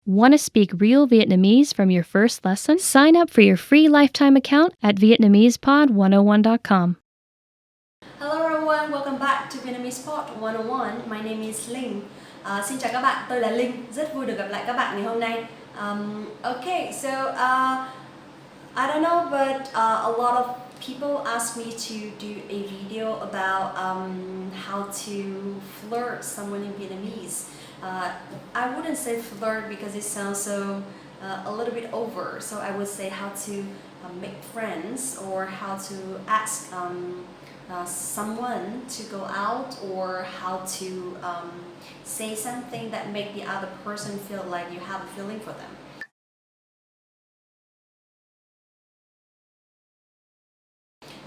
Want to speak real Vietnamese from your first lesson? Sign up for your free lifetime account at Vietnamesepod101.com. Hello everyone, welcome back to Vietnamese Pod 101. My name is Linh. Xin chào các bạn, tôi là Linh. Rất vui được gặp lại các bạn ngày hôm nay. Okay, so I don't know, but a lot of people ask me to do a video about how to flirt someone in Vietnamese. I wouldn't say flirt because it sounds so a little bit over. So I would say how to make friends or how to ask someone to go out, or how to say something that make the other person feel like you have a feeling for them.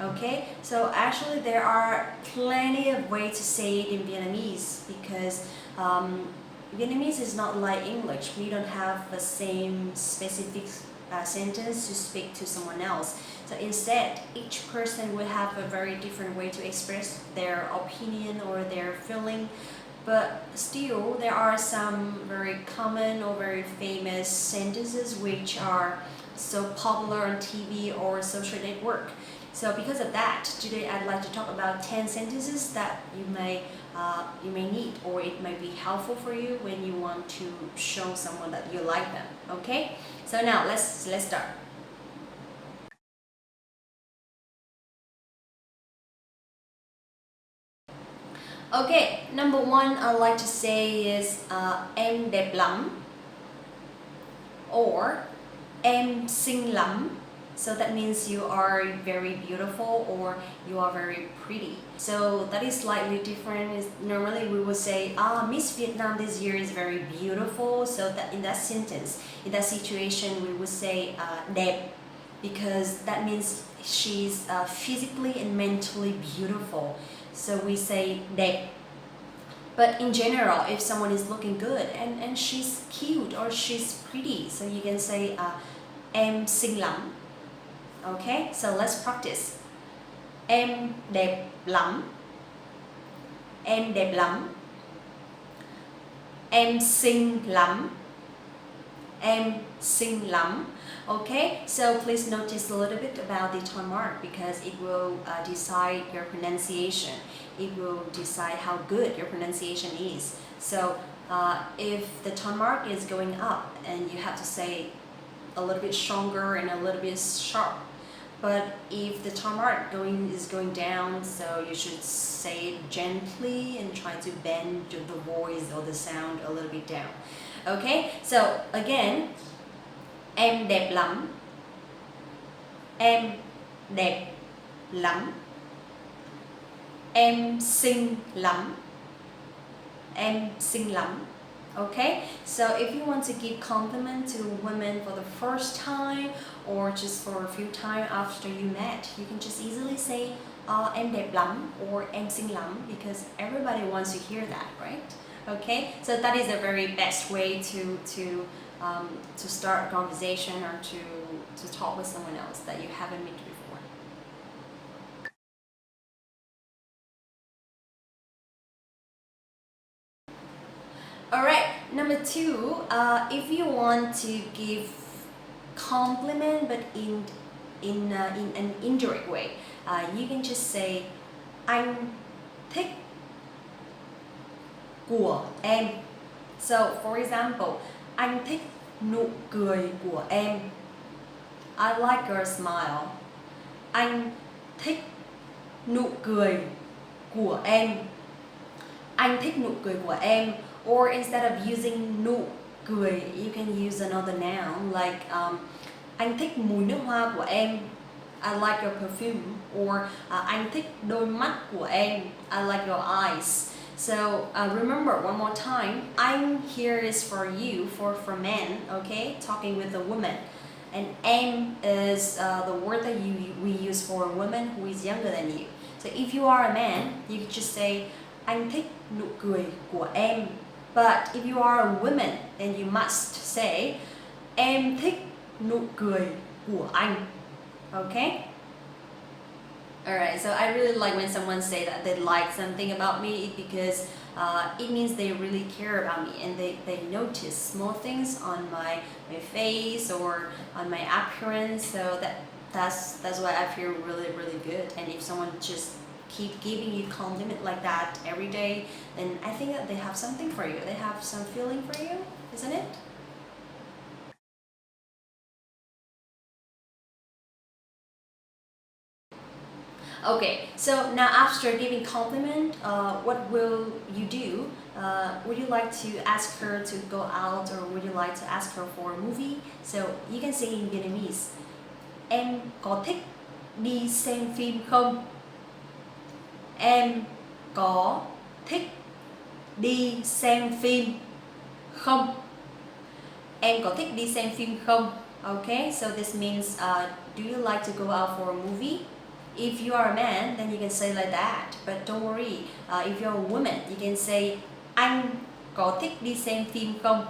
Okay, so actually there are plenty of ways to say it in Vietnamese, because Vietnamese is not like English. We don't have the same specific sentence to speak to someone else. So instead, each person will have a very different way to express their opinion or their feeling. But still, there are some very common or very famous sentences which are so popular on TV or social network. So because of that, today I'd like to talk about 10 sentences that you may need, or it may be helpful for you when you want to show someone that you like them. Okay? So now let's start. Okay, number one I'd like to say is em đẹp lắm, or em xinh lắm. So that means you are very beautiful or you are very pretty. So that is slightly different. Normally we would say, Miss Vietnam this year is very beautiful. So that in that sentence, in that situation, we would say đẹp, because that means she's physically and mentally beautiful. So we say đẹp. But in general, if someone is looking good and she's cute or she's pretty, so you can say em xinh lắm. Okay, so let's practice. Em đẹp lắm. Em đẹp lắm. Em xinh lắm. Em xinh lắm. Okay, so please notice a little bit about the tone mark, because it will decide your pronunciation. It will decide how good your pronunciation is. So if the tone mark is going up, and you have to say a little bit stronger and a little bit sharp. But if the tone mark is going down, so you should say it gently and try to bend the voice or the sound a little bit down. Okay, so again, em đẹp lắm. Em đẹp lắm. Em xinh lắm. Em xinh lắm. Okay, so if you want to give compliment to women for the first time, or just for a few times after you met, you can just easily say em đẹp lắm or em xinh lắm, because everybody wants to hear that, right? Okay, so that is a very best way to start a conversation, or to talk with someone else that you haven't met before. Alright, number two, if you want to give compliment but in an indirect way, you can just say anh thích của em. So for example, anh thích nụ cười của em. I like your smile. Anh thích nụ cười của em. Anh thích nụ cười của em. Or instead of using nụ cười, you can use another noun like anh thích mùi nước hoa của em. I like your perfume. Or anh thích đôi mắt của em. I like your eyes. So remember one more time, anh here is for you, for men, okay, talking with a woman. And em is the word that we use for a woman who is younger than you. So if you are a man, you can just say anh thích nụ cười của em. But if you are a woman, then you must say em thích nụ cười của anh. Okay? Alright, so I really like when someone say that they like something about me because it means they really care about me and they notice small things on my face or on my appearance. So that's why I feel really good. And if someone just keep giving you compliment like that every day, then I think that they have something for you. They have some feeling for you, isn't it? Okay, so now after giving compliment, what will you do? Would you like to ask her to go out or would you like to ask her for a movie? So you can say in Vietnamese, em có thích đi xem phim không? Em có thích đi xem phim không? Em có thích đi xem phim không? Okay, so this means, do you like to go out for a movie? If you are a man, then you can say like that. But don't worry, if you're a woman, you can say anh có thích đi xem phim không?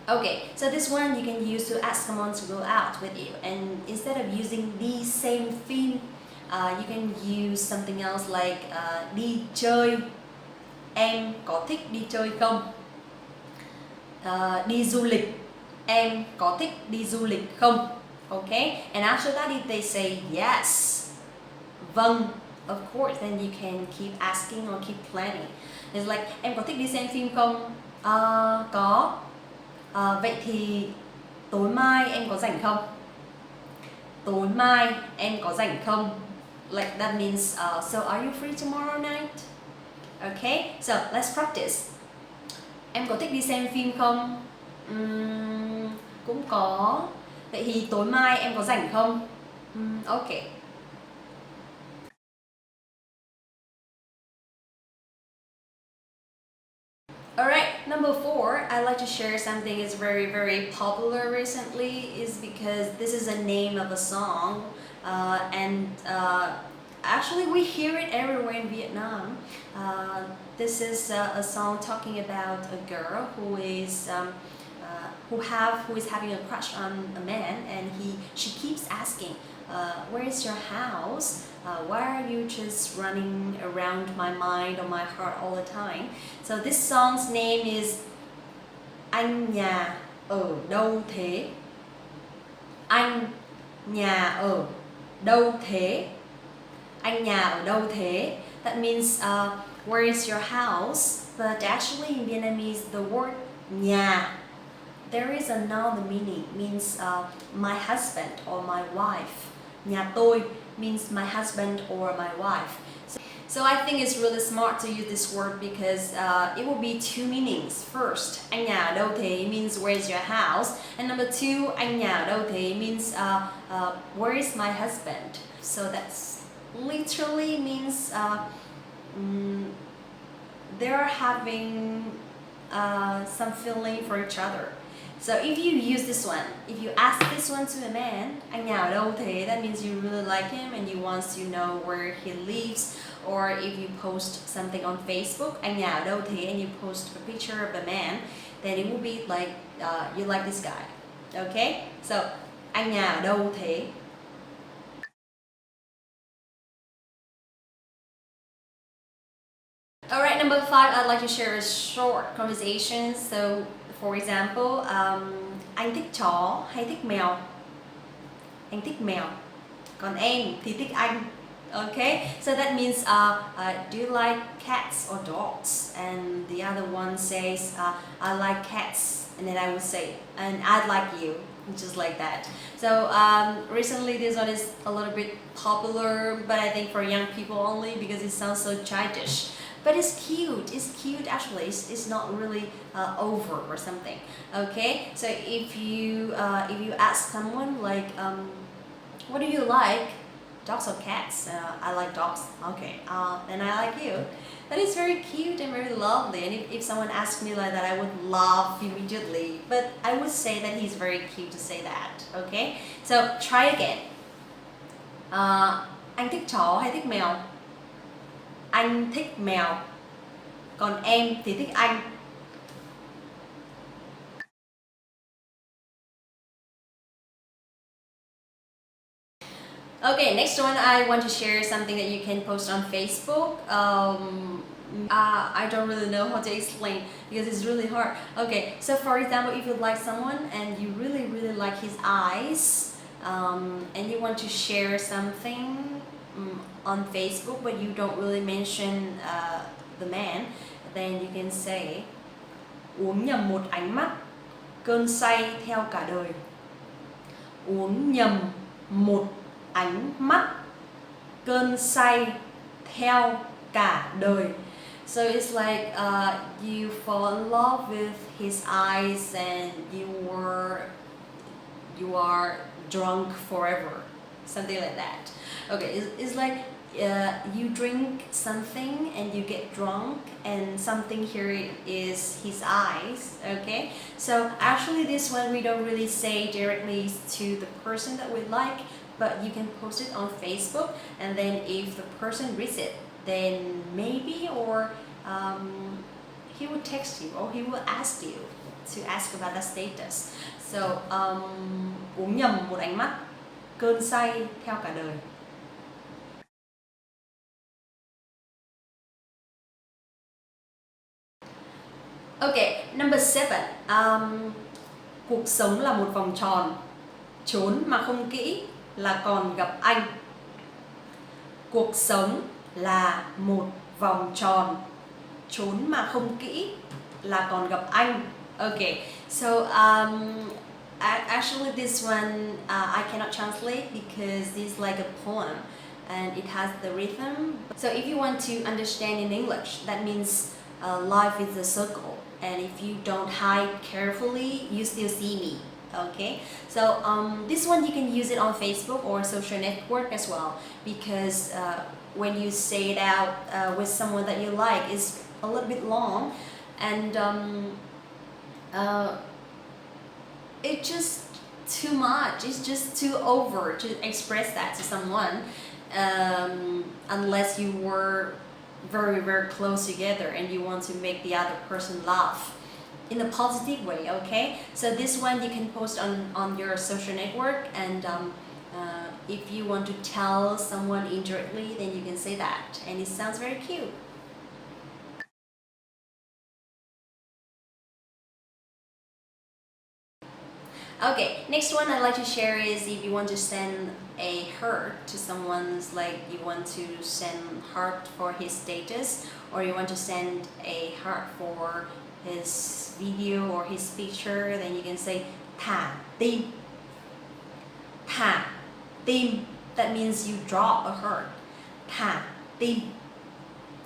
Okay, so this one you can use to ask someone to go out with you. And instead of using đi xem phim, you can use something else like đi chơi. Em có thích đi chơi không? Đi du lịch. Em có thích đi du lịch không? Okay, and after that if they say yes, vâng, of course, then you can keep asking or keep planning. It's like em có thích đi xem phim không? Có. Vậy thì tối mai em có rảnh không? Tối mai em có rảnh không? Like that means, so are you free tomorrow night? Okay, so let's practice. Em có thích đi xem phim không? Cũng có. Vậy thì tối mai em có rảnh không? Okay. Alright, number 4, I'd like to share something is very popular recently is because this is a name of a song and actually we hear it everywhere in Vietnam. This is a song talking about a girl who is who is having a crush on a man and she keeps asking, where is your house? Why are you just running around my mind or my heart all the time? So this song's name is Anh nhà ở đâu thế? Anh nhà ở đâu thế? Anh nhà ở đâu thế? That means where is your house? But actually in Vietnamese the word nhà, there is another meaning, means my husband or my wife. Nhà tôi means my husband or my wife. So I think it's really smart to use this word because it will be two meanings. First, anh nhà ở đâu thế means where is your house, and number two, anh nhà ở đâu thế means where is my husband. So that's literally means they're having some feeling for each other. So if you use this one, if you ask this one to a man, anh nhà ở đâu thế, that means you really like him and you want to know where he lives. Or if you post something on Facebook, anh nhà ở đâu thế, and you post a picture of the man, then it will be like you like this guy. Okay? So, anh nhà ở đâu thế? Alright, number 5, I'd like to share a short conversation. So, for example, anh thích chó hay thích mèo? Anh thích mèo. Còn em thì thích anh. Okay, so that means do you like cats or dogs? And the other one says I like cats, and then I would say, and I'd like you, just like that. So recently this one is a little bit popular, but I think for young people only because it sounds so childish. But it's cute actually, it's not really over or something. Okay, so if you ask someone like what do you like, dogs or cats? I like dogs. Okay, and I like you. That is very cute and very lovely. And if someone asked me like that, I would laugh immediately. But I would say that he's very cute to say that. Okay, so try again. Anh thích chó hay thích mèo? Anh thích mèo. Còn em thì thích anh. Okay, next one, I want to share something that you can post on Facebook. I don't really know how to explain because it's really hard. Okay, so for example, if you like someone and you really, really like his eyes, and you want to share something on Facebook, but you don't really mention the man, then you can say uống nhầm một ánh mắt, cơn say theo cả đời. Uống nhầm một ánh mắt, cơn say theo cả đời. So it's like you fall in love with his eyes and you are drunk forever, something like that. Okay, it's like you drink something and you get drunk, and something here is his eyes. Okay, so actually this one we don't really say directly to the person that we like, but you can post it on Facebook, and then if the person reads it, then maybe or he will text you or he will ask you to ask about the status. So uống nhầm một ánh mắt, cơn say theo cả đời. Okay, number 7. Cuộc sống là một vòng tròn, trốn mà không kỹ là còn gặp anh. Cuộc sống là một vòng tròn, trốn mà không kỹ là còn gặp anh. Okay, so actually this one I cannot translate because it's like a poem and it has the rhythm. So if you want to understand in English, that means life is a circle, and if you don't hide carefully, you still see me. Okay, so this one you can use it on Facebook or social network as well, because when you say it out with someone that you like, it's a little bit long, and it's just too much. It's just too over to express that to someone, unless you were very, very close together and you want to make the other person laugh in a positive way. Okay, so this one you can post on your social network, and if you want to tell someone indirectly, then you can say that, and it sounds very cute. Okay, next one I'd like to share is if you want to send a heart to someone's, like you want to send heart for his status, or you want to send a heart for his video or his picture, then you can say thả tim. Thả tim, that means you drop a heart. Thả tim.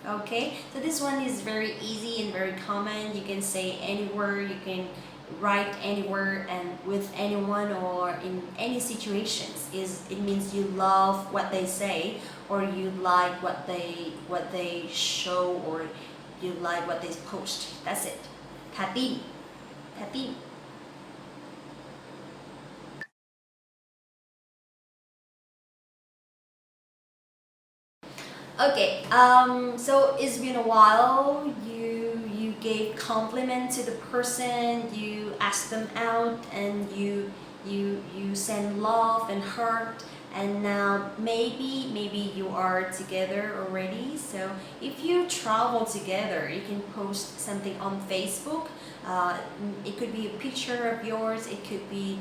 Okay, so this one is very easy and very common. You can say anywhere, you can write anywhere and with anyone or in any situations. It means you love what they say, or you like what they show, or you like what they post. That's it. Thả tim. Thả tim. Okay, so it's been a while. You gave compliment to the person, you asked them out, and you send love and heart, and now maybe you are together already. So if you travel together, you can post something on Facebook. It could be a picture of yours, it could be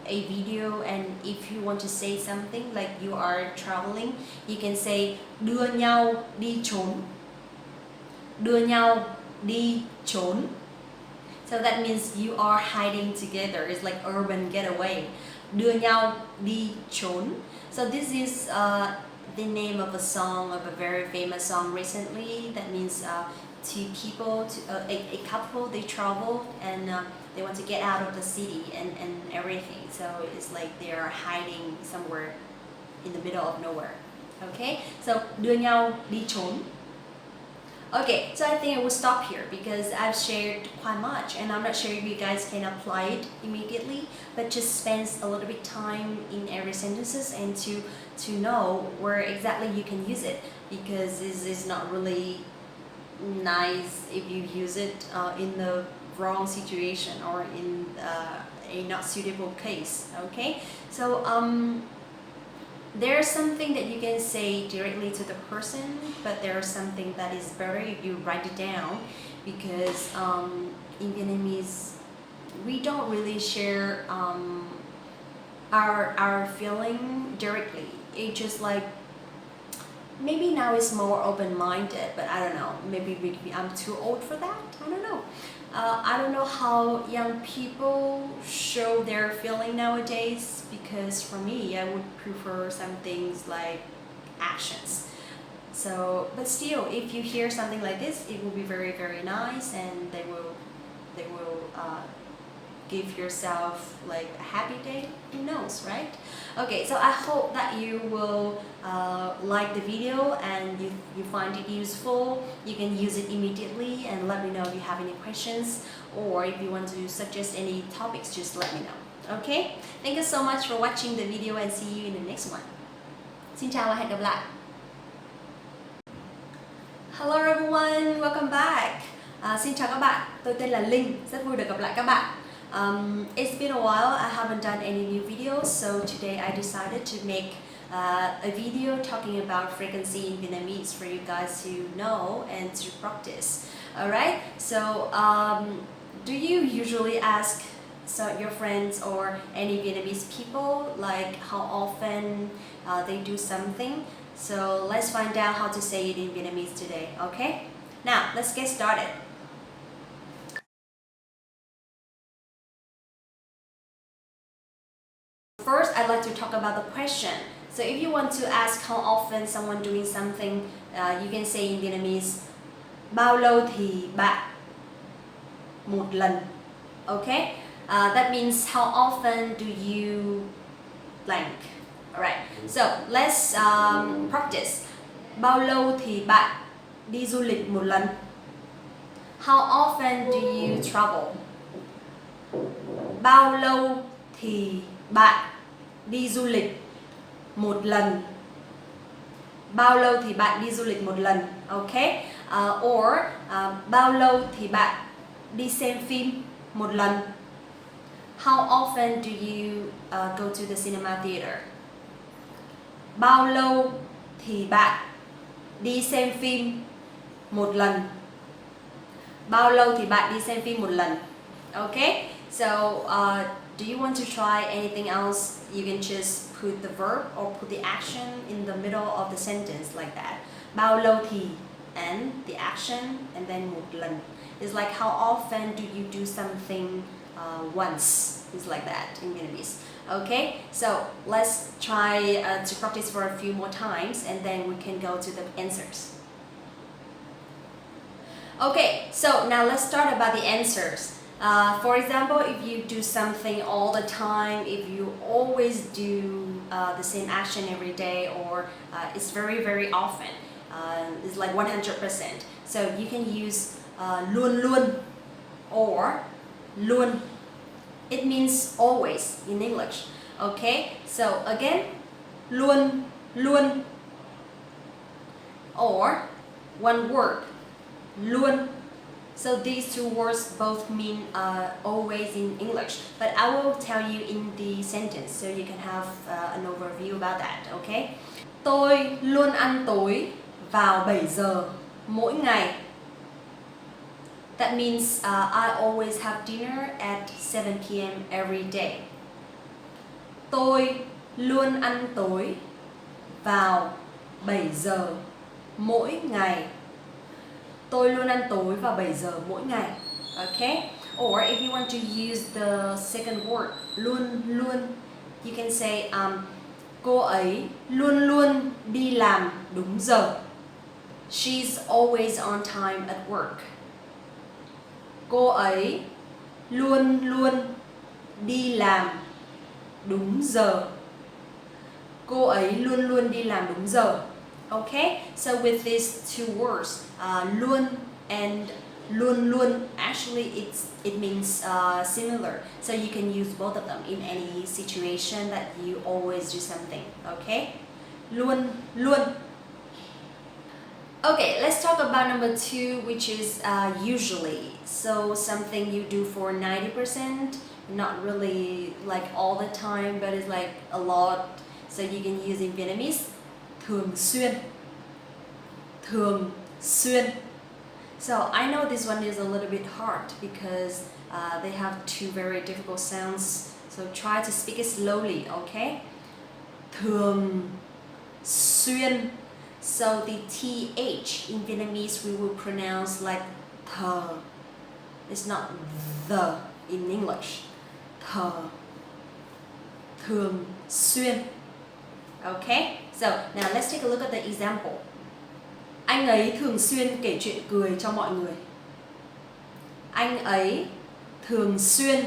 a video, and if you want to say something like you are traveling, you can say đưa nhau đi trốn. Đưa nhau đi trốn. So that means you are hiding together. It's like urban getaway. Đưa nhau đi trốn. So this is the name of a song, of a very famous song recently. That means two people, a couple, they traveled and they want to get out of the city and everything. So it's like they are hiding somewhere in the middle of nowhere. Okay, so đưa nhau đi trốn. Okay, so I think I will stop here because I've shared quite much, and I'm not sure if you guys can apply it immediately, but just spend a little bit time in every sentences and to know where exactly you can use it, because this is not really nice if you use it in the wrong situation or in a not suitable case. Okay, so there's something that you can say directly to the person, but there's something that is better if you write it down, because in Vietnamese we don't really share our feeling directly. It's just like, maybe now it's more open-minded, but I don't know, maybe I'm too old for that, I don't know. I don't know how young people show their feeling nowadays, because for me, I would prefer some things like actions. So, but still, if you hear something like this, it will be very, very nice, and they will give yourself like a happy day, who knows, right? Okay, so I hope that you will like the video and you find it useful. You can use it immediately, and let me know if you have any questions, or if you want to suggest any topics, just let me know. Okay, thank you so much for watching the video, and see you in the next one. Xin chào và hẹn gặp lại. Hello everyone, welcome back. Xin chào các bạn, tôi tên là Linh, rất vui được gặp lại các bạn. It's been a while, I haven't done any new videos, so today I decided to make a video talking about frequency in Vietnamese for you guys to know and to practice. Alright, so do you usually ask your friends or any Vietnamese people like how often they do something? So let's find out how to say it in Vietnamese today, okay? Now, let's get started. First, I'd like to talk about the question. So if you want to ask how often someone doing something, you can say in Vietnamese, bao lâu thì bạn một lần. Okay? That means how often do you blank. Alright, so let's practice. Bao lâu thì bạn đi du lịch một lần? How often do you travel? Bao lâu thì bạn đi du lịch một lần? Bao lâu thì bạn đi du lịch một lần? Okay? Or bao lâu thì bạn đi xem phim một lần? How often do you go to the cinema theater? Bao lâu thì bạn đi xem phim một lần? Bao lâu thì bạn đi xem phim một lần? Okay? So, do you want to try anything else? You can just put the verb or put the action in the middle of the sentence like that. Bao lâu thì, and the action, and then một lần. It's like how often do you do something once? It's like that in Vietnamese. Okay, so let's try to practice for a few more times, and then we can go to the answers. Okay, so now let's start about the answers. For example, if you do something all the time, if you always do the same action every day, or it's very, very often, it's like 100%. So you can use luôn luôn or luôn. It means always in English. Okay, so again, luôn luôn, or one word, luôn. So these two words both mean always in English, but I will tell you in the sentence so you can have an overview about that, okay? Tôi luôn ăn tối vào 7 giờ mỗi ngày. That means I always have dinner at 7 p.m. every day. Tôi luôn ăn tối vào 7 giờ mỗi ngày. Tôi luôn ăn tối vào 7 giờ mỗi ngày. Okay? Or if you want to use the second word, luôn luôn, you can say cô ấy luôn luôn đi làm đúng giờ. She's always on time at work. Cô ấy luôn luôn đi làm đúng giờ. Cô ấy luôn luôn đi làm đúng giờ. Okay, so with these two words, luôn and luôn luôn, actually it means similar. So you can use both of them in any situation that you always do something. Okay, luôn luôn. Okay, let's talk about number 2, which is usually. So something you do for 90%, not really like all the time, but it's like a lot. So you can use in Vietnamese thường xuyên. Thường xuyên. So I know this one is a little bit hard because they have two very difficult sounds. So try to speak it slowly, okay? Thường xuyên. So the TH in Vietnamese we will pronounce like thờ. It's not the in English. Thờ. Thường xuyên. Okay? So now let's take a look at the example. Anh ấy thường xuyên kể chuyện cười cho mọi người. Anh ấy thường xuyên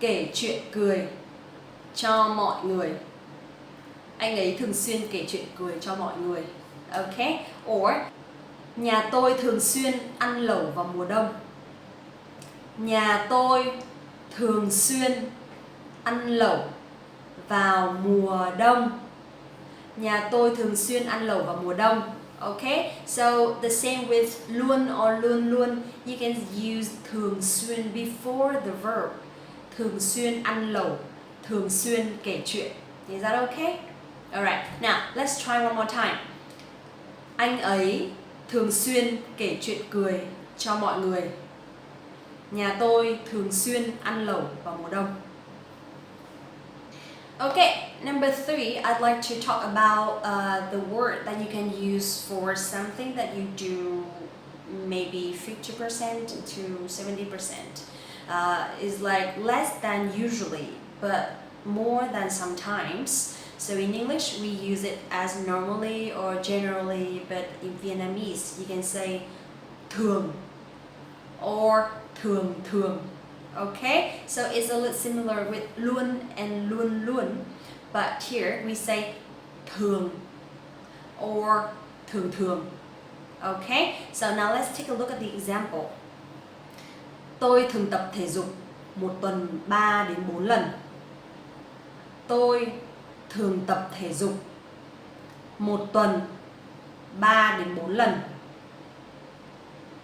kể chuyện cười cho mọi người. Anh ấy thường xuyên kể chuyện cười cho mọi người. Okay? Or nhà tôi thường xuyên ăn lẩu vào mùa đông. Nhà tôi thường xuyên ăn lẩu vào mùa đông. Nhà tôi thường xuyên ăn lẩu vào mùa đông. Okay, so the same with luôn or luôn luôn, you can use thường xuyên before the verb. Thường xuyên ăn lẩu, thường xuyên kể chuyện. Is that okay? Alright, now let's try one more time. Anh ấy thường xuyên kể chuyện cười cho mọi người. Nhà tôi thường xuyên ăn lẩu vào mùa đông. Okay, number 3, I'd like to talk about the word that you can use for something that you do maybe 50% to 70%. Is like less than usually, but more than sometimes. So in English, we use it as normally or generally, but in Vietnamese, you can say thường or thường thường. Okay, so it's a little similar with luôn and luôn luôn, but here we say thường or thường thường. Okay, so now let's take a look at the example. Tôi thường tập thể dục một tuần 3 đến 4 lần. Tôi thường tập thể dục một tuần 3 đến 4 lần.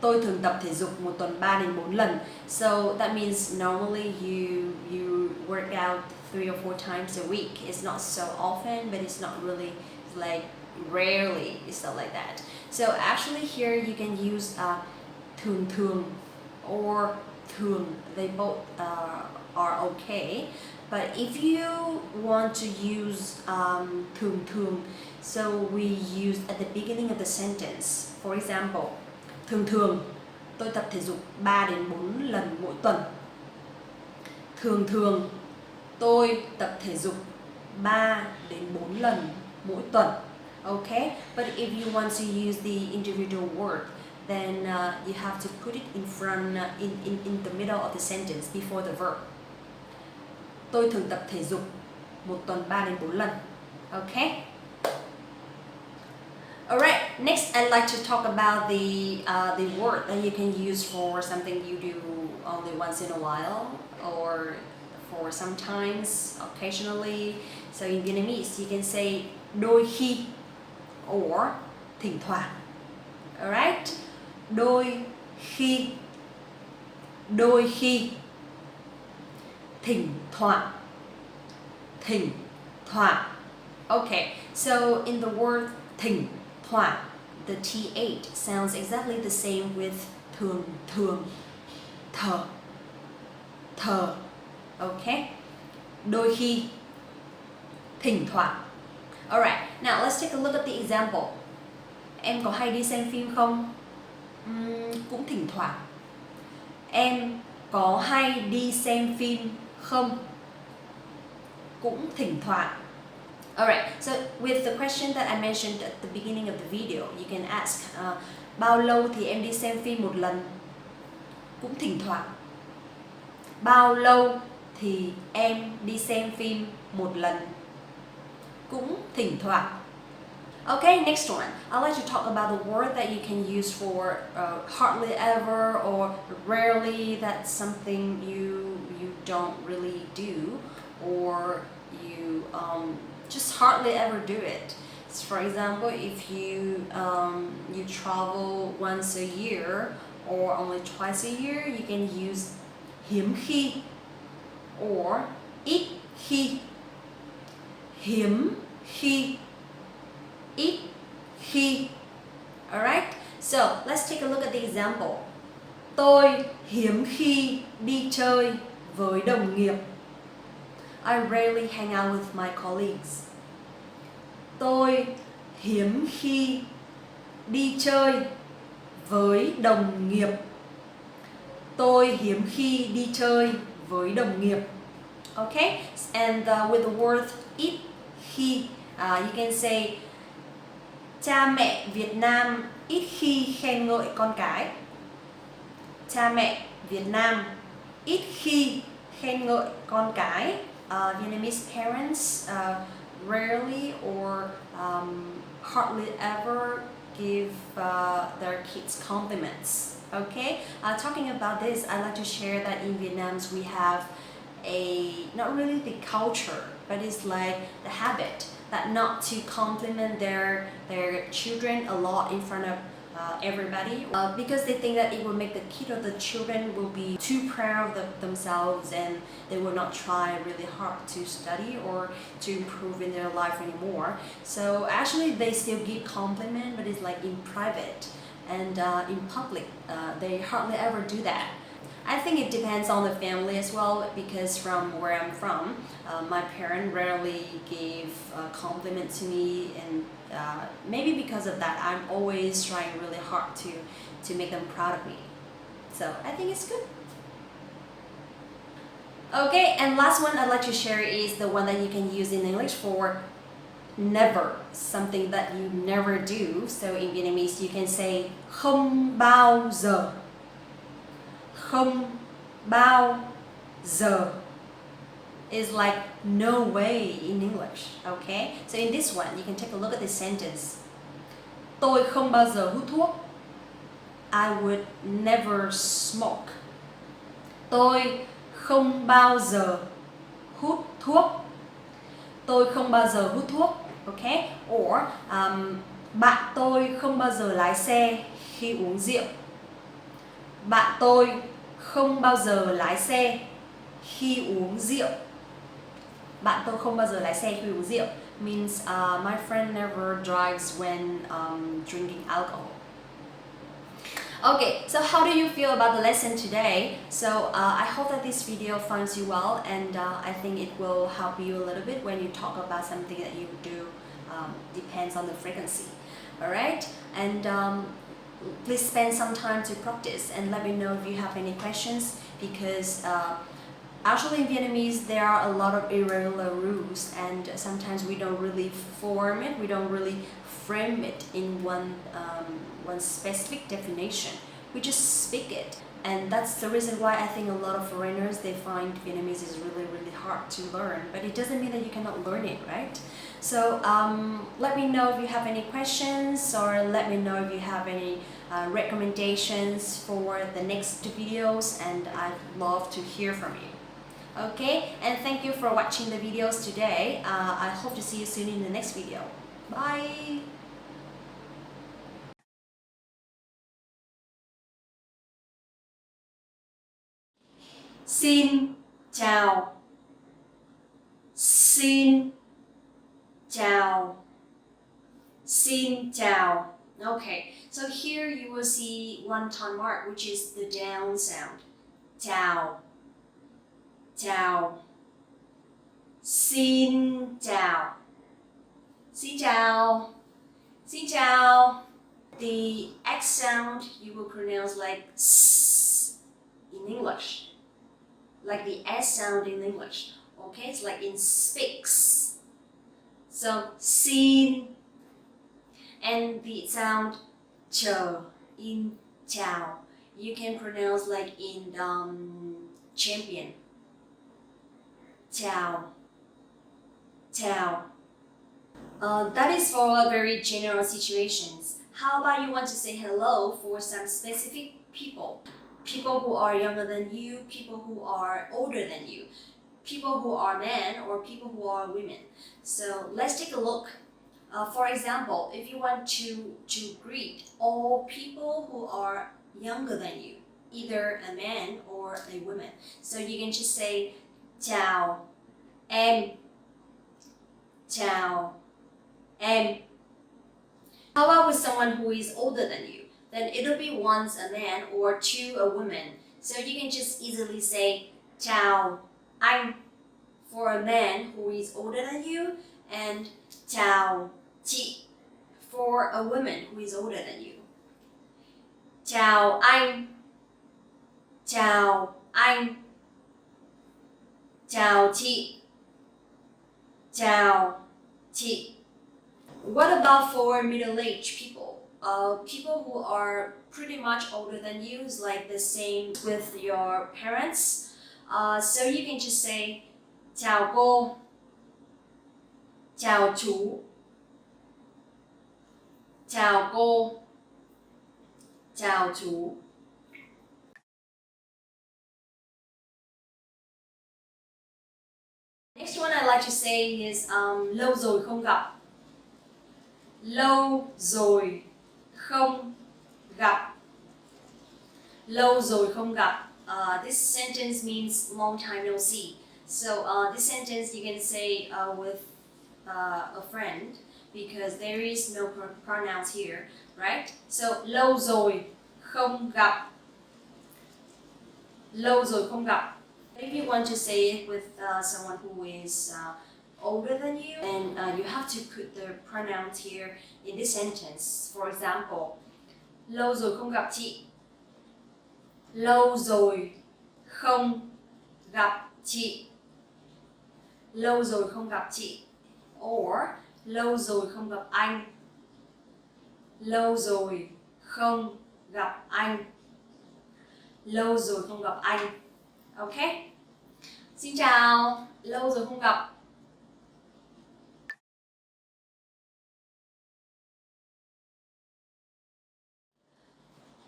Tôi thường tập thể dục một tuần 3 đến 4 lần. So that means normally you work out 3 or 4 times a week. It's not so often, but it's not really like rarely. It's not like that. So actually here you can use thường thường or thường. They both are okay. But if you want to use thường thường, so we use at the beginning of the sentence. For example, thường thường tôi tập thể dục 3 đến 4 lần mỗi tuần. Thường thường tôi tập thể dục 3 đến 4 lần mỗi tuần. Okay? But if you want to use the individual word, then you have to put it in front, in the middle of the sentence before the verb. Tôi thường tập thể dục một tuần 3 đến 4 lần. Okay? Alright, next I'd like to talk about the word that you can use for something you do only once in a while or for sometimes, occasionally. So in Vietnamese, you can say đôi khi or thỉnh thoảng. Alright? Đôi khi. Đôi khi. Thỉnh thoảng. Thỉnh thoảng. Okay, so in the word thỉnh thoảng, the th sounds exactly the same with thường thường, thờ, thờ. Okay? Đôi khi, thỉnh thoảng. Alright, now let's take a look at the example. Em có hay đi xem phim không? Cũng thỉnh thoảng. Em có hay đi xem phim không? Cũng thỉnh thoảng. Alright, so with the question that I mentioned at the beginning of the video, you can ask bao lâu thì em đi xem phim một lần? Cũng thỉnh thoảng. Bao lâu thì em đi xem phim một lần? Cũng thỉnh thoảng. Okay, next one. I'd like to talk about the word that you can use for hardly ever or rarely. That's something you don't really do, or you just hardly ever do it. So for example, if you travel once a year or only twice a year, you can use hiếm khi or ít khi. Hiếm khi, ít khi. Alright, so let's take a look at the example. Tôi hiếm khi đi chơi với đồng nghiệp. I rarely hang out with my colleagues. Tôi hiếm khi đi chơi với đồng nghiệp. Tôi hiếm khi đi chơi với đồng nghiệp. Okay, and with the word ít khi, you can say cha mẹ Việt Nam ít khi khen ngợi con cái. Cha mẹ Việt Nam ít khi khen ngợi con cái. Vietnamese parents rarely or hardly ever give their kids compliments. Okay, talking about this, I'd like to share that in Vietnam we have not really the culture, but it's like the habit that not to compliment their children a lot in front of everybody, because they think that it will make the kid or the children will be too proud of themselves and they will not try really hard to study or to improve in their life anymore. So actually they still give compliment, but it's like in private, and in public they hardly ever do that. I think it depends on the family as well, because from where I'm from, my parents rarely gave a compliment to me, and maybe because of that, I'm always trying really hard to make them proud of me. So I think it's good. Okay, and last one I'd like to share is the one that you can use in English for never, something that you never do. So in Vietnamese, you can say không bao giờ. Không bao giờ is like no way in English. Okay, so in this one you can take a look at this sentence. Tôi không bao giờ hút thuốc. I would never smoke. Tôi không bao giờ hút thuốc. Tôi không bao giờ hút thuốc. Okay, or bạn tôi không bao giờ lái xe khi uống rượu. Bạn tôi không bao giờ lái xe khi uống rượu. Bạn tôi không bao giờ lái xe khi uống rượu means my friend never drives when drinking alcohol. Okay, so how do you feel about the lesson today? So I hope that this video finds you well, and I think it will help you a little bit when you talk about something that you do depends on the frequency. Alright, and please spend some time to practice and let me know if you have any questions, because actually in Vietnamese there are a lot of irregular rules, and sometimes we don't really form it, we don't really frame it in one specific definition. We just speak it, and that's the reason why I think a lot of foreigners, they find Vietnamese is really hard to learn, but it doesn't mean that you cannot learn it, right? So let me know if you have any questions, or let me know if you have any recommendations for the next videos, and I'd love to hear from you. Okay, and thank you for watching the videos today. I hope to see you soon in the next video. Bye! Xin chào. Xin chào. Xin chào. Okay, so here you will see one tone mark, which is the down sound. Chào. Chào. Xin chào. Xin chào. Xin chào. The X sound you will pronounce like S in English. Like the S sound in English. Okay, it's like in speaks. So xin, and the sound ch in chào you can pronounce like in champion. Chào. Chào. That is for very general situations. How about you want to say hello for some specific people? People who are younger than you, people who are older than you, people who are men or people who are women. So let's take a look. For example, if you want to greet all people who are younger than you, either a man or a woman, so you can just say chào em, chào em. How about with someone who is older than you? Then it'll be once a man or two a woman. So you can just easily say chào anh for a man who is older than you, and chào chị for a woman who is older than you. Chào anh, chào anh, chào chị, chào chị. What about for middle-aged people? People who are pretty much older than you, is like the same with your parents. So you can just say chào cô, chào chú, chào cô, chào chú. Next one I like to say is lâu rồi không gặp. Lâu rồi không gặp. Lâu rồi không gặp. This sentence means long time no see. So this sentence you can say with a friend, because there is no pronouns here, right? So lâu rồi không gặp. Lâu rồi không gặp. If you want to say it with someone who is older than you, and you have to put the pronouns here in this sentence. For example, lâu rồi không gặp chị. Lâu rồi không gặp chị. Lâu rồi không gặp chị. Or lâu rồi không gặp anh. Lâu rồi không gặp anh. Lâu rồi không gặp anh. Okay? Xin chào, lâu rồi không gặp.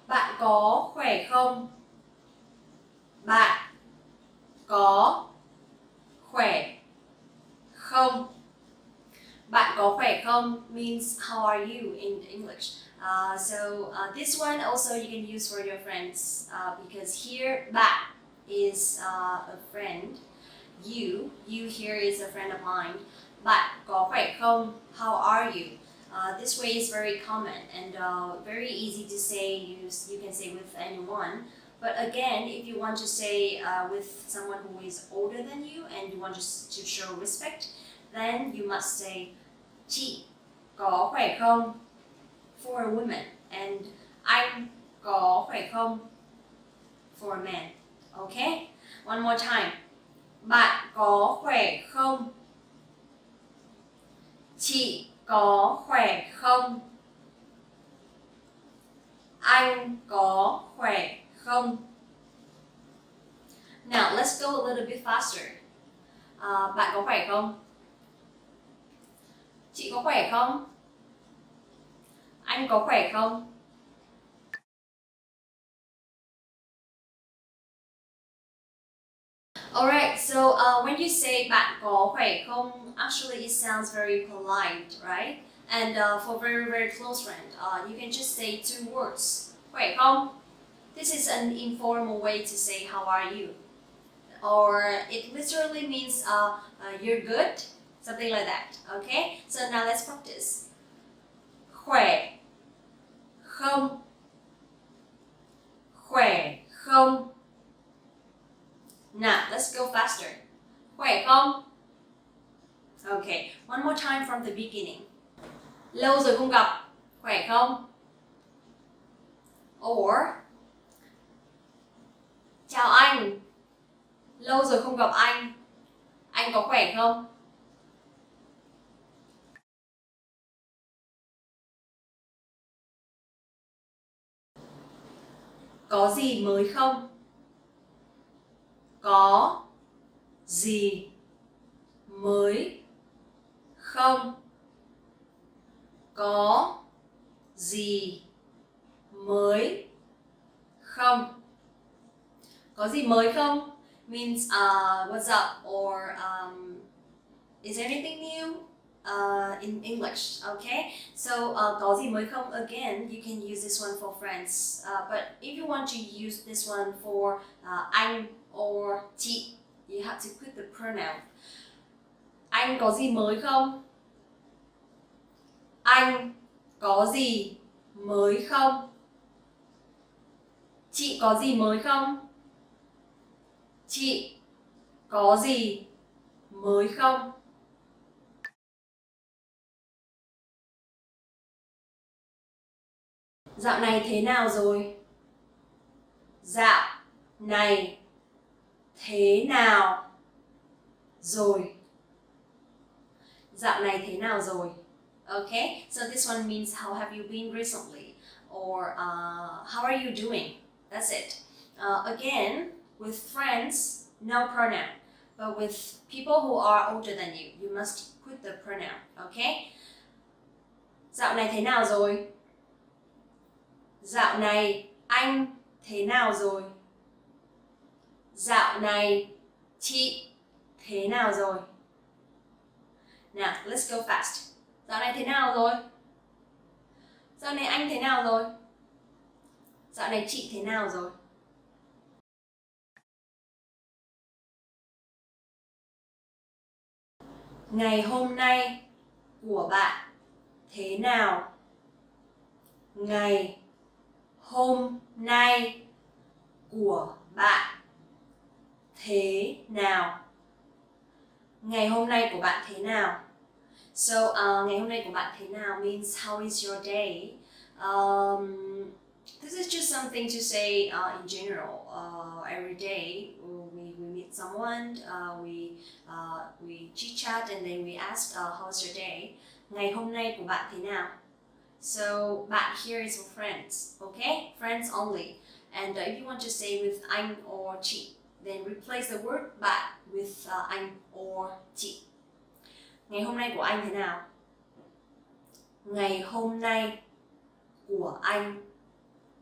Bạn có khỏe không? Bạn có khỏe không? Bạn có khỏe không means how are you in English. This one also you can use for your friends, because here bạn is a friend. You here is a friend of mine. Bạn có khỏe không? How are you? This way is very common and very easy to say. You can say with anyone. But again, if you want to say with someone who is older than you and you want just to show respect, then you must say chị có khỏe không for a woman, and anh có khỏe không for a man. Okay? One more time. Bạn có khỏe không? Chị có khỏe không? Anh có khỏe không? Now let's go a little bit faster. Bạn có khỏe không? Chị có khỏe không? Anh có khỏe không? Alright, so when you say bạn có khỏe không, actually it sounds very polite, right? And for very, very close friend, you can just say two words. Khỏe không? This is an informal way to say how are you? Or it literally means you're good, something like that. Okay? So now let's practice. Khỏe không? Khỏe không? Now let's go faster. Khỏe không? Okay, one more time from the beginning. Lâu rồi không gặp. Khỏe không? Or chào anh. Lâu rồi không gặp anh. Anh có khỏe không? Có gì mới không? Có gì mới không? Có gì mới không? Có gì mới không means what's up, or is there anything new in English? Okay, so có gì mới không, again you can use this one for friends, but if you want to use this one for anh or chị, you have to put the pronoun. Anh có gì mới không? Anh có gì mới không? Chị có gì mới không? Chị có gì mới không? Dạo này thế nào rồi? Dạo này thế nào rồi? Dạo này thế nào rồi? Okay, so this one means how have you been recently, or how are you doing? That's it. Again, with friends, no pronoun, but with people who are older than you, you must put the pronoun. Okay. Dạo này thế nào rồi? Dạo này anh thế nào rồi? Dạo này chị thế nào rồi? Now, let's go fast. Dạo này thế nào rồi? Dạo này anh thế nào rồi? Dạo này chị thế nào rồi? Ngày hôm nay của bạn thế nào? Ngày hôm nay của bạn thế nào? Ngày hôm nay của bạn thế nào? So, ngày hôm nay của bạn thế nào means how is your day? This is just something to say in general. Every day we meet someone, we chit chat and then we ask how's your day? Ngày hôm nay của bạn thế nào? So bạn here is for friends, okay? Friends only. And if you want to say with anh or chị, then replace the word bạn with anh or chị. Ngày hôm nay của anh thế nào? Ngày hôm nay của anh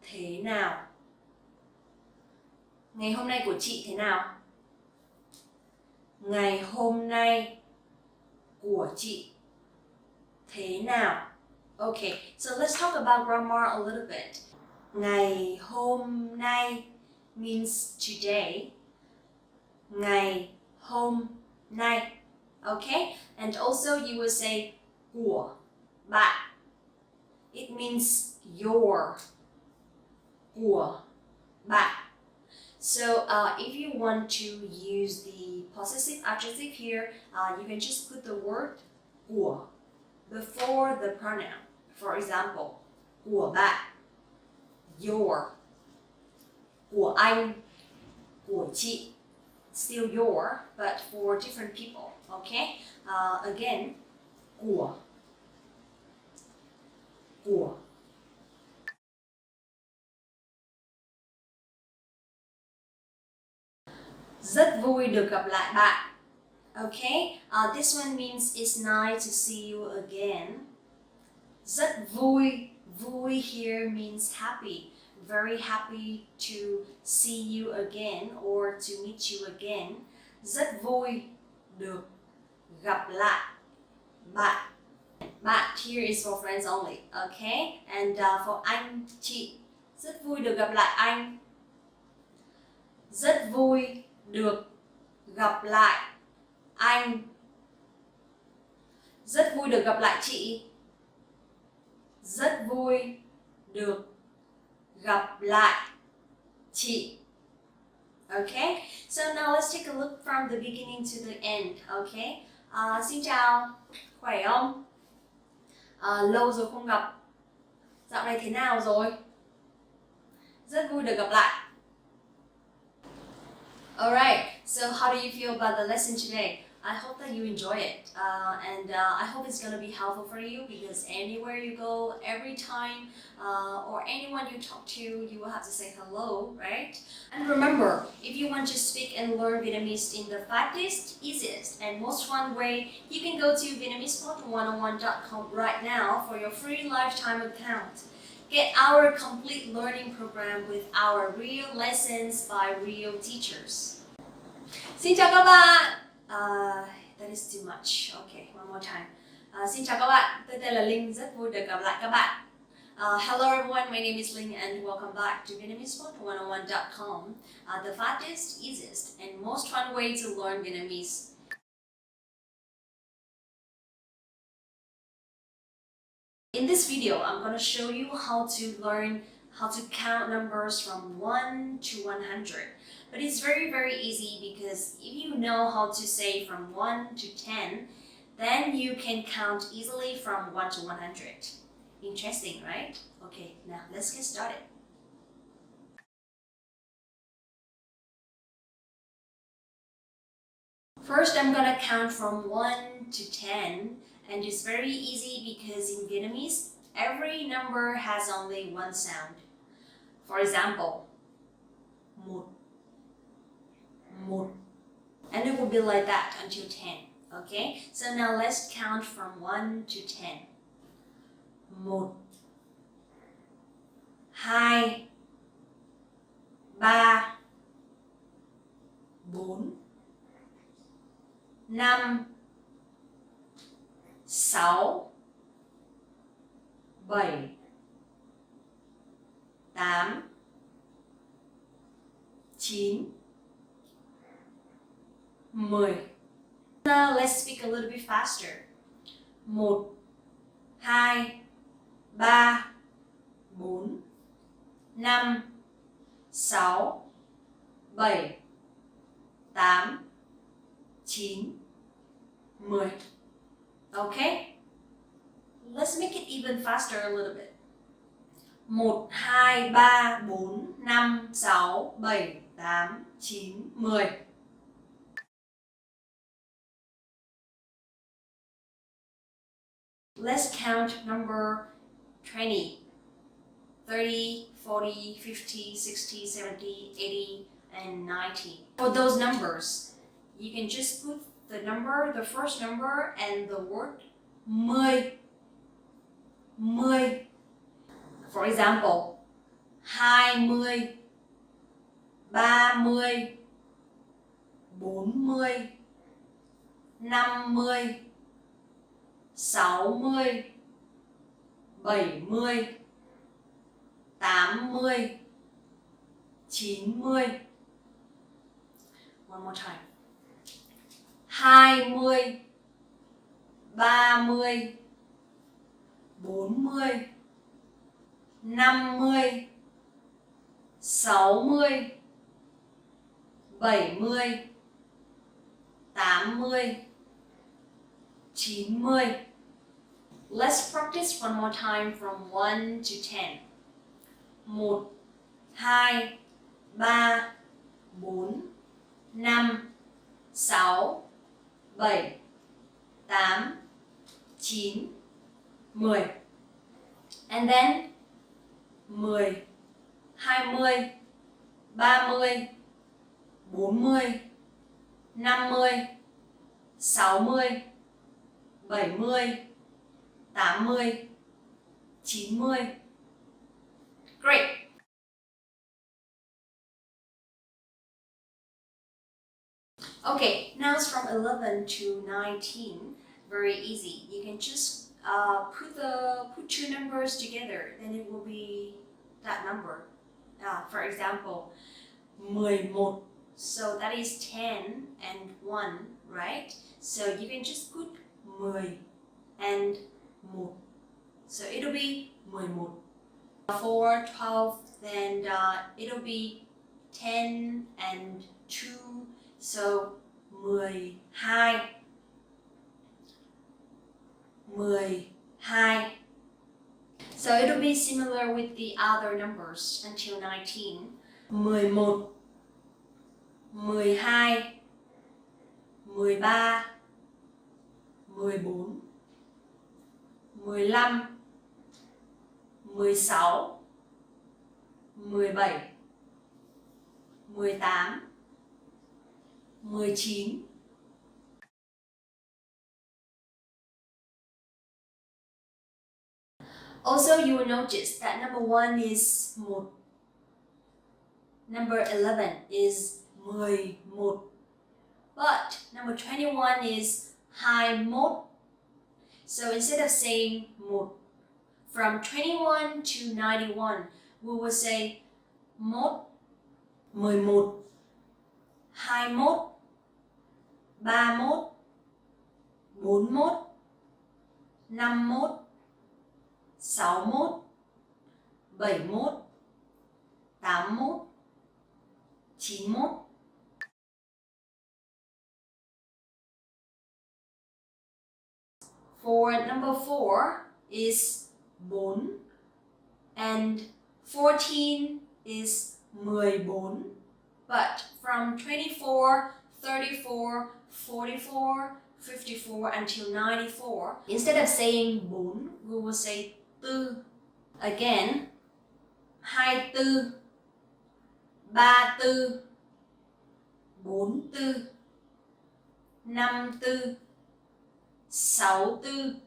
thế nào? Ngày hôm nay của chị thế nào? Ngày hôm nay của chị thế nào? Okay, so let's talk about grammar a little bit. Ngày hôm nay means today. Ngày hôm nay. Okay? And also you will say của bạn. It means your. Của bạn. So if you want to use the possessive adjective here, you can just put the word của before the pronoun. For example, của bạn, your, của anh, của chị. Still your, but for different people. Okay? Again, của. Của. Rất vui được gặp lại bạn. Okay? This one means it's nice to see you again. Rất vui. Vui here means happy. Very happy to see you again or to meet you again. Rất vui được gặp lại bạn. Bạn here is for friends only, okay? And for anh, chị, rất vui được gặp lại anh. Rất vui được gặp lại anh. Rất vui được gặp lại chị. Rất vui được gặp lại chị. Okay? So now let's take a look from the beginning to the end, okay? Xin chào, khỏe không? Lâu rồi không gặp. Dạo này thế nào rồi? Rất vui được gặp lại. Alright, so how do you feel about the lesson today? I hope that you enjoy it, and I hope it's going to be helpful for you, because anywhere you go, every time, or anyone you talk to, you will have to say hello, right? And remember, if you want to speak and learn Vietnamese in the fastest, easiest, and most fun way, you can go to VietnamesePod101.com right now for your free lifetime account. Get our complete learning program with our real lessons by real teachers. Xin chào các bạn. That is too much. Okay, one more time. Xin chào các bạn. Tôi tên là Linh, rất vui được gặp lại các bạn. Hello everyone, my name is Linh and welcome back to VietnamesePod101.com, the fastest, easiest, and most fun way to learn Vietnamese. In this video, I'm going to show you how to learn how to count numbers from 1 to 100. But it's very easy because if you know how to say from 1 to 10, then you can count easily from 1 to 100. Interesting, right? Okay, now let's get started. First, I'm gonna count from 1 to 10, and it's very easy because in Vietnamese, every number has only one sound. For example, một, một, and it will be like that until 10. Okay, so now let's count from 1 to 10. 1, 2, 3, 4, 5, 6, 7, 8, 9, 10. Now let's speak a little bit faster. 1, 2, 3, 4, 5, 6, 7, 8, 9, 10. Okay? Let's make it even faster a little bit. 1, 2, 3, 4, 5, 6, 7, 8, 9, 10. Let's count number 20, 30, 40, 50, 60, 70, 80, and 90. For those numbers, you can just put the number, the first number, and the word 10. 10. For example, 20, 30, 40, 50, 60, 70, 80, 90. One more time. 20, 30, 40, 50, 60, 70, 80, 90. Let's practice one more time from 1 to 10. 1, 2, 3, 4, 5, 6, 7, 8, 9, 10. And then 10, 20, 30, 40, 50, 60, 70, 80, 90. Great! Okay, now it's from 11 to 19. Very easy. You can just put two numbers together, then it will be that number. For example, 11. So that is 10 and 1, right? So you can just put 10 and 1. So it'll be 11. For 12, then it'll be 10 and 2. So 12. 12. So it'll be similar with the other numbers until 19. 11, 12, 13, 14, 15, 16, 17, 18, 19. Also, you will notice that number 1 is 1. Number 11 is 11. But number 21 is 21. So instead of saying 1, from 21 to 91, we will say 1, 11, 21, 31, 41, 51, 61, 71, 81, 91. For number 4 is 4 and 14 is 14. But from 24, 34, 44, 54 until 94, instead of saying 4, we will say 4. Again, 24, 34, 44, 54, 64, 74,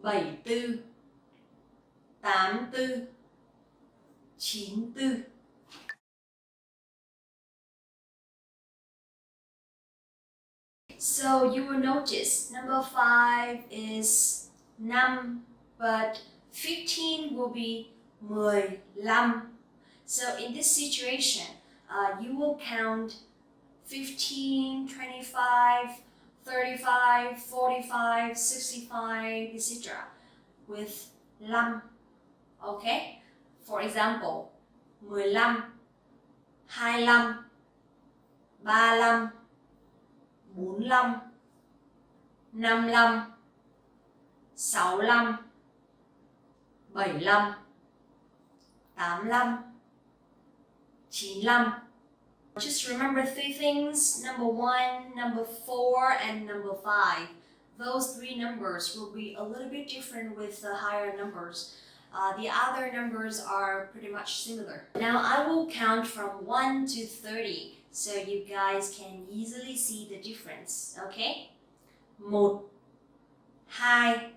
84, 94. So you will notice number 5 is 5, but 15 will be 15. So in this situation, you will count 15, 25, 35, 45, 65, etc. with 5. Okay? For example, 15, 25, 35, 45, 55, 65, 75, 85, 95. Just remember 3 things. Number 1, number 4, and number 5. Those 3 numbers will be a little bit different with the higher numbers. The other numbers are pretty much similar. Now I will count from 1 to 30 so you guys can easily see the difference. Okay? 1, 2, 3,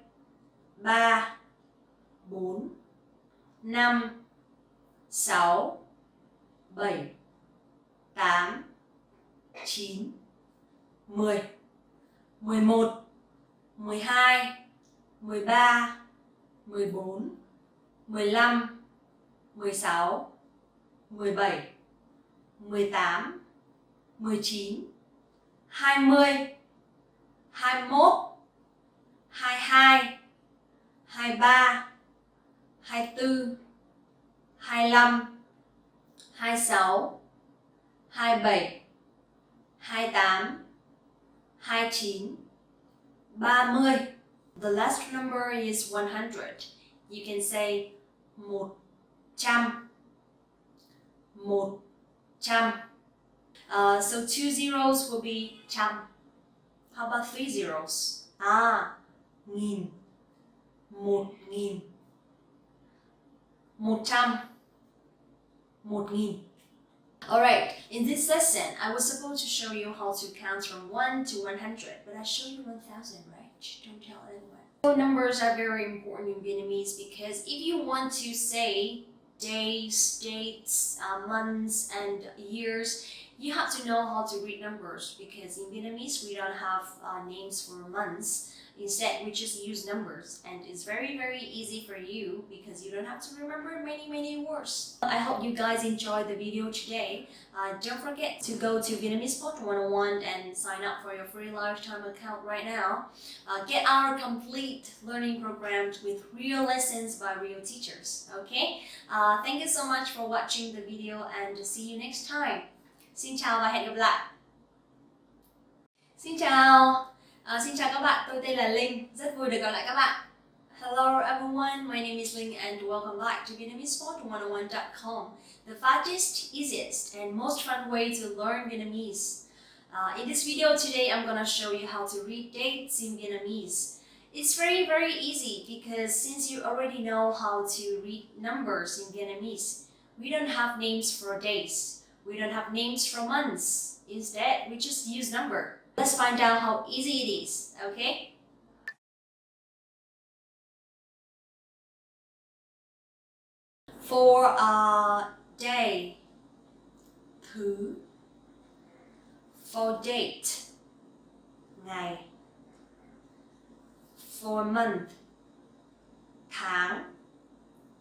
4, 5, 6, 7, 8, 9, 10, 11, 12, 13, 14, 15, 16, 17, 18, 19, 20, 21, 22, 23, 24, 25, 26, 27, 28, 29, 30. The last number is 100. You can say 100, 100. So 2 zeros will be trăm. How about 3 zeros? Nghìn, 1000, 100, 1000. Alright, in this lesson, I was supposed to show you how to count from 1 to 100, but I showed you 1000, right? Don't tell anyone. So numbers are very important in Vietnamese because if you want to say days, dates, months, and years, you have to know how to read numbers because in Vietnamese we don't have names for months. Instead, we just use numbers, and it's very, very easy for you because you don't have to remember many words. I hope you guys enjoyed the video today. Don't forget to go to Vietnamese Pod 101 and sign up for your free lifetime account right now. Get our complete learning programs with real lessons by real teachers. Okay? Thank you so much for watching the video and see you next time. Xin chào và hẹn gặp lại. Xin chào. Xin chào các bạn, tôi tên là Linh, rất vui được gặp lại các bạn. Hello everyone, my name is Linh and welcome back to VietnamesePod101.com, the fastest, easiest and most fun way to learn Vietnamese. In this video today, I'm gonna show you how to read dates in Vietnamese. It's very easy because since you already know how to read numbers in Vietnamese, we don't have names for days, we don't have names for months. Instead, we just use number. Let's find out how easy it is, okay? For a day, thứ. For date, ngày. For month, tháng.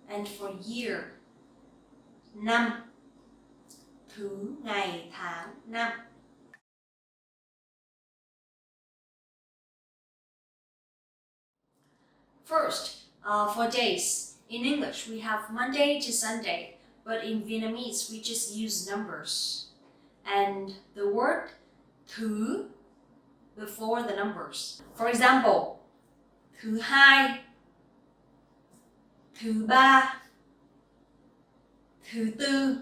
And for year, năm. Thứ, ngày, tháng, năm. First, For days, in English we have Monday to Sunday, but in Vietnamese we just use numbers and the word thứ before the numbers. For example, thứ hai, thứ ba, thứ tư,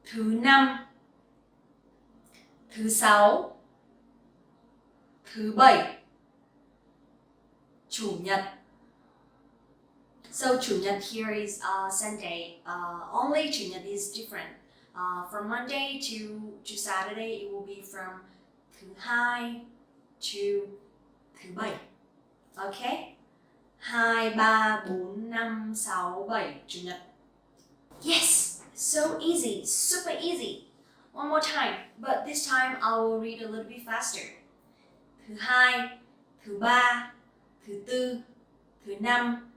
thứ năm, thứ sáu, thứ bảy, chủ nhật. So chủ nhật here is Sunday. Only chủ nhật is different. From Monday to Saturday, it will be from thứ hai to thứ bảy. Okay? 2, 3, 4, 5, 6, 7 chủ nhật. Yes, so easy, super easy. One more time, but this time I will read a little bit faster. Thứ hai, thứ ba, thứ tư, thứ năm,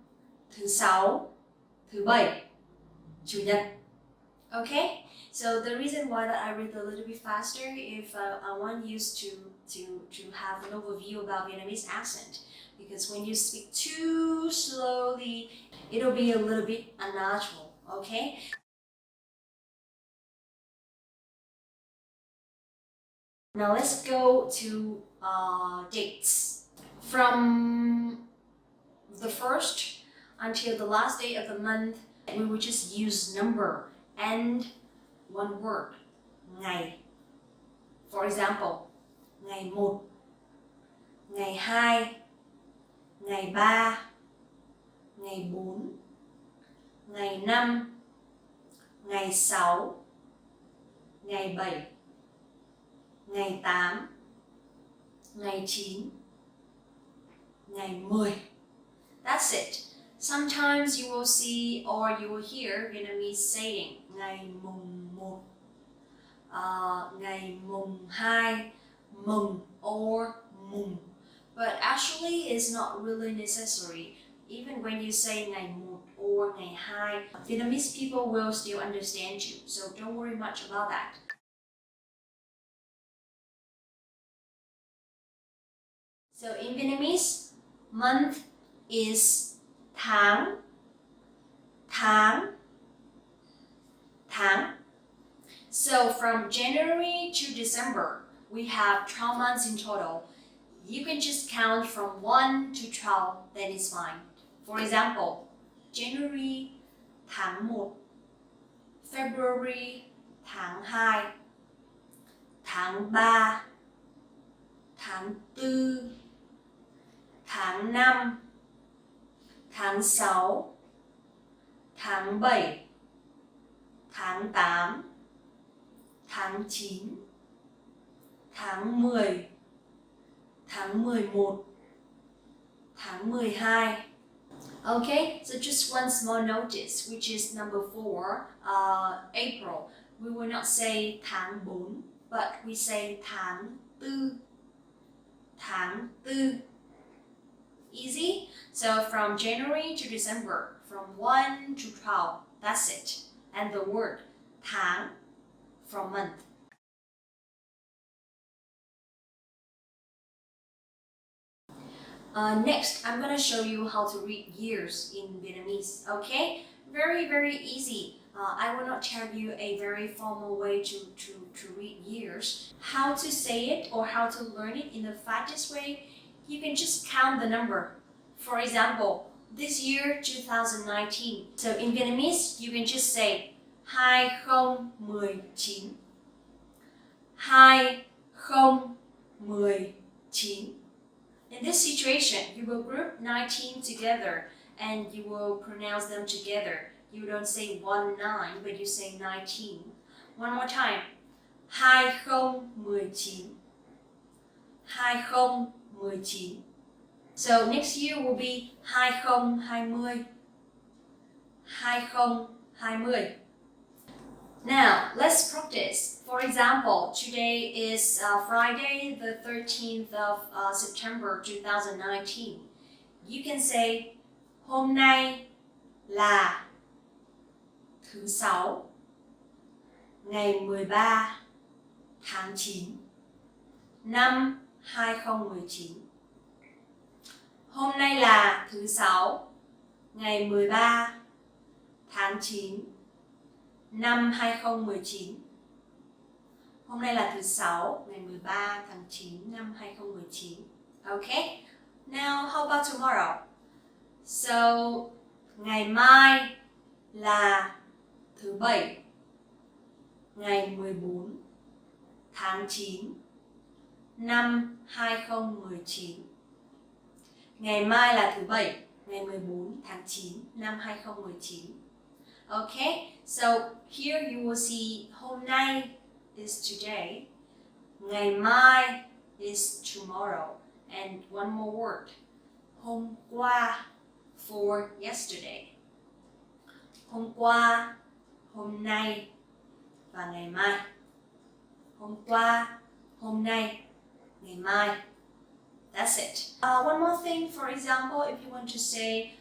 thứ sáu, thứ bảy, chủ nhật. Okay? So the reason why that I read a little bit faster if I want you to have an overview about Vietnamese accent. Because when you speak too slowly, it'll be a little bit unnatural, okay? Now let's go to dates. From the first until the last day of the month, we will just use number and one word, ngày. For example, ngày 1, ngày 2, ngày 3, ngày 4, ngày 5, ngày 6, ngày 7, ngày 8, ngày 9, ngày 10. That's it. Sometimes you will see or you will hear Vietnamese saying ngày mùng 1, ngày mùng 2, mùng or mùng. But actually it's not really necessary. Even when you say ngày 1 or ngày 2, Vietnamese people will still understand you. So don't worry much about that. So in Vietnamese, month is tháng, tháng, tháng. So from January to December, we have 12 months in total. You can just count from 1 to 12, that is fine. For example, January, tháng 1, February, tháng 2, tháng 3, tháng 4, tháng 5, tháng 6, tháng 7, tháng 8, tháng 9, tháng 10, tháng 11, tháng 12. Okay, so just one small notice, which is number 4, April. We will not say tháng 4, but we say tháng 4, tháng 4. Easy? So from January to December, from 1 to 12, that's it. And the word tháng from month. Next, I'm going to show you how to read years in Vietnamese, okay? Very, very easy. I will not tell you a very formal way to read years. How to say it or how to learn it in the fastest way, you can just count the number. For example, this year, 2019. So in Vietnamese, you can just say 2019. 2019. In this situation, you will group 19 together and you will pronounce them together. You don't say 19, but you say 19. One more time. 2019. 2019. So next year will be 2020. 2020. Now, let's practice. For example, today is Friday, the 13th of September 2019. You can say hôm nay là thứ Sáu, ngày 13 tháng 9 năm 2019. Hôm nay là thứ Sáu, ngày 13 tháng 9 năm 2019. Hôm nay là thứ Sáu, ngày 13 tháng 9 năm 2019. Okay? Now, how about tomorrow? So, ngày mai là thứ Bảy, ngày 14 tháng 9 năm 2019. Ngày mai là thứ Bảy, ngày 14 tháng 9 năm 2019. Okay, so here you will see hôm nay is today, ngày mai is tomorrow, and one more word, hôm qua for yesterday. Hôm qua, hôm nay và ngày mai. Hôm qua, hôm nay, ngày mai. That's it. One more thing, for example, if you want to say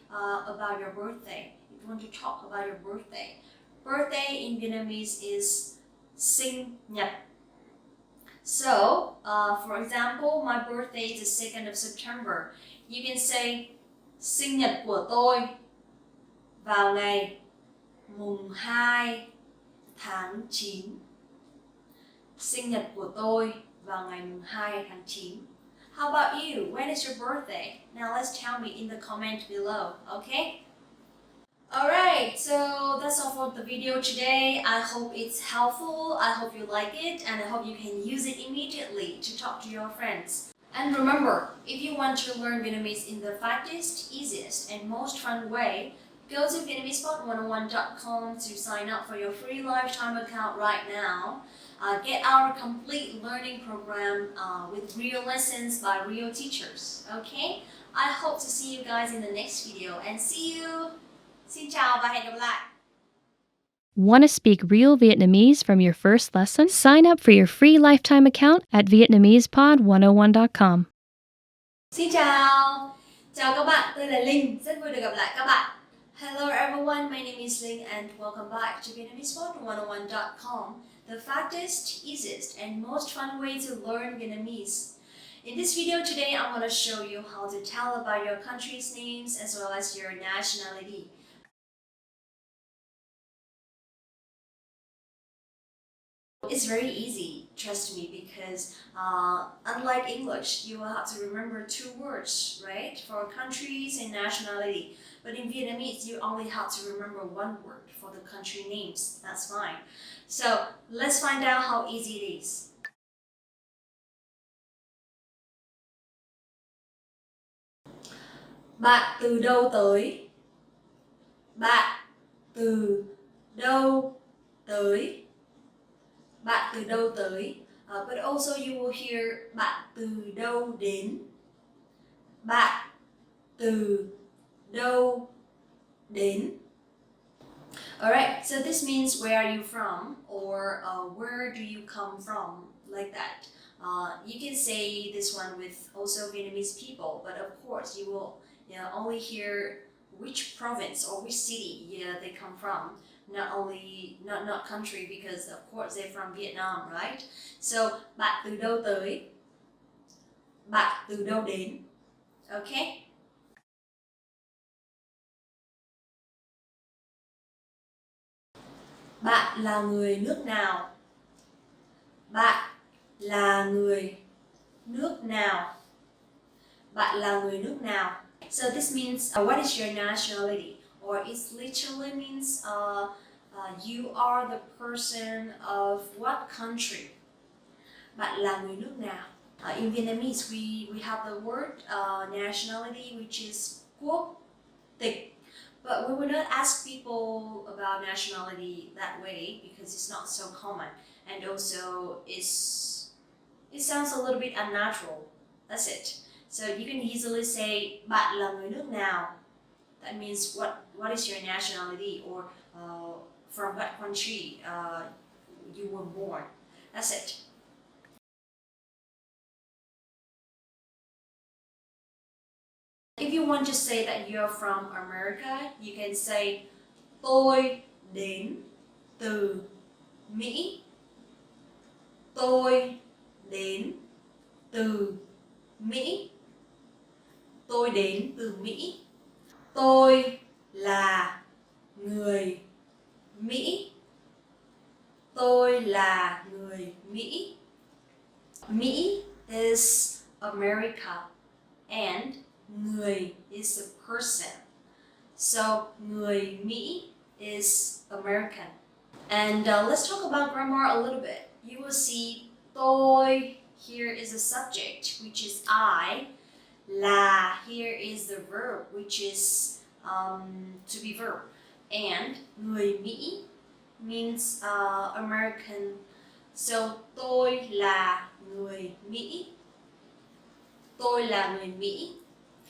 about your birthday, if you want to talk about your birthday. Birthday in Vietnamese is sinh nhật. So, for example, my birthday is the 2nd of September. You can say sinh nhật của tôi vào ngày mùng 2 tháng 9. Sinh nhật của tôi vào ngày mùng 2 tháng 9. How about you? When is your birthday? Now let's tell me in the comment below, okay? Alright, so that's all for the video today. I hope it's helpful, I hope you like it, and I hope you can use it immediately to talk to your friends. And remember, if you want to learn Vietnamese in the fastest, easiest, and most fun way, go to VietnamesePod101.com to sign up for your free lifetime account right now. Get our complete learning program with real lessons by real teachers. Okay? I hope to see you guys in the next video and see you. Xin chào và hẹn gặp lại. Want to speak real Vietnamese from your first lesson? Sign up for your free lifetime account at VietnamesPod101.com. Xin chào. Chào các bạn, tôi là Linh, rất vui được gặp lại các bạn. Hello everyone, my name is Linh and welcome back to VietnamesPod101.com, the fastest, easiest, and most fun way to learn Vietnamese. In this video today, I'm going to show you how to tell about your country's names as well as your nationality. It's very easy, trust me, because unlike English, you will have to remember 2 words, right, for countries and nationality. But in Vietnamese, you only have to remember 1 word for the country names. That's fine. So let's find out how easy it is. Bạn từ đâu tới? Bạn từ đâu tới? Bạn từ đâu tới? But also you will hear bạn từ đâu đến? Bạn từ đâu đến? Alright, so this means where are you from, or where do you come from, like that. You can say this one with also Vietnamese people, but of course you will only hear which province or which city they come from. Not country, because of course they're from Vietnam, right? So bạn từ đâu tới? Bạn từ đâu đến? Okay? Bạn là người nước nào? Bạn là người nước nào? Bạn là người nước nào? So this means what is your nationality? Or it literally means you are the person of what country? Bạn là người nước nào? In Vietnamese, we have the word nationality, which is quốc tịch. But we will not ask people about nationality that way because it's not so common, and also it sounds a little bit unnatural. That's it. So you can easily say bạn là người nước nào. That means what is your nationality, or from what country you were born. That's it. If you want to say that you're from America, you can say tôi đến từ Mỹ. Tôi đến từ Mỹ. Tôi đến từ Mỹ. Tôi là người Mỹ. Tôi là người Mỹ. Mỹ is America and người is a person. So người Mỹ is American. And let's talk about grammar a little bit. You will see tôi here is a subject, which is I. Là here is the verb, which is to be verb. And người Mỹ means American. So tôi là người Mỹ. Tôi là người Mỹ.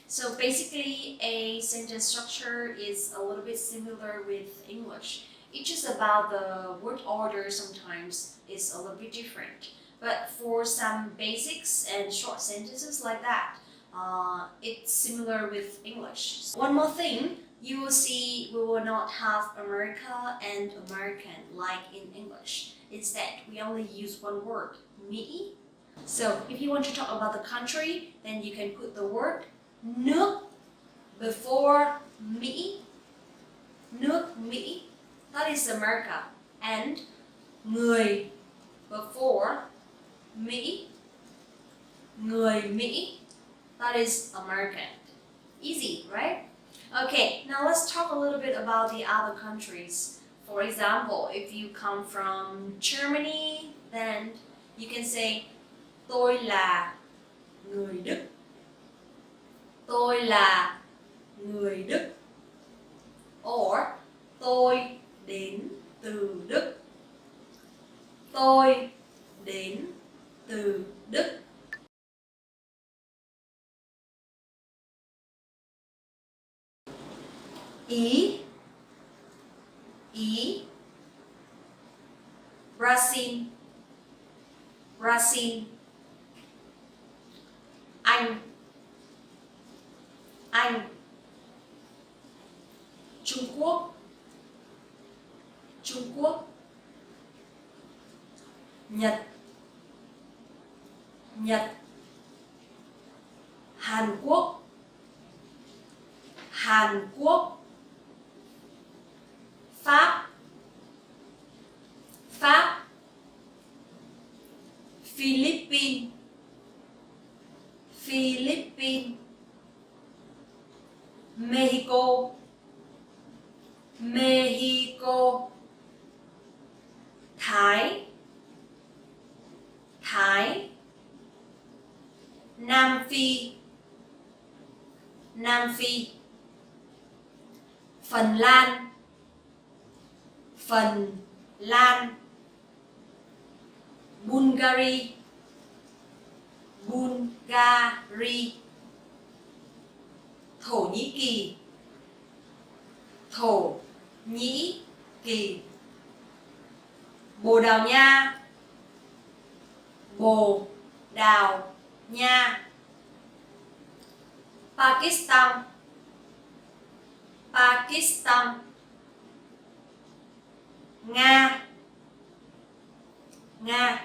So basically a sentence structure is a little bit similar with English. It's just about the word order sometimes is a little bit different. But for some basics and short sentences like that, it's similar with English. One more thing, you will see we will not have America and American like in English. Instead, we only use one word, Mỹ. So if you want to talk about the country, then you can put the word nước before Mỹ. Nước Mỹ, that is America. And người before Mỹ. Người Mỹ, that is American. Easy, right? Okay, now let's talk a little bit about the other countries. For example, if you come from Germany, then you can say tôi là người Đức. Tôi là người Đức. Or tôi đến từ Đức. Tôi đến từ Đức. Ý. Ý. Brazil. Brazil. Anh. Anh. Trung Quốc. Trung Quốc. Nhật. Nhật. Hàn Quốc. Hàn Quốc. Pháp. Pháp. Philippines. Philippines. Mexico. Mexico. Thái. Thái. Nam Phi. Nam Phi. Phần Lan. Phần Lan. Bulgaria. Bulgaria. Thổ Nhĩ Kỳ. Thổ Nhĩ Kỳ. Bồ Đào Nha. Bồ Đào Nha. Pakistan. Pakistan. Nga. Nga.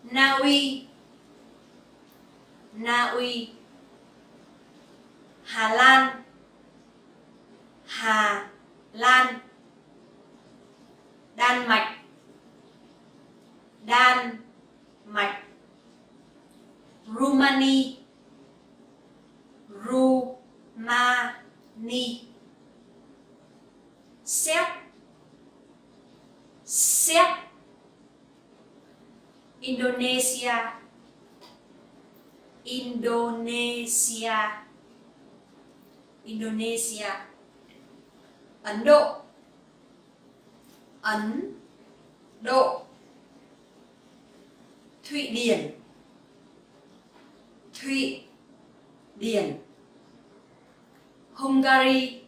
Na Uy. Na Uy. Hà Lan. Hà Lan. Đan Mạch. Đan Mạch. Rumani. Rumani. Séc. Séc. Indonesia. Indonesia. Indonesia. Ấn Độ. Ấn Độ. Thụy Điển. Thụy Điển. Hungary.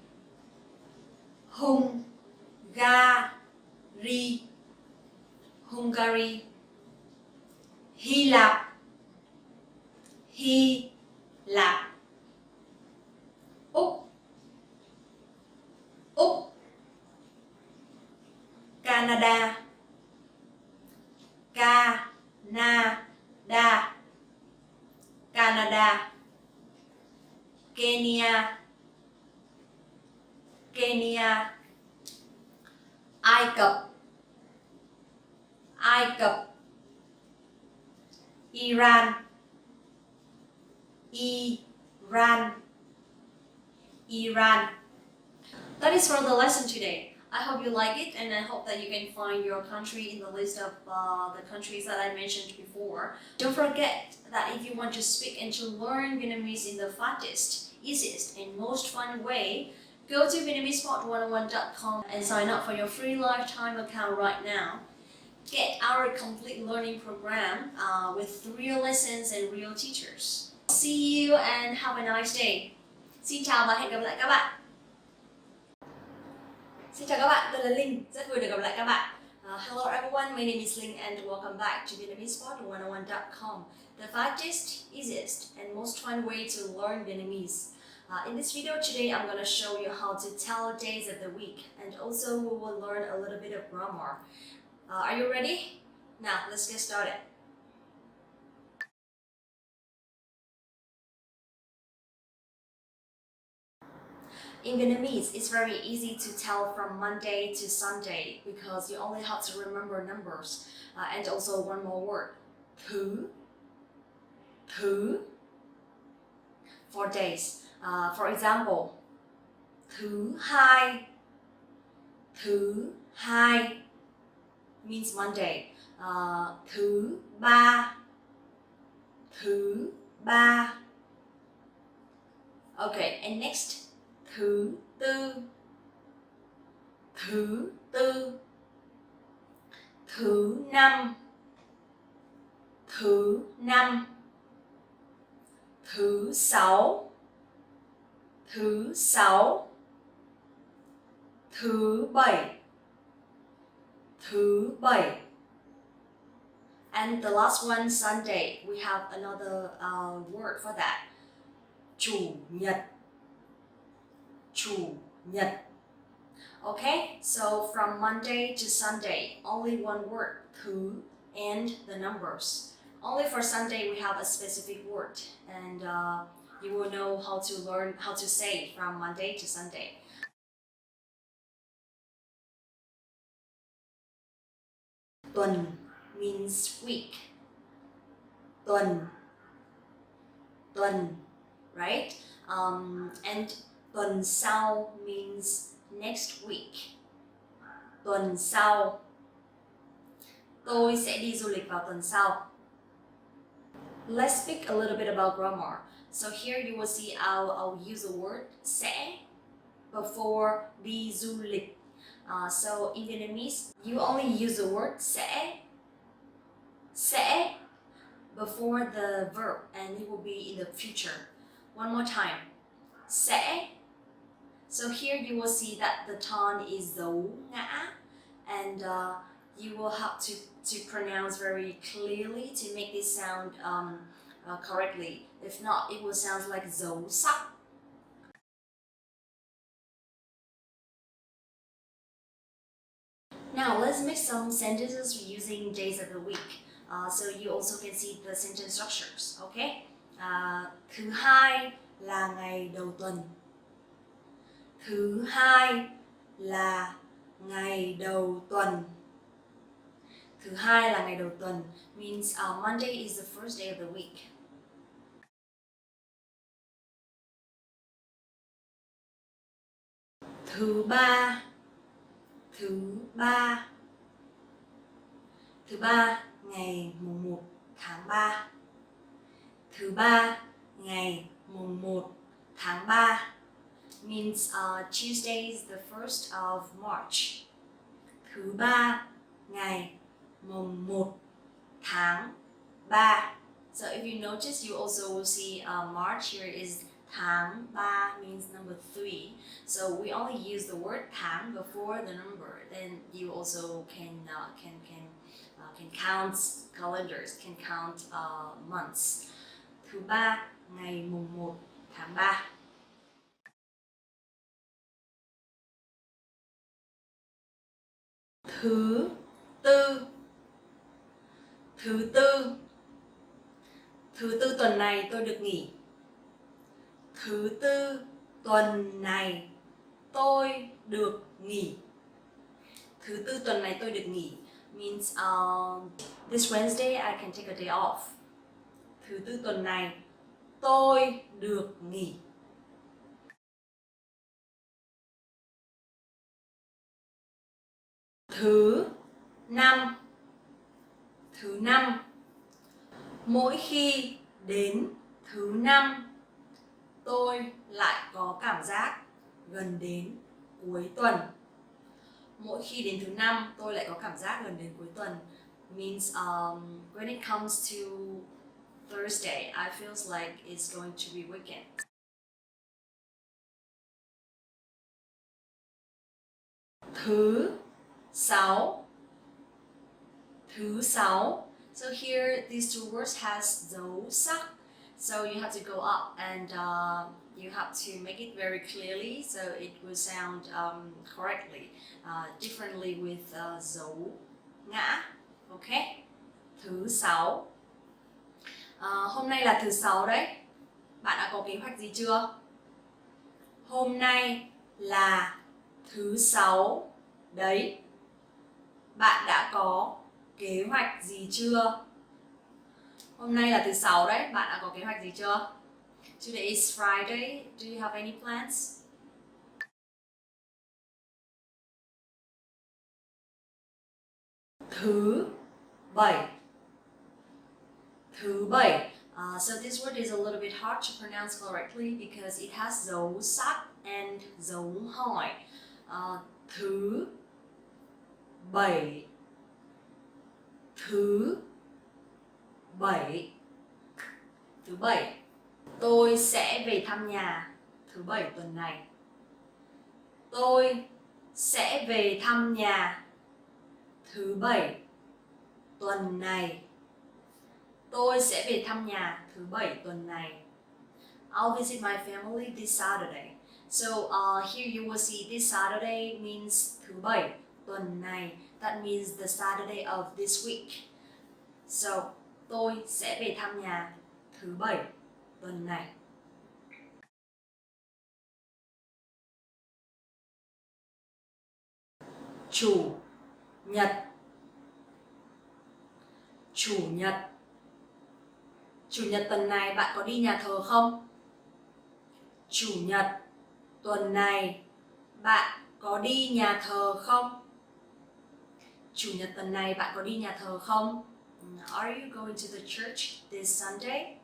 Hungary. Hungary. Hy Lạp. Hy Lạp. Úc. Úc. Canada. Canada. Canada. Kenya, Kenya. Ai Cập, Ai Cập. Iran, Iran, Iran. That is for the lesson today. I hope you like it, and I hope that you can find your country in the list of the countries that I mentioned before. Don't forget that if you want to speak and to learn Vietnamese in the fastest, easiest, and most fun way, go to VietnamesePod101.com and sign up for your free lifetime account right now. Get our complete learning program with real lessons and real teachers. See you and have a nice day. Xin chào và hẹn gặp lại các bạn. Xin chào các bạn, tôi là Linh, rất vui được gặp lại các bạn. Hello everyone, my name is Linh and welcome back to VietnamesePod101.com, the fastest, easiest, and most fun way to learn Vietnamese. In this video today, I'm going to show you how to tell days of the week, and also we will learn a little bit of grammar. Are you ready? Now, let's get started. In Vietnamese, it's very easy to tell from Monday to Sunday because you only have to remember numbers. And also one more word, thứ, thứ, for days. For example, thứ hai means Monday. Thứ ba. Okay, and next, thứ tư, thứ năm, thứ sáu, thứ bảy. And the last one, Sunday, we have another word for that. Chủ nhật. Okay, so from Monday to Sunday, only one word, thứ, and the numbers. Only for Sunday we have a specific word, and you will know how to learn how to say from Monday to Sunday. Tuần means week. Tuần, right? And tuần sau means next week. Tuần sau. Tôi sẽ đi du lịch vào tuần sau. Let's speak a little bit about grammar. So here you will see I'll use the word sẽ before đi du lịch. So in Vietnamese, you only use the word sẽ before the verb, and it will be in the future. One more time, sẽ. So here you will see that the tone is dấu ngã, and you will have to pronounce very clearly to make this sound correctly. If not, it will sound like dấu sắc. Now let's make some sentences using days of the week. So you also can see the sentence structures, okay? Thứ hai là ngày đầu tuần. Thứ hai là ngày đầu tuần. Thứ hai là ngày đầu tuần means Monday is the first day of the week. Thứ ba ngày mùng 1 tháng 3. Thứ ba ngày mùng 1 tháng 3 means Tuesday is the 1st of March. Thứ ba ngày mùng 1 tháng 3. So if you notice, you also will see March here is tháng 3 means number 3. So we only use the word tháng before the number. Then you also can count calendars, can count months. Thứ ba ngày mùng 1 tháng 3. Thứ tư tuần này tôi được nghỉ. Thứ tư tuần này tôi được nghỉ. Thứ tư tuần này tôi được nghỉ means this Wednesday I can take a day off. Thứ tư tuần này tôi được nghỉ. Thứ năm. Thứ năm. Mỗi khi đến thứ năm, tôi lại có cảm giác gần đến cuối tuần. Mỗi khi đến thứ năm, tôi lại có cảm giác gần đến cuối tuần. Means when it comes to Thursday, I feels like it's going to be weekend. Thứ sáu. Thứ sáu. So here, these two words has dấu sắc. So you have to go up and you have to make it very clearly so it will sound correctly, differently with dấu ngã. Okay? Thứ sáu. Hôm nay là thứ sáu đấy. Bạn đã có kế hoạch gì chưa? Hôm nay là thứ sáu đấy. Bạn đã có kế hoạch gì chưa? Hôm nay là thứ sáu đấy. Bạn đã có kế hoạch gì chưa? Today is Friday. Do you have any plans? Thứ bảy. Thứ bảy. So this word is a little bit hard to pronounce correctly because it has dấu sắc and dấu hỏi. Thứ bảy. Thứ bảy. Thứ bảy. Tôi sẽ về thăm nhà thứ bảy tuần này. Tôi sẽ về thăm nhà thứ bảy tuần này. Tôi sẽ về thăm nhà thứ bảy tuần này. I'll visit my family this Saturday. So here you will see this Saturday means thứ bảy tuần này. That means the Saturday of this week. So tôi sẽ về thăm nhà thứ bảy tuần này. Chủ nhật. Chủ nhật. Chủ nhật tuần này bạn có đi nhà thờ không? Chủ nhật tuần này bạn có đi nhà thờ không? Chủ nhật tuần này bạn có đi nhà thờ không? Are you going to the church this Sunday?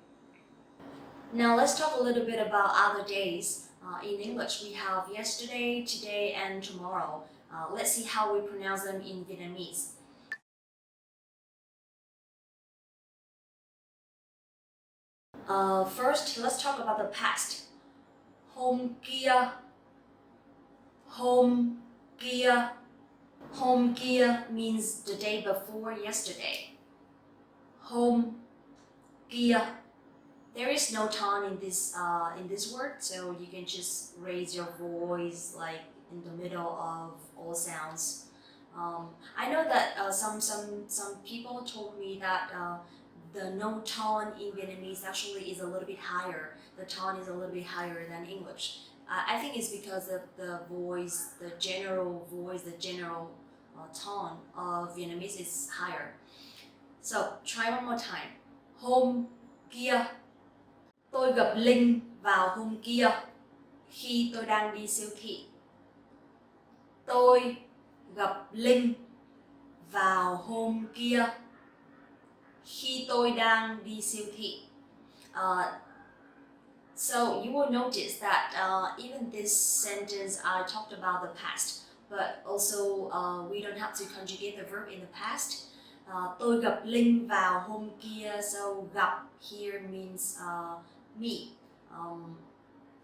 Now let's talk a little bit about other days. In English we have yesterday, today and tomorrow. Let's see how we pronounce them in Vietnamese. First, let's talk about the past. Hôm kia. Hôm kia. Hôm kia means the day before yesterday. Hôm kia. There is no tone in this word, so you can just raise your voice like in the middle of all sounds. I know that some people told me that the no tone in Vietnamese actually is a little bit higher. The tone is a little bit higher than English. I think it's because of the voice, the general tone of Vietnamese is higher. So try one more time. Hôm kia. Tôi gặp Linh vào hôm kia khi tôi đang đi siêu thị. Tôi gặp Linh vào hôm kia khi tôi đang đi siêu thị. So you will notice that even this sentence I talked about the past, but also we don't have to conjugate the verb in the past. Tôi gặp Linh vào hôm kia, so gặp here means me.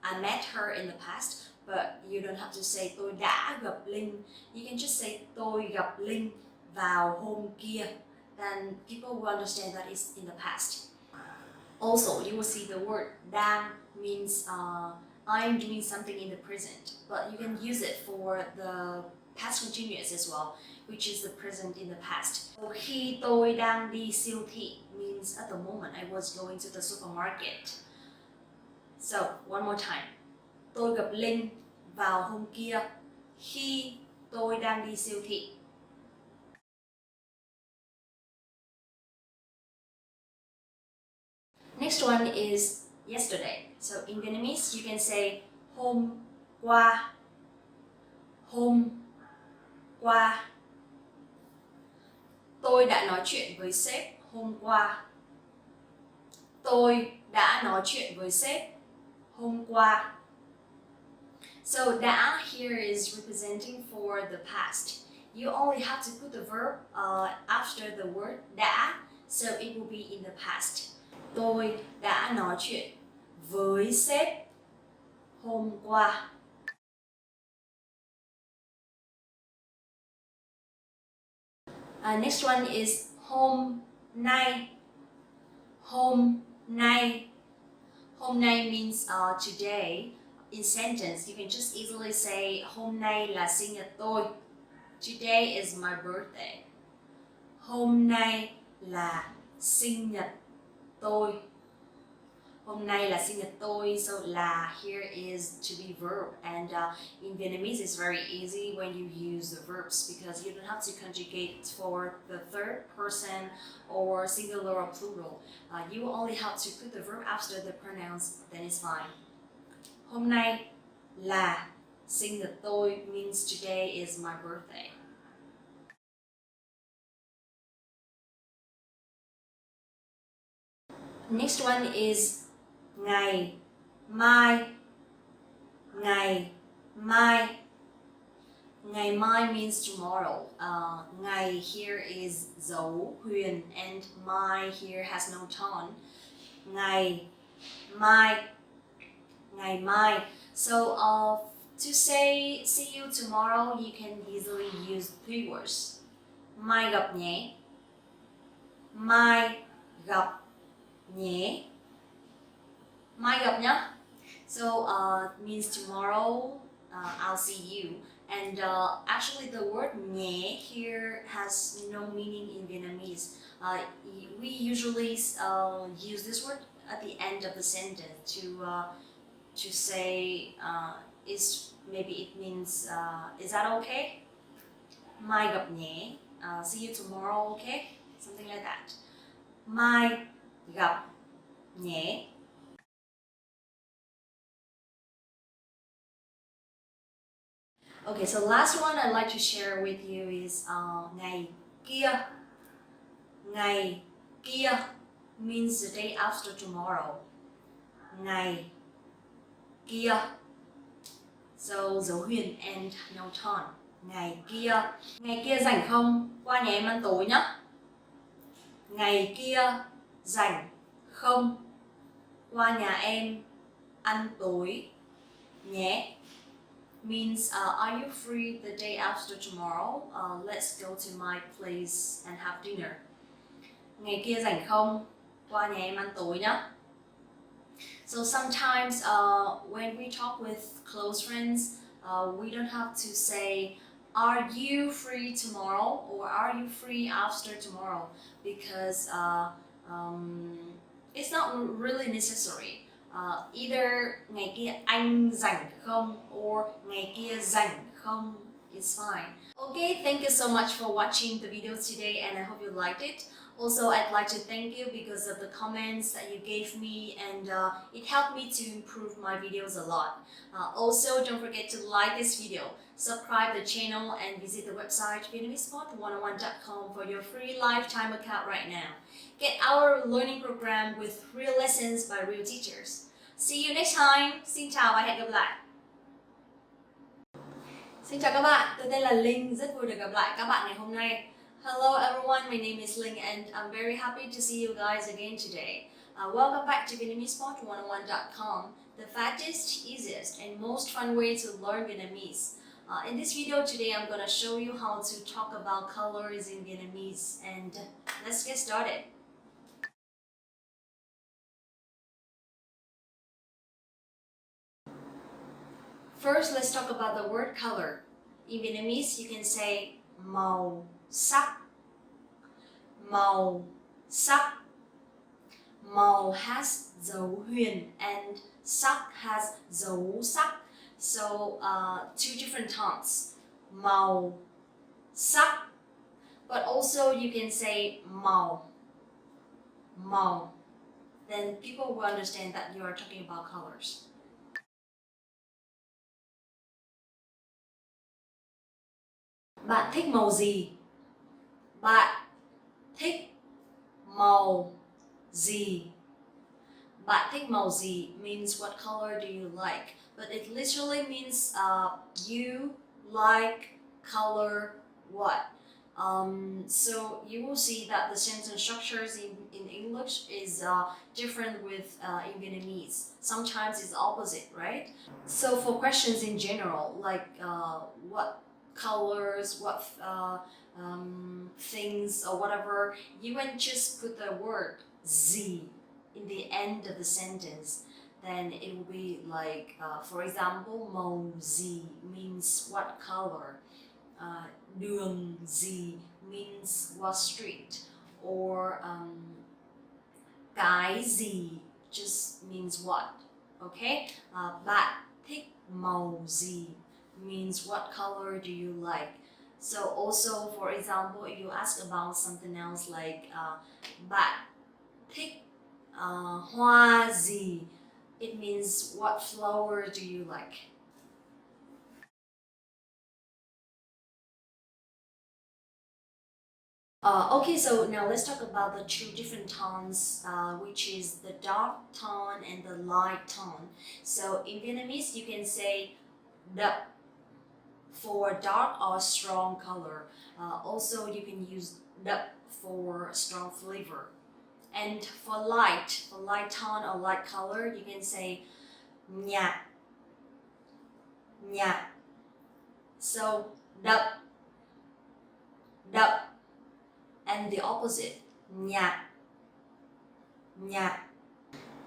I met her in the past, but you don't have to say tôi đã gặp Linh. You can just say tôi gặp Linh vào hôm kia. Then people will understand that it's in the past. Also, you will see the word đang means I'm doing something in the present, but you can use it for the past continuous as well, which is the present in the past. Khi tôi đang đi siêu thị means at the moment I was going to the supermarket. So, one more time. Tôi gặp Linh vào hôm kia khi tôi đang đi siêu thị. Next one is yesterday. So in Vietnamese, you can say hôm qua, hôm qua. Tôi đã nói chuyện với sếp hôm qua. Tôi đã nói chuyện với sếp hôm qua. So đã here is representing for the past. You only have to put the verb after the word đã, so it will be in the past. Tôi đã nói chuyện với sếp hôm qua. Next one is hôm nay. Hôm nay. Hôm nay means today. In sentence, you can just easily say hôm nay là sinh nhật tôi. Today is my birthday. Hôm nay là sinh nhật tôi. Hôm nay là sinh nhật tôi. So là here is to be verb, and in Vietnamese it's very easy when you use the verbs because you don't have to conjugate for the third person or singular or plural. You only have to put the verb after the pronouns, then it's fine. Hôm nay là sinh nhật tôi means today is my birthday. Next one is ngày mai. Ngày mai. Ngày mai means tomorrow. Ngày here is dấu huyền and mai here has no tone. Ngày mai. Ngày mai. So to say see you tomorrow, you can easily use three words. Mai gặp nhé. Mai gặp nhé. Mai gặp nhá. So means tomorrow I'll see you. And actually the word nhé here has no meaning in Vietnamese. We usually use this word at the end of the sentence to say maybe it means is that okay? Mai gặp nhé. See you tomorrow, okay? Something like that. Mai gặp nhé. Okay, so last one I'd like to share with you is ngày kia. Ngày kia means the day after tomorrow. Ngày kia. So dấu huyền and no tone. Ngày kia. Ngày kia rảnh không? Qua nhà em ăn tối nhá. Ngày kia rảnh không? Qua nhà em ăn tối nhé. Means are you free the day after tomorrow? Let's go to my place and have dinner. Ngày kia rảnh không? Qua nhà em ăn tối nhá. So sometimes when we talk with close friends, we don't have to say, are you free tomorrow or are you free after tomorrow? Because it's not really necessary. Either ngày kia anh rảnh không or ngày kia rảnh không, it's fine. Okay, thank you so much for watching the video today and I hope you liked it. Also, I'd like to thank you because of the comments that you gave me and it helped me to improve my videos a lot. Also, don't forget to like this video, subscribe the channel and visit the website VietnamesPod101.com for your free lifetime account right now. Get our learning program with real lessons by real teachers. See you next time. Xin chào và hẹn gặp lại. Xin chào các bạn, tôi tên là Linh, rất vui được gặp lại các bạn ngày hôm nay. Hello everyone, my name is Linh and I'm very happy to see you guys again today. Welcome back to VietnamesPod101.com, the fastest, easiest and most fun way to learn Vietnamese. In this video today, I'm going to show you how to talk about colors in Vietnamese and let's get started. First, let's talk about the word color. In Vietnamese, you can say màu sắc. Màu sắc. Màu has dấu huyền and sắc has dấu sắc. So two different tones. Màu, sắc. But also you can say màu, màu. Then people will understand that you are talking about colors. Bạn thích màu gì? Bạn thích màu gì? Bạn thích màu gì means what color do you like, but it literally means you like color what. So you will see that the sentence structures in English is different with in Vietnamese. Sometimes it's opposite, right? So for questions in general, like what colors, what things or whatever, you can just put the word gì in the end of the sentence. Then it will be like, for example, màu gì means what color. Đường gì means what street. Or cái gì just means what. Okay? Bạn thích màu gì means what color do you like. So also, for example, if you ask about something else like bạn thích hoa gì, it means what flower do you like. Okay, so now let's talk about the two different tones, which is the dark tone and the light tone. So in Vietnamese, you can say đậm for dark or strong color. Also, you can use đậm for strong flavor. And for light tone or light color, you can say nhạt, nhạt. So đậm, đậm. And the opposite, nhạt, nhạt.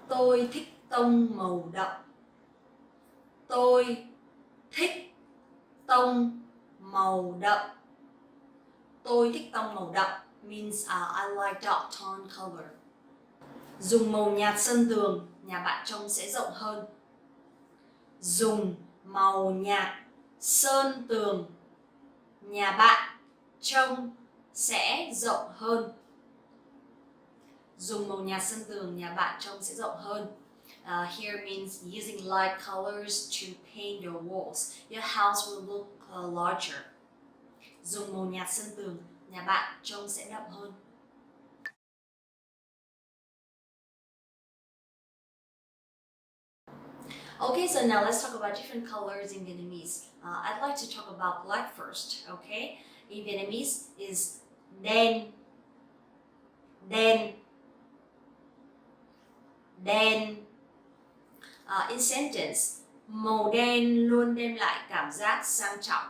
Tôi thích tông màu đậm. Tôi thích tông màu đậm. Tôi thích tông màu đậm means I like dark tone color. Dùng màu nhạt sơn tường, nhà bạn trông sẽ rộng hơn. Dùng màu nhạt sơn tường, nhà bạn trông sẽ rộng hơn. Dùng màu nhạt sơn tường, nhà bạn trông sẽ rộng hơn. Here means using light colors to paint your walls. Your house will look larger. Dùng màu nhạt sơn tường, nhà bạn trông sẽ đậm hơn. Okay, so now let's talk about different colors in Vietnamese. I'd like to talk about black first, okay? In Vietnamese is đen, đen, đen. In sentence, màu đen luôn đem lại cảm giác sang trọng.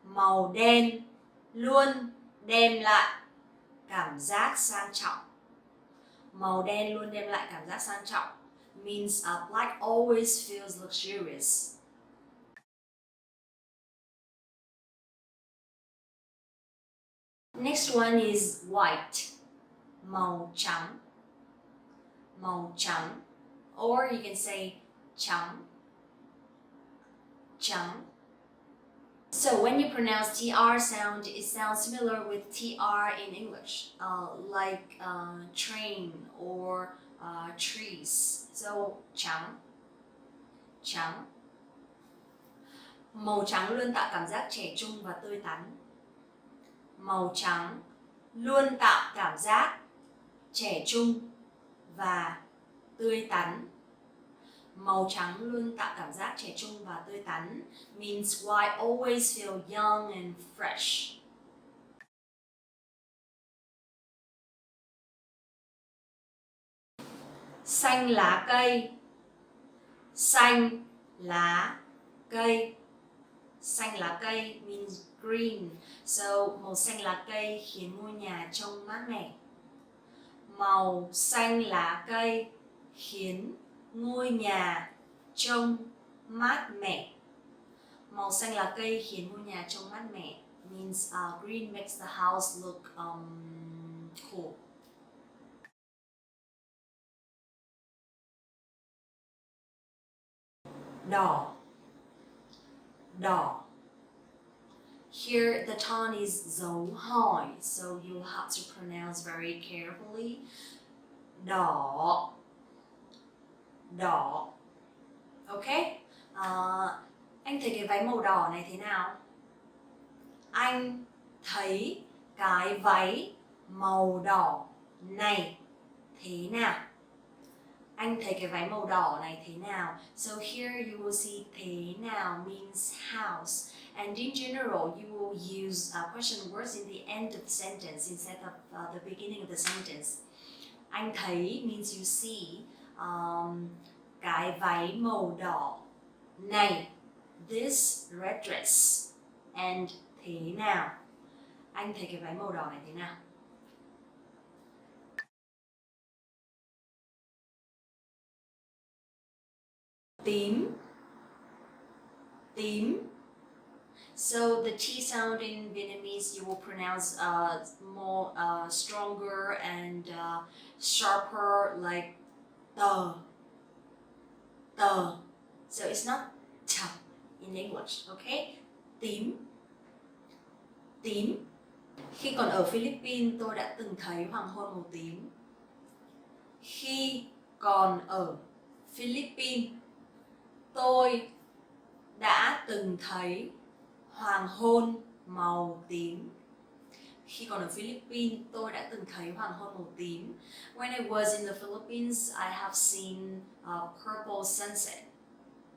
Màu đen luôn đem lại cảm giác sang trọng. Màu đen luôn đem lại cảm giác sang trọng means black always feels luxurious. Next one is white, màu trắng, màu trắng. Or you can say trắng, trắng. So when you pronounce TR sound, it sounds similar with TR in English, like train or trees. So trắng, trắng. Màu trắng luôn tạo cảm giác trẻ trung và tươi tắn. Màu trắng luôn tạo cảm giác trẻ trung và tươi tắn. Màu trắng luôn tạo cảm giác trẻ trung và tươi tắn means white always feel young and fresh. Xanh lá cây, xanh lá cây. Xanh lá cây means green. So màu xanh lá cây khiến ngôi nhà trông mát mẻ. Màu xanh lá cây khiến ngôi nhà trông mát mẻ. Màu xanh lá cây khiến ngôi nhà trông mát mẻ means green makes the house look cool. đỏ, đỏ. Here the tone is dấu hỏi, so you have to pronounce very carefully. Đỏ, đỏ. Okay? Anh thấy cái váy màu đỏ này thế nào? Anh thấy cái váy màu đỏ này thế nào? Anh thấy cái váy màu đỏ này thế nào? So here you will see thế nào means house. And in general, you will use question words in the end of the sentence instead of the beginning of the sentence. Anh thấy means you see cái váy màu đỏ này, this red dress, and thế nào? Anh thấy cái váy màu đỏ này thế nào? Tím, tím. So the T sound in Vietnamese you will pronounce more stronger and sharper, like tờ, tờ. So it's not t in English, okay? Tím, tím. Khi còn ở Philippines tôi đã từng thấy hoàng hôn màu tím. Khi còn ở Philippines tôi đã từng thấy hoàng hôn màu tím. Khi còn ở Philippines, tôi đã từng thấy hoàng hôn màu tím. When I was in the Philippines, I have seen a purple sunset.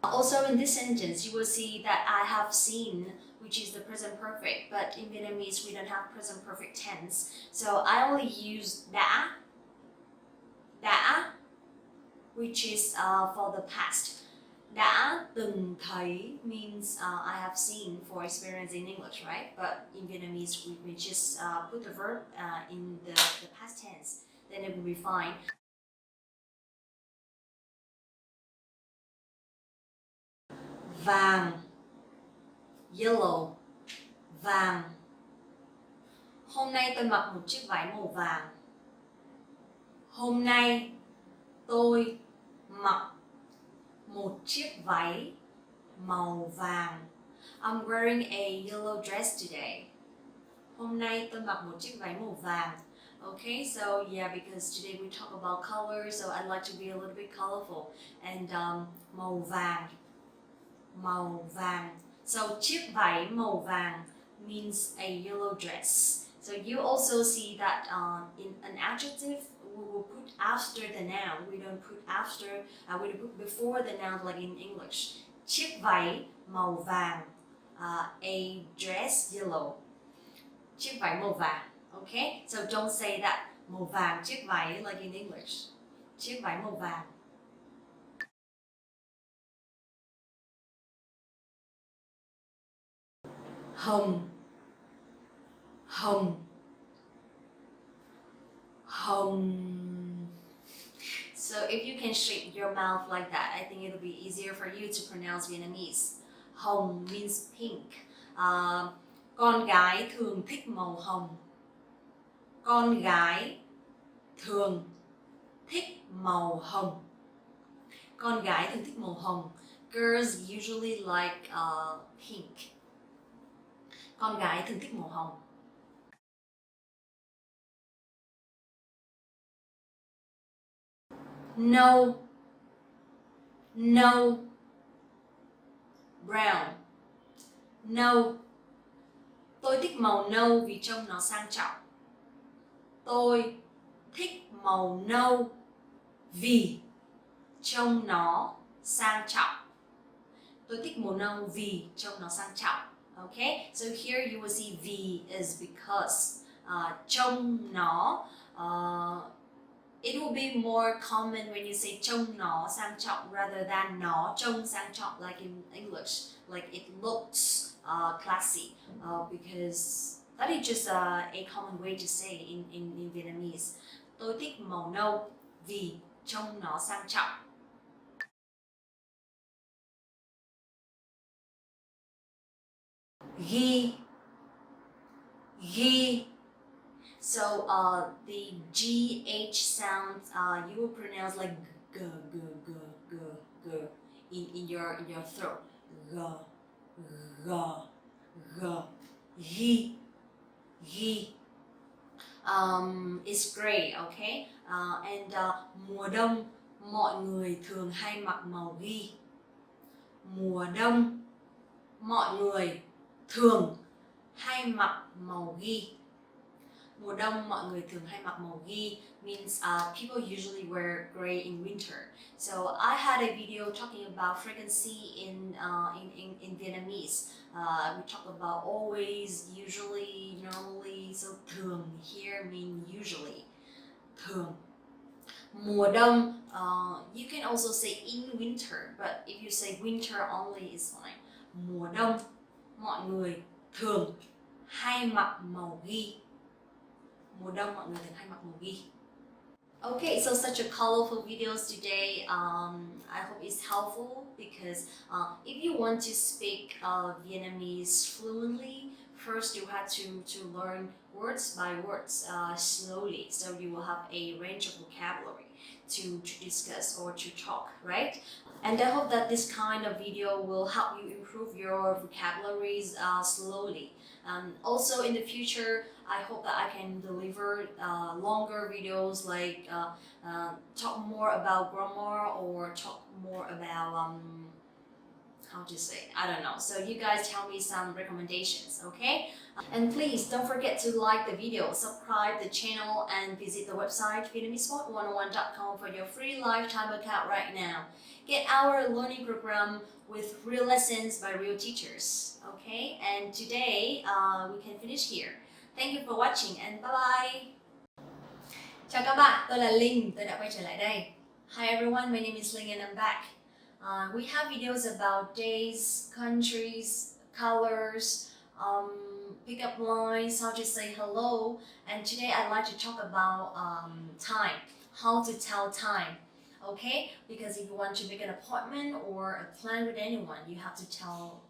Also in this sentence, you will see that I have seen, which is the present perfect, but in Vietnamese we don't have present perfect tense. So I only use đã, which is for the past. Đã từng thấy means I have seen for experience in English, right? But in Vietnamese, we just put the verb in the past tense, then it will be fine. Vàng, yellow, vàng. Hôm nay tôi mặc một chiếc váy màu vàng. Hôm nay tôi mặc một chiếc váy màu vàng. I'm wearing a yellow dress today. Hôm nay tôi mặc một chiếc váy màu vàng. Okay, so yeah, because today we talk about colors, so I'd like to be a little bit colorful. And màu vàng, màu vàng. So chiếc váy màu vàng means a yellow dress. So you also see that in an adjective, we will put after the noun. We don't put after, we don't put before the noun like in English. Chiếc váy màu vàng, a dress yellow. Chiếc váy màu vàng. Okay, so don't say that màu vàng chiếc váy like in English. Chiếc váy màu vàng. Hồng, hồng, hồng. So if you can shape your mouth like that, I think it'll be easier for you to pronounce Vietnamese. Hồng means pink. Con gái thường thích màu hồng. Con gái thường thích màu hồng. Con gái thường thích màu hồng. Girls usually like pink. Con gái thường thích màu hồng. No, no. Brown, nâu. Tôi thích màu nâu vì trông nó sang trọng. Tôi thích màu nâu vì trông nó sang trọng. Tôi thích màu nâu vì trông nó sang trọng. Okay, so here you will see vì is because. Trông nó, it will be more common when you say trông nó sang trọng rather than nó trông sang trọng like in English, like it looks classy, because that is just a common way to say in Vietnamese. Tôi thích màu nâu vì trông nó sang trọng. Ghi, ghi. So the GH sound you will pronounce like g, g, g, g, g. in your throat. G, g, g, gi. It's great, okay? Mùa đông mọi người thường hay mặc màu ghi. Mùa đông mọi người thường hay mặc màu ghi. Mùa đông mọi người thường hay mặc màu ghi means people usually wear gray in winter. So I had a video talking about frequency in Vietnamese. We talk about always, usually, normally. So thường here mean usually. Thường. Mùa đông, you can also say in winter, but if you say winter only is fine. Mùa đông mọi người thường hay mặc màu ghi. Mùa đông mọi người thường hay mặc màu ghi. Okay, so such a colorful videos today. I hope it's helpful because if you want to speak Vietnamese fluently, first you have to learn words by words slowly, so you will have a range of vocabulary to discuss or to talk, right? And I hope that this kind of video will help you improve your vocabularies slowly. Also in the future, I hope that I can deliver longer videos like talk more about grammar or talk more about how to say, I don't know. So you guys tell me some recommendations, okay? And please don't forget to like the video, subscribe the channel, and visit the website VietnamesePod101.com for your free lifetime account right now. Get our learning program with real lessons by real teachers, okay? And today we can finish here. Thank you for watching and bye bye. Chào các bạn, tôi là Linh, tôi đã quay trở lại đây. Hi everyone, my name is Linh and I'm back. We have videos about days, countries, colors, pick-up lines, how to say hello, and today I'd like to talk about time, how to tell time, okay? Because if you want to make an appointment or a plan with anyone, you have to tell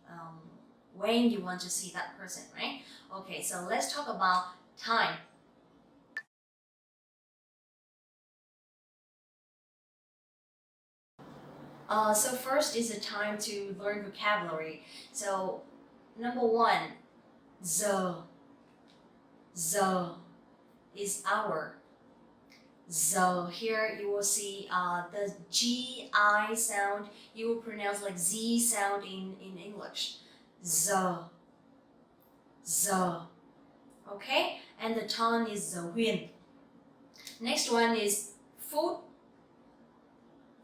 when you want to see that person, right? Okay, so let's talk about time. So first is a time to learn vocabulary. So number one, giờ. Giờ is hour. Giờ, here you will see the G-I sound, you will pronounce like Z sound in English. Giờ. Giờ. Okay? And the tone is giờ huyền. Next one is phút.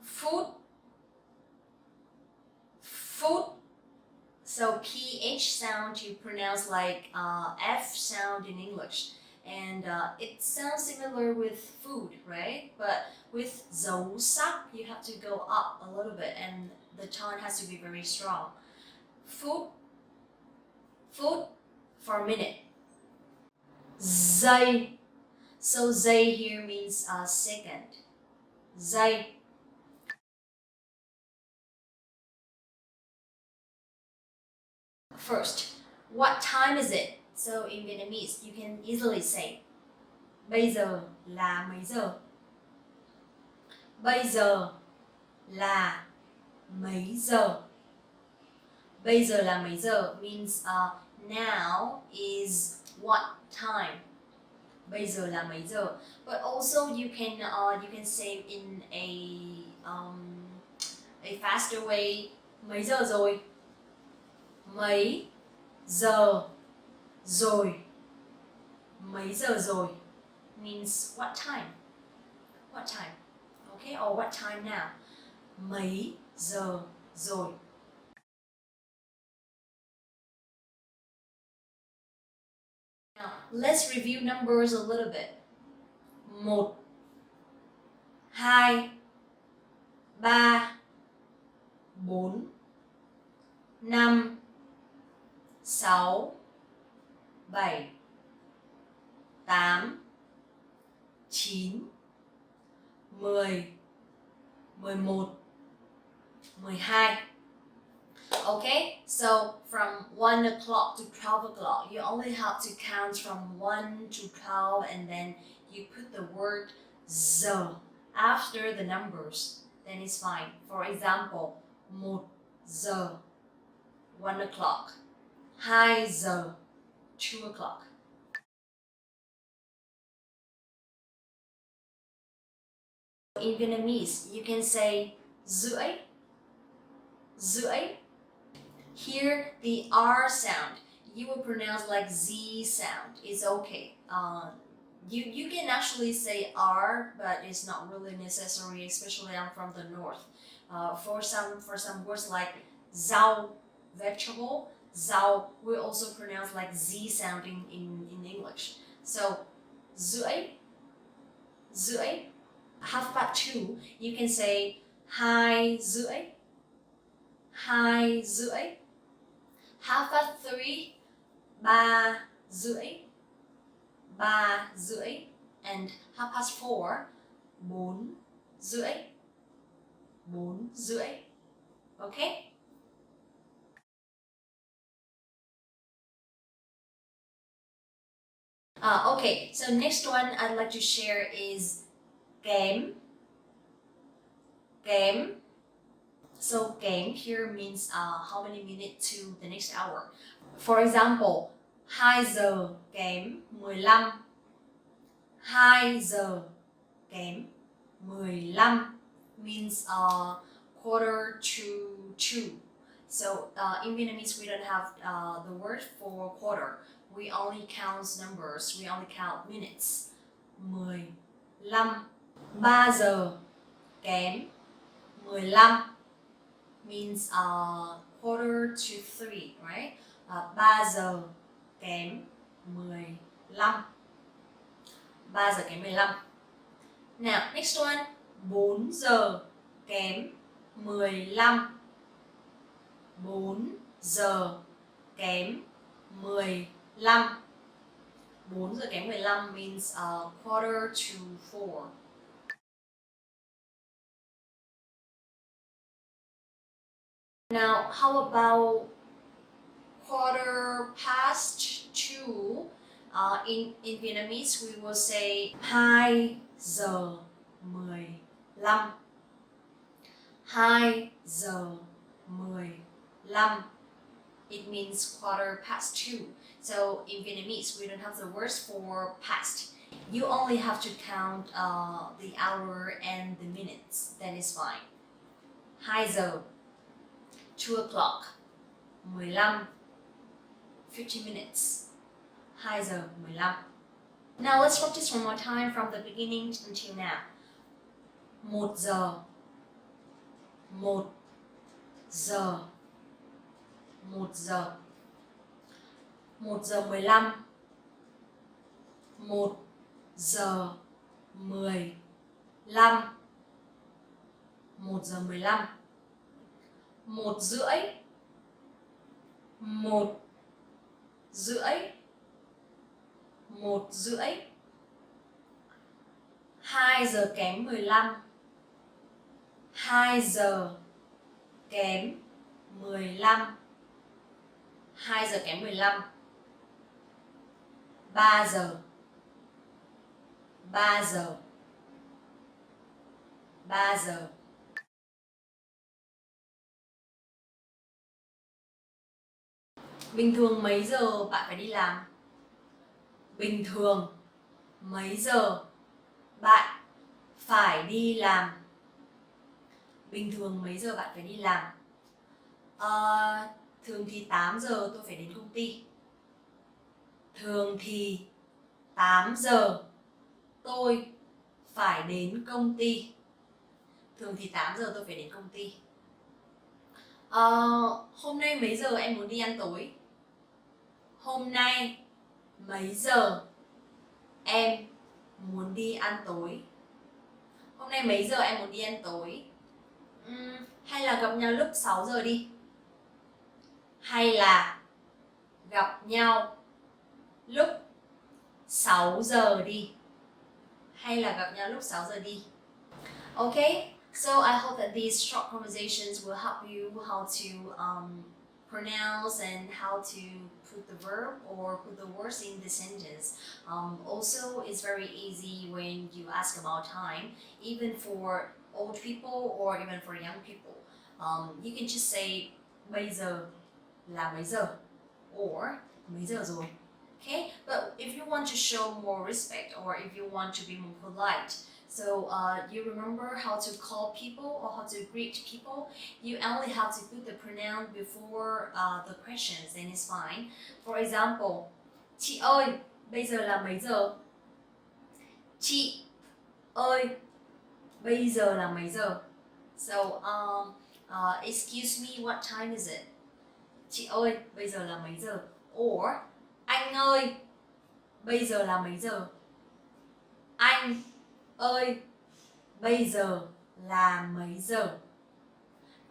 Phút. Food. So PH sound you pronounce like F sound in English, and it sounds similar with food, right? But with dấu sắc you have to go up a little bit, and the tone has to be very strong. Food. Food for minute. Giây. So giây here means second. Giây. First, what time is it? So in Vietnamese, you can easily say bây giờ là mấy giờ? Bây giờ là mấy giờ? Bây giờ là mấy giờ means now is what time? Bây giờ là mấy giờ? But also you can say in a faster way, mấy giờ rồi? Mấy giờ rồi? Mấy giờ rồi means what time? What time? Okay, or what time now? Mấy giờ rồi? Now, let's review numbers a little bit. 1 2 3 4 5 6 7 8 9 10 11 12. Okay, so from 1 o'clock to 12 o'clock, you only have to count from 1 to 12 and then you put the word giờ after the numbers, then it's fine. For example, 1 giờ, 1 o'clock. 2 giờ, 2 o'clock. In Vietnamese, you can say rưỡi, rưỡi. Here, the R sound, you will pronounce like Z sound. It's okay. You can actually say R, but it's not really necessary, especially I'm from the north. For some words like rau, vegetable, rau, we also pronounce like Z sound in English. So, rưỡi, rưỡi. 2:30, you can say 2 rưỡi, 2 rưỡi. 3:30, 3 rưỡi, 3 rưỡi. And 4:30, 4 rưỡi, 4 rưỡi. Okay? Okay, so next one I'd like to share is kém. Kém. So kém here means how many minutes to the next hour. For example, 2 giờ kém 15. 2 giờ kém 15 means quarter to 2. So in Vietnamese we don't have the word for quarter. We only count numbers, we only count minutes. 15. 3 giờ kém 15 means quarter to 3, right? 3 giờ kém 15. 3 giờ kém 15. Now, next one. 4 giờ kém 15. 4 giờ kém 15. 4 giờ kém 15 means quarter to 4. Now, how about quarter past 2? In Vietnamese, we will say 2 giờ 15. 2 giờ 15. It means quarter past 2. So in Vietnamese, we don't have the words for past. You only have to count the hour and the minutes. That is fine. 2 giờ, 2 o'clock, 15, 50 minutes. 2 giờ 15. Now let's practice one more time from the beginning until now. 1 giờ, 1 giờ, 1 giờ. 1 giờ 15. 1 giờ 15. 1 giờ 15. 1 rưỡi. 1 rưỡi. 1 rưỡi. 2 giờ kém 15. 2 giờ kém 15. 2 giờ kém 15. 3 giờ. 3 giờ. 3 giờ. Bình thường mấy giờ bạn phải đi làm? Bình thường mấy giờ bạn phải đi làm? Bình thường mấy giờ bạn phải đi làm? Thường thì 8 giờ tôi phải đến công ty. Thường thì 8 giờ tôi phải đến công ty. Thường thì 8 giờ tôi phải đến công ty. Hôm nay mấy giờ em muốn đi ăn tối? Hôm nay mấy giờ em muốn đi ăn tối? Hôm nay mấy giờ em muốn đi ăn tối? Hay là gặp nhau lúc 6 giờ đi. Hay là gặp nhau lúc 6 giờ đi. Hay là gặp nhau lúc 6 giờ đi. Okay, so I hope that these short conversations will help you how to pronounce and how to put the verb or put the words in the sentence. Also, it's very easy when you ask about time, even for old people or even for young people. You can just say bây giờ là mấy giờ or mấy giờ rồi. Okay, but if you want to show more respect or if you want to be more polite, so you remember how to call people or how to greet people, you only have to put the pronoun before the questions and it's fine. For example, chị ơi, bây giờ là mấy giờ? Chị ơi, bây giờ là mấy giờ? So, excuse me, what time is it? Chị ơi, bây giờ là mấy giờ? Or, anh ơi, bây giờ là mấy giờ? Anh ơi, bây giờ là mấy giờ?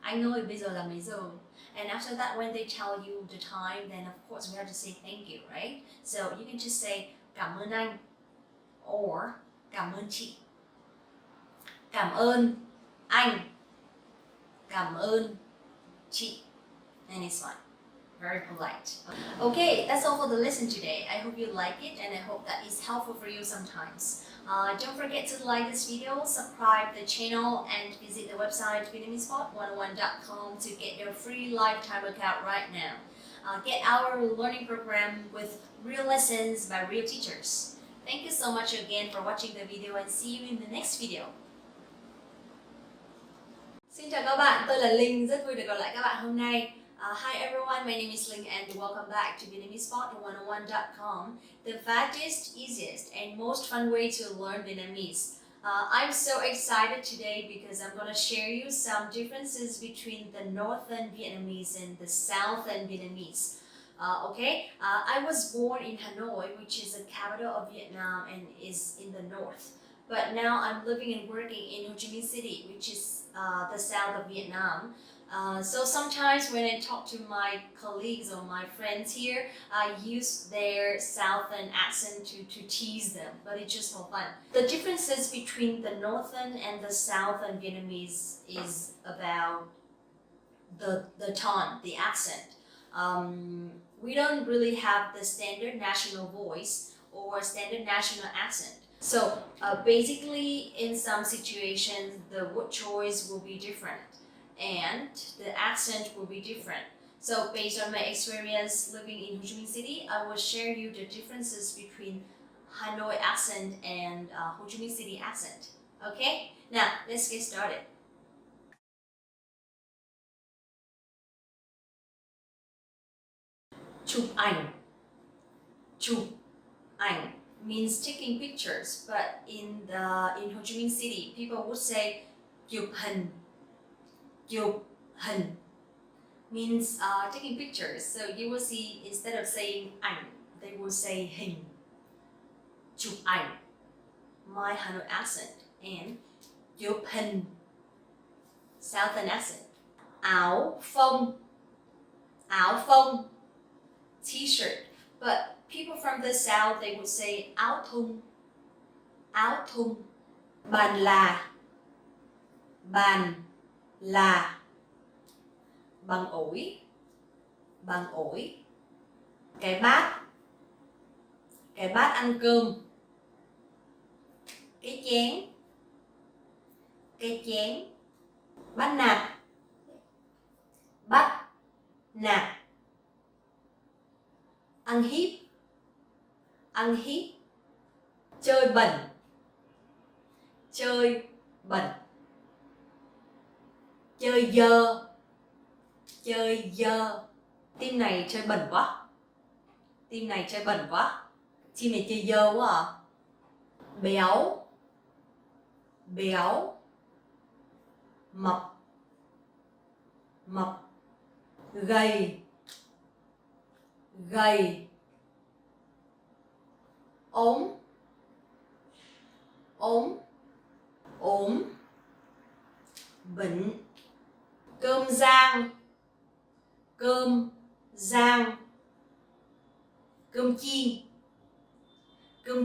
Anh ơi, bây giờ là mấy giờ? And after that, when they tell you the time, then of course we have to say thank you, right? So you can just say cảm ơn anh or cảm ơn chị. Cảm ơn anh. Cảm ơn chị. And it's fine. Very polite. Okay, that's all for the lesson today. I hope you like it and I hope that is helpful for you sometimes. Don't forget to like this video, subscribe the channel and visit the website VietnamesePod101.com to get your free lifetime account right now. Get our learning program with real lessons by real teachers. Thank you so much again for watching the video and see you in the next video. Xin chào các bạn, tôi là Linh, rất vui được gặp lại các bạn hôm nay. Hi everyone, my name is Ling and welcome back to VietnamesePod101.com, the fastest, easiest and most fun way to learn Vietnamese. I'm so excited today because I'm going to share you some differences between the Northern Vietnamese and the Southern Vietnamese. I was born in Hanoi, which is the capital of Vietnam and is in the north. But now I'm living and working in Ho Chi Minh City, which is the south of Vietnam. So sometimes when I talk to my colleagues or my friends here, I use their southern accent to tease them, but it's just for fun. The differences between the northern and the southern Vietnamese is about the tone, the accent. We don't really have the standard national voice or standard national accent. So basically, in some situations, the word choice will be different and the accent will be different. So based on my experience living in Ho Chi Minh City, I will share you the differences between Hanoi accent and Ho Chi Minh City accent. Okay, now let's get started. Chụp ảnh. Chụp ảnh means taking pictures, but in Ho Chi Minh City, people would say chụp hình. Chụp hình means taking pictures. So you will see instead of saying ảnh, they will say hình. Chụp ảnh, my Hanoi accent, and chụp hình, Southern accent. Áo phông, áo phông, t-shirt. But people from the south, they would say áo thun, áo thun. Bàn là, bàn là. Bằng ủi, bằng ủi. Cái bát ăn cơm. Cái chén. Bát nạt. Ăn hiếp, chơi bẩn, chơi dơ. Team này chơi bẩn quá, team này chơi dơ quá à. Béo, mập, gầy, ốm, bệnh. Cơm rang, cơm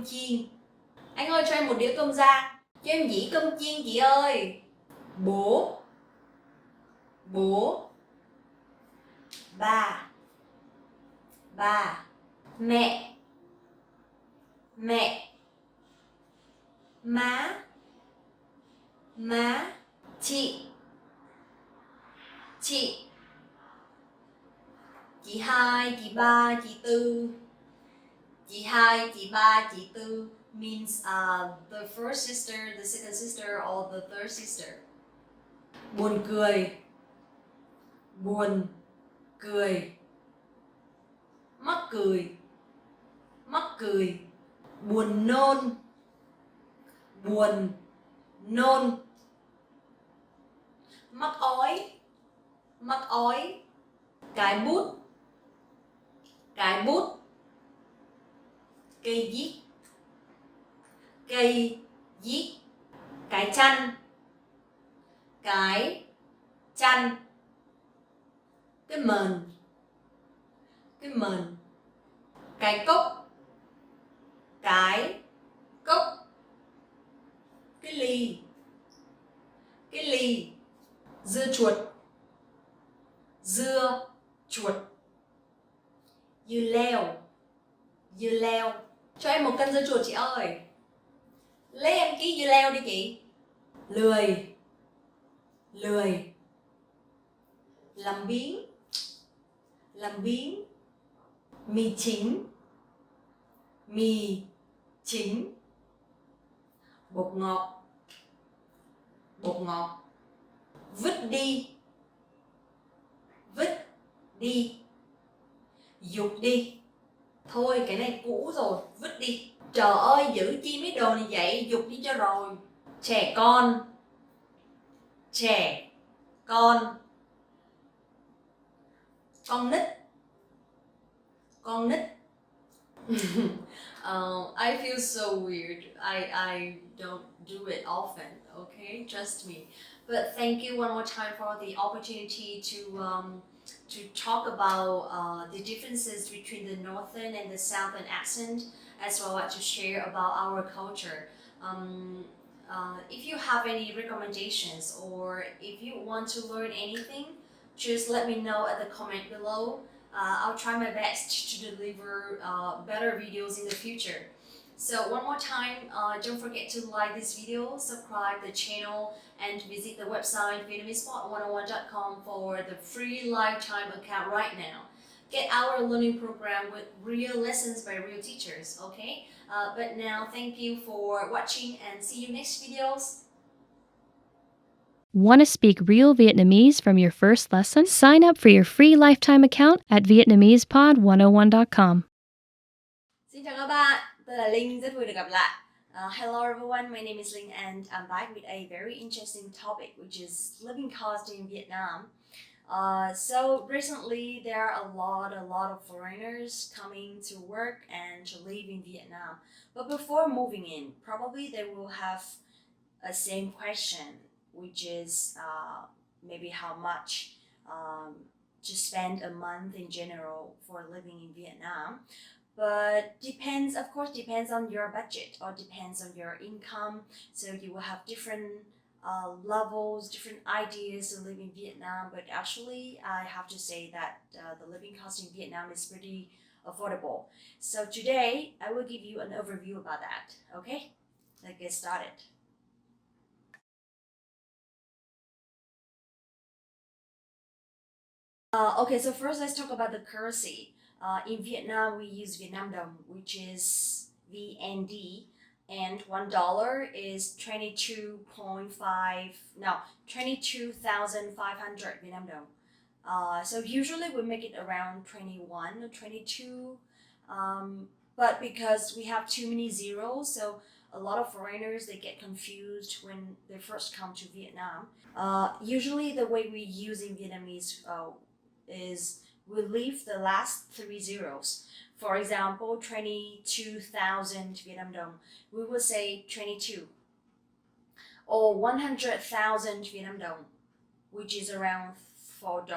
chiên. Anh ơi cho em một đĩa cơm rang. Cho em dĩ cơm chiên chị ơi. Bố, bà, mẹ, má, chị, chị 2, chị 3, chị 4. Chị 2, chị 3, chị 4 means the first sister, the second sister, or the third sister. Buồn cười, buồn cười, mắc cười, mắc cười. Buồn nôn, buồn nôn. Mắc ói, mắc ói. Cái bút, cái bút. Cây viết, cây viết. Cái chăn, cái chăn. Cái mền, cái mền. Cái cốc, cái cốc. Cái ly, cái ly. Dưa chuột, dưa chuột. Dưa leo, dưa leo. Cho em 1 cân dưa chuột chị ơi. Lấy em ký dưa leo đi chị. Lười, lười. Làm biếng, làm biếng. Mì chính, mì chính. Bột ngọt, bột ngọt. Vứt đi, vứt đi. Dục đi. Thôi cái này cũ rồi, vứt đi. Trời ơi, giữ chi mấy đồ này vậy, dục đi cho rồi. Trẻ con, trẻ con. Con nít, con nít. I feel so weird. I don't do it often, okay? Trust me. But thank you one more time for the opportunity to talk about the differences between the northern and the southern accent, as well as to share about our culture. If you have any recommendations or if you want to learn anything, just let me know at the comment below. I'll try my best to deliver better videos in the future. So one more time, don't forget to like this video, subscribe the channel, and visit the website VietnamesePod101.com for the free lifetime account right now. Get our learning program with real lessons by real teachers, okay? But now, thank you for watching and see you next videos. Want to speak real Vietnamese from your first lesson? Sign up for your free lifetime account at VietnamesPod101.com. Xin chào các bạn, tôi là Linh, rất vui được gặp lại. Hello everyone, my name is Linh and I'm back with a very interesting topic, which is living cost in Vietnam. So recently there are a lot of foreigners coming to work and to live in Vietnam. But before moving in, probably they will have a same question, which is maybe how much to spend a month in general for living in Vietnam. But depends, of course, depends on your budget or depends on your income. So you will have different levels, different ideas to live in Vietnam. But actually, I have to say that the living cost in Vietnam is pretty affordable. So today, I will give you an overview about that. Okay, let's get started. Okay, so first let's talk about the currency. In Vietnam, we use Vietnam Đồng, which is VND, and $1 is 22,500 Vietnam Đồng. So usually we make it around 21 or 22, but because we have too many zeros, so a lot of foreigners, they get confused when they first come to Vietnam. Usually the way we use in Vietnamese is we leave the last 3 zeros. For example, 22,000 Vietnam Đồng, we will say 22. Or 100,000 Vietnam Đồng, which is around $4,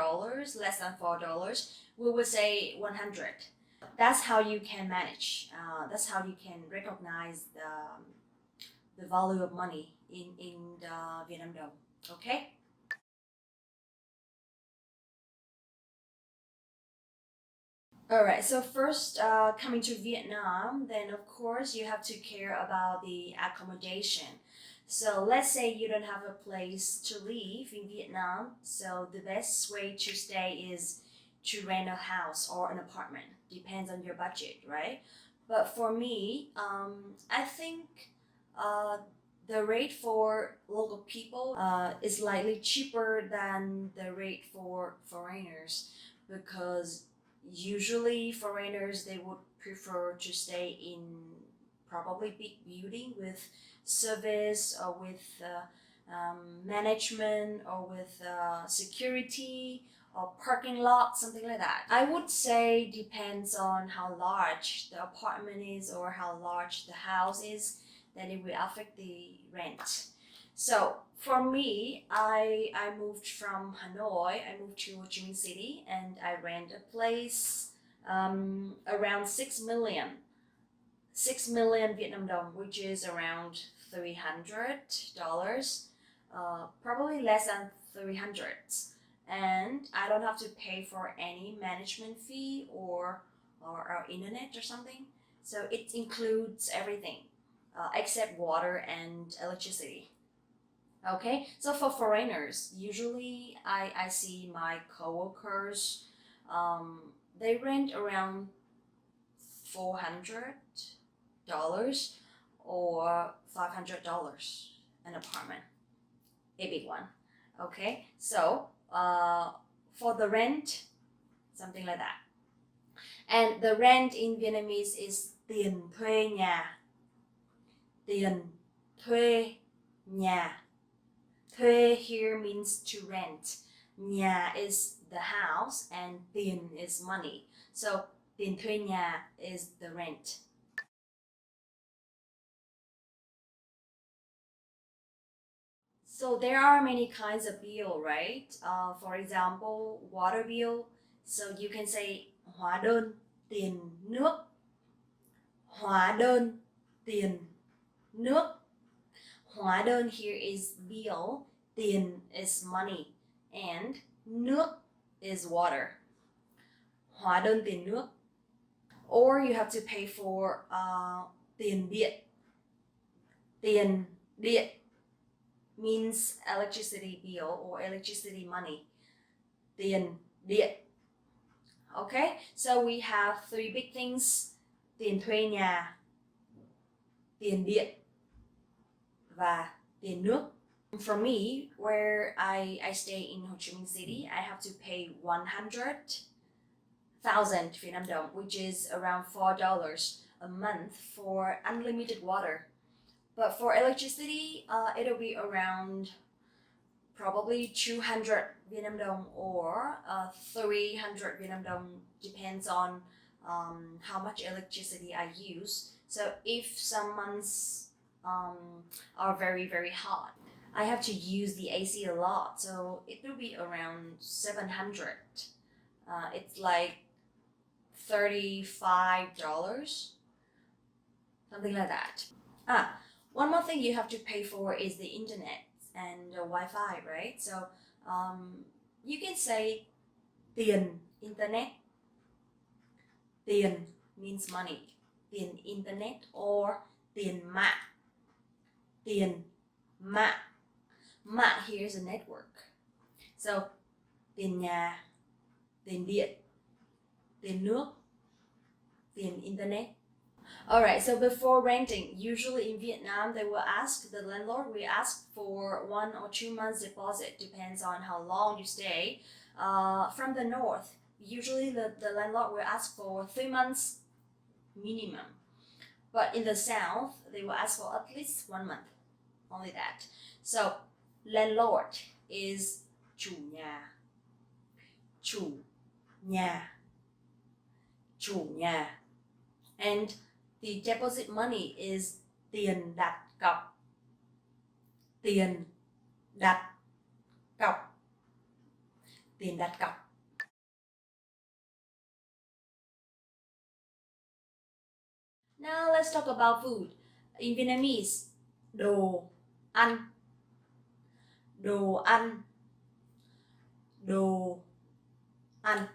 less than $4, we will say 100. That's how you can manage. That's how you can recognize the value of money in the Vietnam Đồng. Okay? Alright, so first coming to Vietnam, then of course you have to care about the accommodation. So let's say you don't have a place to live in Vietnam, so the best way to stay is to rent a house or an apartment. Depends on your budget, right? But for me, I think the rate for local people is slightly cheaper than the rate for foreigners, because usually foreigners they would prefer to stay in probably big building with service or with management or with security or parking lot, something like that. I would say depends on how large the apartment is or how large the house is, then it will affect the rent. So for me, I moved from Hanoi, I moved to Ho Chi Minh City, and I rent a place around 6 million Vietnam dong, which is around $300, probably less than 300. And I don't have to pay for any management fee or internet or something. So it includes everything except water and electricity. Okay, so for foreigners, usually I see my coworkers, they rent around $400 or $500 an apartment, a big one. Okay, so for the rent, something like that. And the rent in Vietnamese is tiền thuê nhà. Tiền thuê nhà. Thuê here means to rent. Nhà is the house and tiền is money. So tiền thuê nhà is the rent. So there are many kinds of bill, right? For example, water bill. So you can say hóa đơn tiền nước. Hóa đơn tiền nước. Hóa đơn here is bill, tiền is money, and nước is water. Hóa đơn tiền nước. Or you have to pay for tiền điện. Tiền điện means electricity bill or electricity money. Tiền điện. Okay, so we have three big things: tiền thuê nhà, tiền điện, và tiền nước. For me, where I stay in Ho Chi Minh City, I have to pay 100,000 Vietnam dong, which is around $4 a month for unlimited water. But for electricity, it'll be around probably 200 Vietnam dong or 300 Vietnam dong, depends on how much electricity I use. So if some months are very, very hot, I have to use the AC a lot, so it will be around 700. It's like $35, something like that. One more thing you have to pay for is the internet and the Wi-Fi, right? So you can say tiền internet. Tiền means money. Tiền internet or tiền mạng. Tiền mạng. Mạng here is a network. So tiền nhà, tiền điện, tiền nước, tiền internet. Alright, so before renting, usually in Vietnam, they will ask, the landlord will ask for 1 or 2 months deposit, depends on how long you stay. From the north, usually the landlord will ask for 3 months minimum. But in the south, they will ask for at least 1 month, only that. So landlord is chủ nhà. Chủ nhà. Chủ nhà. And the deposit money is tiền đặt cọc. Tiền đặt cọc. Tiền đặt cọc. Now let's talk about food. In Vietnamese, đồ ăn. Đồ ăn. Đồ ăn.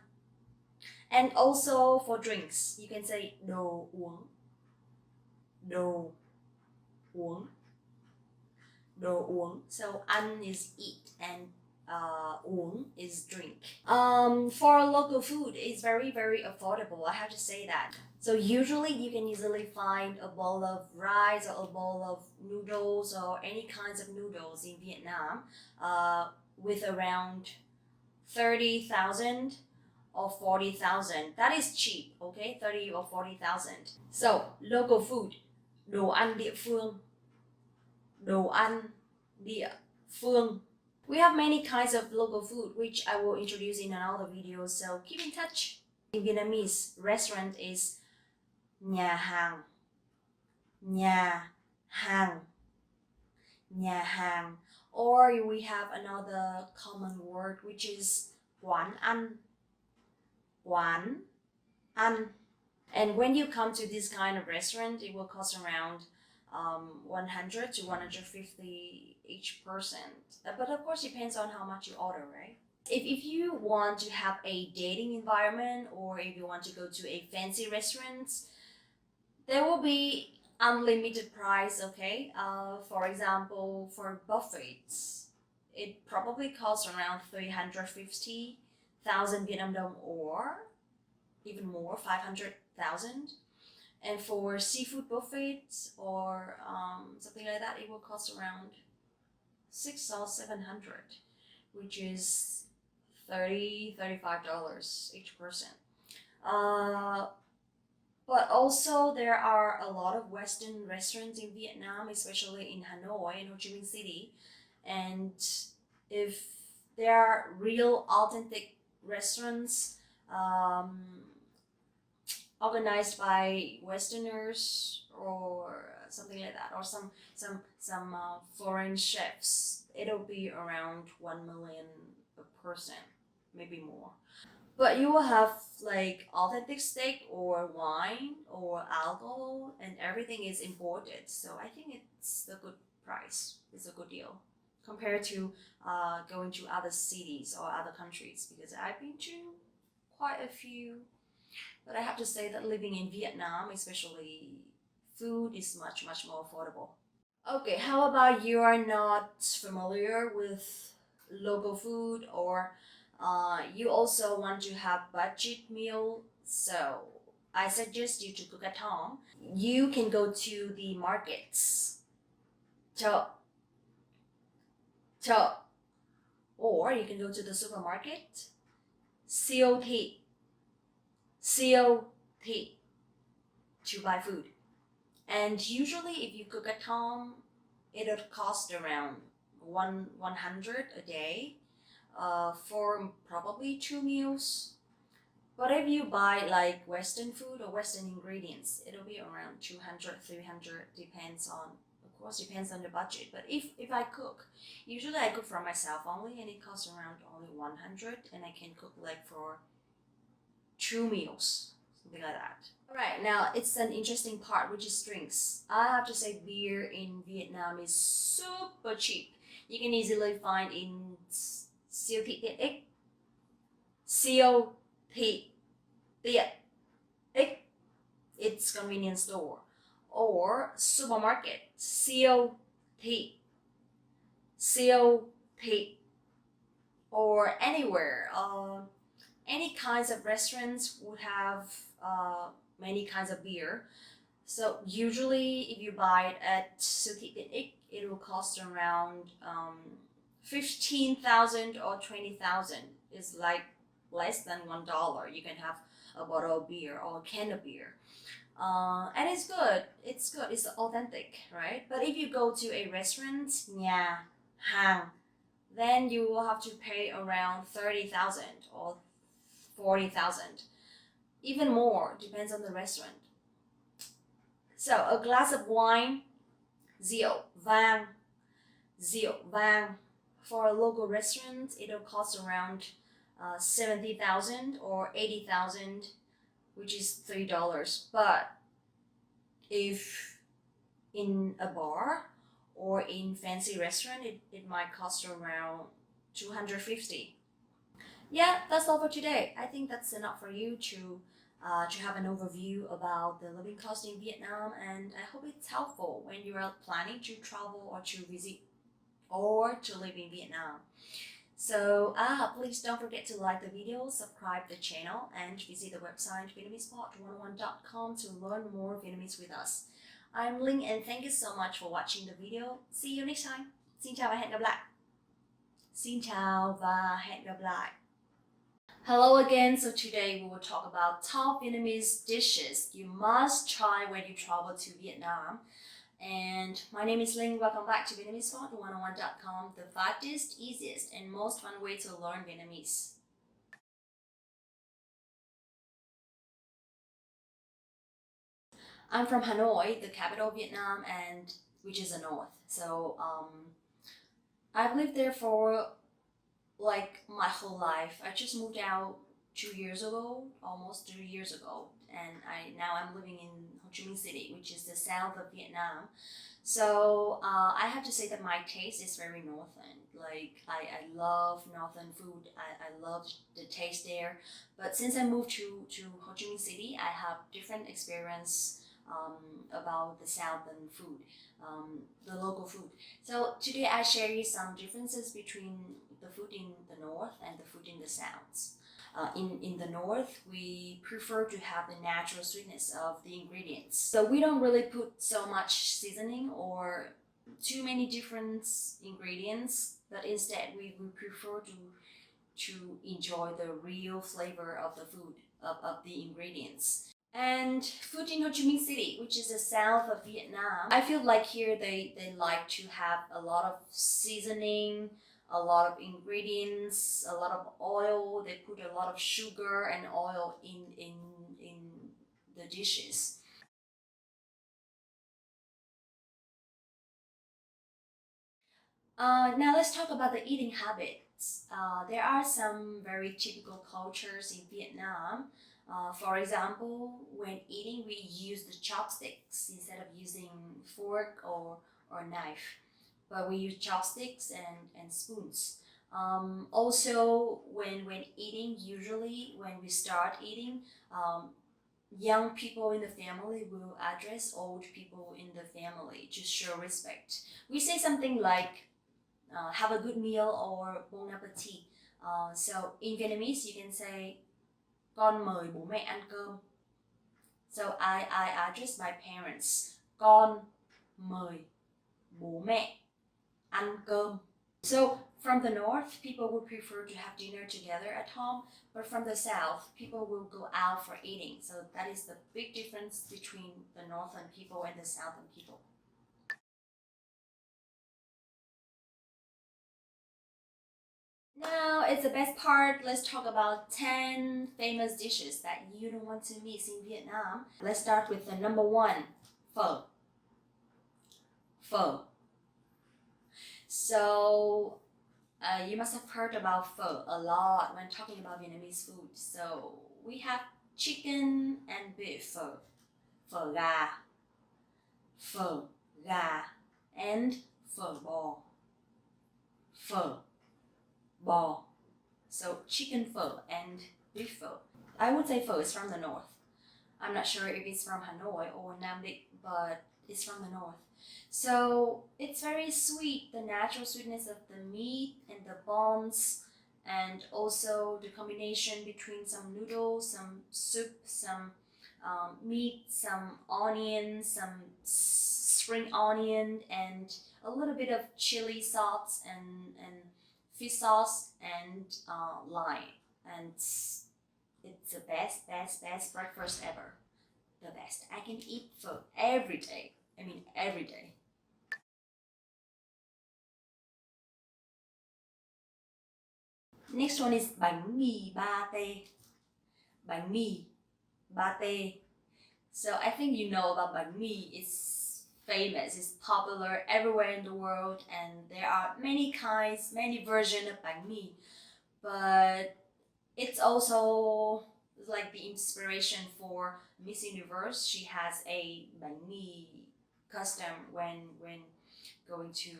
And also for drinks, you can say đồ uống. Đồ uống. đồ uống. So ăn is eat and uống is drink. For local food, it's very, very affordable. I have to say that. So usually you can easily find a bowl of rice or a bowl of noodles or any kinds of noodles in Vietnam with around 30,000 or 40,000. That is cheap, okay? 30 or 40,000. So local food, đồ ăn địa phương. Đồ ăn địa phương. We have many kinds of local food, which I will introduce in another video, so keep in touch. In Vietnamese, restaurant is nhà hàng. Nhà hàng. Nhà hàng. Or we have another common word, which is quán ăn. Quán ăn. And when you come to this kind of restaurant, it will cost around 100 to 150 each person. But of course, depends on how much you order, right? If you want to have a dating environment or if you want to go to a fancy restaurant, there will be unlimited price, okay? For example, for buffets, it probably costs around 350,000 Vietnam dong or even more, 500,000. And for seafood buffets or something like that, it will cost around 600 or 700, which is $35 each person. But also there are a lot of Western restaurants in Vietnam, especially in Hanoi and Ho Chi Minh City. And if there are real authentic restaurants organized by Westerners or something like that, or some foreign chefs, it'll be around 1 million a person, maybe more. But you will have like authentic steak or wine or alcohol, and everything is imported. So I think it's a good price. It's a good deal compared to going to other cities or other countries, because I've been to quite a few. But I have to say that living in Vietnam, especially food, is much, much more affordable. Okay, how about you are not familiar with local food, or you also want to have budget meal? So I suggest you to cook at home. You can go to the markets, chợ, chợ, or you can go to the supermarket, siêu thị, siêu thị, to buy food. And usually if you cook at home, it'll cost around 100 a day for probably 2 meals. But if you buy like Western food or Western ingredients, it'll be around 200, 300, depends on the budget. But if I cook, usually I cook for myself only, and it costs around only 100, and I can cook like for 2 meals, something like that. Alright, now it's an interesting part, which is drinks. I have to say beer in Vietnam is super cheap. You can easily find in siêu thị tiện ích. Siêu thị tiện ích. It's convenience store. Or supermarket. Siêu thị. Siêu thị. Or anywhere. Any kinds of restaurants would have many kinds of beer. So usually if you buy it at siêu thị tiện ích, it will cost around 15,000 or 20,000. It's like less than $1. You can have a bottle of beer or a can of beer. And it's good. It's good. It's authentic, right? But if you go to a restaurant, nhà hàng, then you will have to pay around 30,000 or 40,000. Even more, depends on the restaurant. So a glass of wine, rượu vang, for a local restaurant, it'll cost around 70,000 or 80,000, which is $3. But if in a bar or in fancy restaurant, it might cost around 250. Yeah, that's all for today. I think that's enough for you to have an overview about the living cost in Vietnam, and I hope it's helpful when you are planning to travel or to visit or to live in Vietnam. So please don't forget to like the video, subscribe the channel, and visit the website Vietnamesepod101.com to learn more Vietnamese with us. I'm Linh and thank you so much for watching the video. See you next time. Xin chào và hẹn gặp lại. Xin chào và hẹn gặp lại. Hello again. So today we will talk about top Vietnamese dishes you must try when you travel to Vietnam. And my name is Linh. Welcome back to Vietnamesepod101.com, the fastest, easiest, and most fun way to learn Vietnamese. I'm from Hanoi, the capital of Vietnam, and which is the north. So I've lived there for like my whole life. I just moved out 2 years ago, almost 3 years ago, and now I'm living in Ho Chi Minh City, which is the south of Vietnam. So I have to say that my taste is very northern. Like I love northern food. I love the taste there. But since I moved to Ho Chi Minh City, I have different experience about the southern food, the local food. So today I share you some differences between the food in the north and the food in the south. In the north, we prefer to have the natural sweetness of the ingredients. So we don't really put so much seasoning or too many different ingredients, but instead we prefer to enjoy the real flavor of the food, of the ingredients. And food in Ho Chi Minh City, which is the south of Vietnam, I feel like here they like to have a lot of seasoning, a lot of ingredients, a lot of oil. They put a lot of sugar and oil in the dishes. Now let's talk about the eating habits. There are some very typical cultures in Vietnam. For example, when eating, we use the chopsticks instead of using fork or knife. But we use chopsticks and spoons. Also, when eating, usually when we start eating, young people in the family will address old people in the family to show respect. We say something like, have a good meal or bon appetit. So in Vietnamese, you can say, con mời bố mẹ ăn cơm. So I address my parents, con mời bố mẹ ăn cơm. So from the north, people would prefer to have dinner together at home, but from the south, people will go out for eating. So that is the big difference between the northern people and the southern people. Now it's the best part. Let's talk about 10 famous dishes that you don't want to miss in Vietnam. Let's start with the number 1, pho. Pho. So you must have heard about pho a lot when talking about Vietnamese food. So we have chicken and beef pho, phở gà, and phở bò. So chicken pho and beef pho. I would say pho is from the north. I'm not sure if it's from Hanoi or Nam Định, but it's from the north. So it's very sweet, the natural sweetness of the meat and the bones, and also the combination between some noodles, some soup, some meat, some onion, some spring onion, and a little bit of chili sauce and fish sauce and lime. And it's the best breakfast ever. The best. I can eat pho every day. I mean, every day. Next one is bánh mì ba tê. Bánh mì ba tê. So I think you know about bánh mì. It's famous. It's popular everywhere in the world, and there are many kinds, many versions of bánh mì. But it's also like the inspiration for Miss Universe. She has a bánh mì custom when going to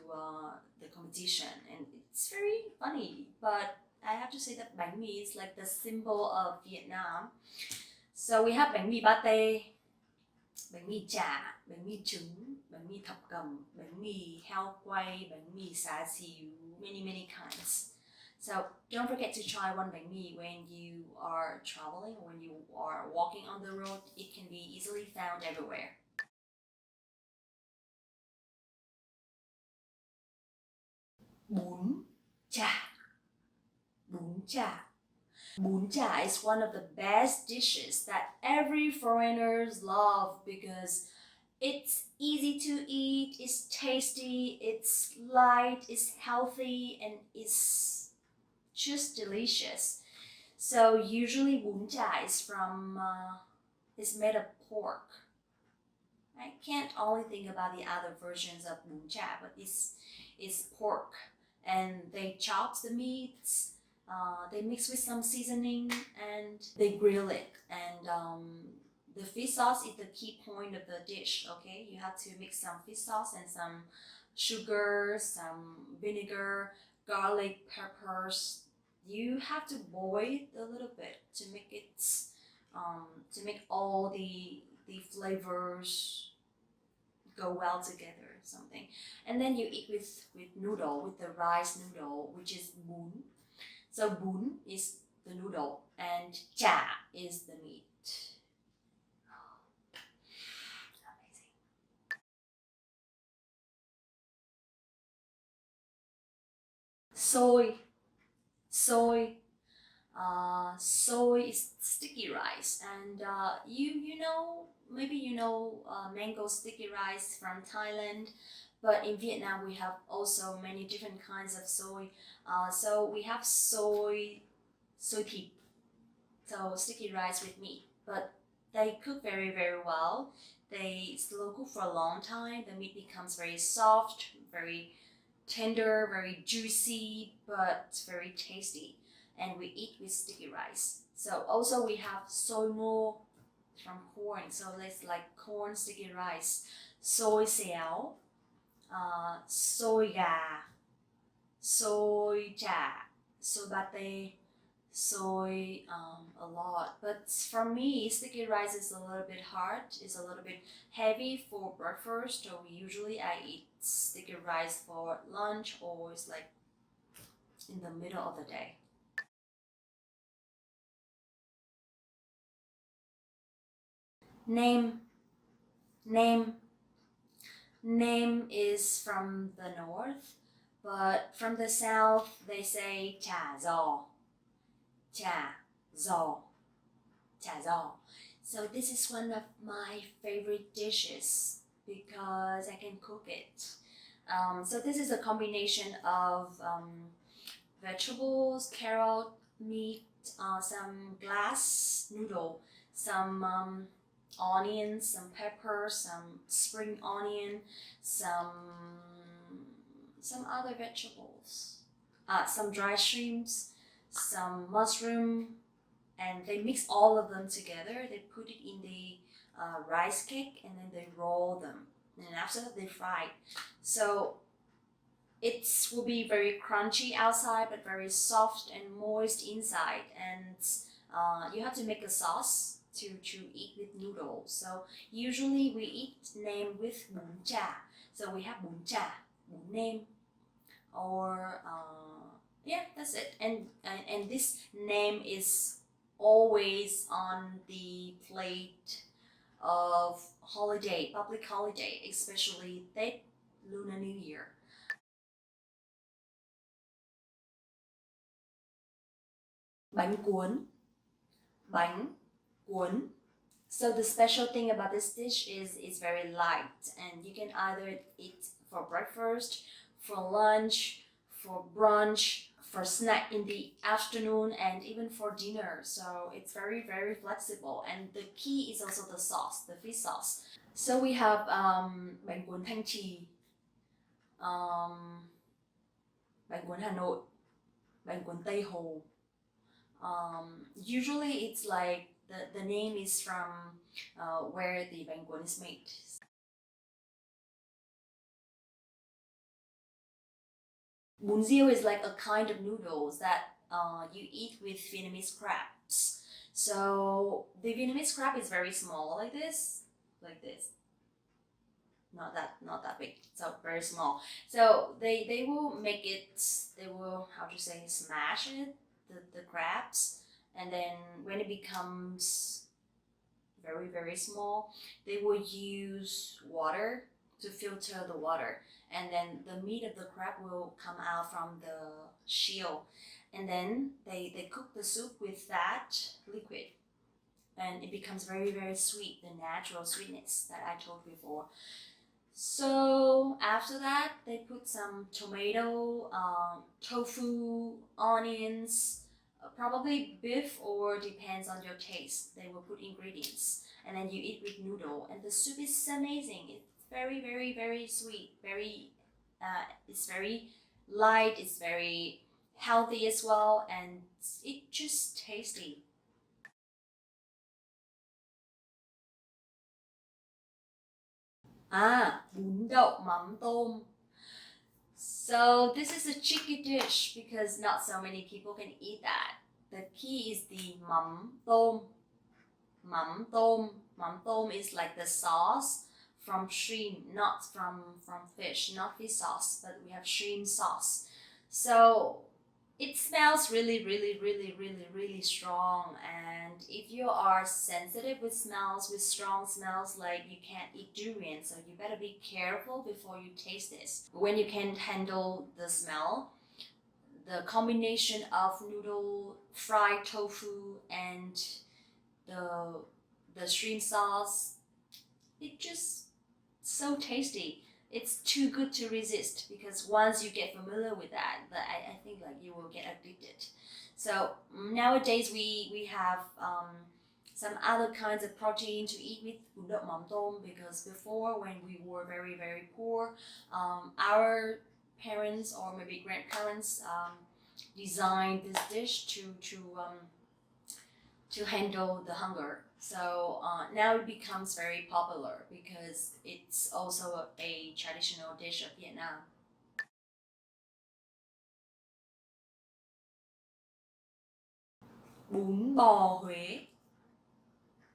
the competition, and it's very funny. But I have to say that bánh mì is like the symbol of Vietnam. So we have bánh mì ba tê, bánh mì chả, bánh mì trứng, bánh mì thập cẩm, bánh mì heo quay, bánh mì xá xíu, many kinds. So don't forget to try one bánh mì when you are traveling or when you are walking on the road. It can be easily found everywhere. Bún chả. Bún chả. Bún chả is one of the best dishes that every foreigners love because it's easy to eat, it's tasty, it's light, it's healthy, and it's just delicious. So usually bún chả is made of pork. I can't only think about the other versions of bún chả, but it's pork, and they chop the meats. They mix with some seasoning and they grill it. And the fish sauce is the key point of the dish. Okay, you have to mix some fish sauce and some sugar, some vinegar, garlic, peppers. You have to boil it a little bit to make it to make all the flavors go well together or something. And then you eat with noodle, with the rice noodle, which is bún. So bún is the noodle and chả is the meat. Amazing. Soy. Soy is sticky rice, and you know, maybe you know mango sticky rice from Thailand, but in Vietnam we have also many different kinds of soy. So we have soy thịt, so sticky rice with meat, but they cook very well. They slow cook for a long time. The meat becomes very soft, very tender, very juicy, but very tasty. And we eat with sticky rice. So also we have soy mo from corn. So it's like corn sticky rice. Soy xéo, soy gà, soy chả, soy pate, soy a lot. But for me, sticky rice is a little bit hard. It's a little bit heavy for breakfast. So usually I eat sticky rice for lunch or it's like in the middle of the day. Name. Name is from the north, but from the south they say chả giò. Chả giò. Chả giò. So this is one of my favorite dishes because I can cook it. So this is a combination of vegetables, carrot, meat, some glass noodle, some onions, some pepper, some spring onion, some other vegetables, some dry shrimps, some mushroom, and they mix all of them together. They put it in the rice cake and then they roll them, and after that they fry it. So it will be very crunchy outside but very soft and moist inside, and you have to make a sauce to eat with noodles. So usually we eat nem with bún chả. So we have bún chả, bún nem, or yeah, that's it. And this nem is always on the plate of holiday, public holiday, especially Tết, Lunar New Year. Bánh cuốn. Bánh cuốn. So the special thing about this dish is it's very light, and you can either eat for breakfast, for lunch, for brunch, for snack in the afternoon, and even for dinner. So it's very flexible, and the key is also the sauce, the fish sauce. So we have bánh cuốn Thanh Trì, bánh cuốn Hà Nội, bánh cuốn Tây Hồ. Usually it's like the name is from where the bánh cuốn is made. Bún riêu is like a kind of noodles that you eat with Vietnamese crabs. So the Vietnamese crab is very small, like this, not that big, so very small. So they will make it, they will, how to say, smash it, the crabs, and then when it becomes very very small, they will use water to filter the water, and then the meat of the crab will come out from the shell, and then they cook the soup with that liquid, and it becomes very very sweet, the natural sweetness that I told before. So after that, they put some tomato, tofu, onions, probably beef, or depends on your taste. They will put ingredients, and then you eat with noodle. And the soup is amazing. It's very, very, very sweet. It's very light. It's very healthy as well, and it's just tasty. Bún đậu mắm tôm. So this is a tricky dish because not so many people can eat that. The key is the mắm tôm. Mắm tôm. Mắm tôm is like the sauce from shrimp, not from fish, not fish sauce, but we have shrimp sauce. So it smells really, really, really, really, really strong. And if you are sensitive with smells, with strong smells, like you can't eat durian, so you better be careful before you taste this. When you can't handle the smell, the combination of noodle, fried tofu, and the the shrimp sauce, it just so tasty. It's too good to resist because once you get familiar with that, I think like you will get addicted. So nowadays we have some other kinds of protein to eat with bún đậu mắm tôm, because before when we were very very poor, our parents or maybe grandparents designed this dish to handle the hunger. So now it becomes very popular because it's also a traditional dish of Vietnam. Bún bò Huế.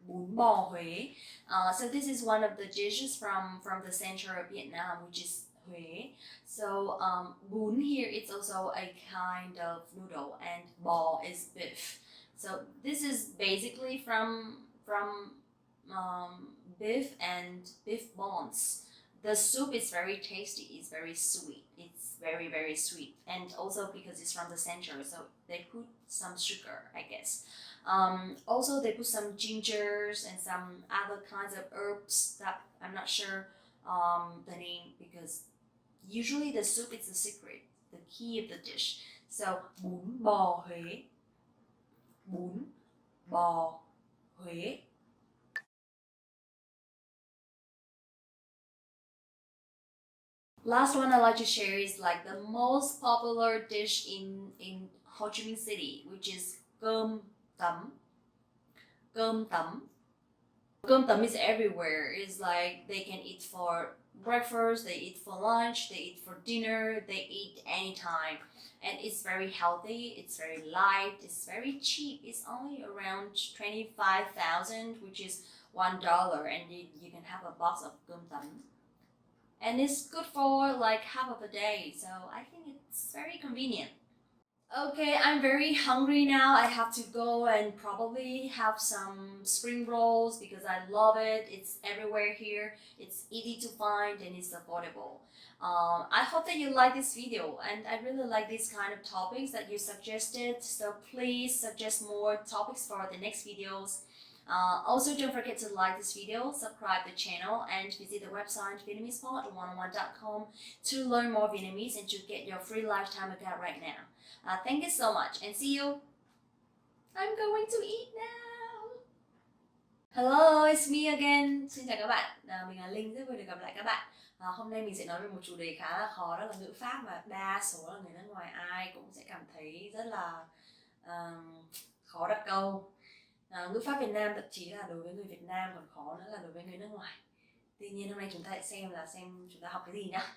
Bún bò Huế. So this is one of the dishes from the center of Vietnam, which is Huế. So bún here it's also a kind of noodle, and bò is beef. So this is basically from beef and beef bones. The soup is very tasty. It's very sweet. It's very very sweet, and also because it's from the center, so they put some sugar, I guess. Also, they put some gingers and some other kinds of herbs that I'm not sure the name, because usually the soup is the secret, the key of the dish. So bún bò Huế, bún bò Huế. Last one I'd like to share is like the most popular dish in Ho Chi Minh City, which is cơm tấm. Cơm tấm. Cơm tấm is everywhere. It's like they can eat for breakfast, they eat for lunch, they eat for dinner, they eat anytime. And it's very healthy, it's very light, it's very cheap. It's only around 25,000, which is $1, and you can have a box of cơm tấm. And it's good for like half of a day, so I think it's very convenient. Okay, I'm very hungry now. I have to go and probably have some spring rolls because I love it. It's everywhere here. It's easy to find and it's affordable. I hope that you like this video, and I really like these kind of topics that you suggested. So please suggest more topics for the next videos. Also, don't forget to like this video, subscribe the channel, and visit the website VietnamesePod101.com to learn more Vietnamese and to get your free lifetime account right now. Thank you so much and see you. I'm going to eat now. Hello, it's me again. Xin chào các bạn. Mình là Linh, rất vui được gặp lại các bạn. Hôm nay mình sẽ nói về một chủ đề khá là khó, đó là ngữ pháp mà đa số là người nước ngoài ai cũng sẽ cảm thấy rất là khó đặt câu. Ngữ pháp Việt Nam thậm chí là đối với người Việt Nam còn khó nữa là đối với người nước ngoài. Tuy nhiên hôm nay chúng ta sẽ xem chúng ta học cái gì nhá.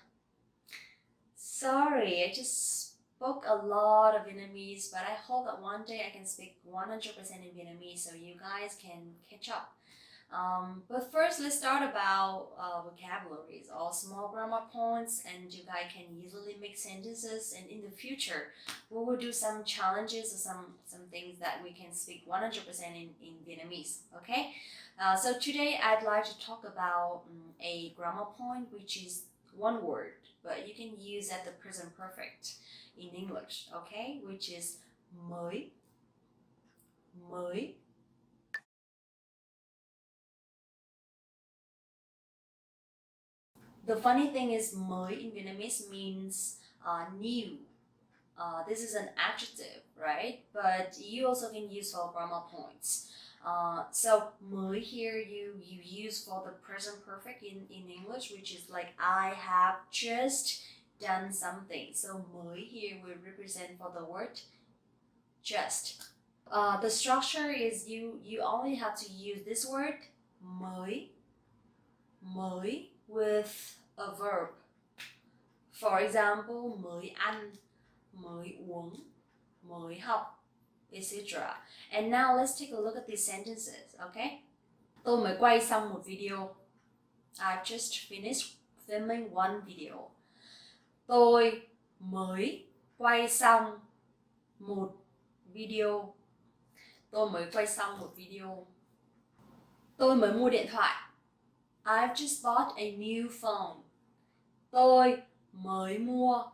Sorry, I just spoke a lot of Vietnamese, but I hope that one day I can speak 100% in Vietnamese so you guys can catch up. But first, let's start about vocabularies, all small grammar points, and you guys can easily make sentences. And in the future, we will do some challenges or some things that we can speak 100% in Vietnamese. Okay. So today I'd like to talk about a grammar point, which is one word, but you can use at the present perfect in English. Okay, which is mới, mới. The funny thing is, mới in Vietnamese means new. This is an adjective, right? But you also can use for grammar points. So mới here you use for the present perfect in English, which is like I have just done something. So mới here will represent for the word just. The structure is you only have to use this word mới with a verb. For example, mới ăn, mới uống, mới học, etc. And now let's take a look at these sentences, okay? Tôi mới quay xong một video. I've just finished filming one video. Tôi mới quay xong một video. Tôi mới quay xong một video. Tôi mới mua điện thoại. I've just bought a new phone. Tôi mới mua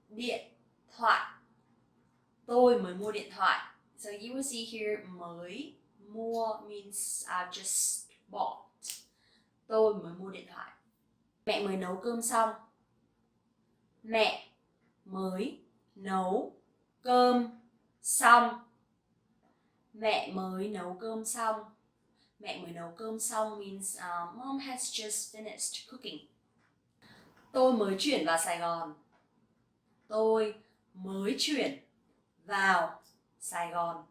điện thoại. Tôi mới mua điện thoại. So you will see here mới mua means I've just bought. Tôi mới mua điện thoại. Mẹ mới nấu cơm xong. Mẹ mới nấu cơm xong. Mẹ mới nấu cơm xong. Mẹ mới nấu cơm xong means mom has just finished cooking. Tôi mới chuyển vào Sài Gòn. Tôi mới chuyển vào Sài Gòn.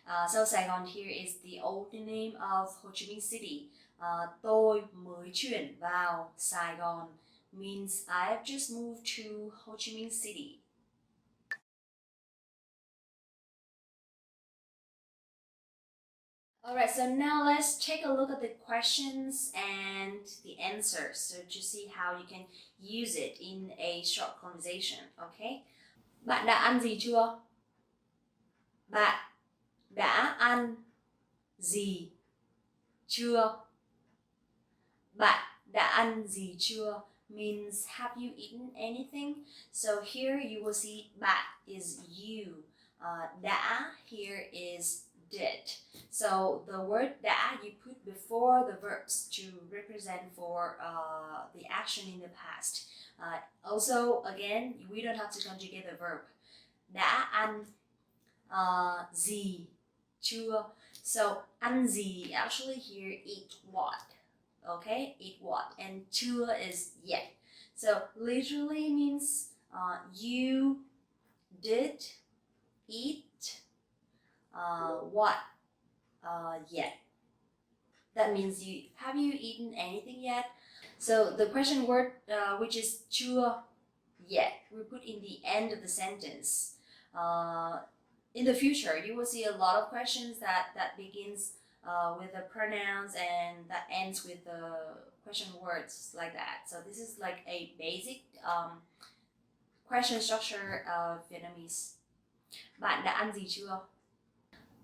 So Sài Gòn here is the old name of Ho Chi Minh City. Tôi mới chuyển vào Sài Gòn means I've just moved to Ho Chi Minh City. Alright, so now let's take a look at the questions and the answers so to see how you can use it in a short conversation, okay? Bạn đã ăn gì chưa? Bạn đã ăn gì chưa? Bạn đã ăn gì chưa means have you eaten anything? So here you will see bạn is you. Đã here is did. So the word đã you put before the verbs to represent for the action in the past. Also, again, we don't have to conjugate the verb. Đã ăn gì chưa? So ăn gì actually here eat what. Okay, eat what, and chưa is yet. So literally means you did eat what yet. That means have you eaten anything yet? So the question word which is chưa yet we put in the end of the sentence. In the future you will see a lot of questions that begins with the pronouns and that ends with the question words like that. So this is like a basic question structure of Vietnamese. Bạn đã ăn gì chưa?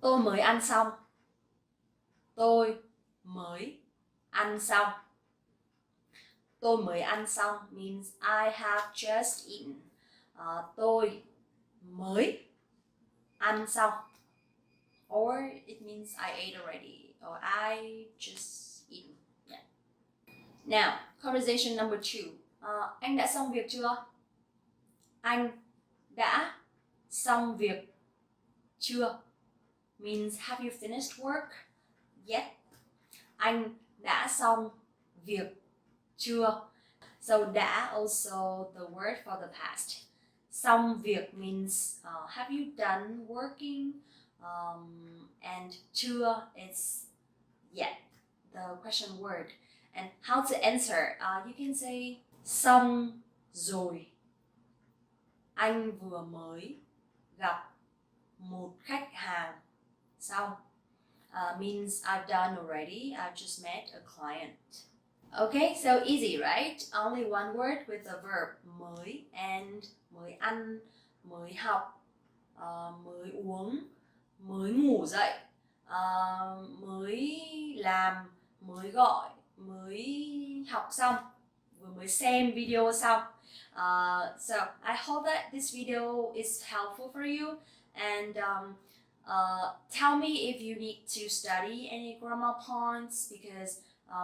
Tôi mới ăn xong. Tôi mới ăn xong. Tôi mới ăn xong means I have just eaten. Tôi mới ăn xong. Or it means I ate already or I just eaten. Yeah. Now, conversation number 2. Anh đã xong việc chưa? Anh đã xong việc chưa means have you finished work yet? Anh đã xong việc chưa? So đã also the word for the past. Xong việc means have you done working? And chưa is yet, the question word. And how to answer? You can say xong rồi. Anh vừa mới gặp một khách hàng xong. means I've done already. I've just met a client. Okay, so easy, right? Only one word with a verb mới and mới ăn, mới học, mới uống, mới ngủ dậy, mới làm, mới gọi, mới học xong, vừa mới xem video xong. So I hope that this video is helpful for you, and tell me if you need to study any grammar points, because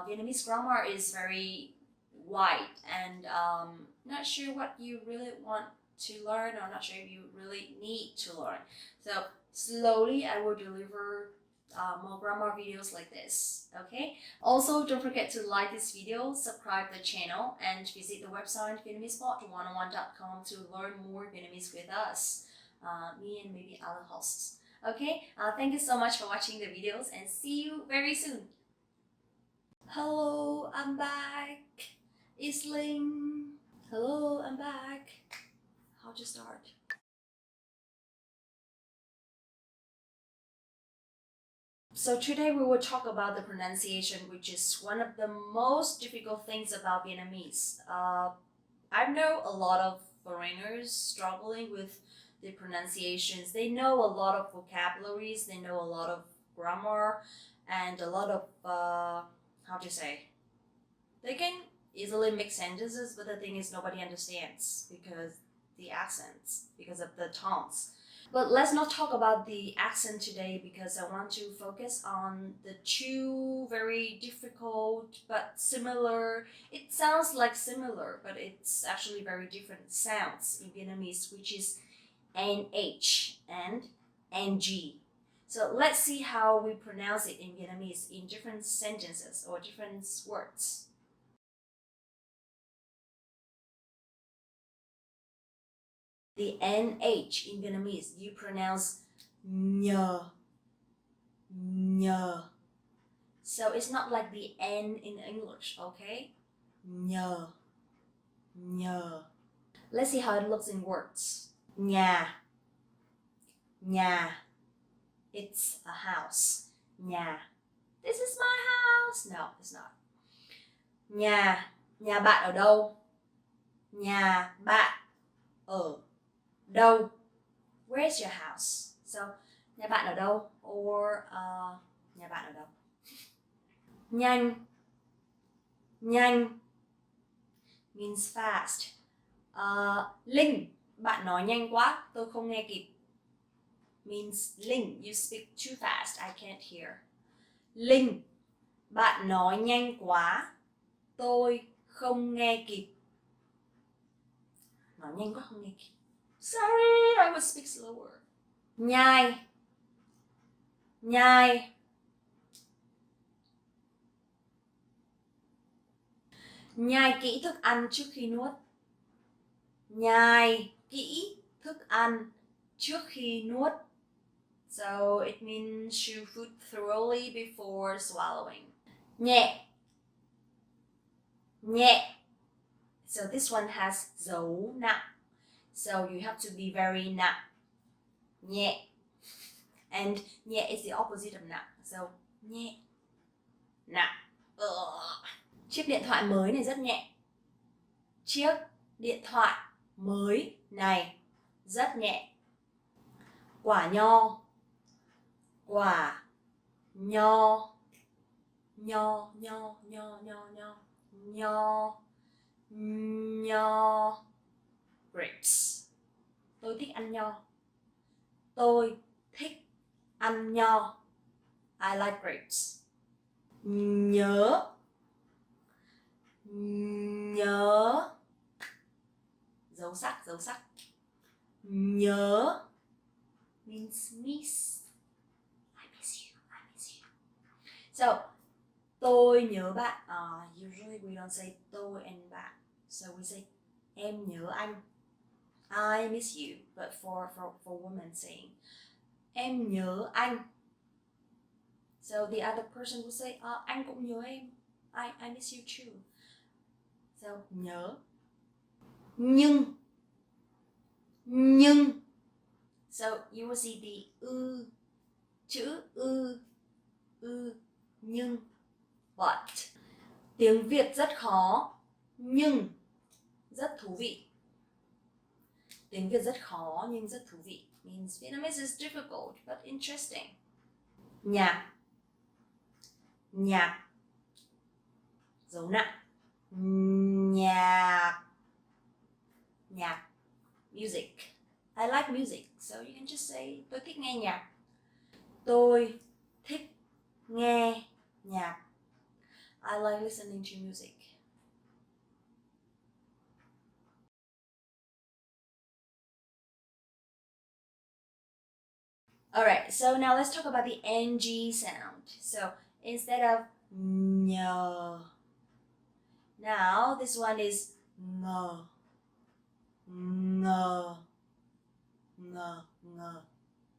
Vietnamese grammar is very wide, and not sure what you really want to learn, or not sure if you really need to learn. So slowly I will deliver more grammar videos like this. Okay, also don't forget to like this video, subscribe the channel, and visit the website VietnamesePod101.com to learn more Vietnamese with us, me and maybe other hosts. Okay, thank you so much for watching the videos, and see you very soon. Hello, I'm back. It's Ling. Hello, I'm back. How to start? So today we will talk about the pronunciation, which is one of the most difficult things about Vietnamese. I know a lot of foreigners struggling with the pronunciations. They know a lot of vocabularies, they know a lot of grammar, and a lot of, how to say, they can easily make sentences, but the thing is nobody understands because the accents, because of the tones. But let's not talk about the accent today, because I want to focus on the two very difficult but similar. It sounds like similar, but it's actually very different sounds in Vietnamese, which is NH and NG. So let's see how we pronounce it in Vietnamese in different sentences or different words. The NH in Vietnamese, you pronounce nhờ, nhờ. So it's not like the N in English, okay? Nhờ, nhờ. Let's see how it looks in words. Nhà, nhà. It's a house. Nhà. This is my house. No, it's not. Nhà, nhà bạn ở đâu? Nhà bạn ở đâu? Where's your house? So, nhà bạn ở đâu? Or nhà bạn ở đâu? Nhanh, nhanh means fast. Linh, bạn nói nhanh quá, tôi không nghe kịp. Means Linh, you speak too fast, I can't hear. Linh, bạn nói nhanh quá, tôi không nghe kịp. Nói nhanh quá không nghe kịp. Sorry, I will speak slower. Nhai, nhai. Nhai kỹ thức ăn trước khi nuốt. Nhai kỹ thức ăn trước khi nuốt. So it means chew food thoroughly before swallowing. Nhẹ, nhẹ. So this one has dấu nặng. So you have to be very nặng. Nhẹ. And nhẹ is the opposite of nặng. So nhẹ, nặng. Chiếc điện thoại mới này rất nhẹ. Chiếc điện thoại mới này rất nhẹ. Quả nho, quả nho, nho, nho, nho, nho, nho, nho, nho. Grapes. Tôi thích ăn nho. Tôi thích ăn nho. I like grapes. Nhớ, nhớ. Dấu sắc, dấu sắc. Nhớ means miss. I miss you, I miss you. So, tôi nhớ bạn. Usually we don't say tôi and bạn. So we say em nhớ anh. I miss you. But for women saying em nhớ anh. So the other person will say anh cũng nhớ em. I miss you too. So nhớ. Nhưng, nhưng. So you will see the chữ nhưng, but. Tiếng Việt rất khó, nhưng rất thú vị. Tiếng Việt rất khó nhưng rất thú vị. Means Vietnamese is difficult but interesting. Nhạc, nhạc, dấu nặng. Nhạc, nhạc, music. I like music, so you can just say tôi thích nghe nhạc. Tôi thích nghe nhạc. I like listening to music. Alright, so now let's talk about the NG sound. So instead of no, now this one is no, no, no, no,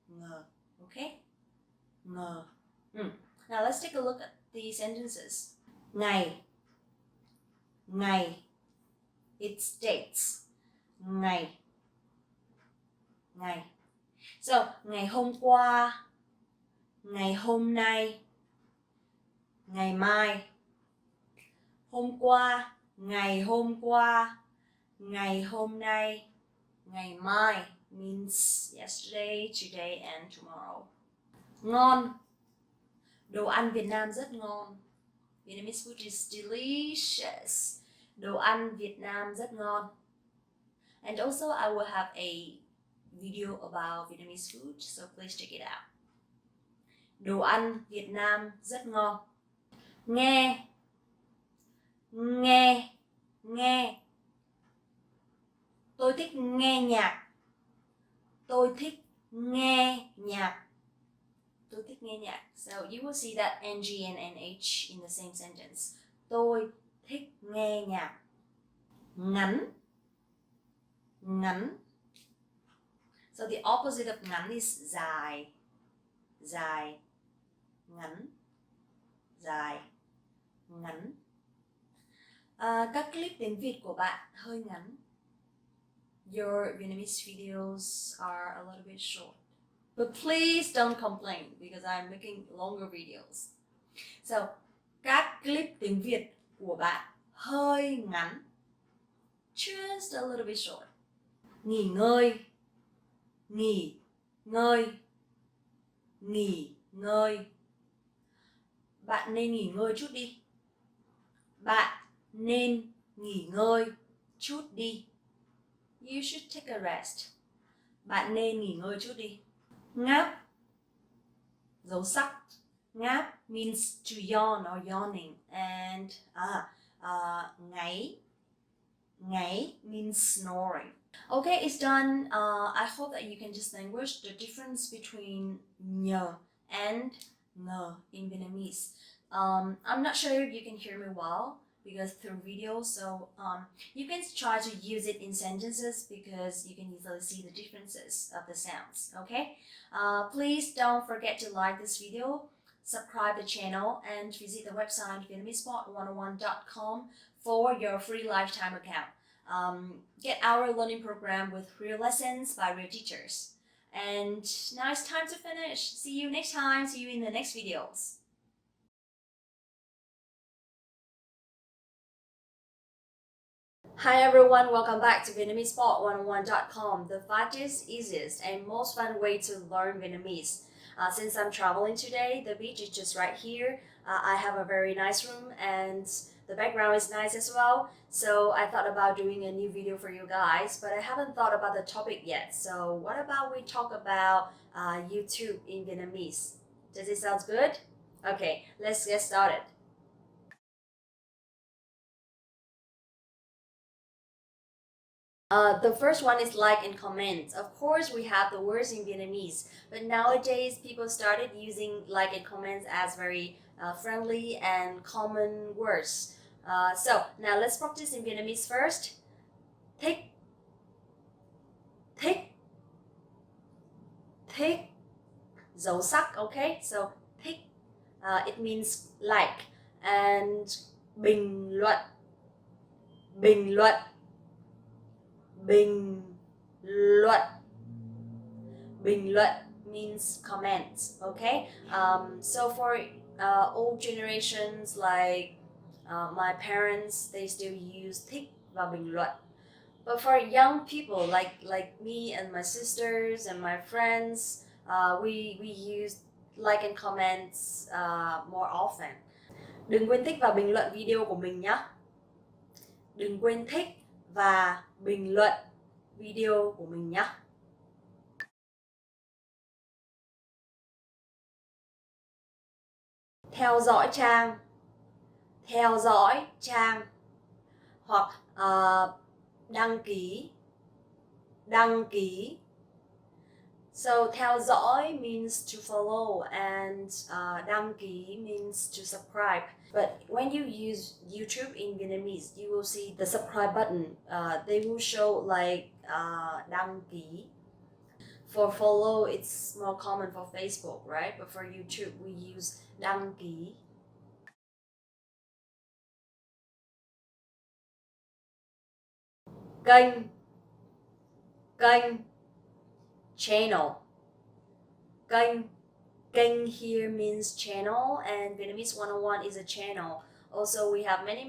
no. Okay? No. Now let's take a look at the sentences. Ngày, ngày. It states ngày, ngày. So, ngày hôm qua, ngày hôm nay, ngày mai. Hôm qua, ngày hôm qua, ngày hôm nay, ngày mai means yesterday, today and tomorrow. Ngon. Đồ ăn Việt Nam rất ngon. Vietnamese food is delicious. Đồ ăn Việt Nam rất ngon. And also I will have a video about Vietnamese food, so please check it out. Đồ ăn Việt Nam rất ngon. Nghe, nghe, nghe. Tôi thích nghe nhạc. Tôi thích nghe nhạc. Tôi thích nghe nhạc. So you will see that NG and NH in the same sentence. Tôi thích nghe nhạc. Ngắn, ngắn. So the opposite of ngắn is dài, dài, ngắn, dài, ngắn. Các clip tiếng Việt của bạn hơi ngắn. Your Vietnamese videos are a little bit short. But please don't complain because I'm making longer videos. So, các clip tiếng Việt của bạn hơi ngắn. Just a little bit short. Nghỉ ngơi, nghỉ ngơi, nghỉ ngơi. Bạn nên nghỉ ngơi chút đi. Bạn nên nghỉ ngơi chút đi. You should take a rest. Bạn nên nghỉ ngơi chút đi. Ngáp, dấu sắc. Ngáp means to yawn or yawning. And ngáy, ngáy means snoring. Okay, it's done. I hope that you can distinguish the difference between nhờ and ngờ in Vietnamese. I'm not sure if you can hear me well because through video, so you can try to use it in sentences because you can easily see the differences of the sounds. Okay, please don't forget to like this video, subscribe the channel, and visit the website vietnamesepod101.com for your free lifetime account. Get our learning program with real lessons by real teachers. And now it's time to finish. See you next time. See you in the next videos. Hi everyone, welcome back to Vietnamesepod101.com, the fastest, easiest, and most fun way to learn Vietnamese. Since I'm traveling today, the beach is just right here. I have a very nice room and the background is nice as well. So I thought about doing a new video for you guys, but I haven't thought about the topic yet. So what about we talk about YouTube in Vietnamese? Does it sound good? Okay, let's get started. The first one is like and comment. Of course, we have the words in Vietnamese, but nowadays people started using like and comments as very friendly and common words. So now let's practice in Vietnamese first. Thích, thích, thích, dấu sắc. Okay, so thích, it means like, and bình luận, bình luận, bình luận, bình luận means comment. Okay, so for old generations like my parents, they still use thích và bình luận. But for young people like me and my sisters and my friends, we use like and comments more often. Đừng quên thích và bình luận video của mình nhé. Đừng quên thích và bình luận video của mình nhé. Theo dõi trang, theo dõi trang, hoặc đăng ký, đăng ký. So theo dõi means to follow and đăng ký means to subscribe. But when you use YouTube in Vietnamese, you will see the subscribe button. They will show like đăng ký. For follow, it's more common for Facebook, right? But for YouTube, we use đăng ký. Kênh, kênh, channel. Kênh, kênh here means channel, and Vietnamese 101 is a channel. Also, we have many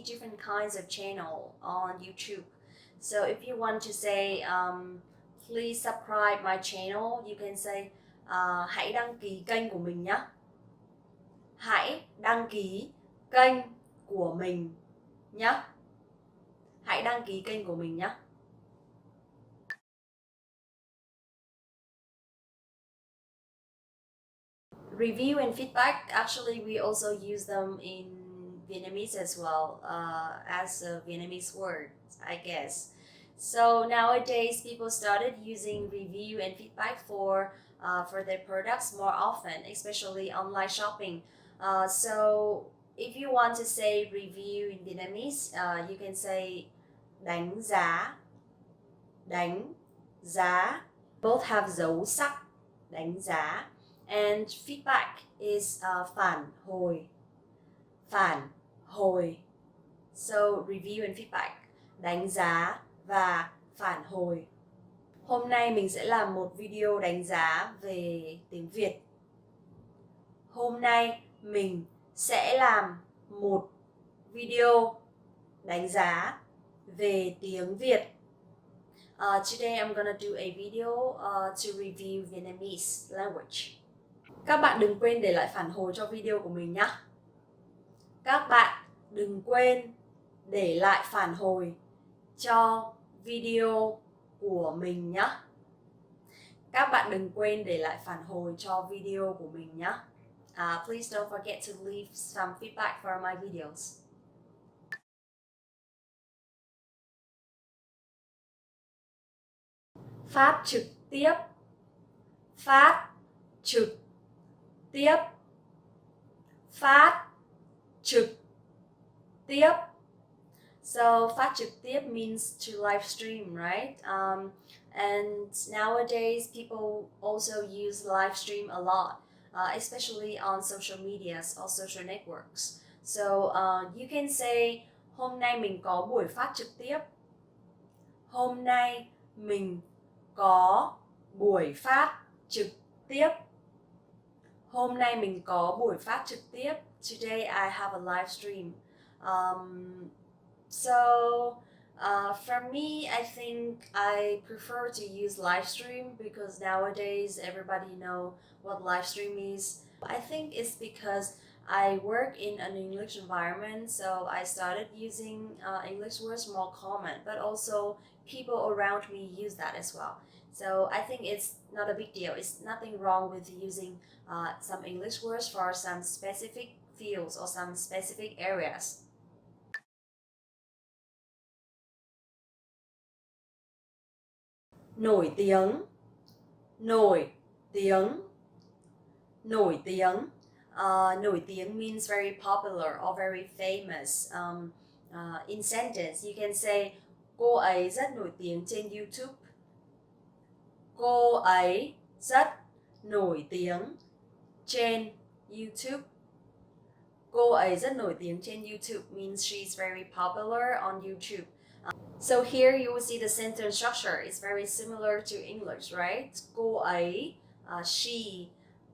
different kinds of channel on YouTube. So if you want to say, please subscribe my channel, you can say, hãy đăng ký kênh của mình nhé. Hãy đăng ký kênh của mình nhé. Hãy đăng ký kênh của mình nhé. Review and feedback, actually we also use them in Vietnamese as well, as a Vietnamese word, I guess. So nowadays people started using review and feedback for their products more often, especially online shopping. So if you want to say review in Vietnamese, you can say đánh giá, đánh giá. Both have dấu sắc, đánh giá. And feedback is phản hồi, phản hồi. So review and feedback, đánh giá và phản hồi. Hôm nay mình sẽ làm một video đánh giá về tiếng Việt. Hôm nay mình sẽ làm một video đánh giá về tiếng Việt. Today I'm gonna do a video to review Vietnamese language. Các bạn đừng quên để lại phản hồi cho video của mình nhé. Các bạn đừng quên để lại phản hồi cho video của mình nhé. Các bạn đừng quên để lại phản hồi cho video của mình nhé. Please don't forget to leave some feedback for my videos. Phát trực tiếp, phát trực tiếp, phát trực tiếp. So phát trực tiếp means to live stream, right? And nowadays people also use live stream a lot, especially on social medias or social networks. So you can say hôm nay mình có buổi phát trực tiếp. Hôm nay mình có buổi phát trực tiếp. Hôm nay mình có buổi phát trực tiếp. Today I have a live stream. For me, I think I prefer to use live stream because nowadays everybody know what live stream is. I think it's because I work in an English environment, so I started using English words more common, but also people around me use that as well. So I think it's not a big deal. It's nothing wrong with using some English words for some specific fields or some specific areas. Nổi tiếng, nổi tiếng, nổi tiếng. Nổi tiếng means very popular or very famous. In sentence, you can say cô ấy rất nổi tiếng trên YouTube. Cô ấy rất nổi tiếng trên YouTube. Cô ấy rất nổi tiếng trên YouTube means she's very popular on YouTube. So here you will see the sentence structure is very similar to English, right? Cô ấy She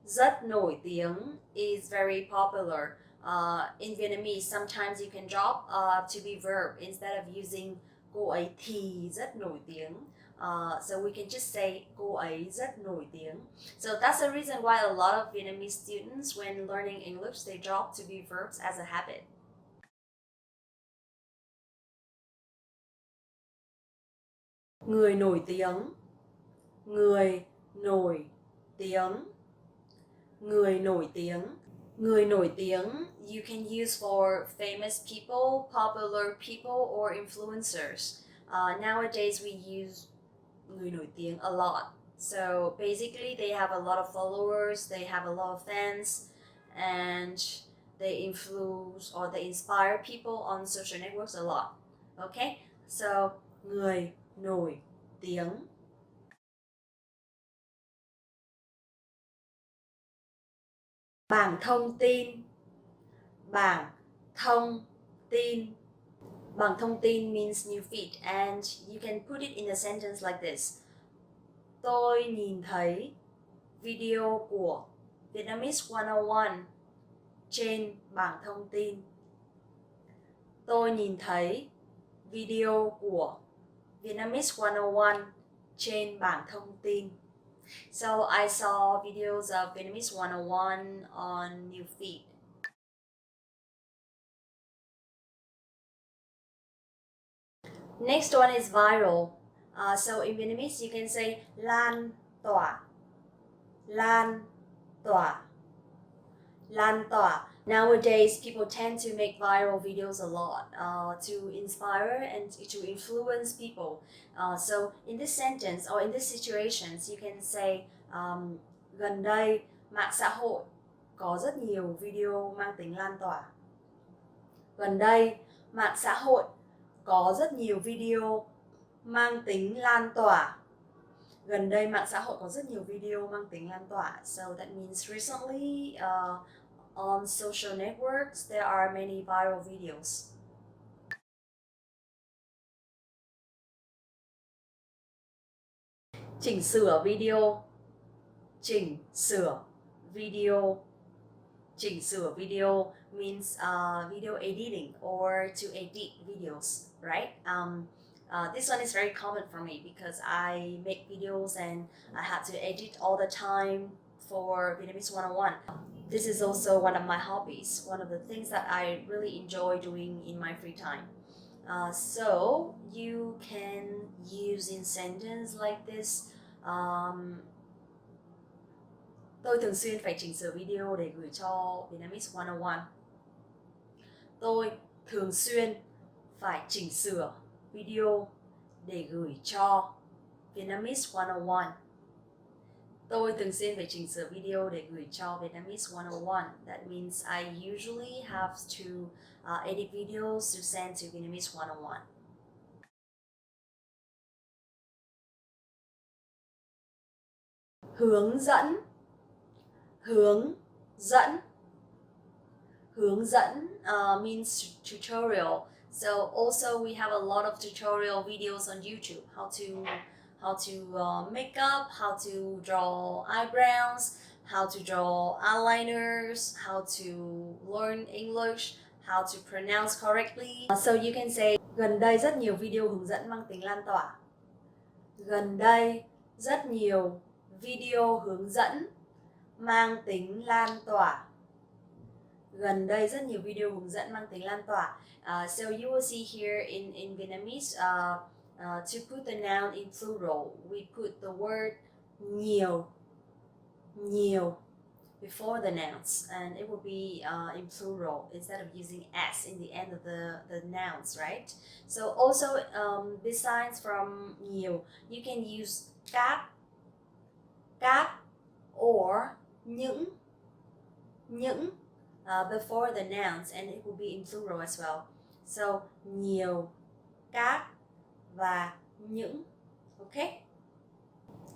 rất nổi tiếng is very popular. In Vietnamese, sometimes you can drop to be verb instead of using cô ấy thì rất nổi tiếng. So we can just say cô ấy rất nổi tiếng. So that's the reason why a lot of Vietnamese students, when learning English, they drop to be verbs as a habit. Người nổi tiếng. Người nổi tiếng. Người nổi tiếng. Người nổi tiếng you can use for famous people, popular people, or influencers. Nowadays we use người nổi tiếng a lot. So basically they have a lot of followers, they have a lot of fans, and they influence or they inspire people on social networks a lot. Okay? So người nổi tiếng. Bảng thông tin. Bảng thông tin. Bảng thông tin means new feed, and you can put it in a sentence like this. Tôi nhìn thấy video của Vietnamese 101 trên bảng thông tin. Tôi nhìn thấy video của Vietnamese 101 trên bảng thông tin. So I saw videos of Vietnamese 101 on new feed. Next one is viral. So in Vietnamese you can say lan tỏa. Lan tỏa. Lan tỏa. Nowadays people tend to make viral videos a lot to inspire and to influence people. So in this sentence or in these situations you can say gần đây mạng xã hội có rất nhiều video mang tính lan tỏa. Gần đây mạng xã hội có rất nhiều video mang tính lan tỏa. Gần đây mạng xã hội có rất nhiều video mang tính lan tỏa. So that means recently on social networks there are many viral videos. Chỉnh sửa video. Chỉnh sửa video. Chỉnh sửa video means video editing or to edit videos, right? This one is very common for me because I make videos and I have to edit all the time for Vietnamese 101. This is also one of my hobbies, one of the things that I really enjoy doing in my free time. So you can use in sentence like this. Tôi thường xuyên phải chỉnh sửa video để gửi cho Vietnamese 101. Tôi thường xuyên phải chỉnh sửa video để gửi cho Vietnamese 101. Tôi thường xuyên phải chỉnh sửa video để gửi cho Vietnamese 101. That means I usually have to edit videos to send to Vietnamese 101. Hướng dẫn. Hướng dẫn. Hướng dẫn means tutorial. So also we have a lot of tutorial videos on YouTube. How to make up, how to draw eyebrows, how to draw eyeliners, how to learn English, how to pronounce correctly. So you can say gần đây rất nhiều video hướng dẫn mang tính lan tỏa. Gần đây rất nhiều video hướng dẫn mang tính lan tỏa. Gần đây rất nhiều video hướng dẫn mang tính lan tỏa. So you will see here in Vietnamese, to put the noun in plural, we put the word nhiều, nhiều before the nouns, and it will be in plural instead of using s in the end of the nouns, right? So also besides from nhiều, you can use các, or những before the nouns, and it will be in plural as well. So nhiều, các và những. Okay?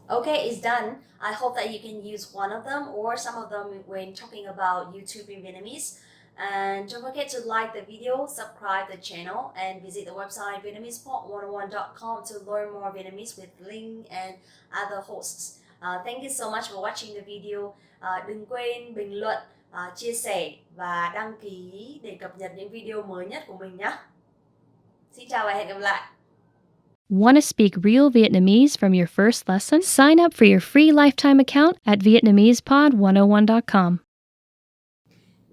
Okay, it's done. I hope that you can use one of them or some of them when talking about YouTube in Vietnamese. And don't forget to like the video, subscribe the channel, and visit the website vietnamesepod101.com to learn more Vietnamese with Linh and other hosts. Thank you so much for watching the video. Đừng quên bình luận, chia sẻ và đăng ký để cập nhật những video mới nhất của mình nhé. Xin chào và hẹn gặp lại. Want to speak real Vietnamese from your first lesson? Sign up for your free lifetime account at Vietnamesepod101.com.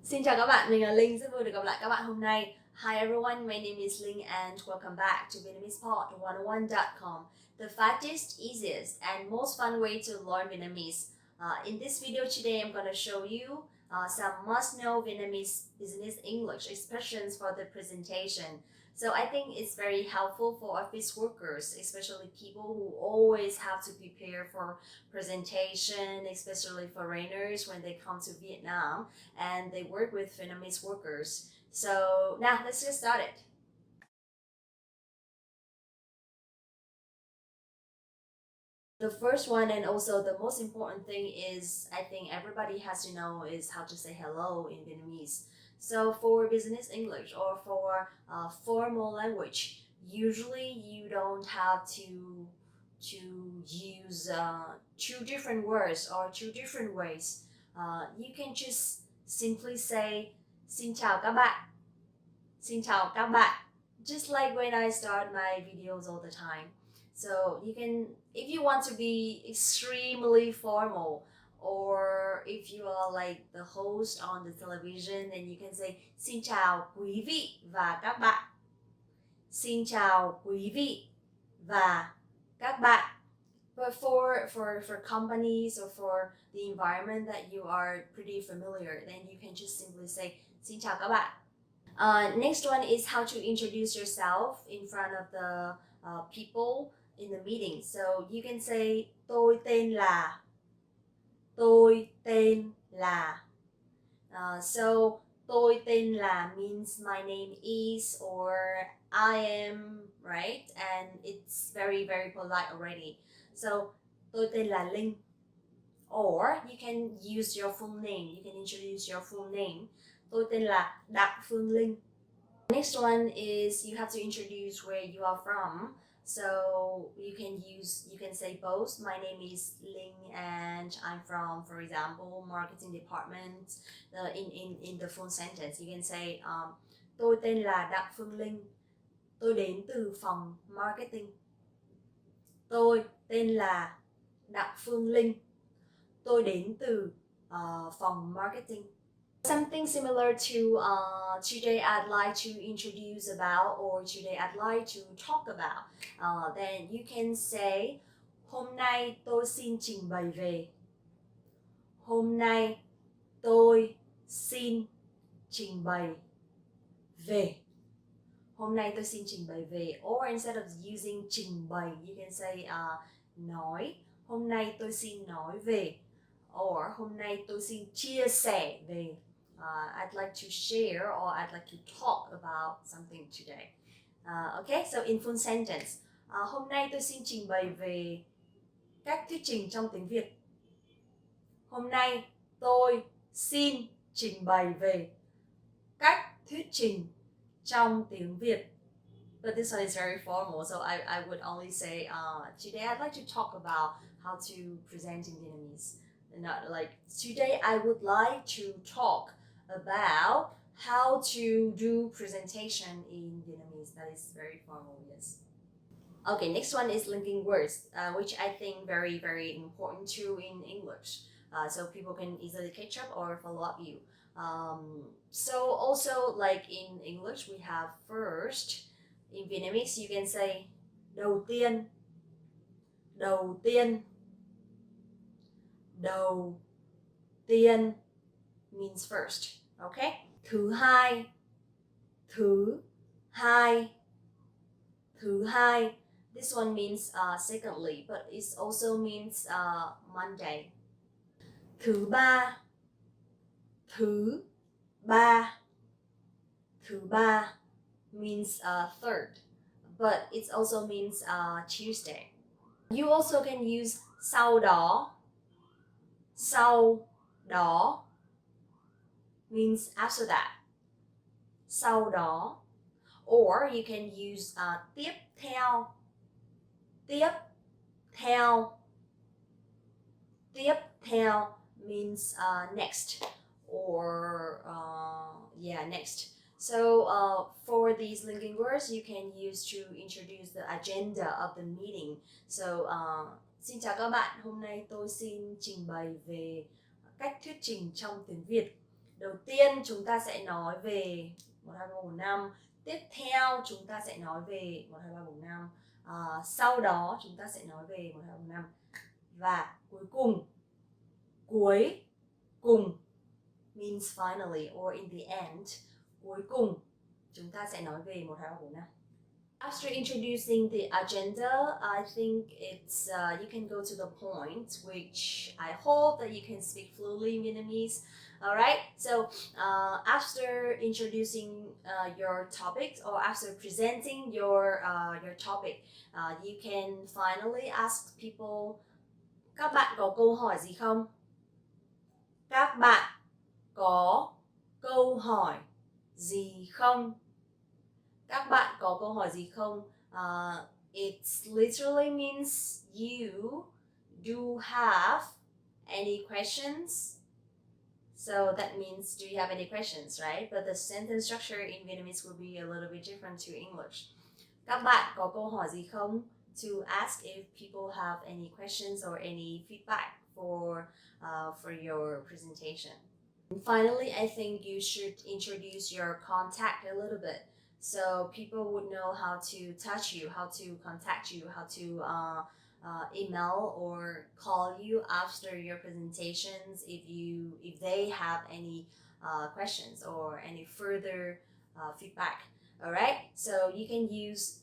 Xin chào các bạn, mình là Linh, rất vui được gặp lại các bạn hôm nay. Hi everyone, my name is Linh and welcome back to Vietnamesepod101.com, the fastest, easiest and most fun way to learn Vietnamese. In this video today, I'm going to show you some must-know Vietnamese business English expressions for the presentation. So I think it's very helpful for office workers, especially people who always have to prepare for presentation, especially foreigners when they come to Vietnam and they work with Vietnamese workers. So now let's get started. The first one and also the most important thing is I think everybody has to know is how to say hello in Vietnamese. So for business English or for formal language, usually you don't have to use two different words or two different ways. You can just simply say xin chào các bạn. Xin chào các bạn. Just like when I start my videos all the time. So you can, if you want to be extremely formal, or if you are like the host on the television, then you can say xin chào quý vị và các bạn. Xin chào quý vị và các bạn. But for companies or for the environment that you are pretty familiar, then you can just simply say xin chào các bạn. Next one is how to introduce yourself in front of the people in the meeting. So you can say tôi tên là. Tôi tên là. So tôi tên là means my name is or I am, right? And it's very, very polite already. So tôi tên là Linh. Or you can use your full name. You can introduce your full name. Tôi tên là Đặng Phương Linh. Next one is you have to introduce where you are from. So you can say both. My name is Ling and I'm from, for example, marketing department. In the full sentence, you can say tôi tên là Đặng Phương Linh. Tôi đến từ phòng marketing. Tôi tên là Đặng Phương Linh. Tôi đến từ phòng marketing. Something similar to today I'd like to introduce about or today I'd like to talk about. Then you can say hôm nay tôi xin trình bày về. Hôm nay tôi xin trình bày về. Hôm nay tôi xin trình bày về. Or instead of using trình bày, you can say nói. Hôm nay tôi xin nói về. Or hôm nay tôi xin chia sẻ về. I'd like to share or I'd like to talk about something today. Okay, so in full sentence. Hôm nay tôi xin trình bày về cách thuyết trình trong tiếng Việt. Hôm nay tôi xin trình bày về cách thuyết trình trong tiếng Việt. But this one is very formal, so I would only say today I'd like to talk about how to present in Vietnamese. Not like today I would like to talk about how to do presentation in Vietnamese. That is very formal, yes. Okay, next one is linking words, which I think very, very important too in English. So people can easily catch up or follow up you. So also like in English, we have first. In Vietnamese, you can say đầu tiên. Đầu tiên. Đầu tiên means first, okay? Thứ hai. Thứ hai. Thứ hai. This one means secondly, but it also means Monday. Thứ ba. Thứ ba. Thứ ba means third, but it also means Tuesday. You also can use sau đó. Sau đó means after that. Sau đó. Or you can use tiếp theo. Tiếp theo Tiếp theo means next or next. So for these linking words you can use to introduce the agenda of the meeting. So xin chào các bạn, hôm nay tôi xin trình bày về cách thuyết trình trong tiếng Việt. Đầu tiên chúng ta sẽ nói về 1, 2, 3, 4, 5. Tiếp theo chúng ta sẽ nói về 1, 2, 3, 4, 5. Sau đó chúng ta sẽ nói về 1, 2, 3, 4, 5. Và cuối cùng means finally or in the end. Cuối cùng chúng ta sẽ nói về 1, 2, 3, 4, 5. After introducing the agenda, I think it's you can go to the point, which I hope that you can speak fluently in Vietnamese. Alright, so after introducing your topics or after presenting your topic, you can finally ask people, các bạn có câu hỏi gì không? Các bạn có câu hỏi gì không? Các bạn có câu hỏi gì không? It literally means you do have any questions. So that means, do you have any questions, right? But the sentence structure in Vietnamese will be a little bit different to English. Các bạn có câu hỏi gì không? To ask if people have any questions or any feedback for your presentation. And finally, I think you should introduce your contact a little bit, so people would know how to touch you, how to contact you, how to email or call you after your presentations if they have any questions or any further feedback. Alright, so you can use,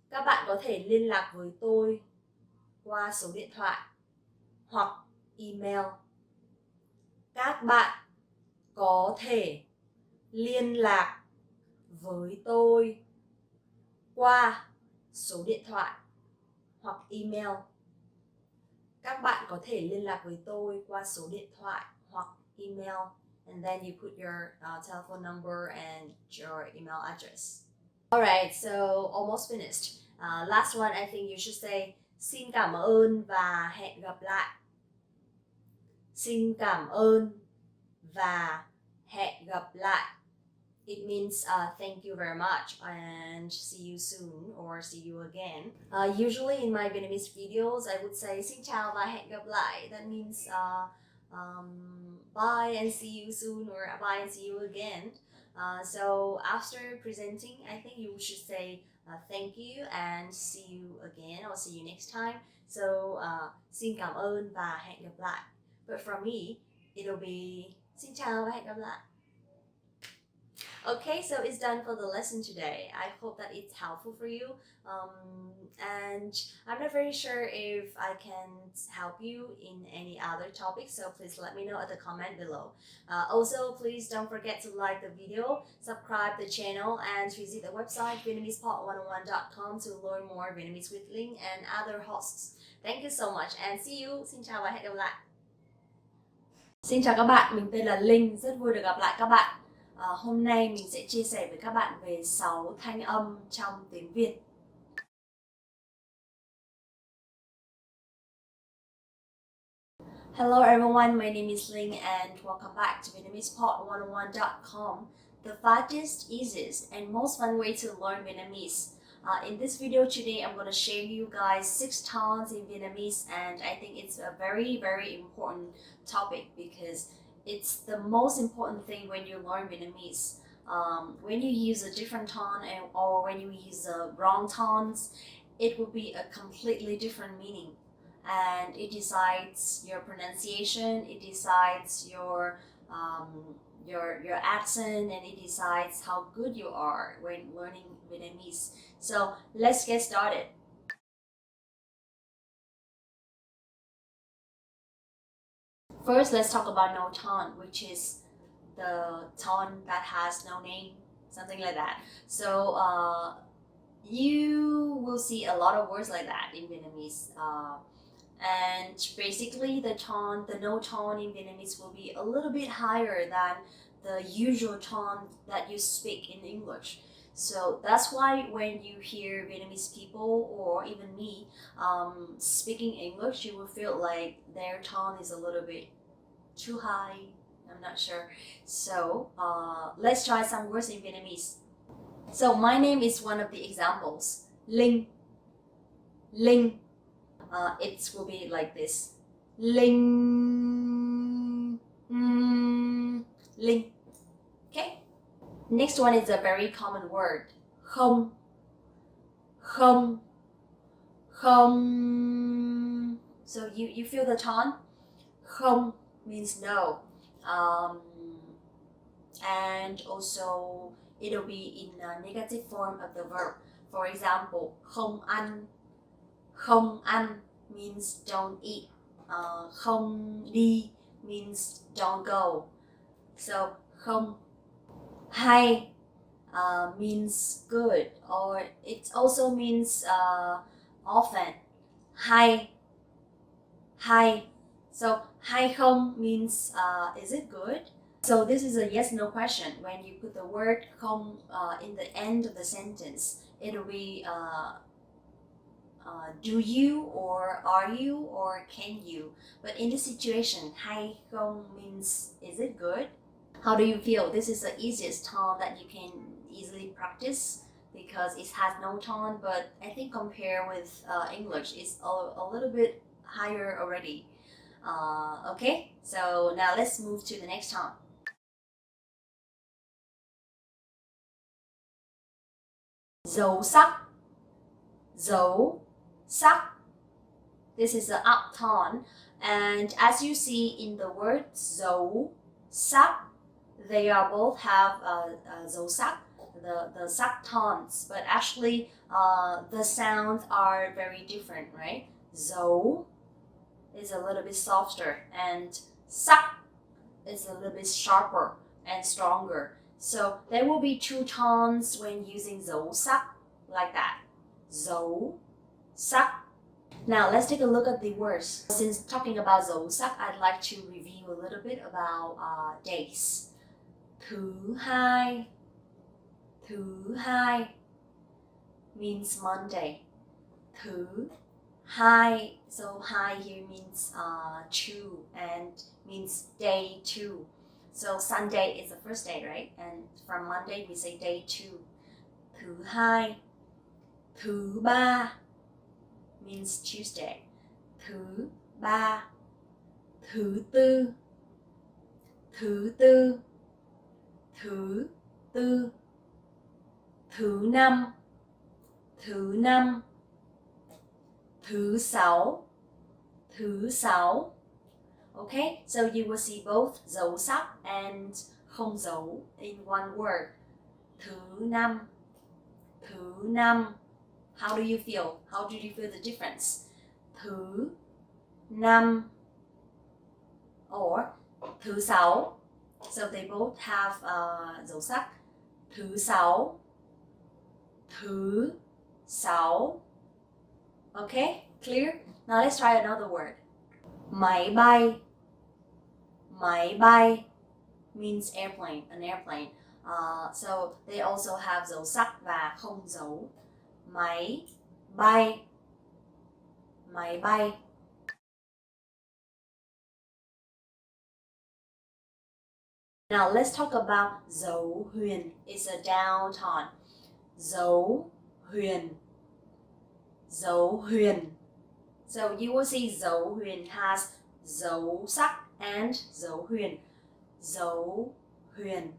các bạn có thể liên lạc với tôi qua số điện thoại hoặc email. Các bạn có thể liên lạc với tôi qua số điện thoại hoặc email. Các bạn có thể liên lạc với tôi qua số điện thoại hoặc email. And then you put your telephone number and your email address. Alright, so almost finished. Last one, I think you should say xin cảm ơn và hẹn gặp lại. Xin cảm ơn và hẹn gặp lại. It means thank you very much and see you soon or see you again. Usually in my Vietnamese videos, I would say xin chào và hẹn gặp lại. That means bye and see you soon or bye and see you again. So after presenting, I think you should say thank you and see you again or see you next time. So xin cảm ơn và hẹn gặp lại. But for me, it'll be xin chào và hẹn gặp lại. Okay, so it's done for the lesson today. I hope that it's helpful for you. And I'm not very sure if I can help you in any other topics, so please let me know at the comment below. Also, please don't forget to like the video, subscribe the channel, and visit the website VietnamesePod101.com to learn more Vietnamese with Linh and other hosts. Thank you so much and see you. Xin chào và hẹn gặp lại. Xin chào các bạn, mình tên là Linh, rất vui được gặp lại các bạn. Hôm nay mình sẽ chia sẻ với các bạn về 6 thanh âm trong tiếng Việt. Hello everyone, my name is Linh and welcome back to VietnamesePod101.com, the fastest, easiest, and most fun way to learn Vietnamese. In this video today, I'm going to share you guys 6 tones in Vietnamese, and I think it's a very, very important topic because it's the most important thing when you learn Vietnamese. When you use a different tone or when you use the wrong tones, it will be a completely different meaning. And it decides your pronunciation, it decides your accent, and it decides how good you are when learning Vietnamese. So let's get started. First, let's talk about no tone, which is the tone that has no name, something like that. So you will see a lot of words like that in Vietnamese. And basically the no tone in Vietnamese will be a little bit higher than the usual tone that you speak in English. So that's why when you hear Vietnamese people or even me speaking English, you will feel like their tone is a little bit too high. I'm not sure. So let's try some words in Vietnamese. So my name is one of the examples. Linh, Linh. It will be like this. Linh, Linh. Okay. Next one is a very common word. Không, không, không. So you feel the tone? Không means no. And also it'll be in a negative form of the verb. For example, không ăn. Không ăn means don't eat. Không đi means don't go. So không. Hay means good, or it also means often. Hay, hay. So hay không means is it good? So this is a yes no question. When you put the word không in the end of the sentence, it'll be do you, or are you, or can you. But in this situation, hay không means is it good? How do you feel? This is the easiest tone that you can easily practice because it has no tone, but I think compared with English, it's a little bit higher already. Okay, so now let's move to the next tone. Dấu sắc, dấu sắc. This is the up tone, and as you see in the word dấu sắc, they are both have dấu sắc, the sắc tones, but actually the sounds are very different, right? Dấu is a little bit softer, and sắc is a little bit sharper and stronger. So there will be two tones when using dấu sắc, like that. Dấu sắc. Now let's take a look at the words. Since talking about dấu sắc, I'd like to review a little bit about days. Thứ hai, thứ hai means Monday. Thứ hai, so hai here means two and means day two. So Sunday is the first day, right? And from Monday we say day two. Thứ hai, thứ ba means Tuesday. Thứ ba, thứ tư, thứ tư, thứ tư, thứ năm, thứ năm, thứ sáu, thứ sáu. Okay, so you will see both dấu sắc and không dấu in one word. Thứ năm, thứ năm. How do you feel? How do you feel the difference? Thứ năm or thứ sáu. So they both have dấu sắc. Thứ sáu, thứ sáu. Okay, clear? Now let's try another word. Máy bay. Máy bay means airplane, an airplane. So they also have dấu sắc và không dấu. Máy bay. Máy bay. Now let's talk about dấu huyền. It's a down tone. Dấu huyền. Dấu huyền. So you will see dấu huyền has dấu sắc and dấu huyền. Dấu huyền.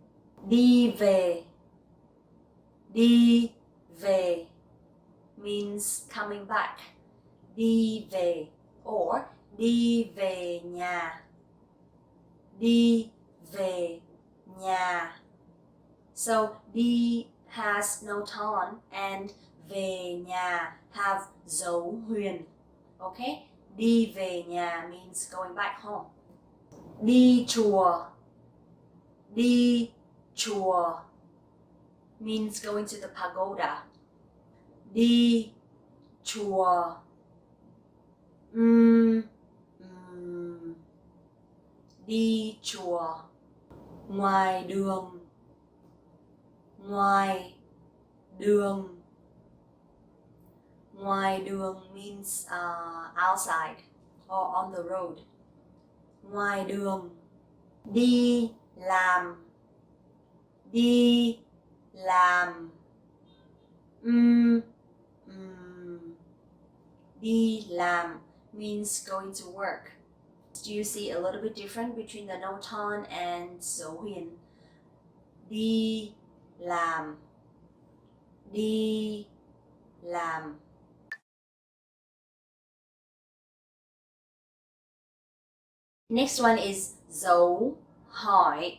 Đi về. Đi về means coming back. Đi về or đi về nhà. Đi về nhà. So đi has no tone and về nhà have dấu huyền. Okay? Đi về nhà means going back home. Đi chùa. Đi chùa means going to the pagoda. Đi chùa. Đi chùa. Ngoài đường. Ngoài đường. Ngoài đường means outside or on the road. Ngoài đường. Đi làm. Đi làm. Đi làm means going to work. Do you see a little bit different between the no tone and số huyền? Đi làm. Đi làm. Next one is dấu hỏi.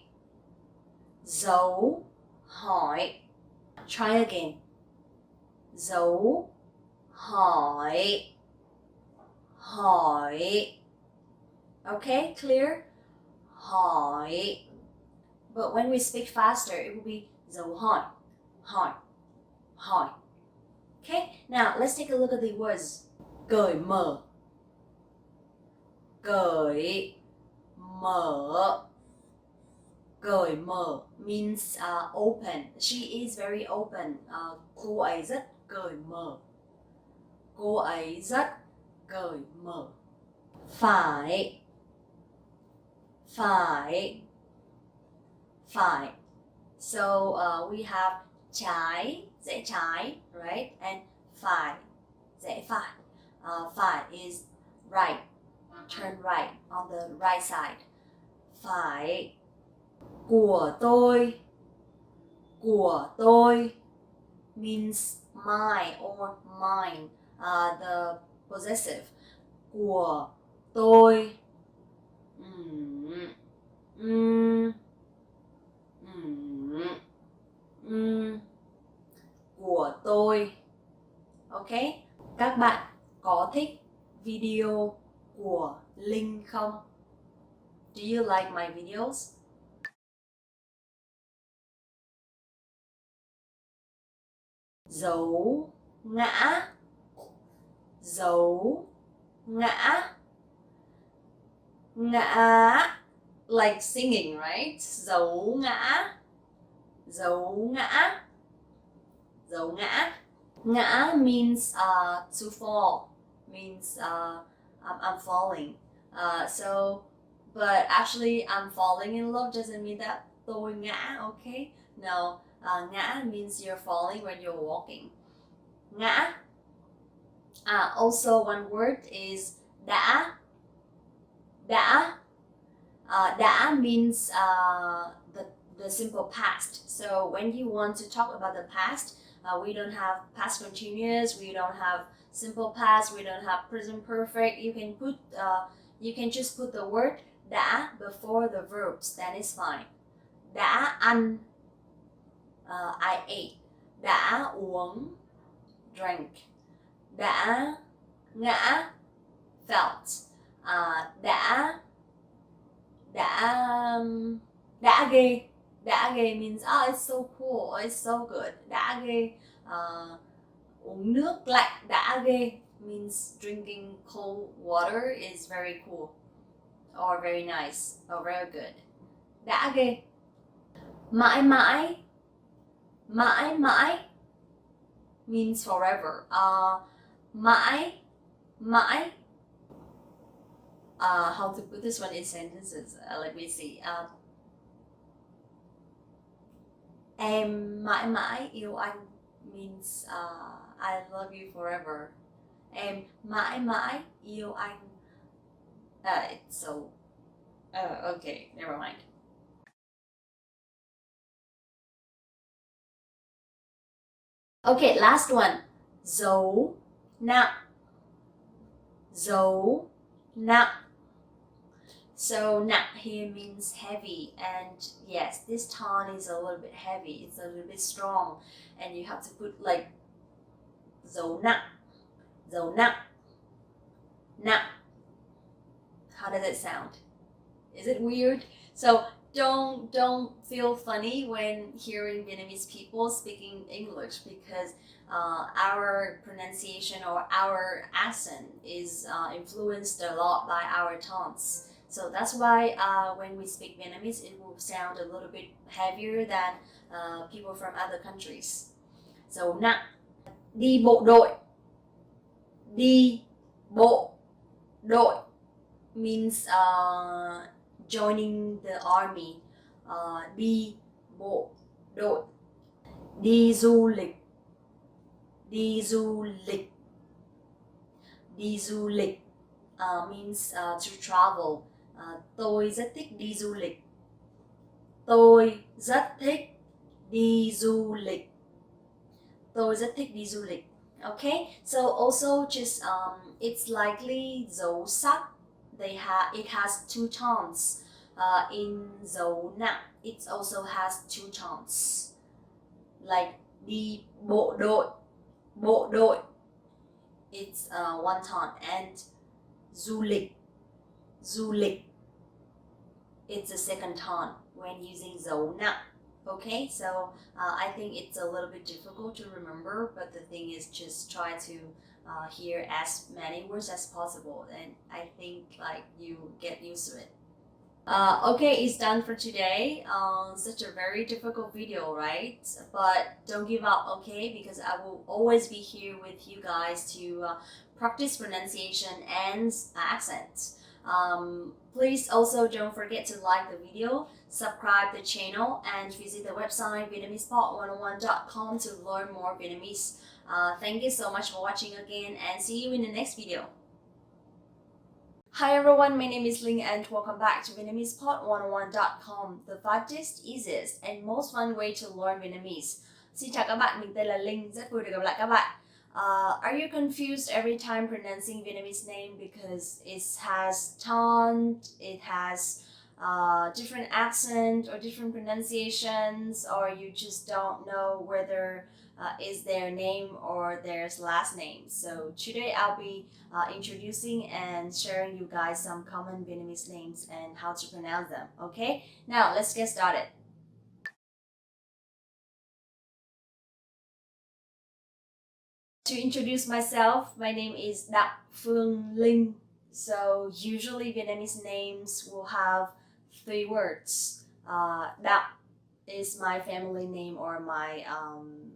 Dấu hỏi. Try again. Dấu hỏi. Hỏi. Okay, clear? Hỏi. But when we speak faster, it will be dấu hỏi. Hỏi. Hỏi. Okay, now let's take a look at the words. Cởi mở. Cởi mở. Cởi mở means open. She is very open. Cô ấy rất cởi mở. Cô ấy rất cởi mở. Phải. Phải. Phải. So we have trái, rẽ trái, right? And phải, rẽ phải. Phải is right. Turn right on the right side. Phải. Của tôi. Của tôi means my or mine. The possessive. Của tôi. Của tôi. Okay? Các bạn có thích video của Linh không? Do you like my videos? Dấu ngã. Dấu ngã. Ngã like singing, right? Dấu ngã. Dấu ngã. Dấu ngã. Ngã means to fall. Means I'm falling. But actually I'm falling in love doesn't mean that tôi ngã, okay? No, ngã means you're falling when you're walking. Ngã. Also one word is đã. Đã. Đã means the simple past. So when you want to talk about the past, we don't have past continuous, we don't have simple past, we don't have present perfect. You can just put the word đã before the verbs, that is fine. Đã ăn, I ate. Đã uống, drank. Đã ngã, felt. Đã ghê. Đã ghê means it's so cool, it's so good. Đã ghê. Uống nước lạnh. Đã ghê means drinking cold water is very cool or very nice or very good. Đã ghê. Mãi mãi. Mãi mãi means forever. Mãi mãi. How to put this one in sentences? Let me see. Em mãi mãi yêu anh means I love you forever. Em mãi mãi yêu anh. It's so. Okay, never mind. Okay, last one. Dấu nặng. Dấu nặng. So nặng here means heavy, and yes, this tone is a little bit heavy, it's a little bit strong, and you have to put like dấu nặng. Dấu nặng. Nặng. How does it sound? Is it weird? So don't feel funny when hearing Vietnamese people speaking English, because our pronunciation or our accent is influenced a lot by our tones. So that's why when we speak Vietnamese, it will sound a little bit heavier than people from other countries. dấu nặng. Đi bộ đội, đi bộ đội means joining the army. Đi bộ đội. Đi du lịch, đi du lịch, đi du lịch means to travel. Tôi rất thích đi du lịch. Tôi rất thích đi du lịch. Tôi rất thích đi du lịch. Okay, so also just it's likely dấu sắc. It has two tones. In dấu nặng, it also has two tones. Like đi bộ đội, it's one tone, and du lịch, it's a second tone when using dấu nặng. Okay, so I think it's a little bit difficult to remember, but the thing is just try to hear as many words as possible, and I think like you get used to it. Okay, it's done for today. Such a very difficult video, right? But don't give up, okay? Because I will always be here with you guys to practice pronunciation and accent. Please also don't forget to like the video, subscribe the channel, and visit the website VietnamesePod101.com to learn more Vietnamese. Thank you so much for watching again, and see you in the next video. Hi everyone, my name is Ling and welcome back to VietnamesePod101.com, the fastest, easiest and most fun way to learn Vietnamese. Xin chào các bạn, mình tên là Linh, rất vui được gặp lại các bạn. Are you confused every time pronouncing Vietnamese name because it has tone, it has different accent or different pronunciations, or you just don't know whether is their name or their last name? So today I'll be introducing and sharing you guys some common Vietnamese names and how to pronounce them. Okay, now let's get started. To introduce myself, my name is Đặng Phương Linh. So usually Vietnamese names will have three words. Đặng is my family name or my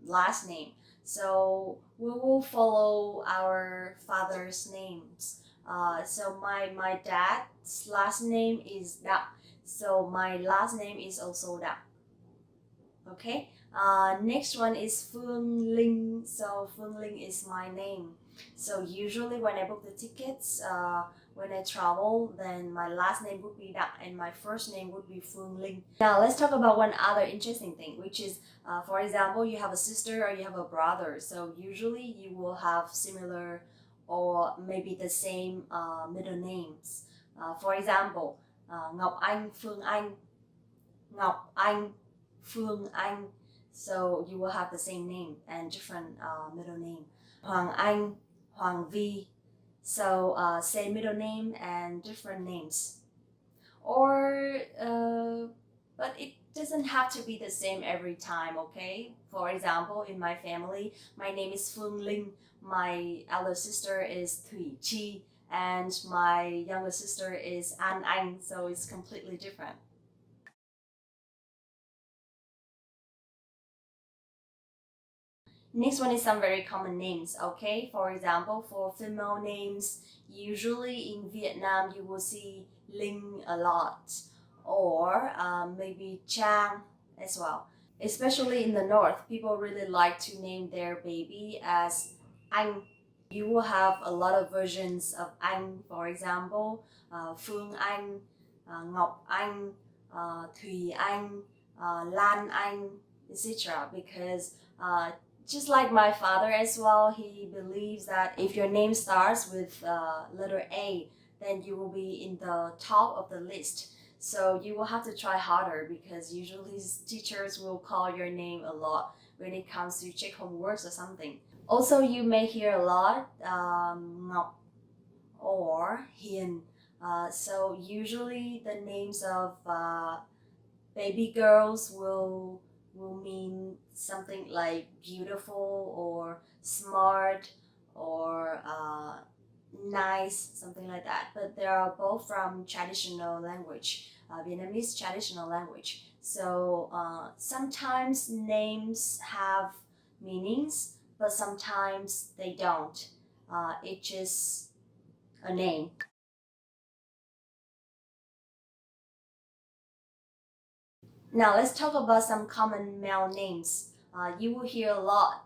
last name. So we will follow our father's names. So my dad's last name is Đặng. So my last name is also Đặng. Okay. Next one is Phương Linh. So Phương Linh is my name. So usually when I book the tickets, when I travel, then my last name would be Đặng and my first name would be Phương Linh. Now let's talk about one other interesting thing, which is, for example, you have a sister or you have a brother. So usually you will have similar or maybe the same middle names. For example, Ngọc Anh, Phương Anh, Ngọc Anh, Phương Anh. So you will have the same name and different middle name. Hoàng Anh, Hoàng Vi. So same middle name and different names. Or, but it doesn't have to be the same every time, okay? For example, in my family, my name is Phương Linh, my elder sister is Thủy Chi, and my younger sister is An Anh, so it's completely different. Next one is some very common names, okay? For example, for female names, usually in Vietnam you will see Linh a lot, or maybe Trang as well. Especially in the north, people really like to name their baby as Anh. You will have a lot of versions of Anh, for example, Phương Anh, Ngọc Anh, Thùy Anh, Lan Anh, etc. Because just like my father as well, he believes that if your name starts with letter A, then you will be in the top of the list. So you will have to try harder because usually teachers will call your name a lot when it comes to check homeworks or something. Also, you may hear a lot Ngọc or Hiền. So usually the names of baby girls will mean something like beautiful or smart or nice, something like that. But they are both from traditional language, Vietnamese traditional language. So sometimes names have meanings, but sometimes they don't. It's just a name. Now let's talk about some common male names. You will hear a lot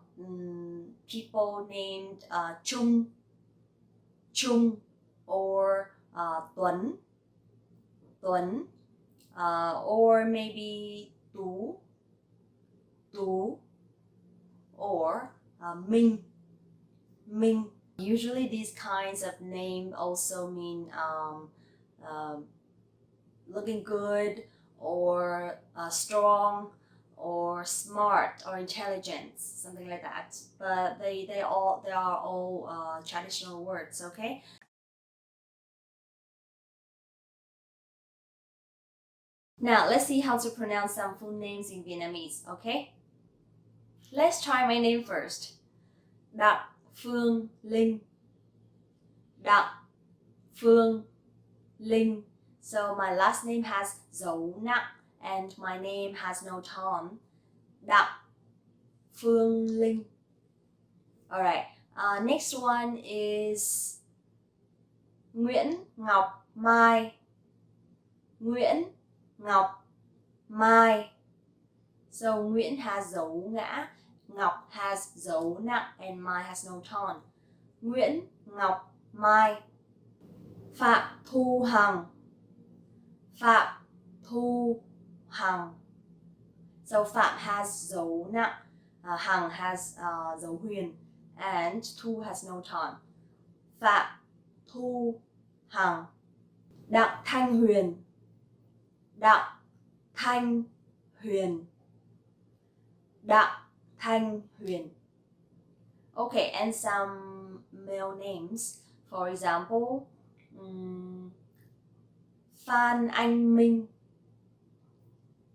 people named Chung, Chung, or Tuấn, Tuấn, or maybe Tú, Tú, or Minh, Minh. Usually these kinds of names also mean looking good or strong or smart or intelligent, something like that. But they are all traditional words, okay? Now let's see how to pronounce some full names in Vietnamese, okay? Let's try my name first. Đặng Phương Linh. Đặng Phương Linh. So my last name has dấu nặng and my name has no tone. Đặng Phương Linh. Alright, next one is Nguyễn Ngọc Mai. Nguyễn Ngọc Mai. So Nguyễn has dấu ngã, Ngọc has dấu nặng, and Mai has no tone. Nguyễn Ngọc Mai. Phạm Thu Hằng. Phạm Thu Hằng. So Phạm has dấu nặng, Hằng has dấu huyền, and Thu has no tone. Phạm Thu Hằng. Đặng Thanh Huyền. Đặng Thanh Huyền. Đặng Thanh Huyền. Okay, and some male names. For example, Phan Anh Minh.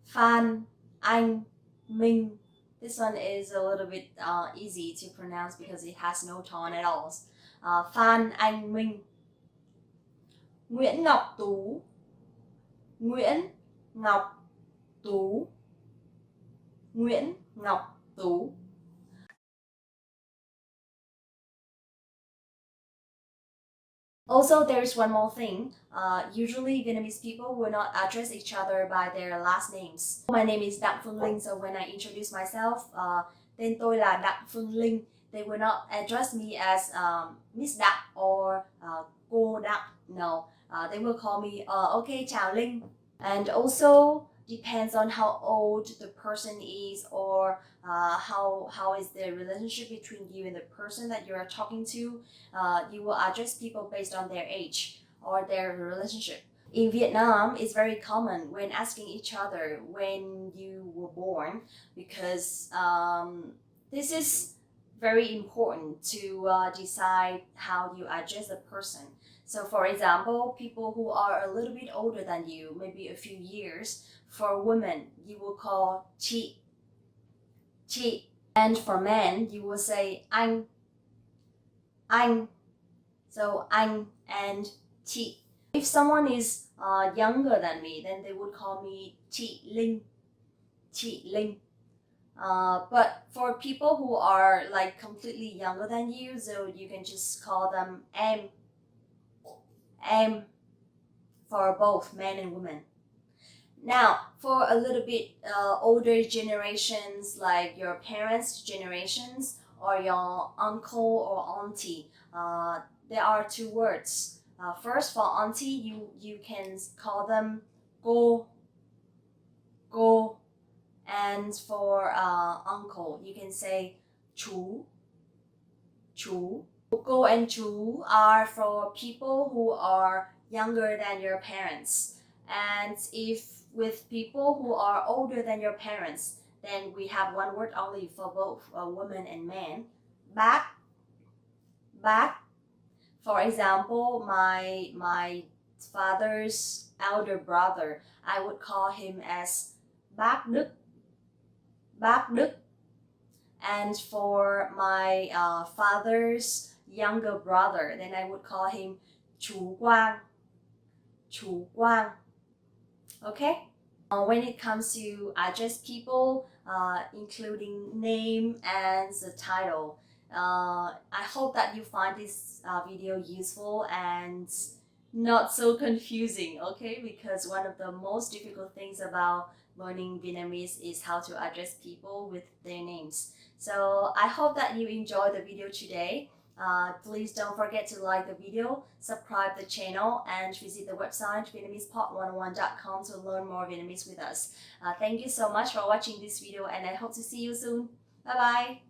Phan Anh Minh. This one is a little bit easy to pronounce because it has no tone at all. Phan Anh Minh. Nguyễn Ngọc Tú. Nguyễn Ngọc Tú. Nguyễn Ngọc Tú. Also, there's one more thing. Usually Vietnamese people will not address each other by their last names. My name is Đặng Phương Linh, so when I introduce myself, tên tôi là Đặng Phương Linh, they will not address me as Miss Đặng or cô Đặng. No, they will call me okay, chào Linh. And also depends on how old the person is or how is the relationship between you and the person that you are talking to. You will address people based on their age or their relationship. In Vietnam, it's very common when asking each other when you were born because this is very important to decide how you address a person. So for example, people who are a little bit older than you, maybe a few years, for women, you will call chị, chị. And for men, you will say anh, anh. So anh and chị. If someone is younger than me, then they would call me chị Linh, chị Linh. But for people who are like completely younger than you, so you can just call them em for both men and women. Now, for a little bit older generations, like your parents' generations or your uncle or auntie, there are two words. First, for auntie, you can call them cô, cô. And for uncle, you can say chú, chú. Cô and chú are for people who are younger than your parents. And if with people who are older than your parents, then we have one word only for both women and men. Bác, bác. For example, my father's elder brother, I would call him as bác Đức, bác Đức. And for my father's younger brother, then I would call him chú Quang, chú Quang. Okay? When it comes to address people, including name and the title. I hope that you find this video useful and not so confusing, okay? Because one of the most difficult things about learning Vietnamese is how to address people with their names. So I hope that you enjoyed the video today. Please don't forget to like the video, subscribe the channel, and visit the website VietnamesePod101.com to learn more Vietnamese with us. Thank you so much for watching this video, and I hope to see you soon. Bye bye!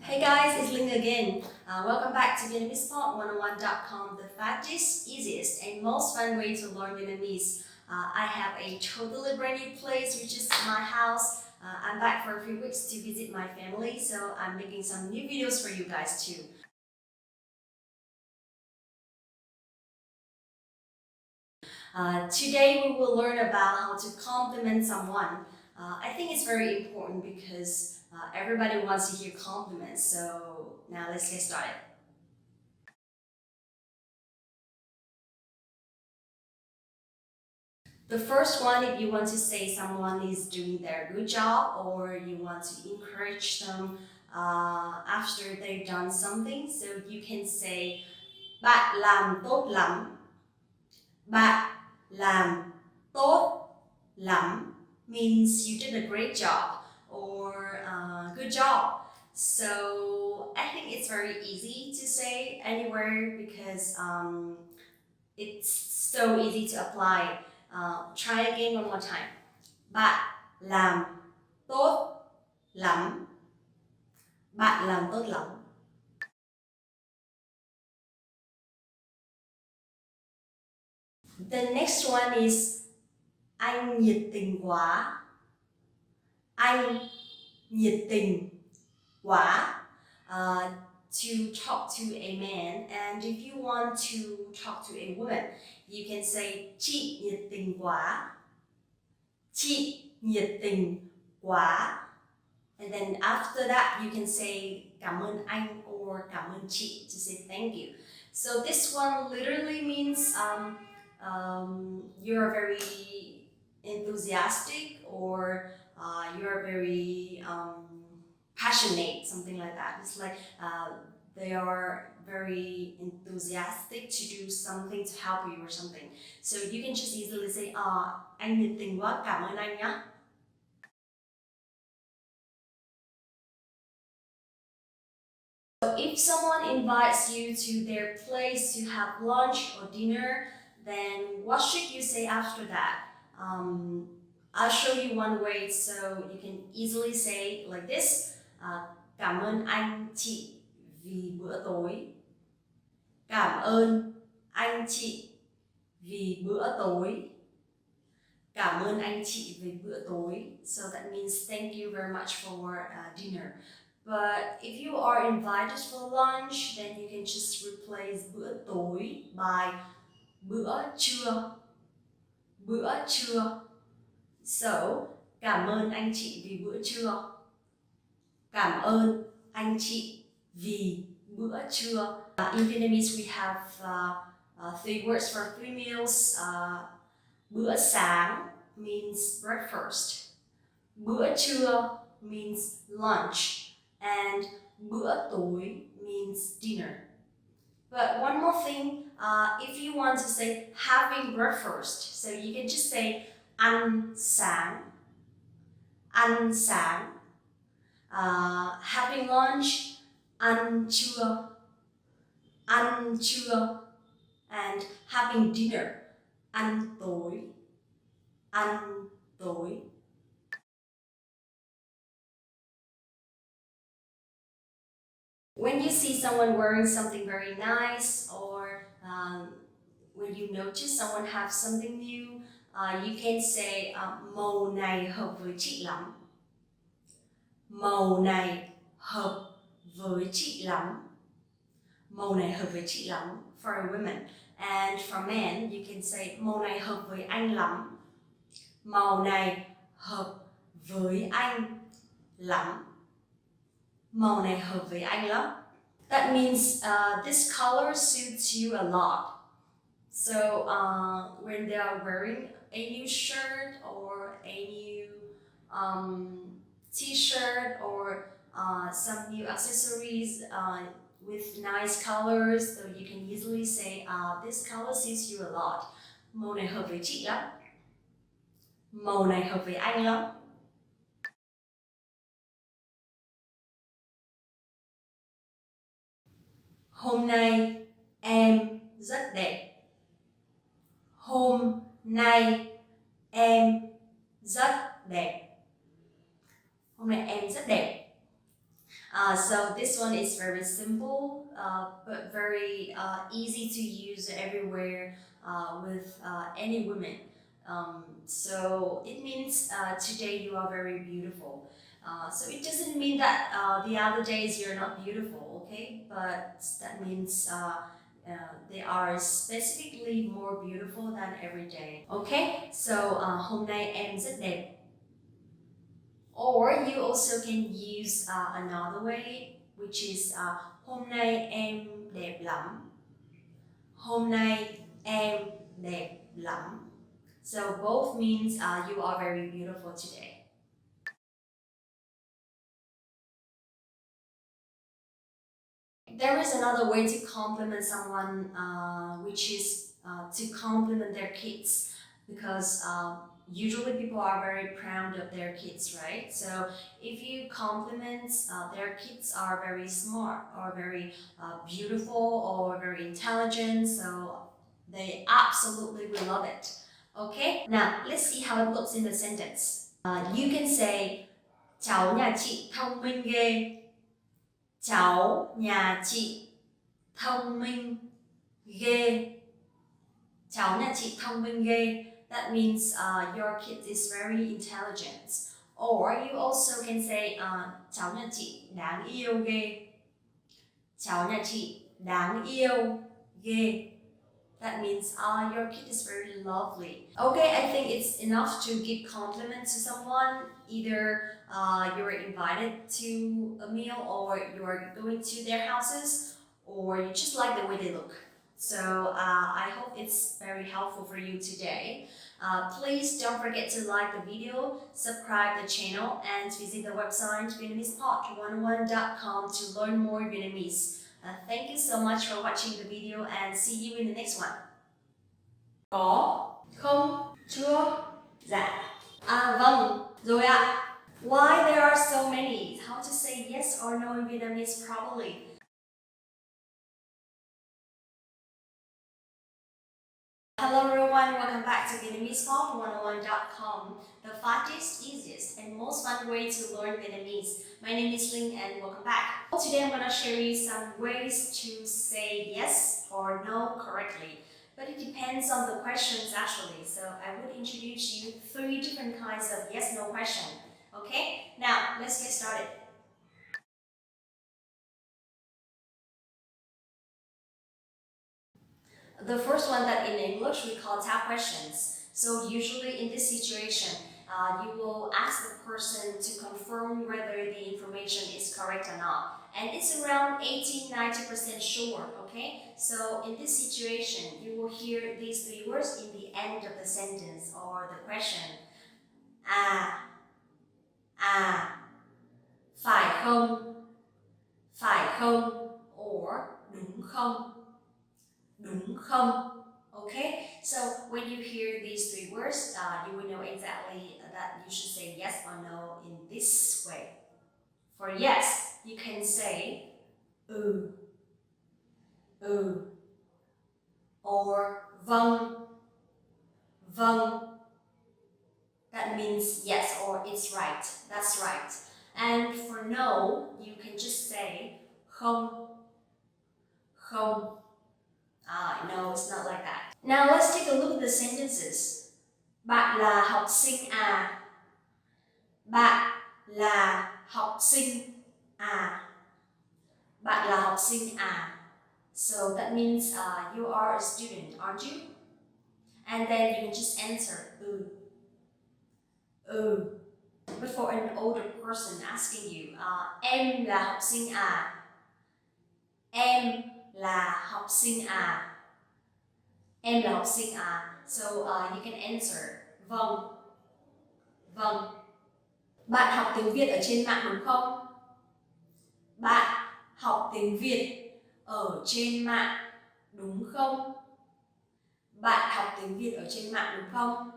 Hey guys, it's Ling again. Welcome back to VietnamesePod101.com, the fastest, easiest, and most fun way to learn Vietnamese. I have a totally brand new place, which is my house. I'm back for a few weeks to visit my family, so I'm making some new videos for you guys too. Today we will learn about how to compliment someone. I think it's very important because everybody wants to hear compliments. So now let's get started. The first one, if you want to say someone is doing their good job or you want to encourage them after they've done something, so you can say bạn làm tốt lắm. Bạn làm tốt lắm means you did a great job or good job. So I think it's very easy to say anywhere because it's so easy to apply. Try again one more time. Bạn làm tốt lắm. Bạn làm tốt lắm. The next one is anh nhiệt tình quá. Anh nhiệt tình quá. To talk to a man, and if you want to talk to a woman, you can say chị nhiệt tình quá. Chị nhiệt tình quá. And then after that, you can say cảm ơn anh or cảm ơn chị to say thank you. So this one literally means you're very enthusiastic or you're very passionate, something like that. It's like they are very enthusiastic to do something to help you or something. So you can just easily say, anh nhiệt tình quá, cảm ơn anh nhé. So if someone invites you to their place to have lunch or dinner, then what should you say after that? I'll show you one way so you can easily say like this. Cảm ơn anh chị vì bữa tối. Cảm ơn anh chị vì bữa tối. Cảm ơn anh chị vì bữa tối. So that means thank you very much for dinner. But if you are invited for lunch, then you can just replace bữa tối by bữa trưa. Bữa trưa. So, cảm ơn anh chị vì bữa trưa. Cảm ơn anh chị vì bữa trưa. In Vietnamese, we have three words for three meals. Bữa sáng means breakfast. Bữa trưa means lunch. And bữa tối means dinner. But one more thing, if you want to say having breakfast, so you can just say ăn sáng. Ăn sáng. Having lunch, ăn trưa. Ăn trưa. And having dinner, ăn tối. Ăn tối. When you see someone wearing something very nice or when you notice someone have something new, you can say màu này hợp với chị lắm. Màu này hợp với chị lắm. Màu này hợp với chị lắm for a woman. And for men, you can say màu này hợp với anh lắm. Màu này hợp với anh lắm. Màu này hợp với anh lắm. That means this color suits you a lot. So when they are wearing a new shirt or a new t-shirt or some new accessories with nice colors, so you can easily say this color suits you a lot. Màu này hợp với chị lắm. Màu này hợp với anh lắm. Hôm nay em rất đẹp. Hôm nay em rất đẹp. Hôm nay em rất đẹp. So this one is very simple, but very easy to use everywhere with any woman. So it means today you are very beautiful. So it doesn't mean that the other days you're not beautiful, okay? But that means they are specifically more beautiful than every day. Okay? So hôm nay em rất đẹp. Or you also can use another way, which is hôm nay em đẹp lắm. Hôm nay em đẹp lắm. So both means you are very beautiful today. There is another way to compliment someone, which is to compliment their kids, because usually people are very proud of their kids, right? So if you compliment their kids are very smart or very beautiful or very intelligent, so they absolutely will love it. Okay, now let's see how it looks in the sentence. You can say cháu nhà chị thông minh ghê. Cháu nhà chị thông minh ghê. Cháu nhà chị thông minh ghê. That means your kid is very intelligent. Or you also can say cháu nhà chị đáng yêu ghê. Cháu nhà chị đáng yêu ghê. That means your kid is very lovely. Okay, I think it's enough to give compliments to someone. Either you're invited to a meal, or you're going to their houses, or you just like the way they look. So I hope it's very helpful for you today. Please don't forget to like the video, subscribe the channel, and visit the website VietnamesePod101.com to learn more Vietnamese. Thank you so much for watching the video and see you in the next one. Có, không, chưa, dạ. Vâng, rồi ạ. Why there are so many? How to say yes or no in Vietnamese properly? Hello everyone, welcome back to VietnamesePod101.com, the fastest, easiest, and most fun way to learn Vietnamese. My name is Linh and welcome back. Today I'm going to show you some ways to say yes or no correctly. But it depends on the questions actually, so I would introduce you 3 different kinds of yes-no question. Okay, now let's get started. The first one that in English we call tap questions. So usually in this situation, you will ask the person to confirm whether the information is correct or not. And it's around 80-90% sure, okay? So in this situation, you will hear these 3 words in the end of the sentence or the question. Phải không, or đúng không. Đúng không? Okay, so when you hear these 3 words, you will know exactly that you should say yes or no in this way. For yes, you can say ừ, or vâng. That means yes or it's right. That's right. And for no, you can just say không. No, it's not like that. Now let's take a look at the sentences. Bạn là học sinh à? Bạn là học sinh à? Bạn là học sinh à? So that means you are a student, aren't you? And then you can just answer But for an older person asking you, em là học sinh à? Em là học sinh à? Em là học sinh à? So you can answer Vâng. Vâng. Bạn học tiếng Việt ở trên mạng đúng không? Bạn học tiếng Việt ở trên mạng đúng không? Bạn học tiếng Việt ở trên mạng đúng không?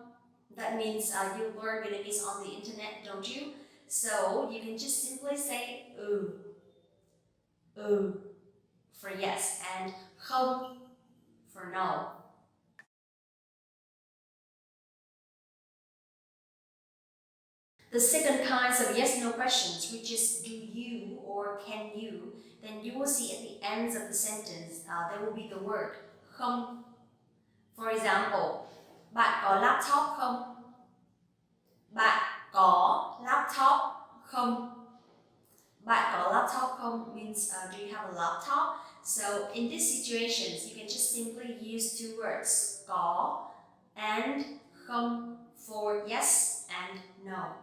That means you learn Vietnamese on the internet, don't you? So you can just simply say for yes and không for no. The second kinds of yes no questions, which is do you or can you, then you will see at the ends of the sentence there will be the word không. For example, bạn có laptop không? Bạn có laptop không? Bạn có laptop không means do you have a laptop? So in these situations, you can just simply use two words, có and không for yes and no.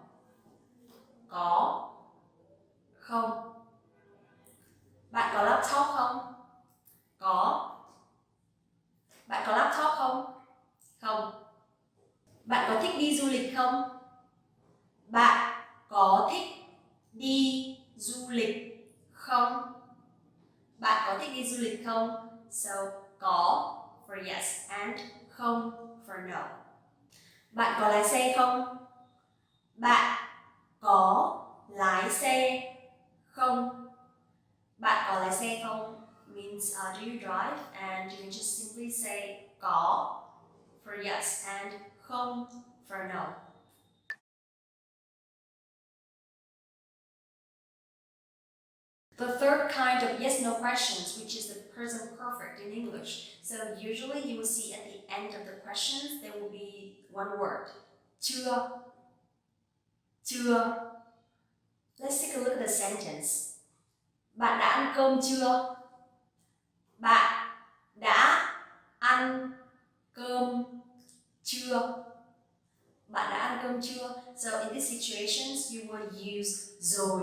Có không? Bạn có laptop không? Có. Bạn có laptop không? Không. Bạn có thích đi du lịch không? Bạn có thích đi du lịch không? Bạn có thích đi du lịch không? So, có for yes and không for no. Bạn có lái xe không? Bạn có lái xe không? Bạn có lái xe không means do you drive, and you can just simply say có for yes and không for no. The third kind of yes-no questions, which is the present perfect in English. So usually you will see at the end of the questions, there will be one word. Chưa. Chưa. Let's take a look at the sentence. Bạn đã ăn cơm chưa? Bạn đã ăn cơm chưa? Bạn đã ăn cơm chưa? So in these situations, you will use rồi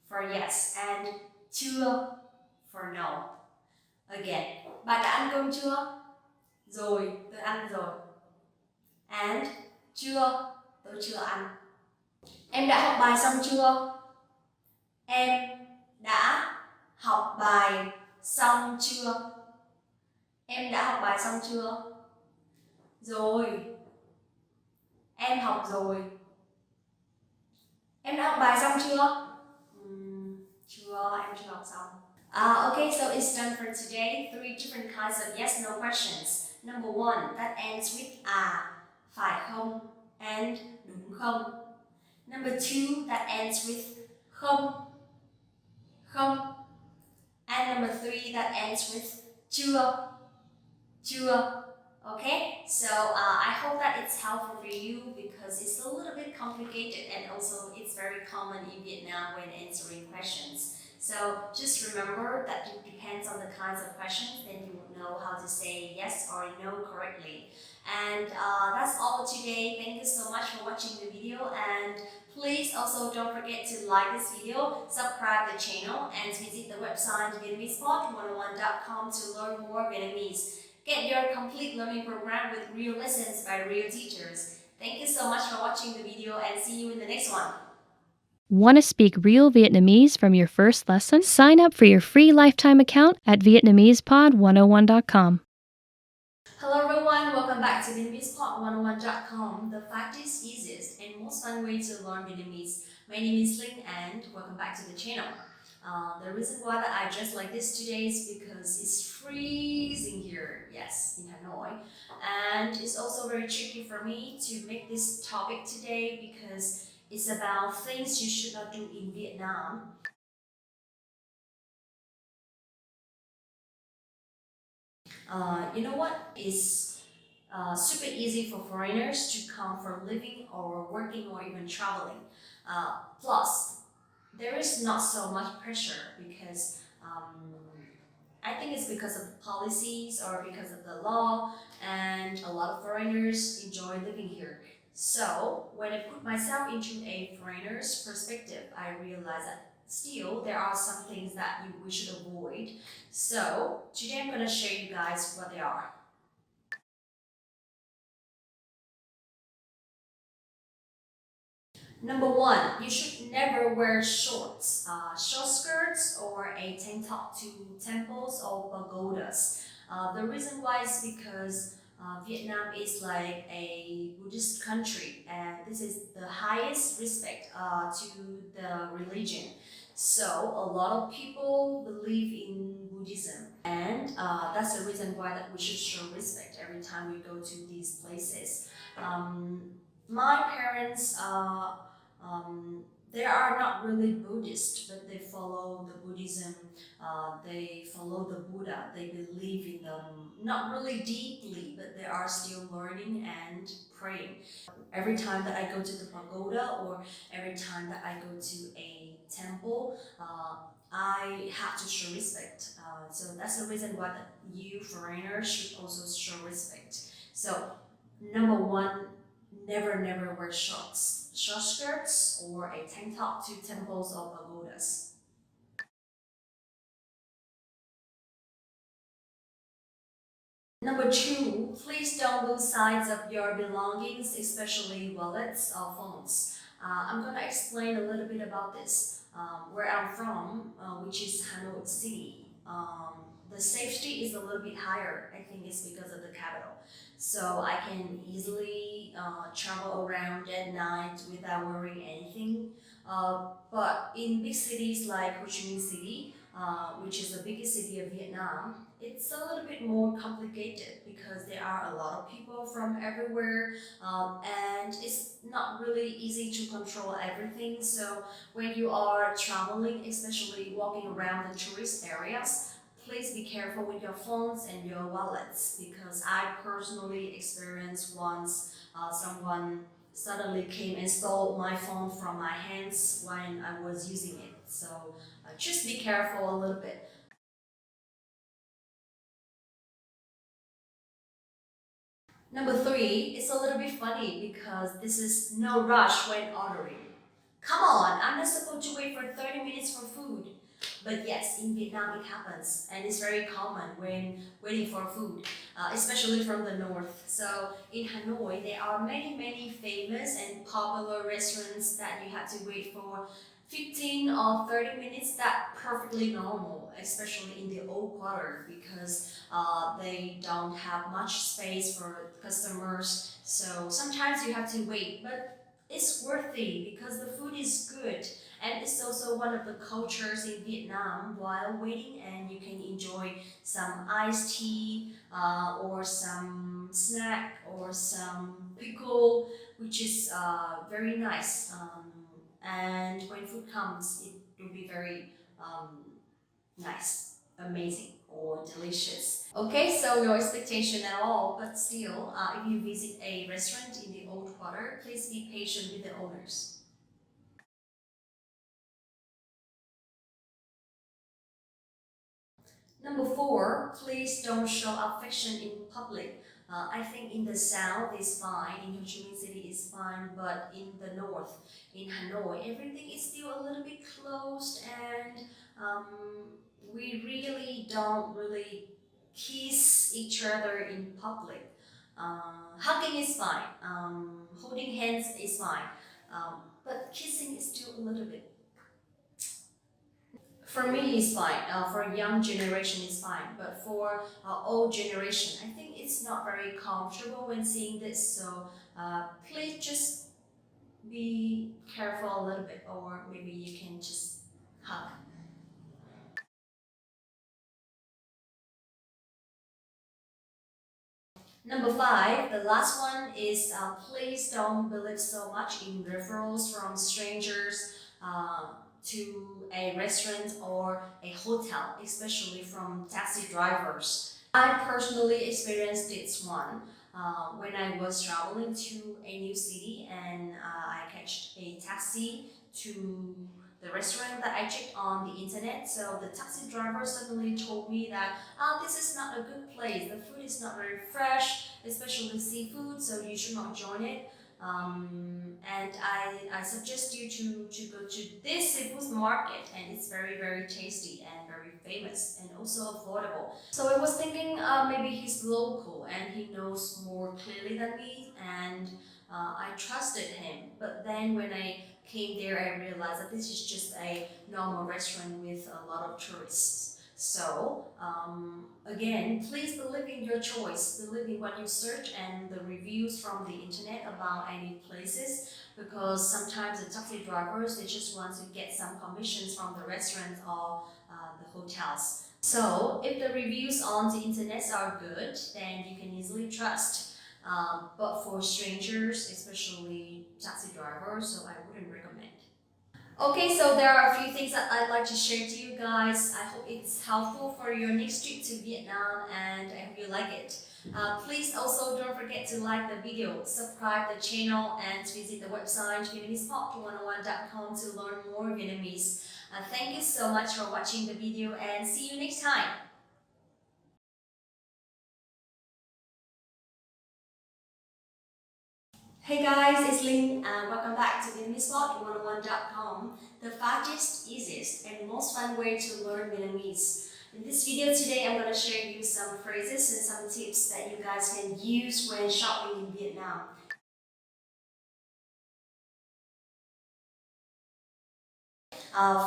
for yes and chưa for no. Again, bạn đã ăn cơm chưa? Rồi, tôi ăn rồi. And chưa, tôi chưa ăn. Em đã học bài xong chưa? Em đã học bài xong chưa? Em đã học bài xong chưa? Rồi. Em học rồi. Em đã học bài xong chưa? Chưa, em chưa học xong. Okay, so it's done for today. 3 different kinds of yes no questions. Number 1, that ends with phải không and đúng không. Number 2, that ends with không, không. And number 3, that ends with chưa, chưa. Okay, so I hope that it's helpful for you because it's a little bit complicated and also it's very common in Vietnam when answering questions. So just remember that it depends on the kinds of questions, then you will know how to say yes or no correctly. And that's all for today. Thank you so much for watching the video, and please also don't forget to like this video, subscribe the channel, and visit the website VietnamesePod101.com to learn more Vietnamese. Get your complete learning program with real lessons by real teachers. Thank you so much for watching the video, and see you in the next one. Want to speak real Vietnamese from your first lesson? Sign up for your free lifetime account at Vietnamesepod101.com. Hello everyone, welcome back to VietnamesPod101.com, the fastest, easiest, and most fun way to learn Vietnamese. My name is Linh, and welcome back to the channel. The reason why that I dressed like this today is because it's freezing here, yes, in Hanoi. And it's also very tricky for me to make this topic today because it's about things you should not do in Vietnam. You know what? It's super easy for foreigners to come for living or working or even traveling. Plus, there is not so much pressure because I think it's because of the policies or because of the law, and a lot of foreigners enjoy living here. So when I put myself into a foreigner's perspective, I realize that still there are some things that we should avoid. So today I'm going to show you guys what they are. Number one, you should never wear shorts, short skirts, or a tank top to temples or pagodas. The reason why is because Vietnam is like a Buddhist country, and this is the highest respect to the religion. So a lot of people believe in Buddhism, and that's the reason why that we should show respect every time we go to these places. My parents they are not really Buddhist, but they follow the Buddhism. They follow the Buddha. They believe in them, not really deeply, but they are still learning and praying. Every time that I go to the pagoda or every time that I go to a temple, I have to show respect. So that's the reason why that you foreigners should also show respect. So number one, never wear shorts, short skirts, or a tank top to temples or pagodas. Number two, please don't lose sight of your belongings, especially wallets or phones. I'm gonna explain a little bit about this. Where I'm from, which is Hanoi City, the safety is a little bit higher. I think it's because of the capital. So I can easily travel around at night without worrying anything. But in big cities like Ho Chi Minh City, which is the biggest city of Vietnam, it's a little bit more complicated because there are a lot of people from everywhere, and it's not really easy to control everything. So when you are traveling, especially walking around the tourist areas, please be careful with your phones and your wallets, because I personally experienced once someone suddenly came and stole my phone from my hands when I was using it. So just be careful a little bit. Number three, it's a little bit funny because this is no rush when ordering. Come on, I'm not supposed to wait for 30 minutes for food. But yes, in Vietnam it happens, and it's very common when waiting for food, especially from the north. So in Hanoi, there are many famous and popular restaurants that you have to wait for 15 or 30 minutes. That's perfectly normal, especially in the old quarter, because they don't have much space for customers. So sometimes you have to wait, but it's worthy because the food is good, and it's also one of the cultures in Vietnam while waiting, and you can enjoy some iced tea or some snack or some pickle, which is very nice. And when food comes, it will be very nice, amazing, or delicious. Okay, so no expectation at all, but still, if you visit a restaurant in the old quarter, please be patient with the owners. Number four, please don't show affection in public. I think in the south is fine, in Ho Chi Minh City is fine, but in the north, in Hanoi, everything is still a little bit closed, and we really don't really kiss each other in public. Hugging is fine, holding hands is fine, but kissing is still a little bit. For me, it's fine. For young generation, it's fine. But for old generation, I think it's not very comfortable when seeing this. So please just be careful a little bit, or maybe you can just hug. Number five, the last one is please don't believe so much in referrals from strangers to a restaurant or a hotel, especially from taxi drivers. I personally experienced this one when I was traveling to a new city, and I catched a taxi to the restaurant that I checked on the internet. So the taxi driver suddenly told me that this is not a good place. The food is not very fresh, especially seafood, so you should not join it. And I suggest you to go to this seafood market, and it's very tasty and very famous and also affordable. So I was thinking maybe he's local and he knows more clearly than me, and I trusted him. But then when I came there, I realized that this is just a normal restaurant with a lot of tourists. So again, please believe in your choice, believe in what you search and the reviews from the internet about any places, because sometimes the taxi drivers, they just want to get some commissions from the restaurants or the hotels. So if the reviews on the internet are good, then you can easily trust. But for strangers, especially taxi drivers, so I wouldn't recommend. Okay, so there are a few things that I'd like to share to you guys. I hope it's helpful for your next trip to Vietnam and I hope you like it. Please also don't forget to like the video, subscribe the channel and visit the website VietnamesePod101.com to learn more Vietnamese. Thank you so much for watching the video and see you next time. Hey guys, it's Linh and welcome back to VietnamesePod101.com, the fastest, easiest, and most fun way to learn Vietnamese. In this video today, I'm going to share you some phrases and some tips that you guys can use when shopping in Vietnam.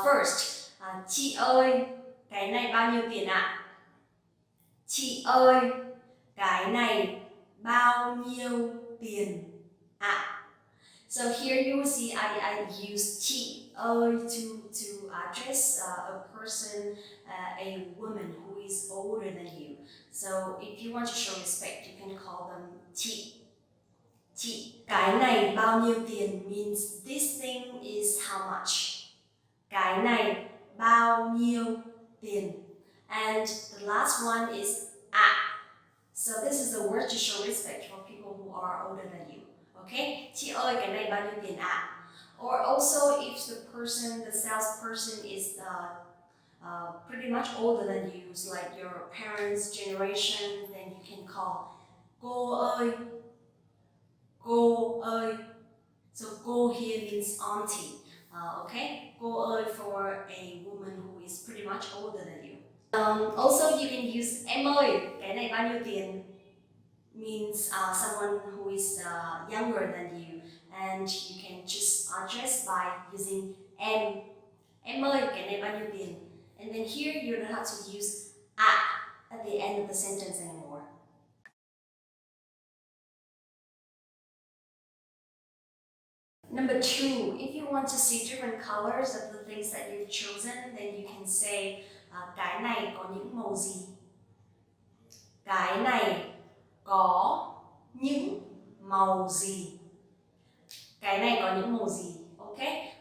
First, chị ơi, cái này bao nhiêu tiền ạ? Chị ơi, cái này bao nhiêu tiền ạ? So here you will see I use chị ơi to address a person, a woman who is older than you. So if you want to show respect, you can call them chị. Chị. Cái này bao nhiêu tiền means this thing is how much. Cái này bao nhiêu tiền. And the last one is ạ. So this is the word to show respect for people who are older than you. Okay? Chị ơi, cái này bao nhiêu tiền ạ? Or also if the person, the salesperson is pretty much older than you, it's like your parents' generation, then you can call cô ơi, cô ơi. So cô here means auntie. Okay? Cô ơi for a woman who is pretty much older than you. Also you can use em ơi, cái này bao nhiêu tiền? Means someone who is younger than you, and you can just address by using em ơi, cái này bao nhiêu tiền? And then here you don't have to use at the end of the sentence anymore. Number two, if you want to see different colors of the things that you've chosen, then you can say cái này có những màu gì? Cái này có những màu gì? Cái này có những màu gì? Okay?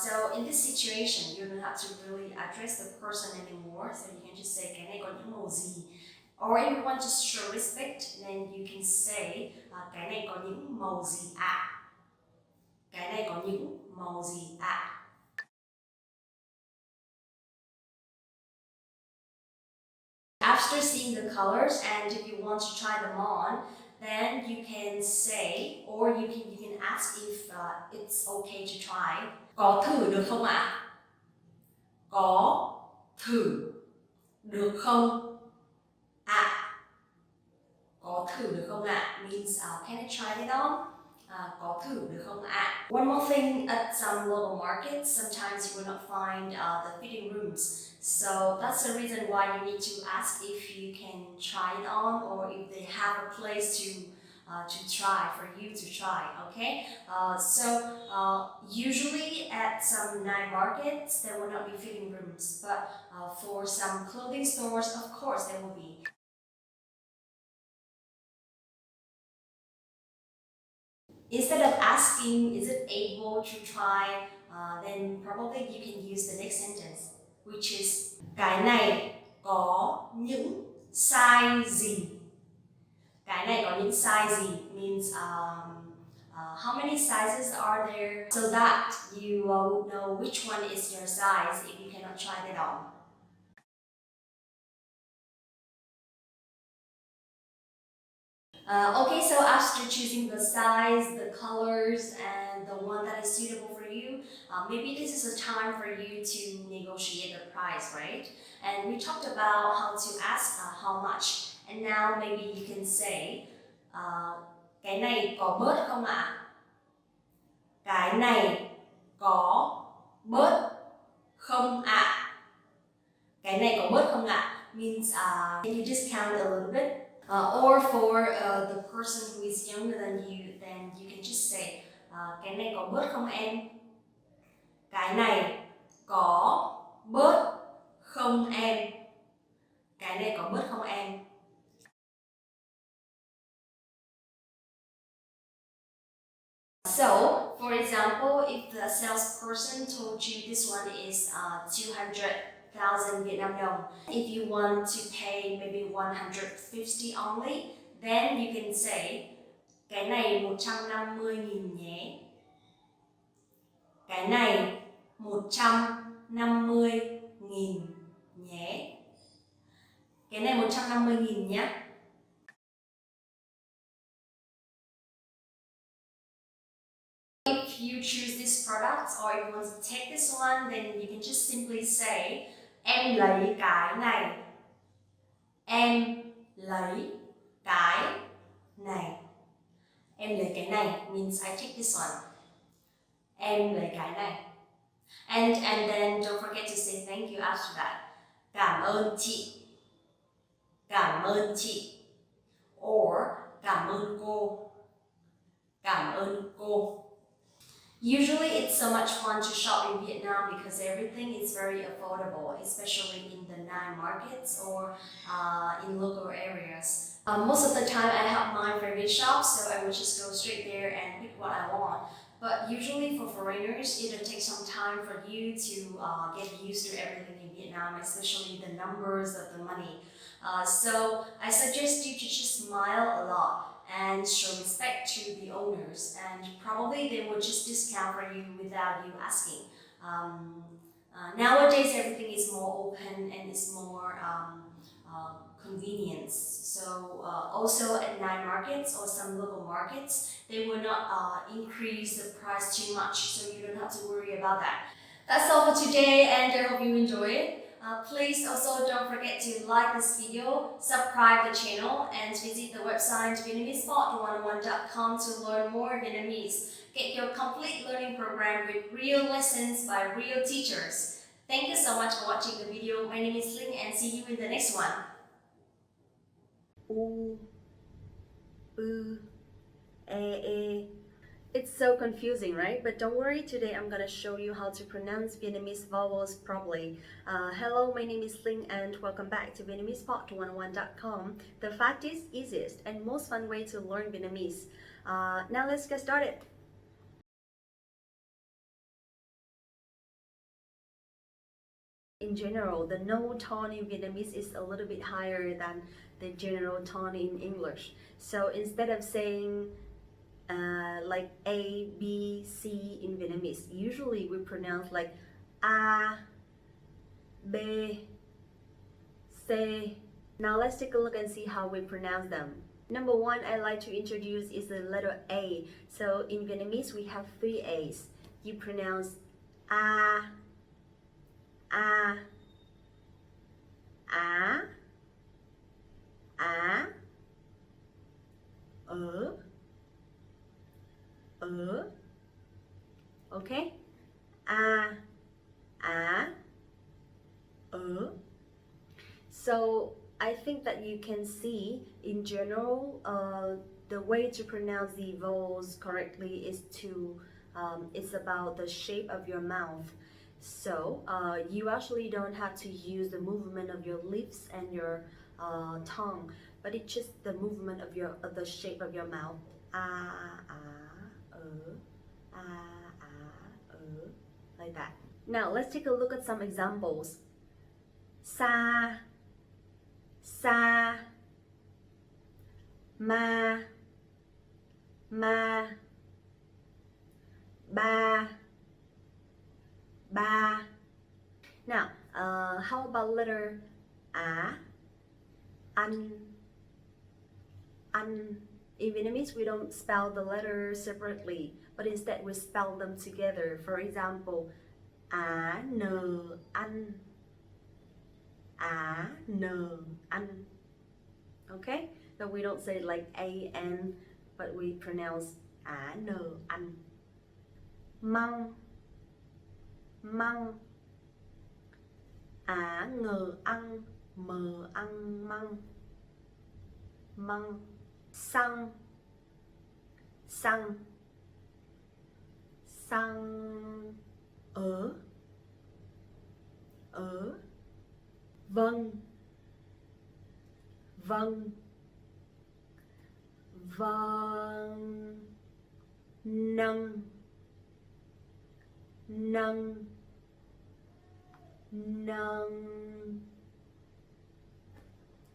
So in this situation, you don't have to really address the person anymore. So you can just say cái này có những màu gì? Or if you want to show respect, then you can say cái này có những màu gì ạ? Cái này có những màu gì ạ? After seeing the colors, and if you want to try them on, then you can say, or you can ask if it's okay to try. Có thử được không ạ? Có thử được không ạ? Có thử được không ạ? Means can I try it on? Có thử được không ạ? One more thing, at some local markets, sometimes you will not find the fitting rooms. So that's the reason why you need to ask if you can try it on, or if they have a place to try, for you to try, okay? Usually at some night markets, there will not be fitting rooms, but for some clothing stores, of course there will be. Instead of asking, is it able to try, then probably you can use the next sentence, which is cái này có những size gì? Cái này có những size gì means how many sizes are there, so that you would know which one is your size if you cannot try it on. Okay, so after choosing the size, the colors, and the one that is suitable for you, maybe this is a time for you to negotiate the price, right? And we talked about how to ask how much, and now maybe you can say, cái này có bớt không ạ? Cái này có bớt không ạ? Cái này có bớt không ạ means can you discount a little bit? Or for the person who is younger than you, then you can just say cái này có bớt không em? Cái này có bớt không em? Cái này có bớt không em? So, for example, if the salesperson told you this one is 200,000 Vietnam dong, if you want to pay maybe 150 only, then you can say cái này 150.000 nhé. Cái này 150.000 nhé. Cái này 150.000 nhé. If you choose this product or if you want to take this one, then you can just simply say em lấy cái này. Em lấy cái này. Em lấy cái này means I take this one. Em lấy cái này. And then don't forget to say thank you after that. Cảm ơn chị. Cảm ơn chị. Or cảm ơn cô. Cảm ơn cô. Usually it's so much fun to shop in Vietnam because everything is very affordable, especially in the night markets or in local areas. Most of the time I have my favorite shop, so I would just go straight there and pick what I want. But usually for foreigners, it'll take some time for you to get used to everything in Vietnam, especially the numbers of the money. So I suggest you to just smile a lot and show respect to the owners, and probably they will just discount for you without you asking. Nowadays everything is more open and it's more convenience. So also at night markets or some local markets, they will not increase the price too much, so you don't have to worry about that. That's all for today, and I hope you enjoy it. Please also don't forget to like this video, subscribe the channel, and visit the website VietnamesePod101.com to learn more Vietnamese. Get your complete learning program with real lessons by real teachers. Thank you so much for watching the video. My name is Linh, and see you in the next one. U, U, E. It's so confusing, right? But don't worry, today I'm gonna show you how to pronounce Vietnamese vowels properly. Hello, my name is Linh and welcome back to VietnamesePod101.com. The fastest, easiest, and most fun way to learn Vietnamese. Now let's get started. In general, the no tone in Vietnamese is a little bit higher than the general tone in English. So instead of saying like A, B, C in Vietnamese, usually we pronounce like A, B, C. Now let's take a look and see how we pronounce them. Number one I like to introduce is the letter A. So in Vietnamese we have three A's. You pronounce A, A, A, A, okay? A, So I think that you can see in general the way to pronounce the vowels correctly is to it's about the shape of your mouth. So you actually don't have to use the movement of your lips and your tongue, but it's just the movement of the shape of your mouth. Like that. Now let's take a look at some examples. Sa, sa, ma, ba, ba. Now, how about letter A? An. In Vietnamese, we don't spell the letters separately, but instead we spell them together. For example, A, N, an. A, N, an. Okay? So we don't say like A, N, but we pronounce A, N, an. Măng, măng, ả ngờ ăn, mờ ăn măng, măng, xăng, xăng, xăng, ở, vâng, vâng, vâng, nâng, nâng, nâng.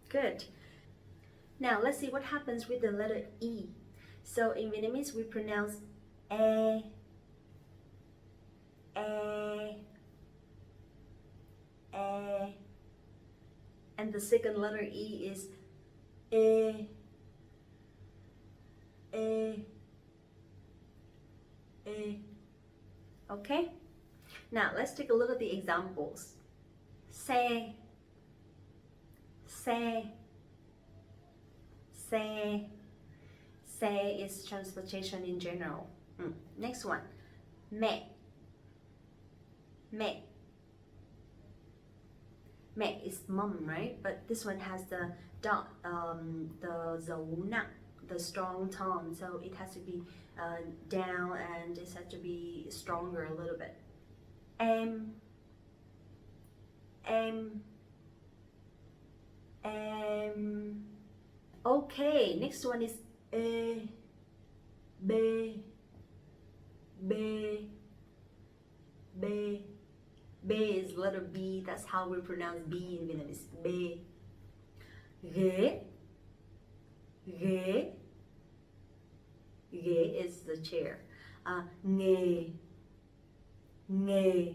Good. Now let's see what happens with the letter E. So in Vietnamese we pronounce e, e, e, and the second letter E is e, e, e. Okay? Now let's take a look at the examples. Xe, xe, xe. Xe is transportation in general. Next one. Mẹ, mẹ. Mẹ is mom, right? But this one has the dot, the dấu nặng, the strong tone, so it has to be down and it has to be stronger a little bit. Em, em, em. Okay, next one is e, b, b, b. B is letter B, that's how we pronounce B in Vietnamese. B. Ghế, ghế. Ghế is the chair. Nghề, nghề,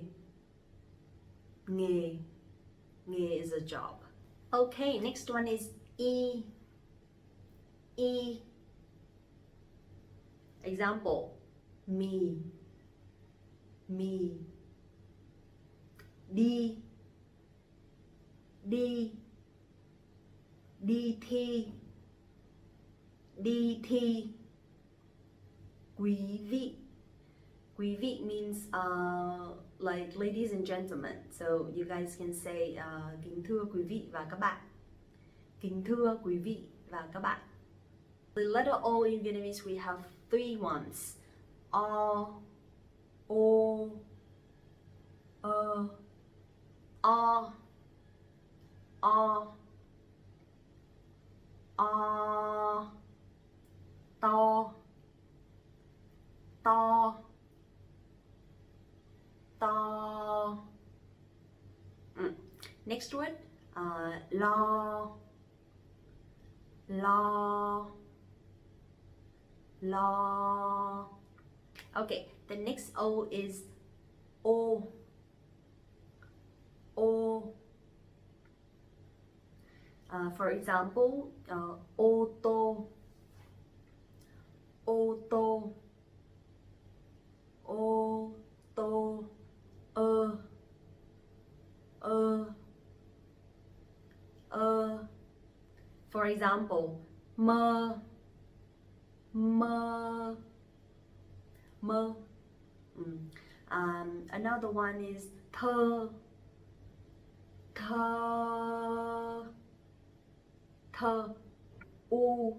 nghề. Nghề is a job. Okay, next one is E, E. Example, me, me. Đi, đi, đi thi, đi thi. Quý vị, quý vị means like ladies and gentlemen, so you guys can say kính thưa quý vị và các bạn. Kính thưa quý vị và các bạn. The letter O in Vietnamese we have three ones. O, O, O, O, O, to, to, to. Next word, lo, lo, lo. Okay, the next O is O, O. For example, ô tô, ô tô, ô tô, For example, mơ, mơ, mơ. Another one is thơ, thơ, thơ. U,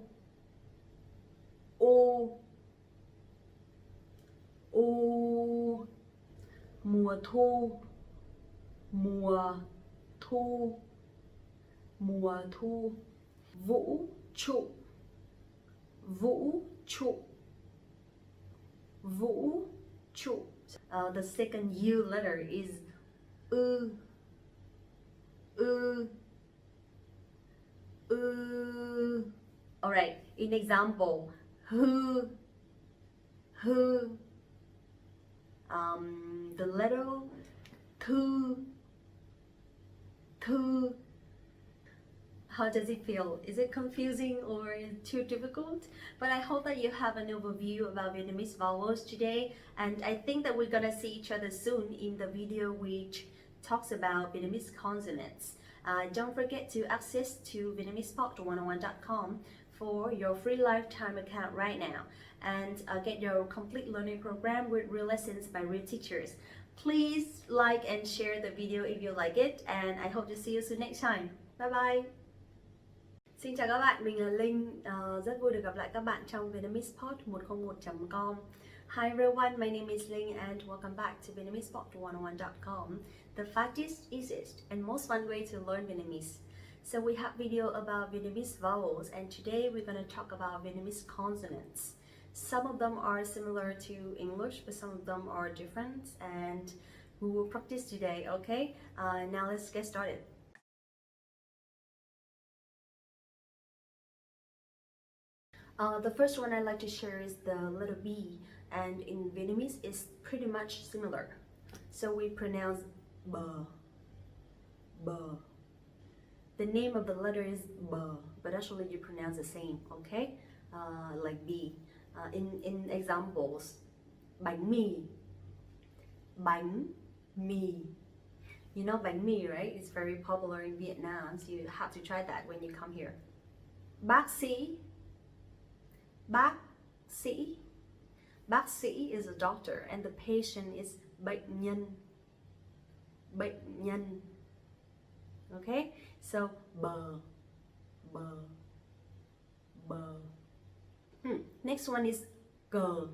u, u. Mùa thu, mùa thu, mùa thu. Vũ trụ, vũ trụ, vũ trụ. The second U letter is ư, ư, ư. Alright, in example, who, who. The letter thu, thu. How does it feel? Is it confusing or too difficult? But I hope that you have an overview about Vietnamese vowels today, and I think that we're gonna see each other soon in the video which talks about Vietnamese consonants. Don't forget to access to VietnamesePod101.com for your free lifetime account right now, and get your complete learning program with real lessons by real teachers. Please like and share the video if you like it, and I hope to see you soon next time. Bye bye. Xin chào các bạn, mình là Linh. Rất vui được gặp lại các bạn trong vietnamesepod101.com. Hi everyone, my name is Linh and welcome back to vietnamesepod101.com. The fastest, easiest and most fun way to learn Vietnamese. So we have video about Vietnamese vowels, and today we're going to talk about Vietnamese consonants. Some of them are similar to English, but some of them are different, and we will practice today, okay? Now let's get started. The first one I'd like to share is the letter B, and in Vietnamese it's pretty much similar. So we pronounce B, B. The name of the letter is B, but actually you pronounce the same, okay? Like B. In examples, bánh mì, bánh mì. You know bánh mì, right? It's very popular in Vietnam, so you have to try that when you come here. Bác sĩ, bác sĩ. Bác sĩ is a doctor and the patient is bệnh nhân, bệnh nhân. Okay, so bờ, bờ, bờ. Next one is cờ,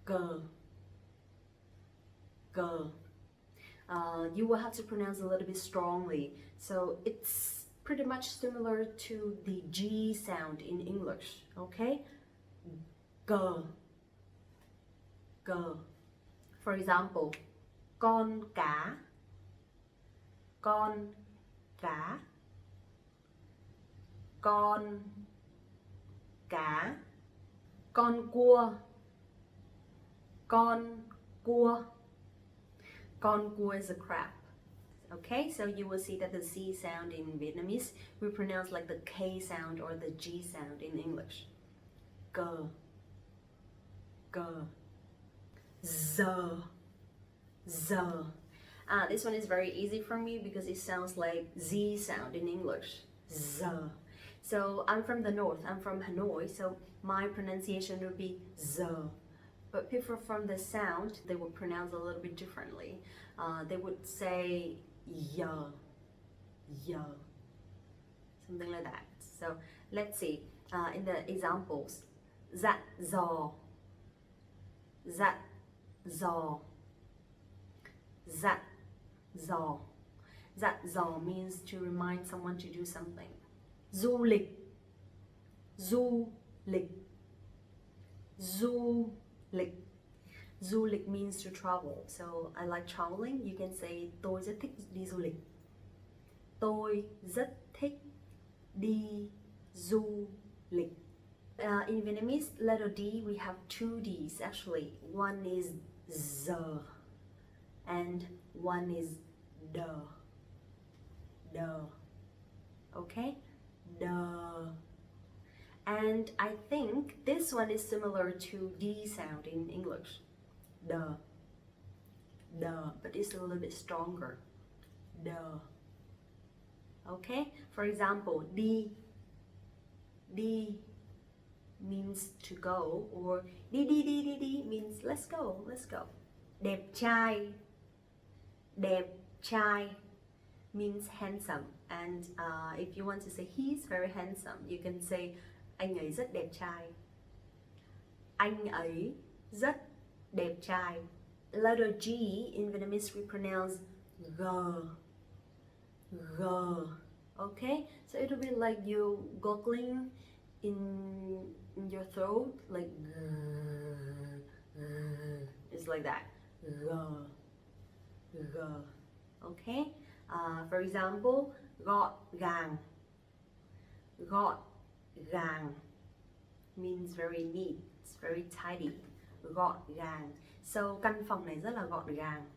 cờ, cờ. You will have to pronounce a little bit strongly. So it's pretty much similar to the G sound in English, okay? Cờ, cờ. For example, con cá, con cá, con cá. Con cua, con cua. Con cua is a crab. Okay, so you will see that the C sound in Vietnamese we pronounce like the K sound or the G sound in English. Cờ, cờ. Giờ, giờ. This one is very easy for me because it sounds like Z sound in English. Giờ. So I'm from the north, I'm from Hanoi, so my pronunciation would be Z. But people from the sound, they would pronounce a little bit differently. They would say ya, ya, something like that. So let's see, in the examples, dặn dò, dặn dò, dặn dò. Dặn dò means to remind someone to do something. Du lịch, du lịch, du lịch. Du lịch means to travel. So I like traveling. You can say tôi rất thích đi du lịch. Tôi rất thích đi du lịch. In Vietnamese, letter D, we have two Ds actually. One is Z and one is D. D. Okay? D. And I think this one is similar to D sound in English. D. D. But it's a little bit stronger. D. Okay? For example, đi. Đi means to go, or đi means let's go, let's go. Đẹp trai. Đẹp trai means handsome, and if you want to say he's very handsome, you can say anh ấy rất đẹp trai. Anh ấy rất đẹp trai. Letter G in Vietnamese we pronounce g, g. Okay, so it'll be like you goggling in your throat, like it's like that. G, g. Okay. For example, gọn gàng. Gọn gàng means very neat, it's very tidy. Gọn gàng. So căn phòng này rất là gọn gàng.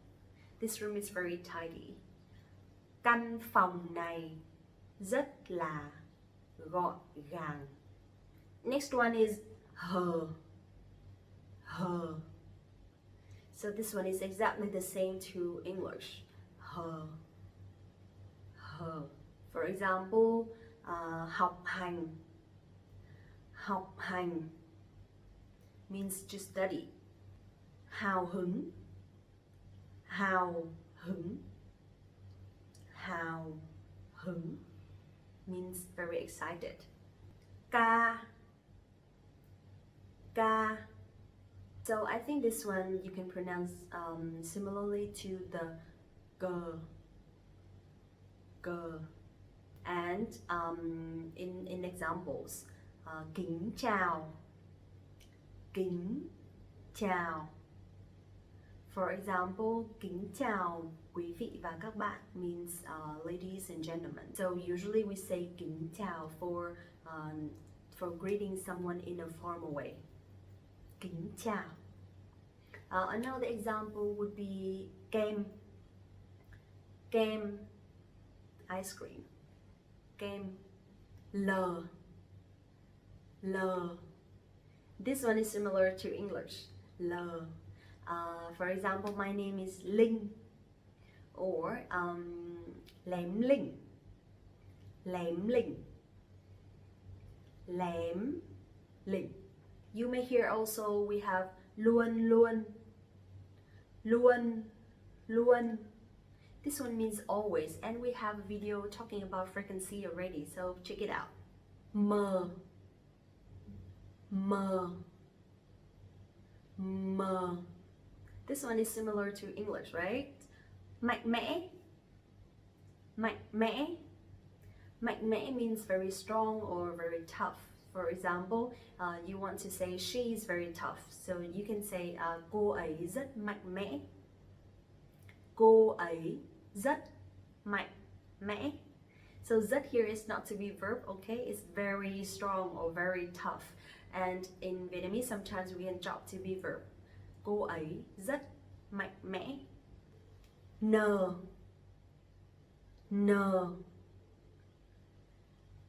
This room is very tidy. Căn phòng này rất là gọn gàng. Next one is hờ, hờ. So this one is exactly the same to English. Hờ, hờ. For example, học hành. Học hành means to study. Hào hứng. Hào hứng. Hào hứng means very excited. Ca. Ca. So I think this one you can pronounce similarly to the g. G. And in examples, kính chào. Kính chào. For example, kính chào quý vị và các bạn means ladies and gentlemen. So usually we say kính chào for greeting someone in a formal way. Kính chào. Another example would be kem. Kem, ice cream. Kem. L. L. This one is similar to English. L. For example, my name is Linh, or Lém Linh. Lém Linh. Lém Linh. You may hear also we have luôn luôn. Luôn luôn. This one means always, and we have a video talking about frequency already, so check it out. Mờ. Mờ. Mờ. This one is similar to English, right? Mạnh mẽ. Mạnh mẽ. Mạnh mẽ means very strong or very tough. For example, you want to say she is very tough, so you can say cô ấy rất mạnh mẽ. Cô ấy rất mạnh mẽ. So rất here is not to be verb, okay? It's very strong or very tough. And in Vietnamese, sometimes we can drop to be verb. Cô ấy rất mạnh mẽ. N. N.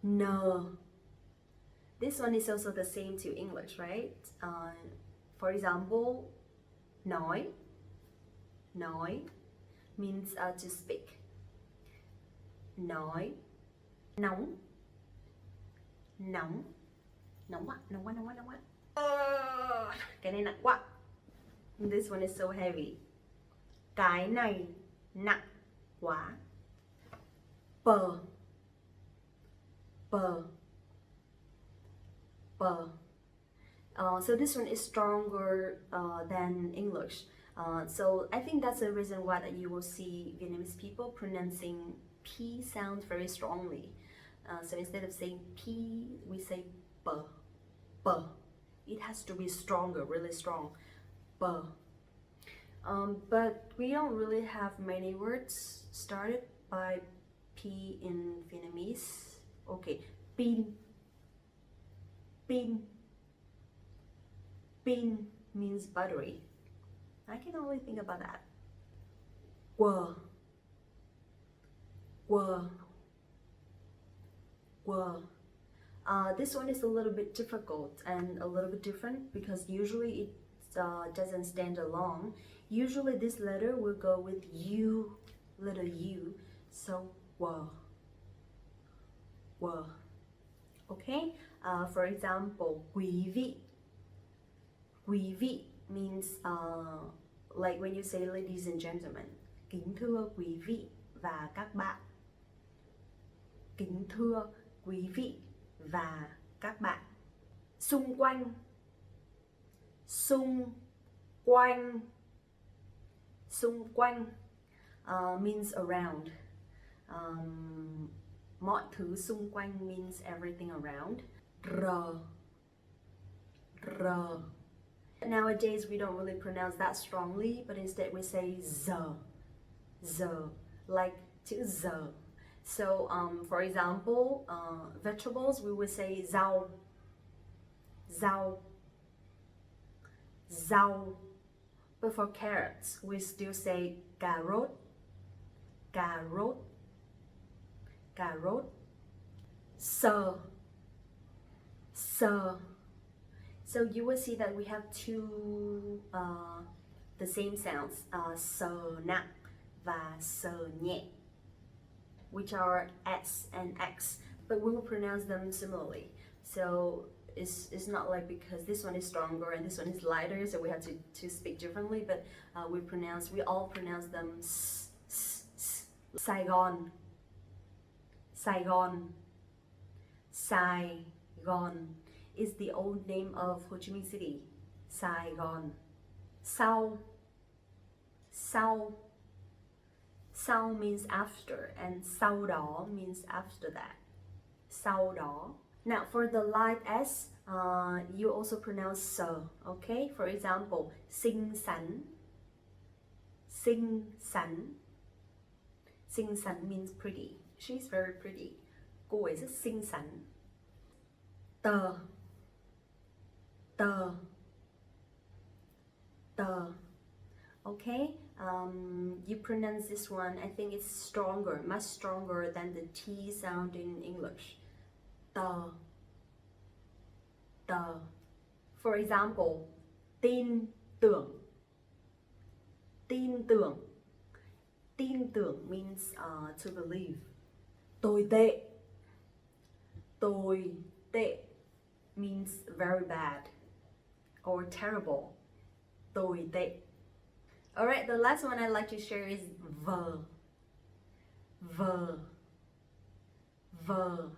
N. This one is also the same to English, right? For example, nói. Nói means to speak. Nói. Nóng. Nóng. Nóng quá, nóng quá, nóng quá, nóng quá. Cái này nặng quá. This one is so heavy. Cái này nặng quá. Pờ. Pờ. Pờ. So this one is stronger than English. So I think that's the reason why that you will see Vietnamese people pronouncing P sound very strongly. So instead of saying P, we say B. B. It has to be stronger, really strong. B. But we don't really have many words started by P in Vietnamese. Okay, pin. Pin. Pin means battery. I can only think about that. Quờ. Quờ. Quờ. This one is a little bit difficult and a little bit different because usually it doesn't stand alone. Usually this letter will go with U, letter U. So, quờ. Quờ. Okay? For example, quý vị. Quý vị means like when you say ladies and gentlemen. Kính thưa quý vị và các bạn. Kính thưa quý vị và các bạn. Xung quanh. Xung quanh. Xung quanh means around. Mọi thứ xung quanh means everything around. R. R. Nowadays we don't really pronounce that strongly, but instead we say z. Z. Like to z. So for example, vegetables we would say rau. Rau. Rau. But for carrots we still say cà rốt. Cà rốt. Cà rốt. Sờ. Sờ. So you will see that we have two the same sounds, sờ nặng và sờ nhẹ, which are S and X, but we will pronounce them similarly. So it's not like because this one is stronger and this one is lighter, so we have to speak differently, but we all pronounce them Saigon, Saigon, Saigon is the old name of Ho Chi Minh City. Saigon. Sau, sau, sau means after, and sau đó means after that. Sau đó. Now for the light S, you also pronounce sờ, okay? For example, xinh xắn, xinh xắn. Xinh xắn means pretty. She's very pretty. Cô ấy rất xinh xắn. Tờ, tờ, tờ. Okay, you pronounce this one, I think it's stronger, much stronger than the T sound in English. Tờ, tờ. For example, tin tưởng, tin tưởng. Tin tưởng means to believe. Tồi tệ, tồi tệ means very bad or terrible. Tồi tệ. Alright, the last one I'd like to share is vờ, vờ, vờ.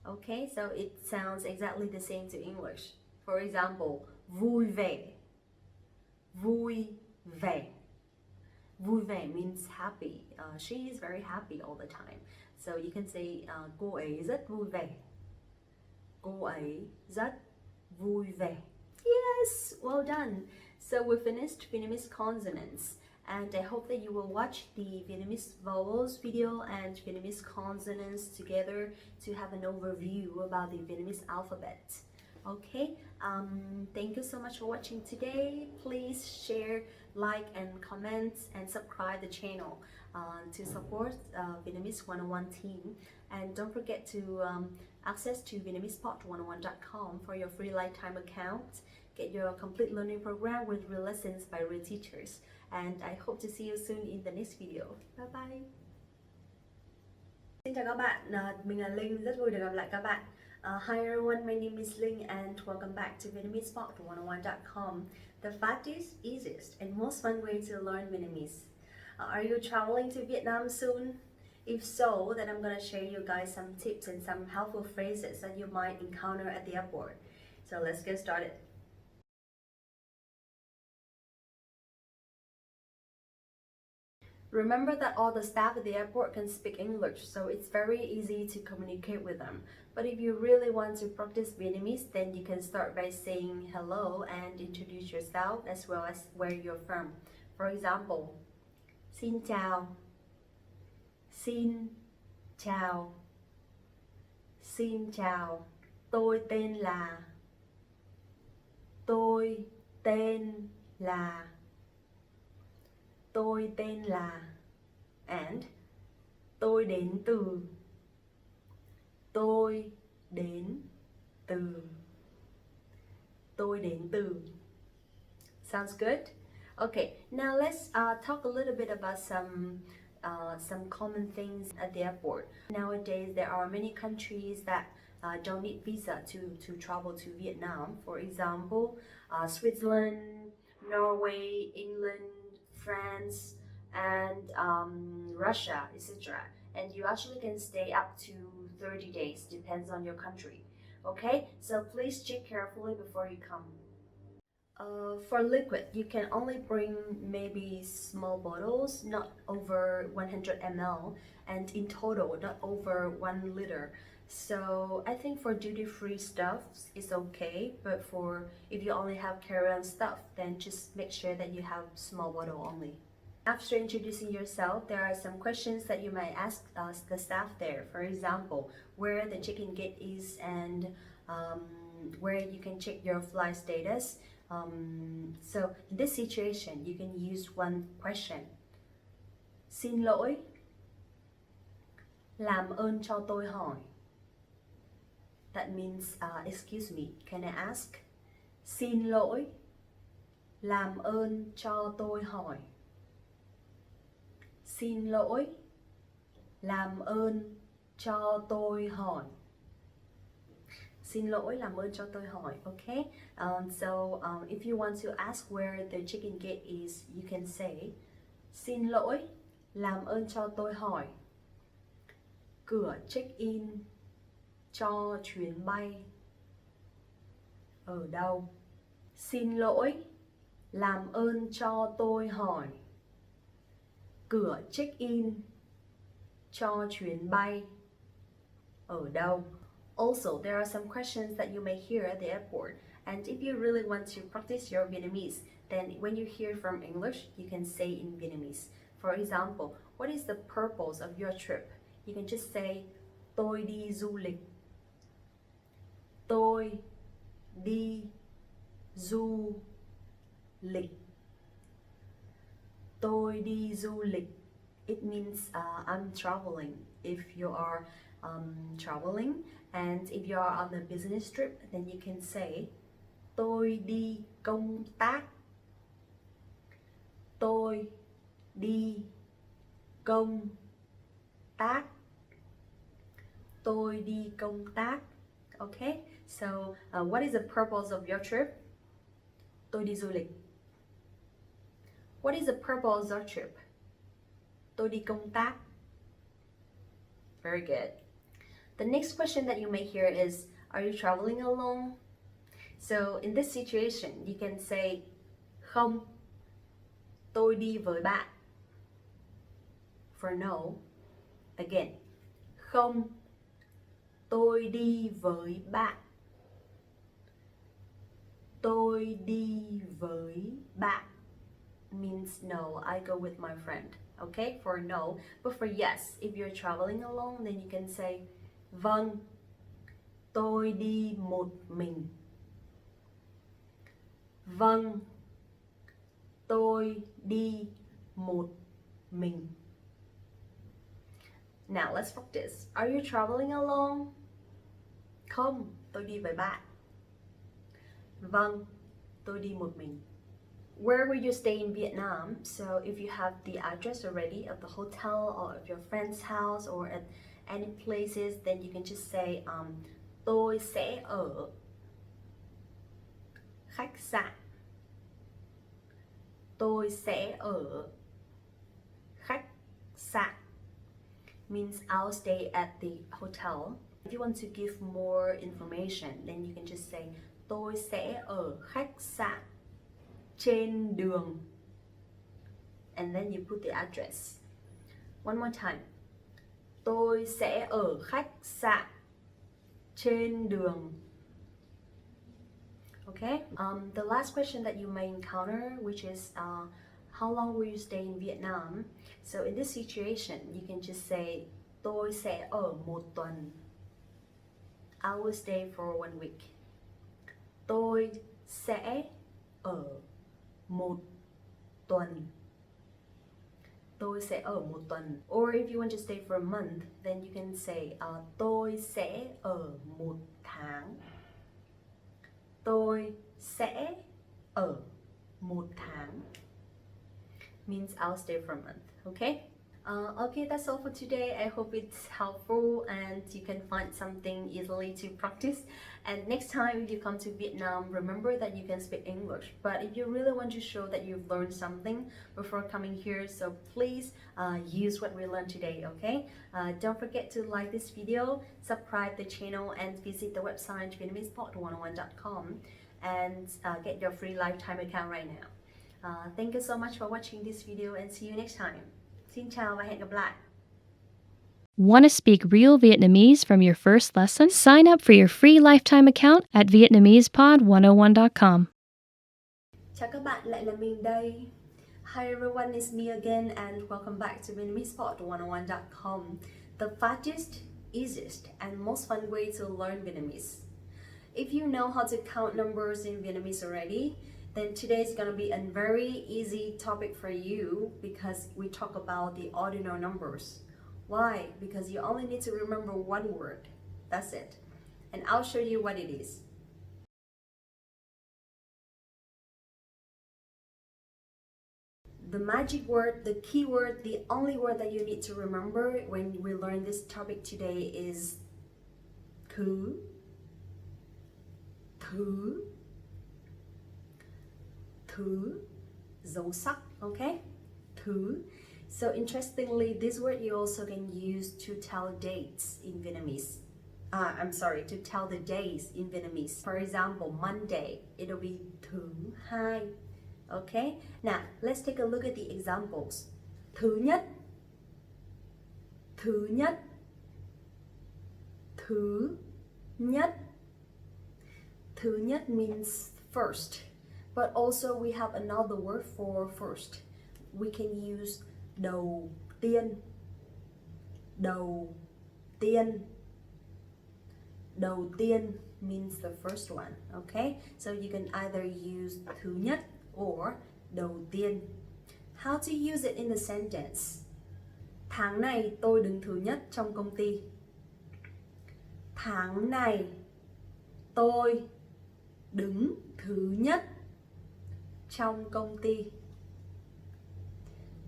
Okay, so it sounds exactly the same to English. For example, vui vẻ, vui vẻ. Vui vẻ means happy. She is very happy all the time. So you can say cô ấy rất vui vẻ. Cô ấy rất vui vẻ. Yes, well done. So we finished Vietnamese consonants, and I hope that you will watch the Vietnamese vowels video and Vietnamese consonants together to have an overview about the Vietnamese alphabet. Okay, thank you so much for watching today. Please share, like and comment and subscribe the channel to support Vietnamese 101 team, and don't forget to access to VietnamesePod101.com for your free lifetime account. Get your complete learning program with real lessons by real teachers, and I hope to see you soon in the next video. Bye bye. Xin chào các bạn, mình là Linh, rất vui được gặp lại các bạn. Hi everyone, my name is Ling and welcome back to VietnamesePod101.com, the fastest, easiest and most fun way to learn Vietnamese. Are you traveling to Vietnam soon? If so, then I'm going to share you guys some tips and some helpful phrases that you might encounter at the airport. So let's get started. Remember that all the staff at the airport can speak English, so it's very easy to communicate with them. But if you really want to practice Vietnamese, then you can start by saying hello and introduce yourself as well as where you're from. For example, xin chào, xin chào, xin chào, tôi tên là, tôi tên là, tôi tên là, and tôi đến từ, tôi đến từ, tôi đến từ. Sounds good? Okay, now let's talk a little bit about some common things at the airport. Nowadays, there are many countries that don't need visa to travel to Vietnam. For example, Switzerland, Norway, England, France, and Russia, etc. And you actually can stay up to 30 days, depends on your country. Okay, so please check carefully before you come. For liquid, you can only bring maybe small bottles, not over 100 ml, and in total, not over 1 liter. So I think for duty-free stuff, it's okay, but if you only have carry-on stuff, then just make sure that you have small bottle only. After introducing yourself, there are some questions that you might ask the staff there. For example, where the check-in gate is and where you can check your flight status. So in this situation, you can use one question. Xin lỗi, làm ơn cho tôi hỏi. That means, excuse me, can I ask? Xin lỗi, làm ơn cho tôi hỏi. Xin lỗi, làm ơn cho tôi hỏi. Xin lỗi, làm ơn cho tôi hỏi. Okay. If you want to ask where the chicken gate is, you can say xin lỗi, làm ơn cho tôi hỏi cửa check-in cho chuyến bay ở đâu. Xin lỗi, làm ơn cho tôi hỏi cửa check-in cho chuyến bay ở đâu. Also, there are some questions that you may hear at the airport, and if you really want to practice your Vietnamese, then when you hear from English, you can say in Vietnamese. For example, what is the purpose of your trip? You can just say tôi đi du lịch. Tôi đi du lịch. Tôi đi du lịch. It means I'm traveling. If you are traveling, and if you are on a business trip, then you can say tôi đi công tác. Tôi đi công tác. Tôi đi công tác. Okay, so what is the purpose of your trip? Tôi đi du lịch. What is the purpose of your trip? Tôi đi công tác. Very good. The next question that you may hear is, are you traveling alone? So in this situation, you can say không, tôi đi với bạn. For no, again, không, tôi đi với bạn. Tôi đi với bạn means no, I go with my friend. Okay, for no. But for yes, if you're traveling alone, then you can say vâng, tôi đi một mình. Vâng, tôi đi một mình. Now let's practice. Are you traveling alone? Không, tôi đi với bạn. Vâng, tôi đi một mình. Where will you stay in Vietnam? So if you have the address already of the hotel or of your friend's house or at any places, then you can just say tôi sẽ ở khách sạn. Tôi sẽ ở khách sạn means I'll stay at the hotel. If you want to give more information, then you can just say tôi sẽ ở khách sạn trên đường, and then you put the address. One more time. Tôi sẽ ở khách sạn trên đường. Okay. The last question that you may encounter, which is how long will you stay in Vietnam? So in this situation, you can just say tôi sẽ ở một tuần. I will stay for 1 week. Tôi sẽ ở một tuần. Tôi sẽ ở một tuần. Or if you want to stay for a month, then you can say tôi sẽ ở một tháng. Tôi sẽ ở một tháng means I'll stay for a month. Okay? Okay, that's all for today. I hope it's helpful and you can find something easily to practice. And next time if you come to Vietnam, remember that you can speak English. But if you really want to show that you've learned something before coming here, so please use what we learned today, okay? Don't forget to like this video, subscribe the channel, and visit the website VietnamesePod101.com and get your free lifetime account right now. Thank you so much for watching this video and see you next time. Xin chào và hẹn gặp lại. Want to speak real Vietnamese from your first lesson? Sign up for your free lifetime account at VietnamesPod101.com. Chào các bạn, lại là mình đây. Hi everyone, it's me again and welcome back to VietnamesPod101.com, the fastest, easiest and most fun way to learn Vietnamese. If you know how to count numbers in Vietnamese already, then today is going to be a very easy topic for you because we talk about the ordinal numbers. Why? Because you only need to remember one word. That's it. And I'll show you what it is. The magic word, the key word, the only word that you need to remember when we learn this topic today is khứ. thứ, thứ, dấu sắc, okay? Thứ. So interestingly, this word you also can use to tell dates in Vietnamese. I'm sorry, to tell the days in Vietnamese. For example, Monday, it'll be thứ hai. Okay? Now, let's take a look at the examples. Thứ nhất, thứ nhất, thứ nhất. Thứ nhất means first, but also we have another word for first. We can use đầu tiên, đầu tiên. Đầu tiên means the first one, okay? So you can either use thứ nhất or đầu tiên. How to use it in the sentence? Tháng này tôi đứng thứ nhất trong công ty. Tháng này tôi đứng thứ nhất trong công ty.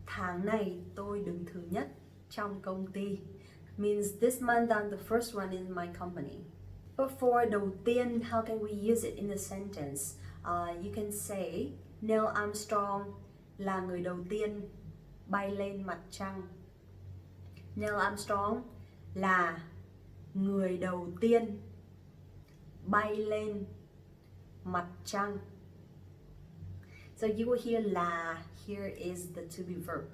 Tháng này tôi đứng thứ nhất trong công ty means this month I'm the first one in my company. But for đầu tiên, how can we use it in a sentence? You can say Neil Armstrong là người đầu tiên bay lên mặt trăng. Neil Armstrong là người đầu tiên bay lên mặt trăng. So you will hear là, here is the to be verb.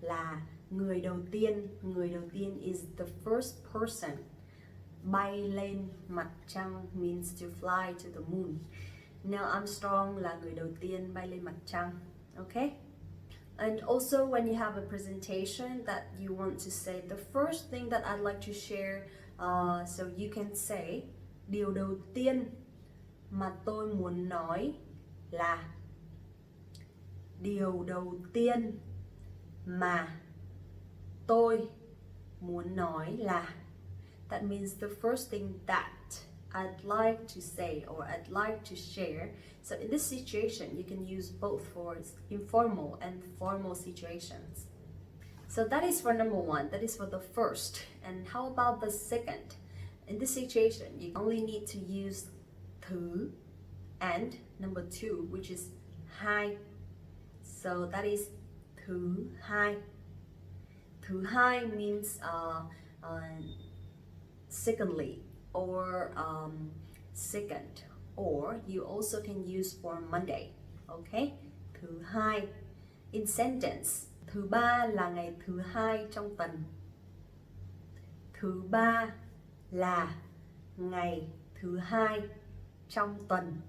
Là người đầu tiên. Người đầu tiên is the first person. Bay lên mặt trăng means to fly to the moon. Neil Armstrong là người đầu tiên bay lên mặt trăng. Okay? And also when you have a presentation that you want to say, the first thing that I'd like to share, so you can say, điều đầu tiên mà tôi muốn nói là. Điều đầu tiên mà tôi muốn nói là. That means the first thing that I'd like to say or I'd like to share. So in this situation, you can use both for informal and formal situations. So that is for number one, that is for the first. And how about the second? In this situation, you only need to use thứ and number two, which is hai. So that is thứ hai. Thứ hai means secondly or second, or you also can use for Monday. Okay? Thứ hai. In sentence, thứ ba là ngày thứ hai trong tuần. Thứ ba là ngày thứ hai trong tuần.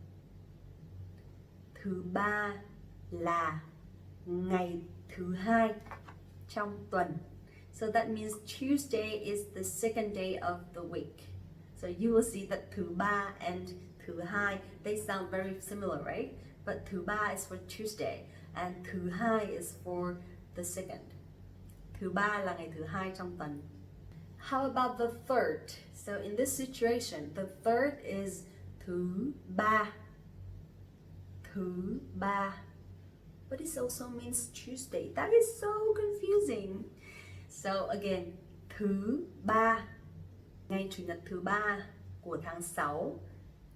Thứ ba là ngày thứ hai trong tuần. So that means Tuesday is the second day of the week. So you will see that thứ ba and thứ hai, they sound very similar, right? But thứ ba is for Tuesday and thứ hai is for the second. Thứ ba là ngày thứ hai trong tuần. How about the third? So in this situation, the third is thứ ba. Thứ ba. But it also means Tuesday. That is so confusing. So again, thứ ba. Ngày Chủ nhật thứ ba của tháng 6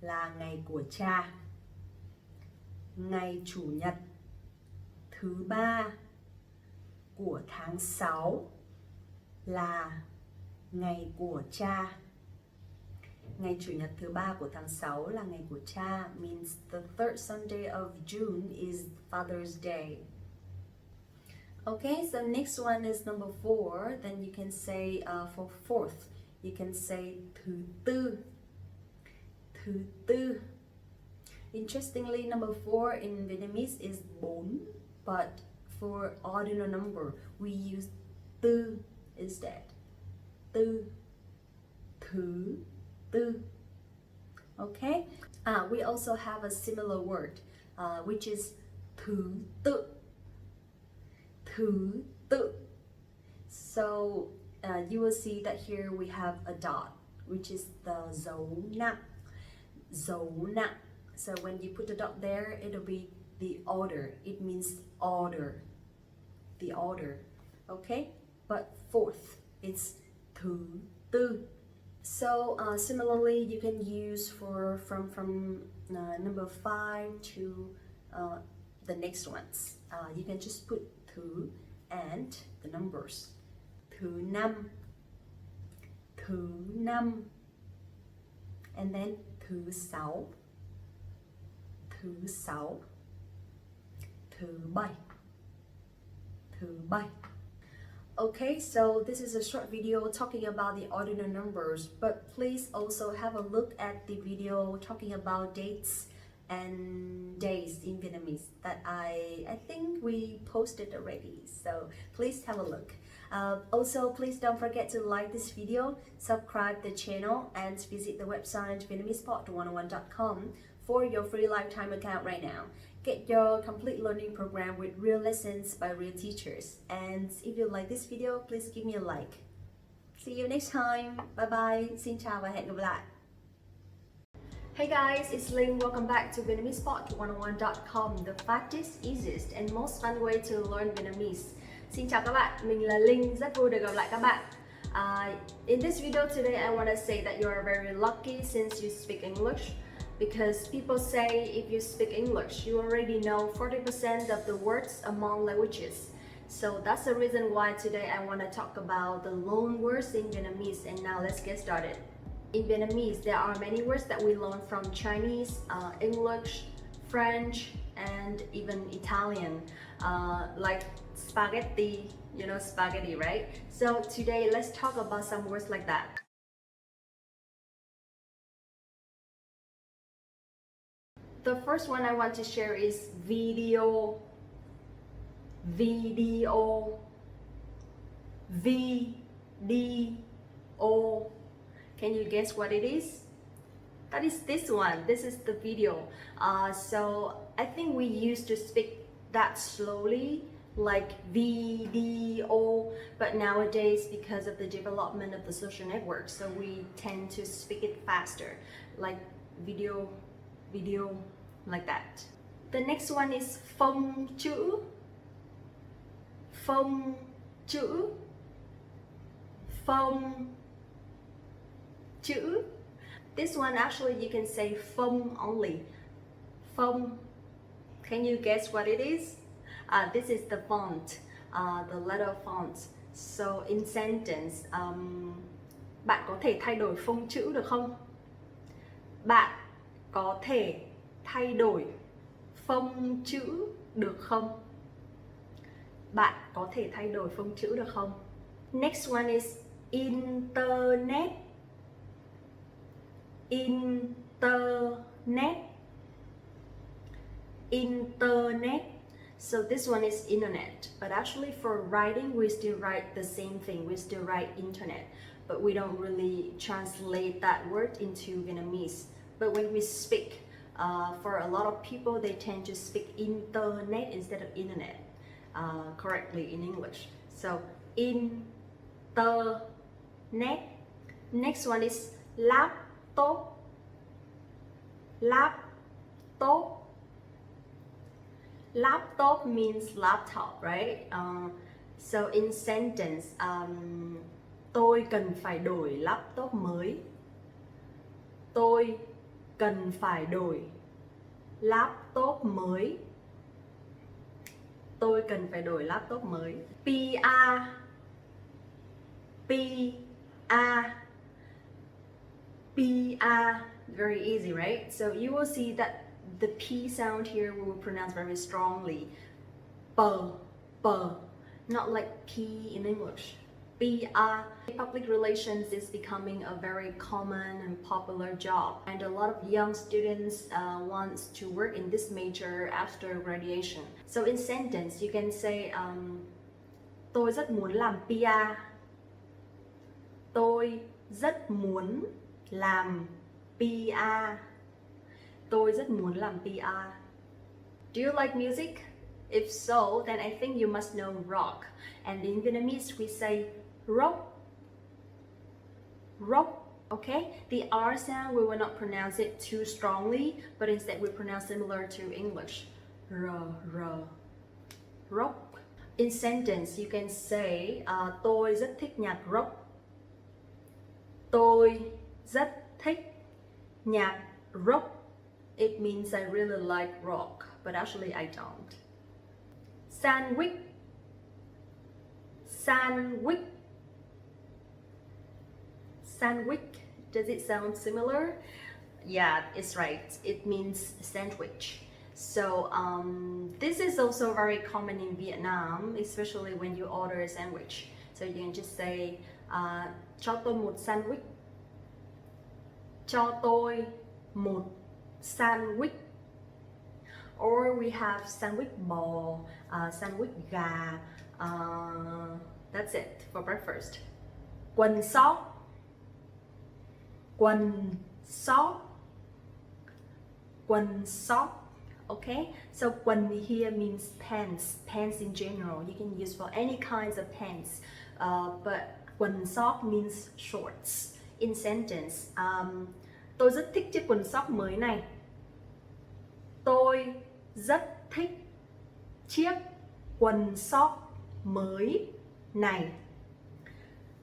là ngày của cha. Ngày Chủ nhật thứ ba của tháng 6 là ngày của cha. Ngày Chủ nhật thứ ba của tháng 6 là ngày của cha means the third Sunday of June is Father's Day. Okay, so next one is number 4. Then you can say for fourth, you can say thứ tư. Thứ tư. Interestingly, number 4 in Vietnamese is bốn, but for ordinal number, we use tư instead. Tư. Thứ tư. Okay? We also have a similar word, which is thứ tự. Thứ tự. So you will see that here we have a dot, which is the dấu nặng. Dấu nặng. So when you put the dot there, it'll be the order. It means order. The order. Okay? But fourth, it's thứ tư. So similarly, you can use from number 5 to the next ones. You can just put thứ and the numbers. Thứ năm, and then thứ sáu, thứ bảy. Okay, so this is a short video talking about the ordinal numbers, but please also have a look at the video talking about dates and days in Vietnamese that I think we posted already, so please have a look. Also, please don't forget to like this video, subscribe the channel, and visit the website VietnamesePod101.com for your free lifetime account right now. Get your complete learning program with real lessons by real teachers. And if you like this video, please give me a like. See you next time. Bye bye. Xin chào và hẹn gặp lại. Hey guys, it's Linh. Welcome back to VietnamesePod101.com, the fastest, easiest and most fun way to learn Vietnamese. Xin chào các bạn, mình là Linh, rất vui được gặp lại các bạn. In this video today, I want to say that you are very lucky since you speak English. Because people say if you speak English, you already know 40% of the words among languages. So that's the reason why today I want to talk about the loan words in Vietnamese. And now let's get started. In Vietnamese, there are many words that we learn from Chinese, English, French, and even Italian, like spaghetti, you know spaghetti, right? So today let's talk about some words like that. The first one I want to share is video, video. Can you guess what it is? That is this one. This is the video. So I think we used to speak that slowly, like video, but nowadays because of the development of the social network, so we tend to speak it faster, like video, like that. The next one is phong chữ. Phong chữ. Phong chữ. This one actually you can say phong only. Phong. Can you guess what it is? This is the font, the letter font. So in sentence, bạn có thể thay đổi phông chữ được không? Bạn có thể thay đổi phông chữ được không? Bạn có thể thay đổi phông chữ được không? Next one is internet. Internet. Internet. So this one is internet, but actually for writing we still write the same thing. We still write internet, but we don't really translate that word into Vietnamese. But when we speak, for a lot of people, they tend to speak internet instead of internet correctly in English. So internet. Next one is laptop. Laptop. Laptop means laptop, right? So in sentence, tôi cần phải đổi laptop mới. Tôi cần phải đổi laptop mới. Tôi cần phải đổi laptop mới. PR. Very easy, right? So you will see that the P sound here we will pronounce very strongly. Not like P in English. PR. Public relations is becoming a very common and popular job, and a lot of young students want to work in this major after graduation. So in sentence you can say tôi rất muốn làm PR. Tôi rất muốn làm PR. Tôi rất muốn làm PR. Do you like music? If so, then I think you must know rock. And in Vietnamese we say rock. Rock. Okay? The R sound, we will not pronounce it too strongly, but instead we pronounce similar to English. Rock. In sentence, you can say tôi rất thích nhạc rock. Tôi rất thích nhạc rock. it means I really like rock, but actually I don't. Sandwich. Sandwich. Sandwich. Does it sound similar? Yeah, it's right. It means sandwich. So this is also very common in Vietnam, especially when you order a sandwich. So you can just say cho tôi một sandwich. Cho tôi một sandwich. Or we have sandwich bò, sandwich gà. That's it for breakfast. Quần sóc. Quần sóc. Quần sóc. Okay, so quần here means pants, pants in general. You can use for any kinds of pants, but quần sóc means shorts. In sentence, tôi rất thích chiếc quần sóc mới này. Tôi rất thích chiếc quần sóc mới này.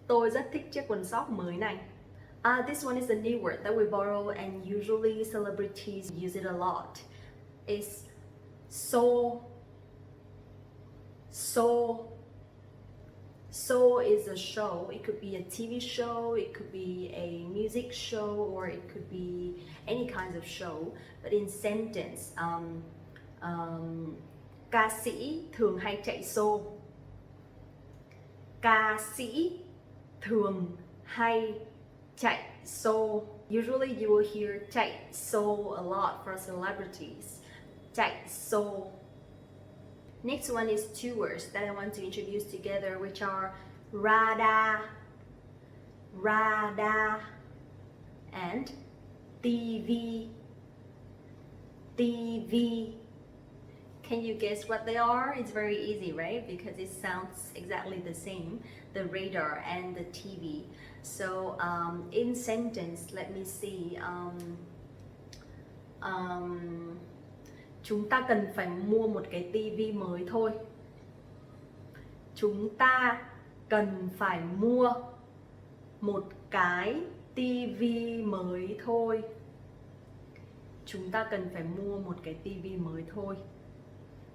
Tôi rất thích chiếc quần sóc mới này. This one is a new word that we borrow, and usually celebrities use it a lot. It's so. So is a show. It could be a TV show, it could be a music show, or it could be any kinds of show. But in sentence, ca sĩ thường hay chạy show. Ca sĩ thường hay chạy show. Usually you will hear chạy show a lot for celebrities. Chạy show. Next one is two words that I want to introduce together, which are radar, radar, and TV, TV. Can you guess what they are? It's very easy, right? Because it sounds exactly the same, the radar and the TV. So in sentence, let me see. Chúng ta cần phải mua một cái tivi mới thôi. Chúng ta cần phải mua một cái tivi mới thôi. Chúng ta cần phải mua một cái tivi mới thôi.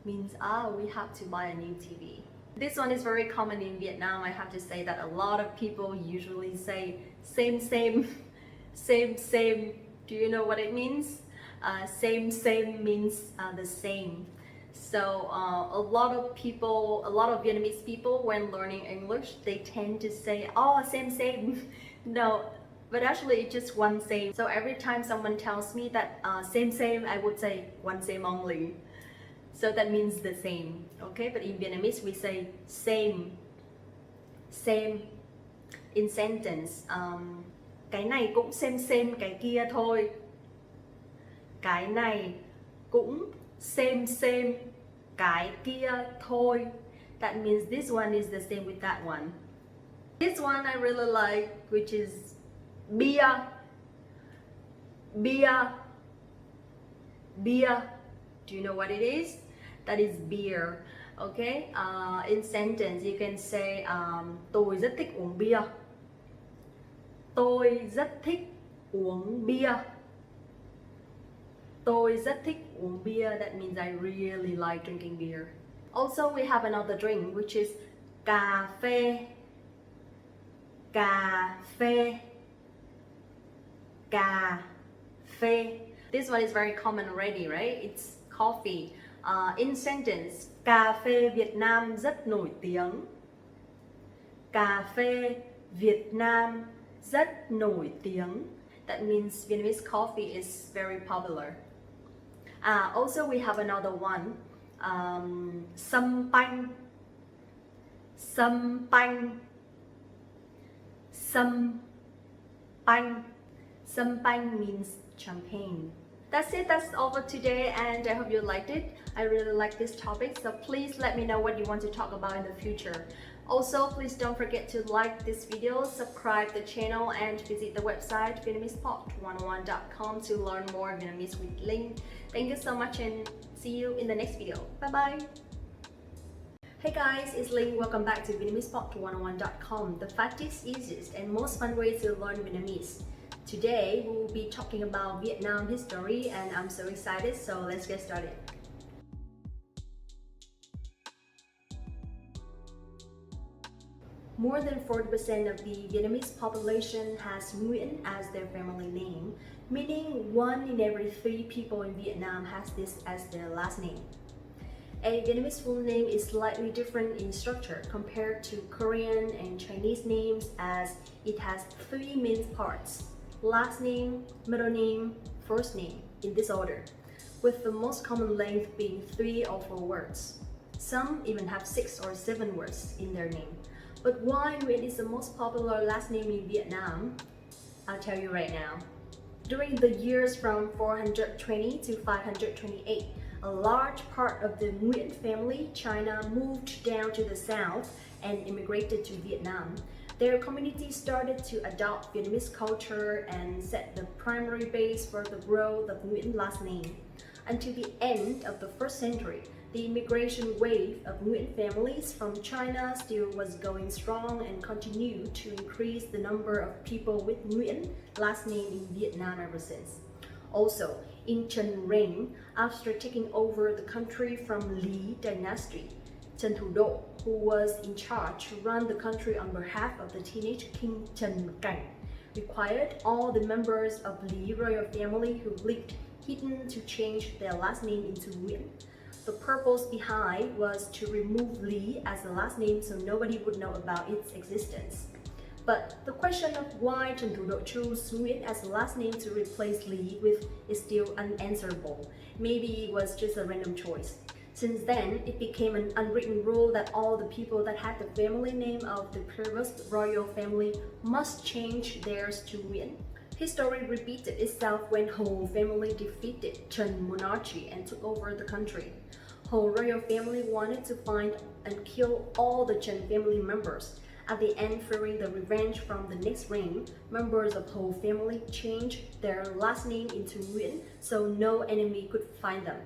Means we have to buy a new TV. This one is very common in Vietnam. I have to say that a lot of people usually say same, same, same, same. Do you know what it means? Same, same means the same. So a lot of Vietnamese people, when learning English, they tend to say, oh, same, same. No, but actually it's just one same. So every time someone tells me that same, same, I would say one same only. So that means the same, okay? But in Vietnamese we say same, same. In sentence, cái này cũng same cái kia thôi. Cái này cũng same cái kia thôi. That means this one is the same with that one. This one I really like, which is beer, beer, beer. Do you know what it is? That is beer. Okay. In sentence you can say tôi rất thích uống bia. Tôi rất thích uống bia. Tôi rất thích uống beer. That means I really like drinking beer. Also we have another drink, which is cà phê. Cà phê. Cà phê. This one is very common already, right? It's coffee. In sentence, cà phê Việt Nam rất nổi tiếng. Cà phê Việt Nam rất nổi tiếng. That means Vietnamese coffee is very popular. Also we have another one, sâm panh. Sâm panh. Sâm panh. Sâm panh means champagne. That's it, that's all for today, and I hope you liked it. I really like this topic, so please let me know what you want to talk about in the future. Also, please don't forget to like this video, subscribe the channel, and visit the website VietnamesePod101.com to learn more Vietnamese with Linh. Thank you so much and see you in the next video. Bye bye! Hey guys, it's Linh. Welcome back to VietnamesePod101.com, the fastest, easiest, and most fun way to learn Vietnamese. Today we will be talking about Vietnam history and I'm so excited, so let's get started. More than 40% of the Vietnamese population has Nguyen as their family name, meaning 1 in every 3 people in Vietnam has this as their last name. A Vietnamese full name is slightly different in structure compared to Korean and Chinese names, as it has 3 main parts: last name, middle name, first name, in this order, with the most common length being 3 or 4 words. Some even have 6 or 7 words in their name. But why Nguyen is the most popular last name in Vietnam? I'll tell you right now. During the years from 420 to 528, a large part of the Nguyen family, China, moved down to the south and immigrated to Vietnam. Their community started to adopt Vietnamese culture and set the primary base for the growth of Nguyen last name. Until the end of the 1st century, the immigration wave of Nguyen families from China still was going strong and continued to increase the number of people with Nguyen last name in Vietnam ever since. Also, in Trần reign, after taking over the country from Lý dynasty, Trần Thủ Độ, who was in charge to run the country on behalf of the teenage King Trần Cảnh, required all the members of Lý royal family who lived hidden to change their last name into Nguyen. The purpose behind was to remove Lý as a last name so nobody would know about its existence. But the question of why Trần Thủ Độ chose Nguyen as a last name to replace Lý with is still unanswerable. Maybe it was just a random choice. Since then, it became an unwritten rule that all the people that had the family name of the previous royal family must change theirs to Nguyen. History repeated itself when Ho family defeated Trần monarchy and took over the country. Ho royal family wanted to find and kill all the Trần family members. At the end, fearing the revenge from the next reign, members of Ho family changed their last name into Nguyen so no enemy could find them.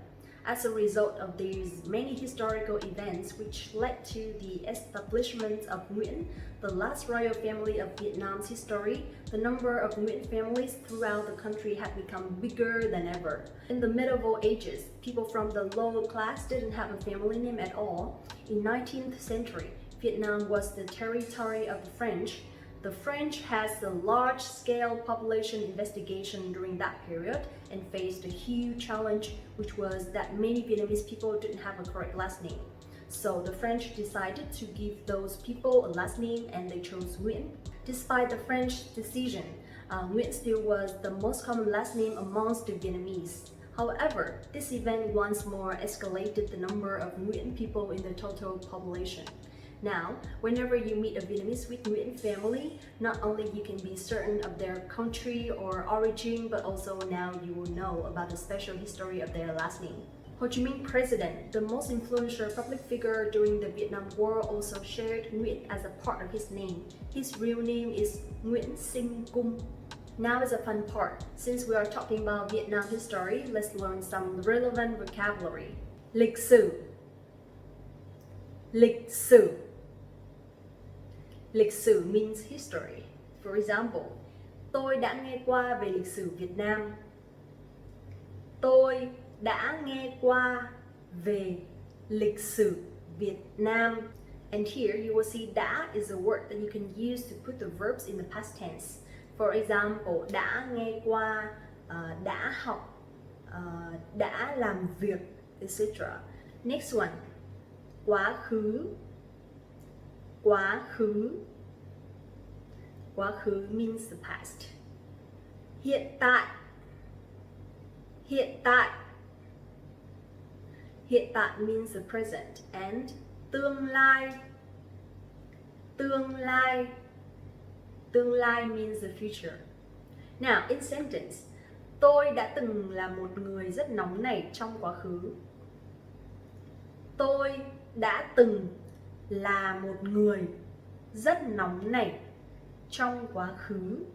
As a result of these many historical events which led to the establishment of Nguyen, the last royal family of Vietnam's history, the number of Nguyen families throughout the country had become bigger than ever. In the medieval ages, people from the lower class didn't have a family name at all. In 19th century, Vietnam was the territory of the French. The French has a large-scale population investigation during that period and faced a huge challenge, which was that many Vietnamese people didn't have a correct last name. So the French decided to give those people a last name and they chose Nguyen. Despite the French decision, Nguyen still was the most common last name amongst the Vietnamese. However, this event once more escalated the number of Nguyen people in the total population. Now, whenever you meet a Vietnamese with Nguyen family, not only you can be certain of their country or origin, but also now you will know about the special history of their last name. Ho Chi Minh President, the most influential public figure during the Vietnam War, also shared Nguyen as a part of his name. His real name is Nguyễn Sinh Cung. Now is a fun part. Since we are talking about Vietnam history, let's learn some relevant vocabulary. Lịch sử. Lịch sử. Lịch sử means history. For example, tôi đã nghe qua về lịch sử Việt Nam. Tôi đã nghe qua về lịch sử Việt Nam. And here you will see đã is a word that you can use to put the verbs in the past tense. For example, đã nghe qua, đã học, đã làm việc, etc. Next one, quá khứ. Quá khứ. Quá khứ means the past. Hiện tại. Hiện tại. Hiện tại means the present. And tương lai. Tương lai. Tương lai means the future. Now, in sentence, tôi đã từng là một người rất nóng nảy trong quá khứ. Tôi đã từng là một người rất nóng nảy trong quá khứ.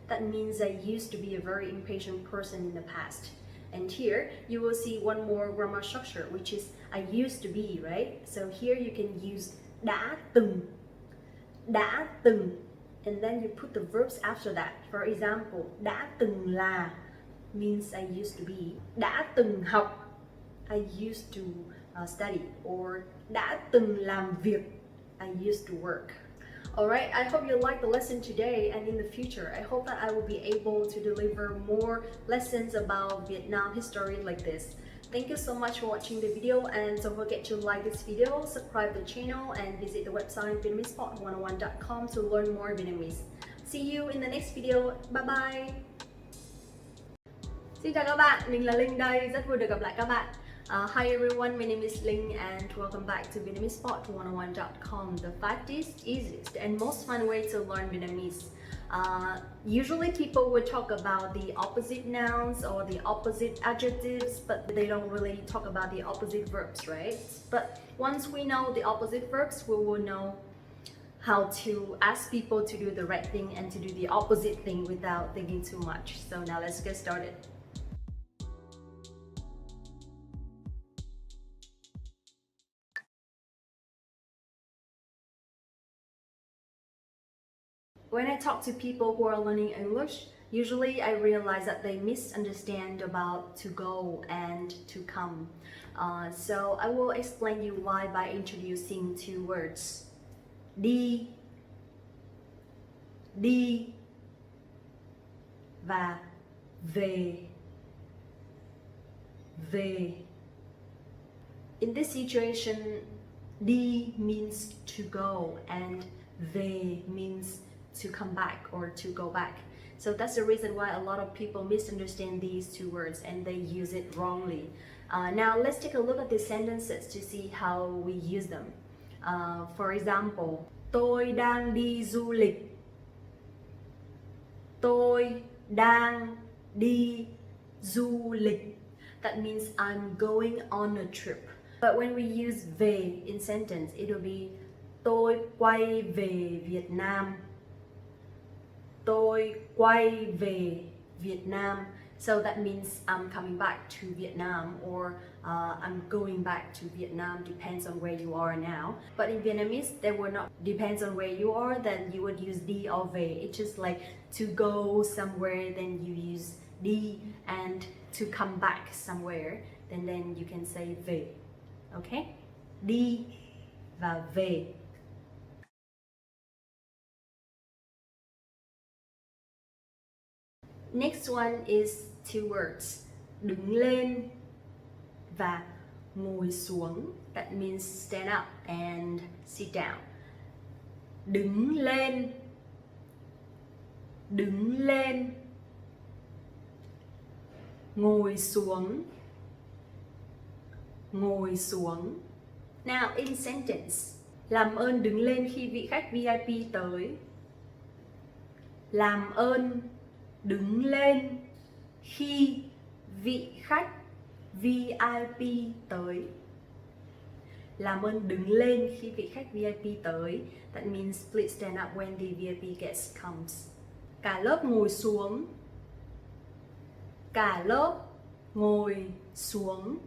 That means I used to be a very impatient person in the past. And here you will see one more grammar structure, which is I used to be, right? So here you can use đã từng. Đã từng and then you put the verbs after that. For example, đã từng là means I used to be. Đã từng học, I used to study. Or đã từng làm việc, I used to work. Alright, I hope you liked the lesson today, and in the future, I hope that I will be able to deliver more lessons about Vietnam history like this. Thank you so much for watching the video, and don't forget to like this video, subscribe the channel, and visit the website vietnamesepod101.com to learn more Vietnamese. See you in the next video. Bye bye! Xin chào các bạn, mình là Linh đây, rất vui được gặp lại các bạn. Hi everyone, my name is Linh and welcome back to Vietnamesepod101.com, the fastest, easiest and most fun way to learn Vietnamese. Usually people would talk about the opposite nouns or the opposite adjectives, but they don't really talk about the opposite verbs, right? But once we know the opposite verbs, we will know how to ask people to do the right thing and to do the opposite thing without thinking too much. So now let's get started. When I talk to people who are learning English, usually I realize that they misunderstand about to go and to come. So I will explain you why by introducing two words. Đi, đi và về, về. In this situation, đi means to go and về means to come back or to go back. So that's the reason why a lot of people misunderstand these two words and they use it wrongly. Now let's take a look at the sentences to see how we use them. For example, tôi đang đi du lịch. Tôi đang đi du lịch. That means I'm going on a trip. But when we use về in sentence, it will be tôi quay về Việt Nam. Tôi quay về Việt Nam. So that means I'm coming back to Vietnam or I'm going back to Vietnam, depends on where you are now. But in Vietnamese, they will not depends on where you are, then you would use đi or về. It's just like to go somewhere, then you use đi, and to come back somewhere, then you can say về. Okay? Đi và về. Next one is two words, đứng lên và ngồi xuống. That means stand up and sit down. Đứng lên, đứng lên. Ngồi xuống, ngồi xuống. Now in sentence, làm ơn đứng lên khi vị khách VIP tới. Làm ơn đứng lên khi vị khách VIP tới. Làm ơn đứng lên khi vị khách VIP tới. That means please stand up when the VIP guest comes. Cả lớp ngồi xuống. Cả lớp ngồi xuống.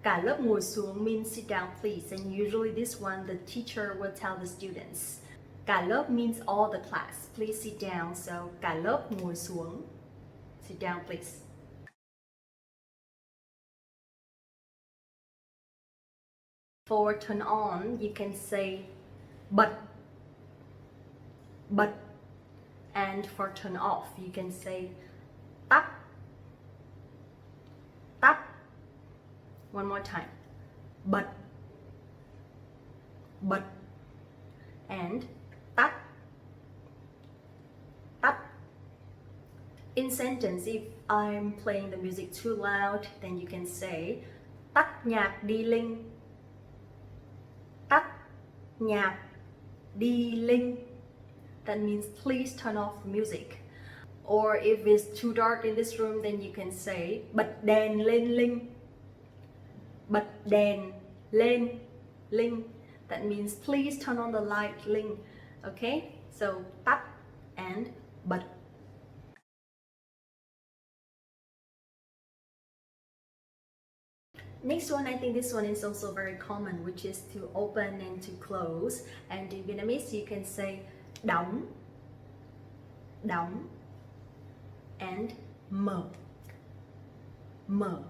Cả lớp ngồi xuống means sit down please, and usually this one the teacher will tell the students. Cả lớp means all the class. Please sit down. So cả lớp ngồi xuống. Sit down please. For turn on, you can say but. But. And for turn off, you can say tắt. Tắt. One more time. But. But. And tắt. Tắt. In sentence, if I'm playing the music too loud, then you can say tắt nhạc đi Linh. Tắt nhạc đi Linh. That means please turn off the music. Or if it's too dark in this room, then you can say bật đèn lên Linh. Bật đèn lên Linh. That means please turn on the light Linh. Okay? So tắt and bật. Next one, I think this one is also very common, which is to open and to close. And in Vietnamese, you can say đóng, đóng, and mở, mở.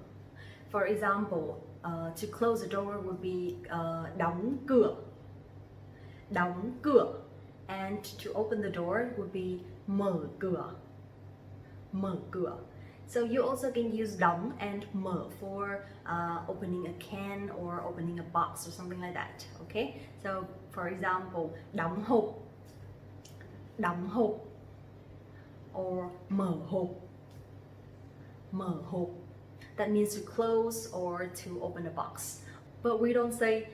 For example, to close the door would be đóng cửa, đóng cửa, and to open the door would be mở cửa, mở cửa. So you also can use đóng and mở for opening a can or opening a box or something like that. Okay, so for example, đóng hộp, or mở hộp, mở hộp. That means to close or to open a box. But we don't say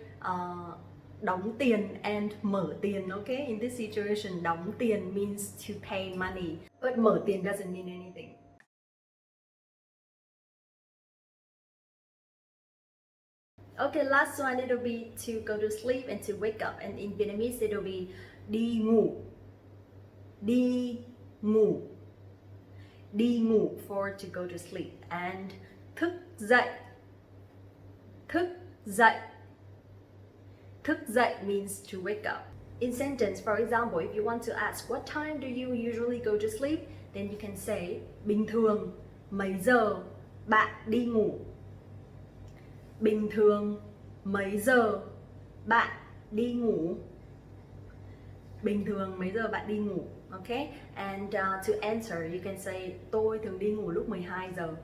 đóng tiền and mở tiền, okay? In this situation, đóng tiền means to pay money, but mở tiền doesn't mean anything. Okay, last one, it'll be to go to sleep and to wake up. And in Vietnamese, it'll be đi ngủ, đi ngủ, đi ngủ for to go to sleep. And thức dậy, thức dậy, thức dậy means to wake up. In sentence, for example, if you want to ask what time do you usually go to sleep, then you can say bình thường mấy giờ bạn đi ngủ. Bình thường mấy giờ bạn đi ngủ. Bình thường mấy giờ bạn đi ngủ. Okay? And to answer, you can say tôi thường đi ngủ lúc 12 giờ.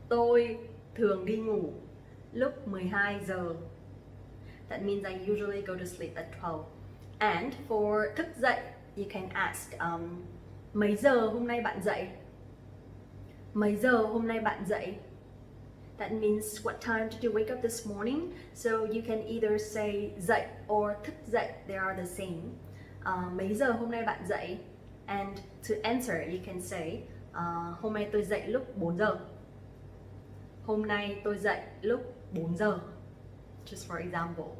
Tôi thường đi ngủ lúc 12 giờ. That means I usually go to sleep at 12. And for thức dậy, you can ask mấy giờ hôm nay bạn dậy? Mấy giờ hôm nay bạn dậy? That means what time did you wake up this morning? So you can either say dậy or thức dậy, they are the same. Mấy giờ hôm nay bạn dậy? And to answer, you can say hôm nay tôi dậy lúc 4 giờ. Hôm nay tôi dậy lúc 4 giờ. Just for example.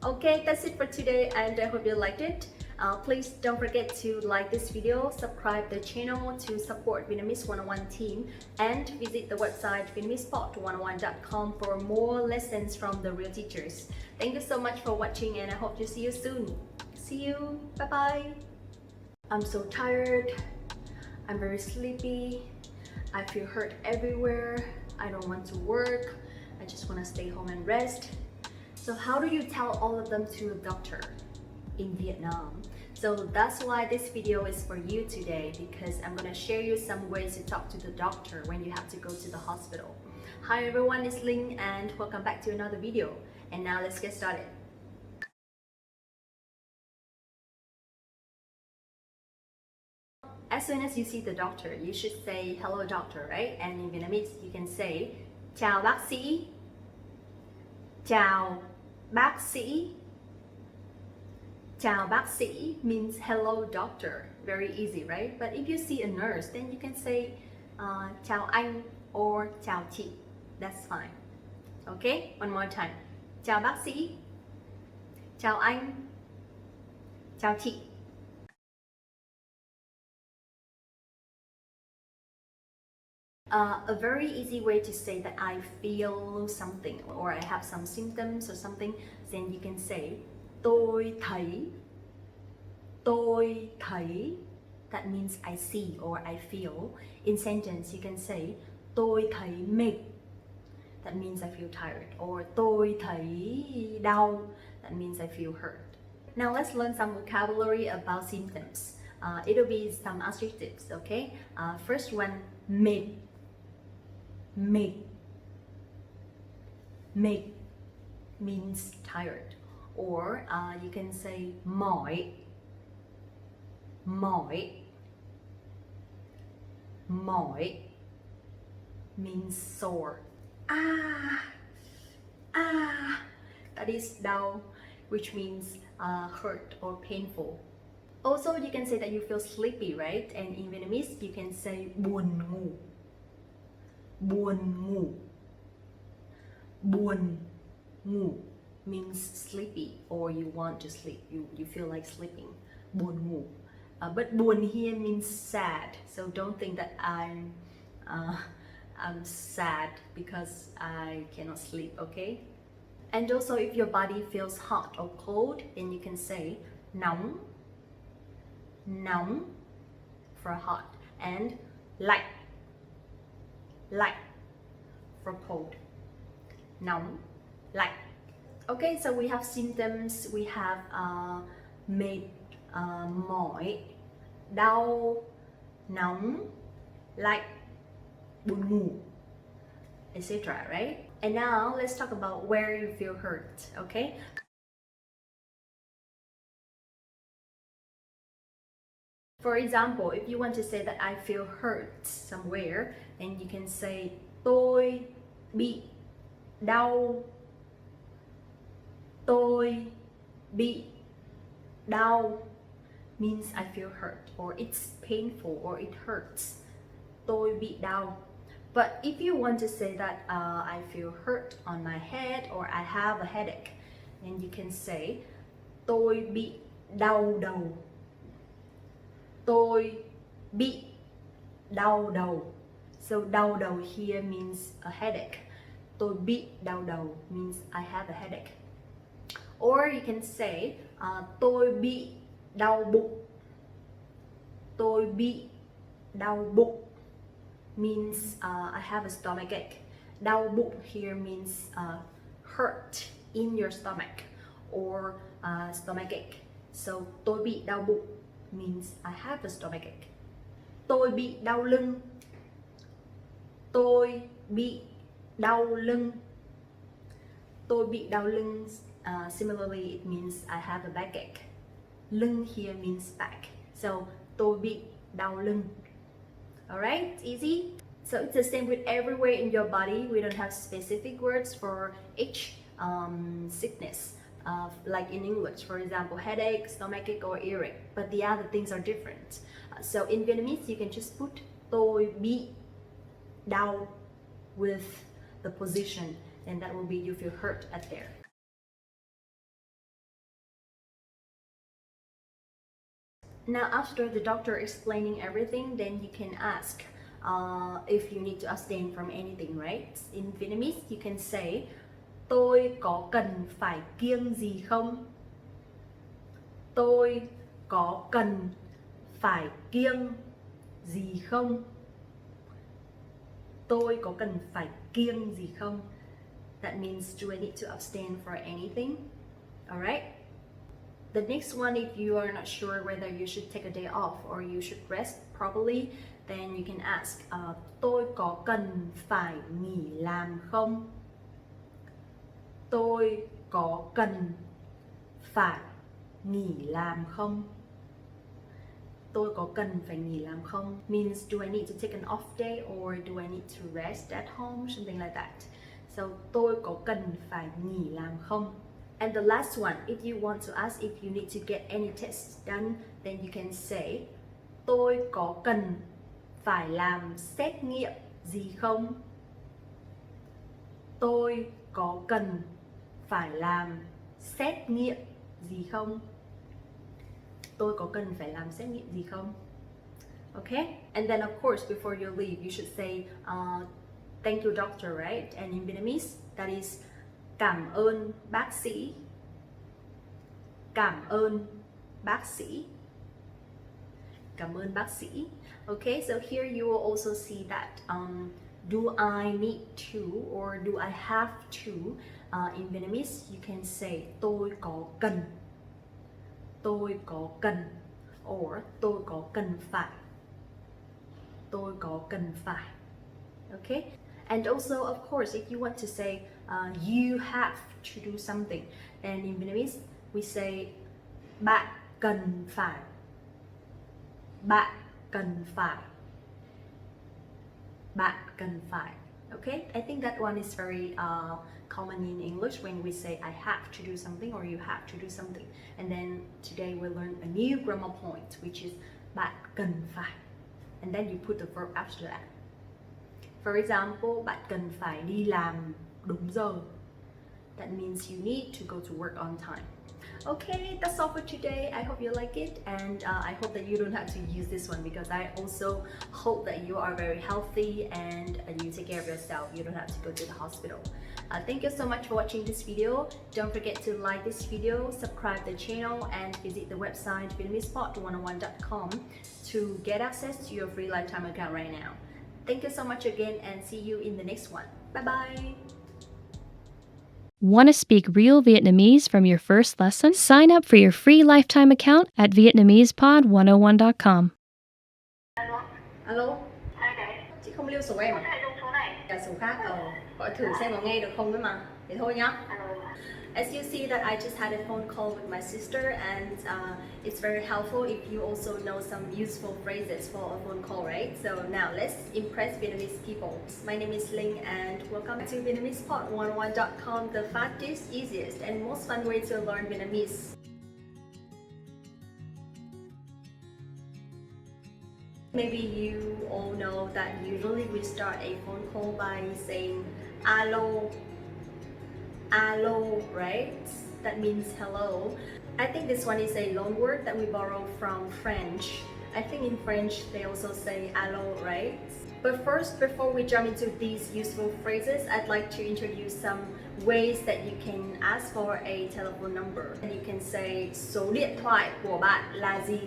Okay, that's it for today, and I hope you liked it. Please don't forget to like this video, subscribe the channel to support Vietnamese 101 team, and visit the website vietnamesepod101.com for more lessons from the real teachers. Thank you so much for watching, and I hope to see you soon. See you. Bye bye. I'm so tired. I'm very sleepy. I feel hurt everywhere. I don't want to work. I just want to stay home and rest. So how do you tell all of them to a doctor in Vietnam? So that's why this video is for you today, because I'm going to share you some ways to talk to the doctor when you have to go to the hospital. Hi everyone, it's Linh and welcome back to another video. And now let's get started. As soon as you see the doctor, you should say hello doctor, right? And in Vietnamese, you can say chào bác sĩ. Chào bác sĩ. Chào bác sĩ means hello doctor. Very easy, right? But if you see a nurse, then you can say chào anh or chào chị. That's fine. Okay? One more time. Chào bác sĩ. Chào anh. Chào chị. A very easy way to say that I feel something or I have some symptoms or something, then you can say tôi thấy. Tôi thấy. That means I see or I feel. In sentence, you can say tôi thấy mệt. That means I feel tired. Or tôi thấy đau. That means I feel hurt. Now let's learn some vocabulary about symptoms. It'll be some adjectives, okay? First one, mệt. Mệt. Mệt means tired. Or you can say mỏi. Mỏi. Mỏi means sore. That is đau, which means hurt or painful. Also, you can say that you feel sleepy, right? And in Vietnamese, you can say buồn ngủ. Buồn ngủ. Buồn ngủ means sleepy or you want to sleep. You feel like sleeping. Buồn ngủ. But buồn here means sad. So don't think that I'm sad because I cannot sleep, okay? And also if your body feels hot or cold, then you can say nóng. nóng for hot, and lạnh, lạnh for cold. Nóng, lạnh. Okay, so we have symptoms. We have mệt, mỏi, đau, nóng, lạnh, buồn ngủ, etc. Right? And now let's talk about where you feel hurt. Okay. For example, if you want to say that I feel hurt somewhere, then you can say tôi bị đau. Tôi bị đau means I feel hurt, or it's painful, or it hurts. Tôi bị đau. But if you want to say that I feel hurt on my head, or I have a headache, then you can say tôi bị đau đầu. Tôi bị đau đầu. So đau đầu here means a headache. Tôi bị đau đầu means I have a headache. Or you can say tôi bị đau bụng. Tôi bị đau bụng means I have a stomach ache. Đau bụng here means hurt in your stomach, or stomach ache. So tôi bị đau bụng means I have a stomach ache. Tôi bị đau lưng. Tôi bị đau lưng. Tôi bị đau lưng. Similarly, it means I have a backache. Lưng here means back. So tôi bị đau lưng. Alright, easy. So it's the same with everywhere in your body. We don't have specific words for each sickness. Like in English, for example, headache, stomachache, or earache. But the other things are different. So in Vietnamese, you can just put tôi bị đau with the position, and that will be you feel hurt at there. Now, after the doctor explaining everything, then you can ask if you need to abstain from anything, right? In Vietnamese, you can say tôi có cần phải kiêng gì không? Tôi có cần phải kiêng gì không? Tôi có cần phải kiêng gì không? That means, do I need to abstain for anything? Alright? The next one, if you are not sure whether you should take a day off or you should rest properly, then you can ask tôi có cần phải nghỉ làm không? Tôi có cần phải nghỉ làm không? Tôi có cần phải nghỉ làm không means, do I need to take an off day, or do I need to rest at home, something like that. So tôi có cần phải nghỉ làm không? And the last one, if you want to ask if you need to get any tests done, then you can say tôi có cần phải làm xét nghiệm gì không? Tôi có cần phải làm xét nghiệm gì không? Tôi có cần phải làm xét nghiệm gì không? Okay? And then of course, before you leave, you should say thank you doctor, right? And in Vietnamese, that is cảm ơn bác sĩ. Cảm ơn bác sĩ. Cảm ơn bác sĩ. Okay, so here you will also see that do I need to, or do I have to? In Vietnamese, you can say tôi có cần. Tôi có cần, or tôi có cần phải. Tôi có cần phải. Okay? And also, of course, if you want to say you have to do something, then in Vietnamese we say bạn cần phải. Bạn cần phải. Bạn cần phải. Okay? I think that one is very common in English when we say I have to do something, or you have to do something. And then today we'll learn a new grammar point, which is bạn cần phải. And then you put the verb after that. For example, bạn cần phải đi làm đúng giờ. That means you need to go to work on time. Okay, that's all for today. I hope you like it, and I hope that you don't have to use this one, because I also hope that you are very healthy and you take care of yourself. You don't have to go to the hospital. Thank you so much for watching this video. Don't forget to like this video, subscribe the channel, and visit the website Vietnamesepod101.com to get access to your free lifetime account right now. Thank you so much again, and see you in the next one. Bye bye. Want to speak real Vietnamese from your first lesson? Sign up for your free lifetime account at Vietnamesepod101.com. Alo, chị không lưu số em à? Dạ, số khác. Gọi thử xem có nghe được không ấy mà. Thế thôi nhá. As you see that I just had a phone call with my sister, and it's very helpful if you also know some useful phrases for a phone call, right? So now let's impress Vietnamese people. My name is Linh, and welcome to Vietnamesepod101.com, the fastest, easiest, and most fun way to learn Vietnamese. Maybe you all know that usually we start a phone call by saying alo, alo, right? That means hello. I think this one is a loan word that we borrow from French. I think in French they also say allo, right? But first, before we jump into these useful phrases, I'd like to introduce some ways that you can ask for a telephone number. And you can say số điện thoại của bạn là gì?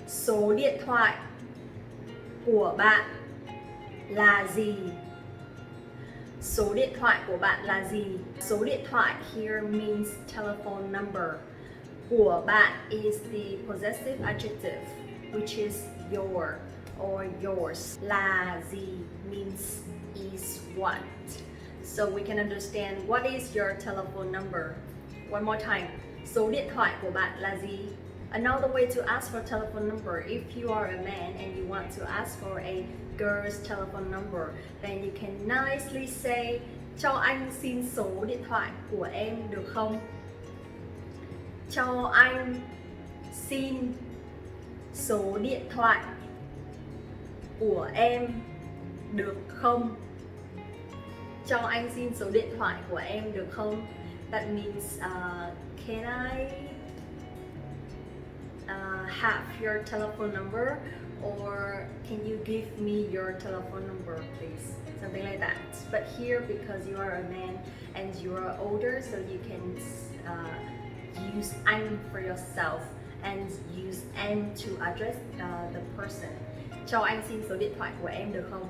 Số điện thoại của bạn là gì? Số điện thoại của bạn là gì? Số điện thoại here means telephone number. Của bạn is the possessive adjective, which is your or yours. Là gì means is what. So we can understand what is your telephone number. One more time. Số điện thoại của bạn là gì? Another way to ask for a telephone number, if you are a man and you want to ask for a girl's telephone number, then you can nicely say, cho anh xin số điện thoại của em được không? Cho anh xin số điện thoại của em được không? Cho anh xin số điện thoại của em được không? That means, can I have your telephone number, or can you give me your telephone number, please? Something like that. But here, because you are a man and you are older, so you can use anh for yourself and use em to address the person. Cho anh xin số điện thoại của em được không?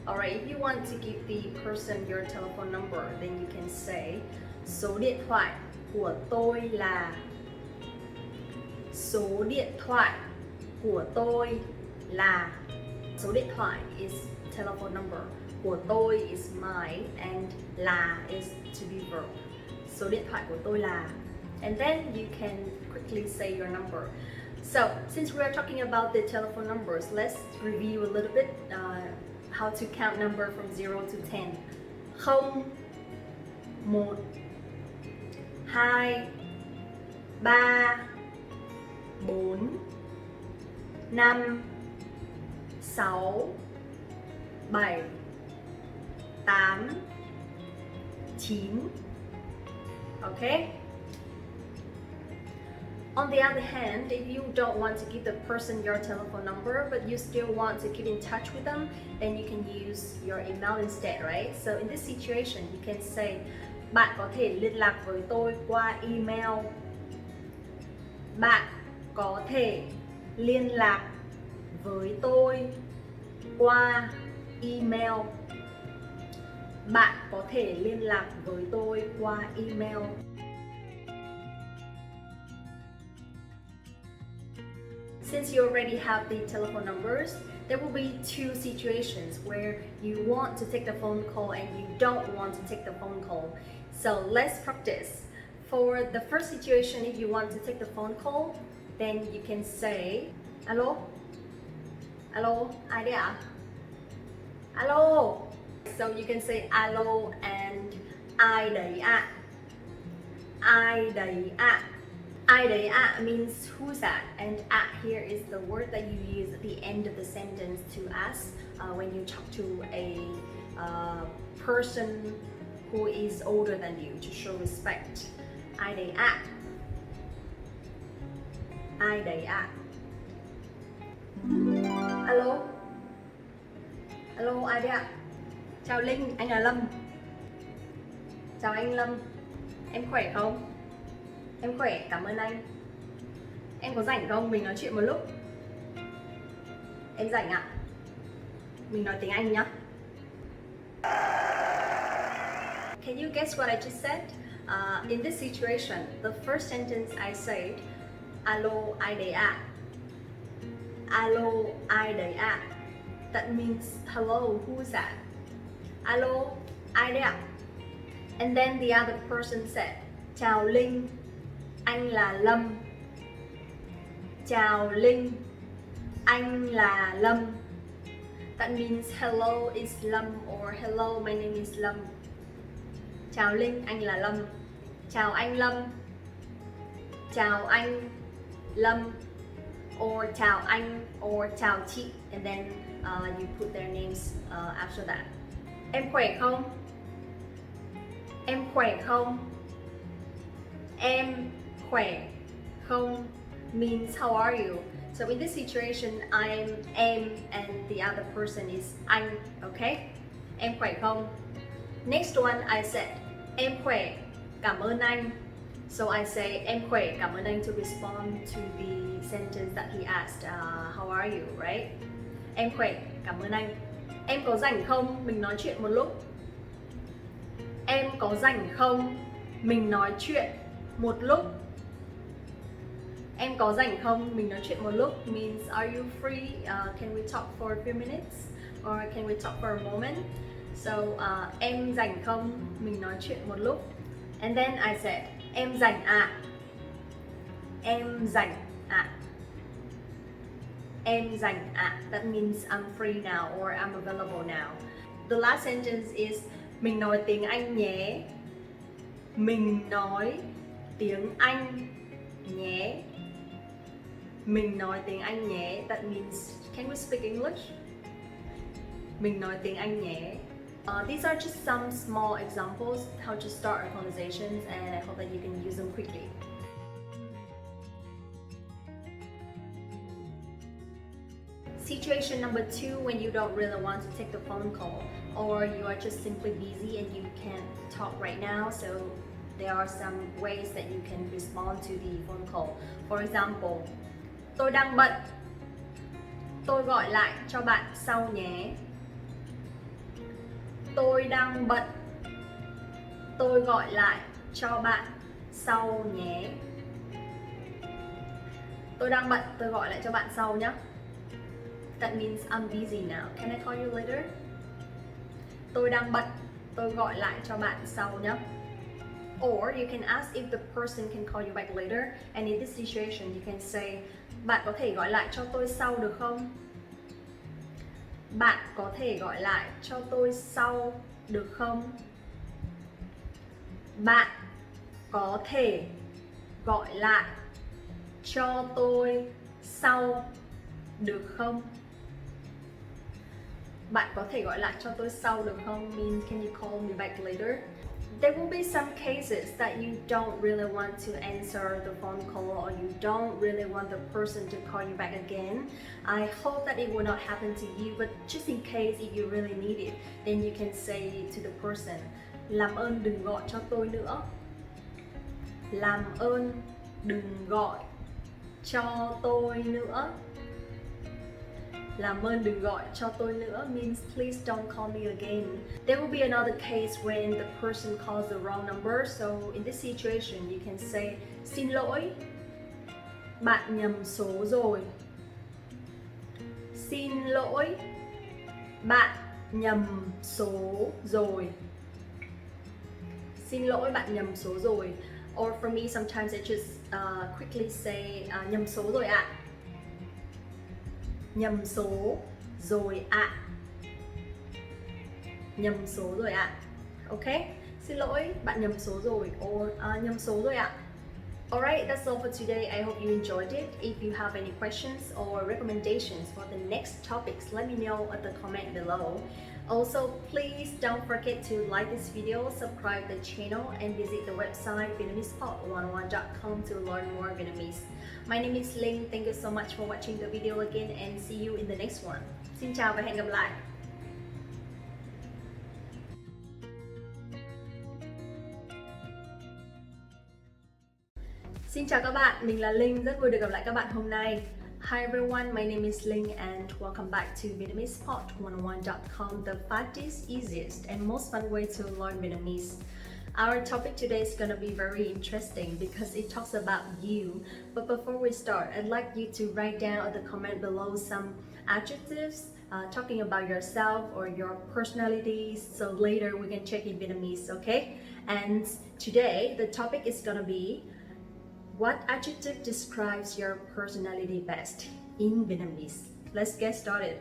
Alright, if you want to give the person your telephone number, then you can say số điện thoại của tôi là. Số điện thoại của tôi là. Số điện thoại is telephone number. Của tôi is mine, and là is to be verb. Số điện thoại của tôi là. And then you can quickly say your number. So, since we are talking about the telephone numbers, let's review a little bit how to count number from 0 to 10. 0, 1, 2, 3, 4, 5, 6, 7, 8, 9. Okay? On the other hand, if you don't want to give the person your telephone number, but you still want to keep in touch with them, then you can use your email instead, right? So in this situation, you can say, bạn có thể liên lạc với tôi qua email. Bạn có thể liên lạc với tôi qua email. Bạn có thể liên lạc với tôi qua email. Since you already have the telephone numbers, there will be two situations where you want to take the phone call and you don't want to take the phone call. So let's practice. For the first situation, if you want to take the phone call, then you can say, alo, alo, ai đấy ạ? Alo. So you can say alo and ai đấy ạ? Ai đấy ạ? Ai đấy ạ means who's that, and at here is the word that you use at the end of the sentence to ask when you talk to a person who is older than you, to show respect. Ai đấy ạ? Ai đấy ạ? Alo. Alo, ai đấy ạ? Chào Linh, anh là Lâm. Chào anh Lâm. Em khỏe không? Em khỏe, cảm ơn anh. Em có rảnh không? Mình nói chuyện một lúc. Em rảnh ạ. Mình nói tiếng Anh nhá. Can you guess what I just said? In this situation, the first sentence I said, alo, ai đấy ạ? Alo, ai đấy ạ? That means, hello, who's that? Alo, ai đấy ạ? And then the other person said, chào Linh, anh là Lâm. Chào Linh, anh là Lâm. That means hello is Lâm or hello my name is Lâm. Chào Linh, anh là Lâm. Chào anh Lâm. Chào anh Lâm. Or chào anh or chào chị. And then you put their names after that. Em khỏe không? Em khỏe không? Em khỏe không means how are you? So in this situation, I'm em and the other person is anh, okay? Em khỏe không? Next one I said, em khỏe, cảm ơn anh. So I say, em khỏe, cảm ơn anh to respond to the sentence that he asked, how are you, right? Em khỏe, cảm ơn anh. Em có rảnh không? Mình nói chuyện một lúc. Em có rảnh không? Mình nói chuyện một lúc. Em có rảnh không? Mình nói chuyện một lúc means are you free? Can we talk for a few minutes? Or can we talk for a moment? So em rảnh không? Mình nói chuyện một lúc. And then I said, em rảnh ạ. Em rảnh ạ. Em rảnh ạ. That means I'm free now or I'm available now. The last sentence is mình nói tiếng Anh nhé. Mình nói tiếng Anh nhé. Mình nói tiếng Anh nhé. That means, can we speak English? Mình nói tiếng Anh nhé. These are just some small examples how to start our conversations, and I hope that you can use them quickly. Situation number 2, when you don't really want to take the phone call, or you are just simply busy and you can't talk right now, so there are some ways that you can respond to the phone call. For example, tôi đang bận. Tôi gọi lại cho bạn sau nhé. Tôi đang bận. Tôi gọi lại cho bạn sau nhé. Tôi đang bận, tôi gọi lại cho bạn sau nhé. That means I'm busy now. Can I call you later? Tôi đang bận, tôi gọi lại cho bạn sau nhé. Or you can ask if the person can call you back later. And in this situation, you can say, bạn có thể gọi lại cho tôi sau được không? Bạn có thể gọi lại cho tôi sau được không? Bạn có thể gọi lại cho tôi sau được không? Bạn có thể gọi lại cho tôi sau được không means can you call me back later? There will be some cases that you don't really want to answer the phone call or you don't really want the person to call you back again. I hope that it will not happen to you, but just in case if you really need it, then you can say to the person, làm ơn đừng gọi cho tôi nữa. Làm ơn đừng gọi cho tôi nữa. Làm ơn đừng gọi cho tôi nữa means please don't call me again. There will be another case when the person calls the wrong number. So in this situation you can say, xin lỗi, bạn nhầm số rồi. Xin lỗi, bạn nhầm số rồi. Xin lỗi, bạn nhầm số rồi. Or for me sometimes I just quickly say, nhầm số rồi ạ. Nhầm số rồi ạ. Nhầm số rồi ạ. Okay? Xin lỗi, bạn nhầm số rồi. Or nhầm số rồi ạ. Alright, that's all for today. I hope you enjoyed it. If you have any questions or recommendations for the next topics, let me know at the comment below. Also, please don't forget to like this video, subscribe the channel, and visit the website VietnamesePod101.com to learn more Vietnamese. My name is Linh. Thank you so much for watching the video again and see you in the next one. Xin chào và hẹn gặp lại. Xin chào các bạn, mình là Linh, rất vui được gặp lại các bạn hôm nay. Hi everyone, my name is Linh and welcome back to VietnamesePod101.com, the fastest, easiest and most fun way to learn Vietnamese. Our topic today is going to be very interesting because it talks about you. But before we start, I'd like you to write down in the comment below some adjectives talking about yourself or your personalities, so later we can check in Vietnamese, okay? And today the topic is going to be what adjective describes your personality best in Vietnamese? Let's get started.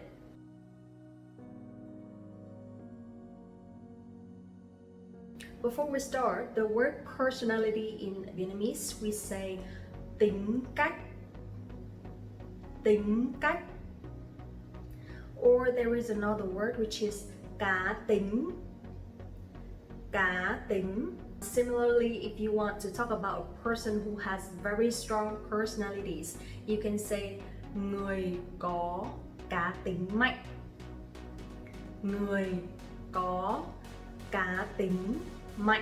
Before we start, the word personality in Vietnamese, we say tính cách. Tính cách. Or there is another word which is cá tính. Cá tính. Similarly, if you want to talk about a person who has very strong personalities, you can say người có cá tính mạnh. Người có cá tính mạnh.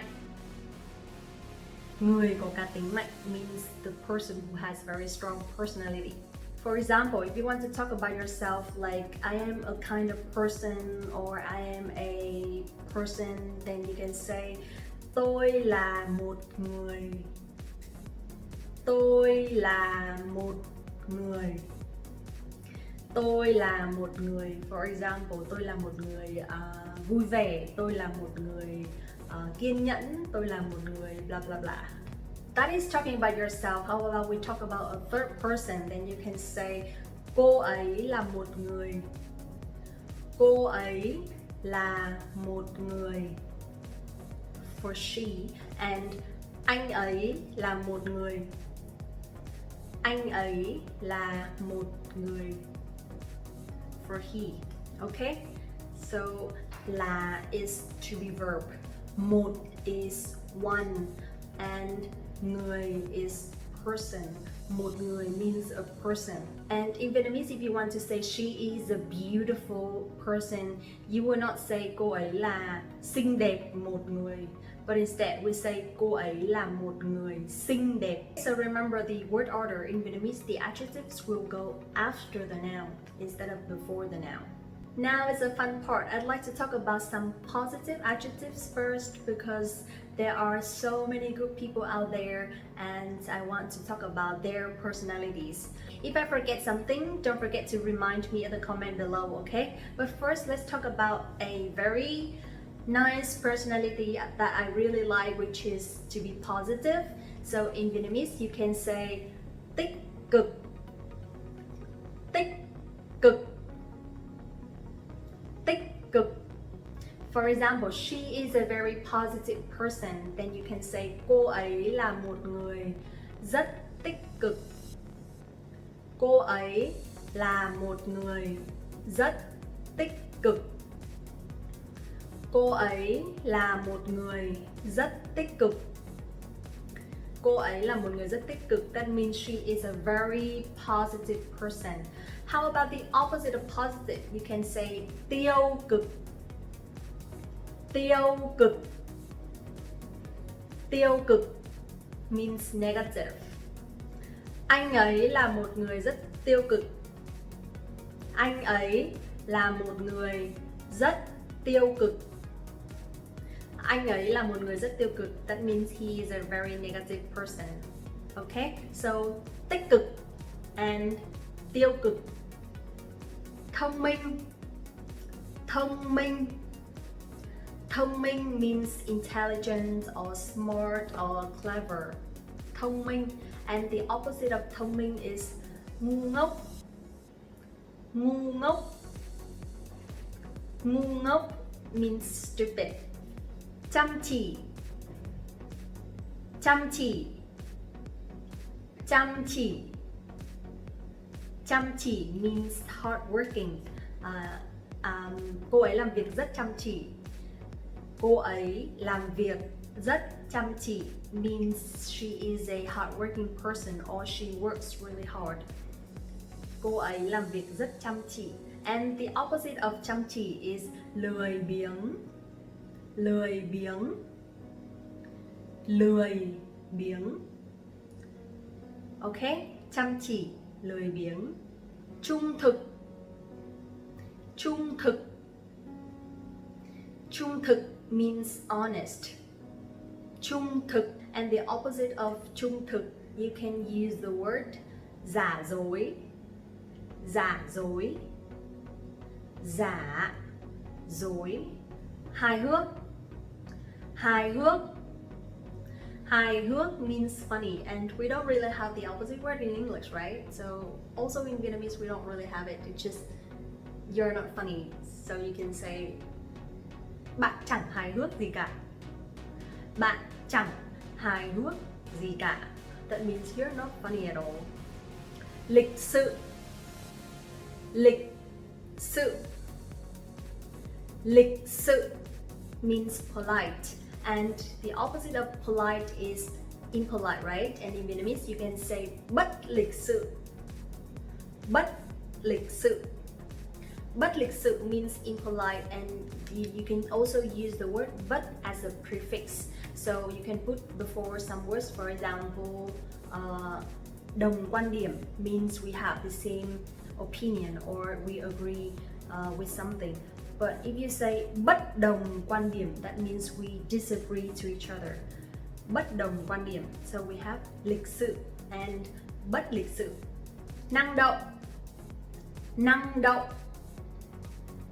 Người có cá tính mạnh means the person who has very strong personality. For example, if you want to talk about yourself like I am a kind of person or I am a person, then you can say tôi là một người. Tôi là một người. Tôi là một người. For example, tôi là một người vui vẻ. Tôi là một người kiên nhẫn. Tôi là một người blah blah blah. That is talking about yourself. How about we talk about a third person? Then you can say cô ấy là một người. Cô ấy là một người. For she, and anh ấy là một người. Anh ấy là một người. For he. Okay? So là is to be verb. Một is one, and người is person. Một người means a person. And in Vietnamese, if you want to say she is a beautiful person, you will not say cô ấy là xinh đẹp một người. But instead, we say cô ấy là một người xinh đẹp. So remember the word order in Vietnamese, the adjectives will go after the noun instead of before the noun. Now is a fun part. I'd like to talk about some positive adjectives first because there are so many good people out there and I want to talk about their personalities. If I forget something, don't forget to remind me in the comment below, okay? But first, let's talk about a very nice personality that I really like, which is to be positive. So in Vietnamese, you can say tích cực. Tích cực. Tích cực. For example, she is a very positive person. Then you can say cô ấy là một người rất tích cực. Cô ấy là một người rất tích cực. Cô ấy là một người rất tích cực. Cô ấy là một người rất tích cực. That means she is a very positive person. How about the opposite of positive? You can say tiêu cực. Tiêu cực. Tiêu cực means negative. Anh ấy là một người rất tiêu cực. Anh ấy là một người rất tiêu cực. Anh ấy là một người rất tiêu cực. That means he is a very negative person. Okay? So, tích cực and tiêu cực. Thông minh. Thông minh. Thông minh means intelligent or smart or clever. Thông minh. And the opposite of thông minh is ngu ngốc. Ngu ngốc. Ngu ngốc means stupid. Chăm chỉ. Chăm chỉ. Chăm chỉ. Chăm chỉ means hardworking. Cô ấy làm việc rất chăm chỉ. Cô ấy làm việc rất chăm chỉ means she is a hardworking person or she works really hard. Cô ấy làm việc rất chăm chỉ. And the opposite of chăm chỉ is lười biếng. Lười biếng. Lười biếng. Okay? Chăm chỉ, lười biếng. Trung thực. Trung thực. Trung thực means honest. Trung thực. And the opposite of trung thực, you can use the word giả dối. Giả dối. Giả dối. Hài hước. Hài hước. Hài hước means funny, and we don't really have the opposite word in English, right? So also in Vietnamese we don't really have it. It's just you're not funny, so you can say bạn chẳng hài hước gì cả. Bạn chẳng hài hước gì cả. That means you're not funny at all. Lịch sự. Lịch sự. Lịch sự means polite, and the opposite of polite is impolite, right? And in Vietnamese you can say bất lịch sự. Bất lịch sự. Bất lịch sự means impolite, and you can also use the word but as a prefix. So you can put before some words, for example, đồng quan điểm means we have the same opinion or we agree with something. But if you say bất đồng quan điểm, that means we disagree to each other. Bất đồng quan điểm. So we have lịch sự and bất lịch sự. Năng động. Năng động.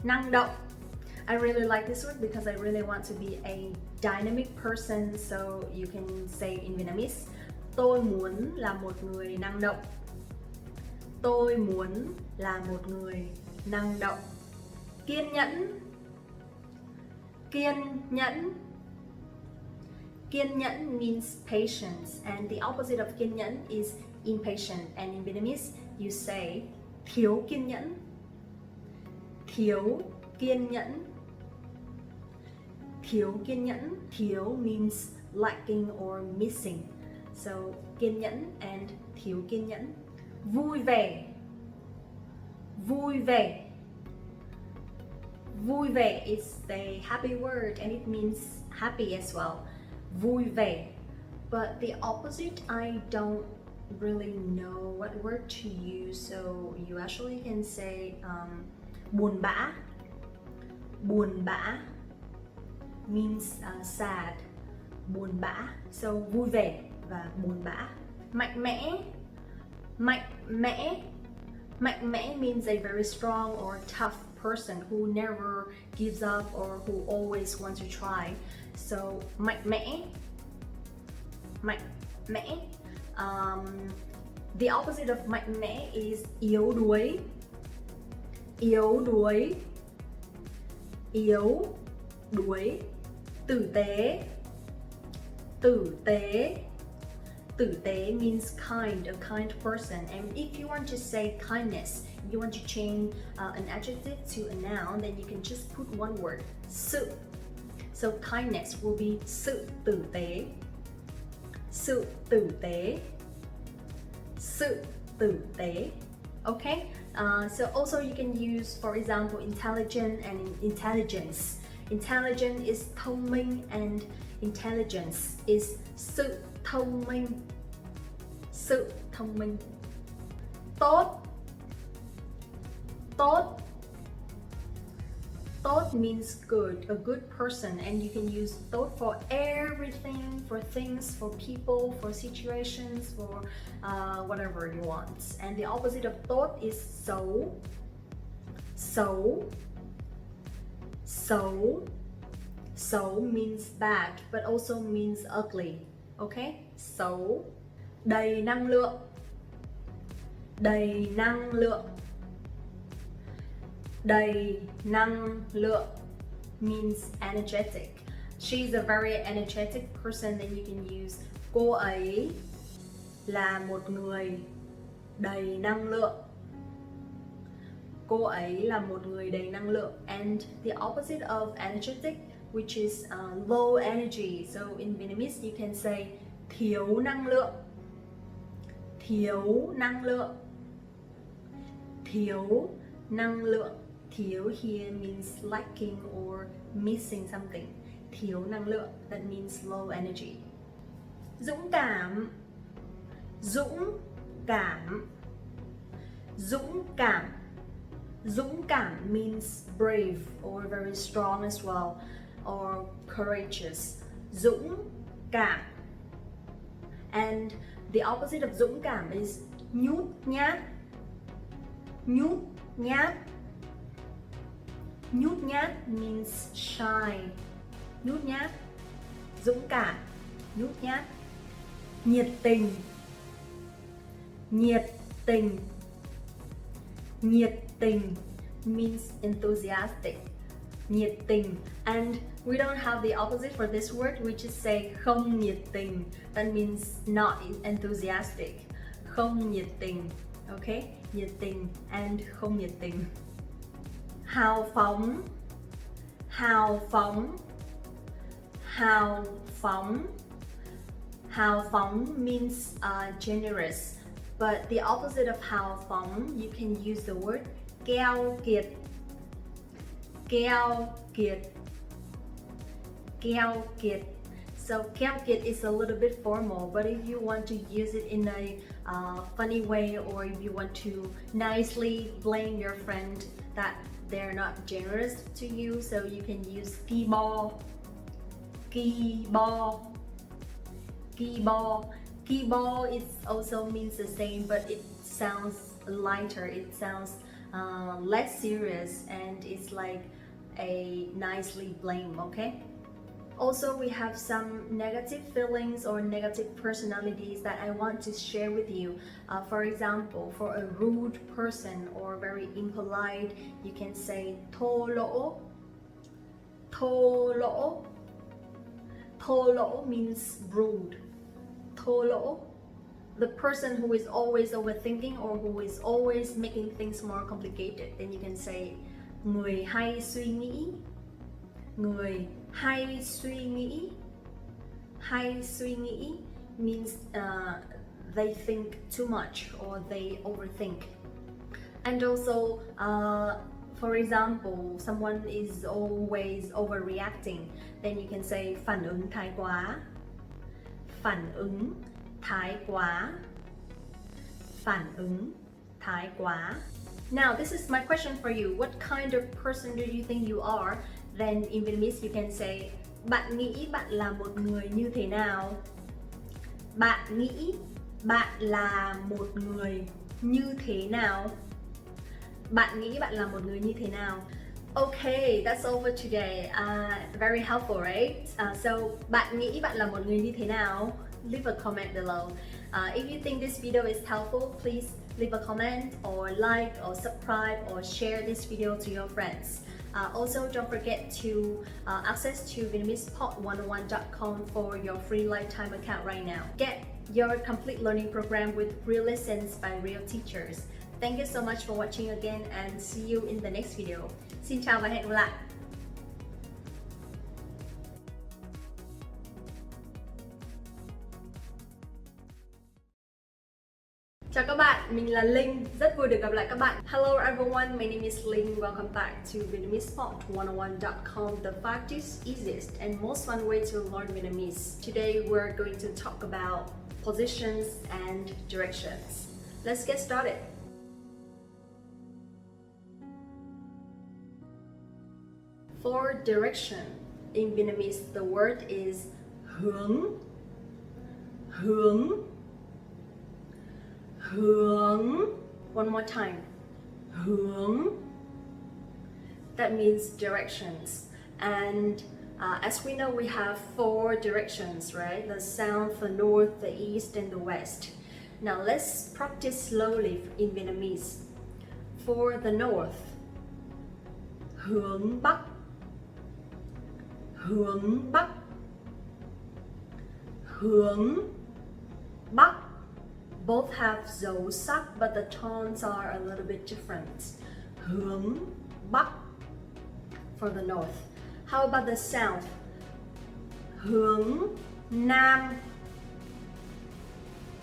Năng động. I really like this word because I really want to be a dynamic person, so you can say in Vietnamese, tôi muốn là một người năng động. Tôi muốn là một người năng động. Kiên nhẫn. Kiên nhẫn. Kiên nhẫn means patience, and the opposite of kiên nhẫn is impatient. And in Vietnamese, you say thiếu kiên nhẫn. Thiếu kiên nhẫn. Thiếu kiên nhẫn. Thiếu means lacking or missing. So kiên nhẫn and thiếu kiên nhẫn. Vui vẻ. Vui vẻ. Vui vẻ is the happy word and it means happy as well. Vui vẻ. But the opposite, I don't really know what word to use, so you actually can say buồn bã. Buồn bã means sad. Buồn bã. So vui vẻ và buồn bã. Mạnh mẽ. Mạnh mẽ. Mạnh mẽ means a very strong or tough person who never gives up or who always wants to try. So mạnh mẽ. Mạnh mẽ. The opposite of mạnh mẽ is yếu đuối. Yếu đuối. Yếu đuối. Tử tế. Tử tế. Tử tế means kind, a kind person. And if you want to say kindness, you want to change an adjective to a noun, then you can just put one word, sự. So kindness will be sự tử tế. Sự tử tế. Sự tử tế. Okay? So also you can use, for example, intelligent and intelligence. Intelligent is thông minh and intelligence is sự thông minh. Sự thông minh. Tốt. Tốt. Tốt means good, a good person, and you can use tốt for everything, for things, for people, for situations, for whatever you want. And the opposite of tốt is xấu. Xấu. Xấu. Xấu means bad, but also means ugly. Okay? Xấu. Đầy năng lượng. Đầy năng lượng. Đầy năng lượng means energetic. She's a very energetic person, then you can use cô ấy là một người đầy năng lượng. cô ấy là một người đầy năng lượng. And the opposite of energetic, which is low energy. So in Vietnamese you can say thiếu năng lượng. Thiếu năng lượng. Thiếu năng lượng. Thiếu here means lacking or missing something. Thiếu năng lượng, that means low energy. Dũng cảm. Dũng cảm. Dũng cảm. Dũng cảm means brave or very strong as well, or courageous. Dũng cảm. And the opposite of dũng cảm is nhút nhát. Nhút nhát. Nhút nhát means shy. Nhút nhát. Dũng cảm. Nhút nhát. Nhiệt tình. Nhiệt tình. Nhiệt tình means enthusiastic. Nhiệt tình. And we don't have the opposite for this word. We just say không nhiệt tình. That means not enthusiastic. Không nhiệt tình. Okay? Nhiệt tình and không nhiệt tình. Hào phóng. Hào phóng. Hào phóng. Hào phóng means generous. But the opposite of hào phóng, you can use the word keo kiệt. Keo kiệt. Keo kiệt. So keo kiệt is a little bit formal, but if you want to use it in a funny way, or if you want to nicely blame your friend that they're not generous to you, so you can use ki bo. Ki bo. Ki bo. Ki bo it also means the same, but it sounds lighter. It sounds less serious, and it's like a nicely blame, okay? Also, we have some negative feelings or negative personalities that I want to share with you. For example, for a rude person or very impolite, you can say thô lỗ. Thô lỗ. Thô lỗ means rude. Thô lỗ. The person who is always overthinking or who is always making things more complicated. Then you can say người hay suy nghĩ. Người hay suy nghĩ. Hay suy nghĩ means they think too much or they overthink. And also, for example, someone is always overreacting. Then you can say phản ứng thái quá. Phản ứng thái quá. Phản ứng thái quá. Now, this is my question for you. What kind of person do you think you are? Then in Vietnamese you can say bạn nghĩ bạn là một người như thế nào? Bạn nghĩ bạn là một người như thế nào? Bạn nghĩ bạn là một người như thế nào? Okay, that's all for today. Very helpful, right? So, bạn nghĩ bạn là một người như thế nào? Leave a comment below. If you think this video is helpful, please leave a comment or like or subscribe or share this video to your friends. Also, don't forget to access to VietnamesePod101.com for your free lifetime account right now. Get your complete learning program with real lessons by real teachers. Thank you so much for watching again, and see you in the next video. Xin chào và hẹn gặp lại! Chào các bạn, mình là Linh, rất vui được gặp lại các bạn. Hello everyone, my name is Linh. Welcome back to VietnamesePod101.com, the fastest, easiest and most fun way to learn Vietnamese. Today we're going to talk about positions and directions. Let's get started. For direction, in Vietnamese, the word is hướng. Hướng. Hướng. One more time. Hướng. That means directions. And as we know, we have 4 directions, right? The south, the north, the east, and the west. Now let's practice slowly in Vietnamese. For the north, hướng bắc. Hướng bắc. Hướng bắc. Both have dấu sắc, but the tones are a little bit different. hướng Bắc for the north. How about the south? Hướng Nam,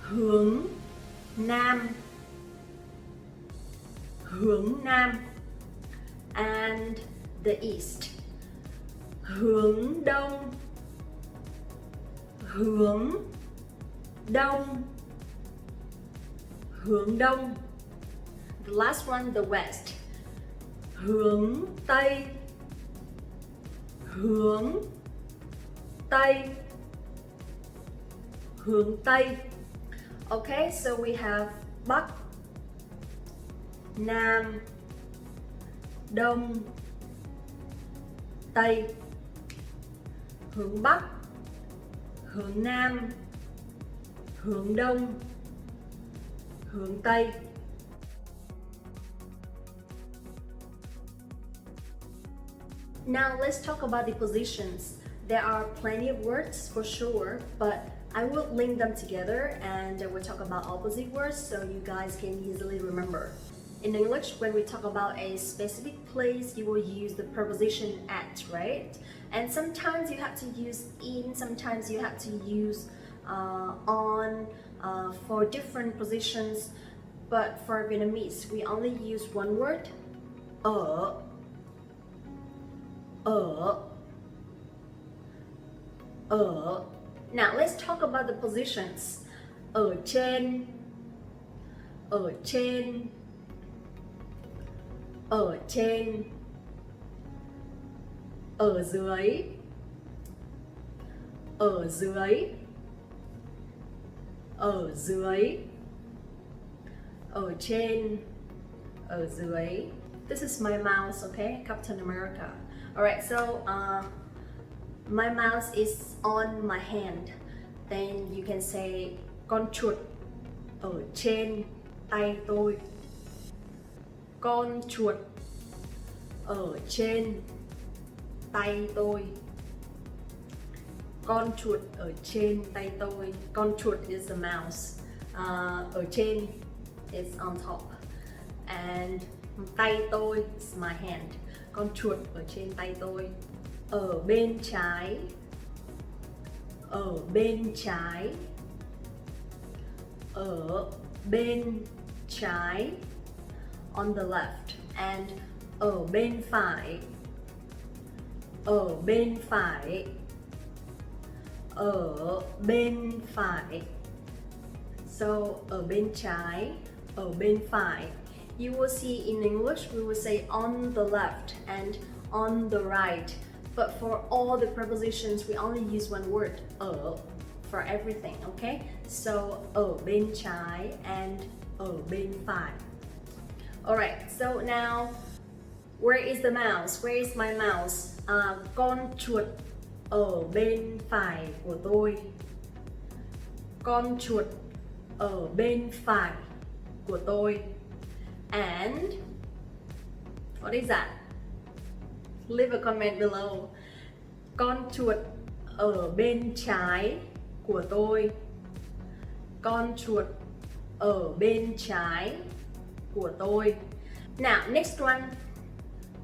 hướng Nam, hướng Nam. And the east, hướng Đông, hướng Đông, hướng Đông. The last one, the west, hướng Tây, hướng Tây, hướng Tây. Okay, so we have Bắc, Nam, Đông, Tây. Hướng Bắc, hướng Nam, hướng Đông, hướng Tây. Now let's talk about the positions. There are plenty of words for sure, but I will link them together and we'll talk about opposite words so you guys can easily remember. In English, when we talk about a specific place, you will use the preposition at, right? And sometimes you have to use in, sometimes you have to use on for different positions. But for Vietnamese, we only use one word, ở. Now let's talk about the positions. Ở trên, ở trên, ở trên. Ở dưới, ở dưới, ở dưới. Ở trên, ở dưới. This is my mouse, okay? Captain America. Alright, so my mouse is on my hand. Then you can say con chuột ở trên tay tôi. Con chuột ở trên tay tôi. Con chuột ở trên tay tôi. Con chuột is the mouse. Ở trên is on top. And tay tôi is my hand. Con chuột ở trên tay tôi. Ở bên trái, ở bên trái, ở bên trái, on the left. And ở bên phải, ở bên phải, ở bên phải. So ở bên trái, ở bên phải. You will see in English we will say on the left and on the right. But for all the prepositions we only use one word, ở, for everything, okay? So ở bên trái and ở bên phải. Alright, so now where is the mouse? Where is my mouse? Con chuột ở bên phải của tôi. Con chuột ở bên phải của tôi. And what is that? Leave a comment below. Con chuột ở bên trái của tôi. Con chuột ở bên trái của tôi. Now, next one.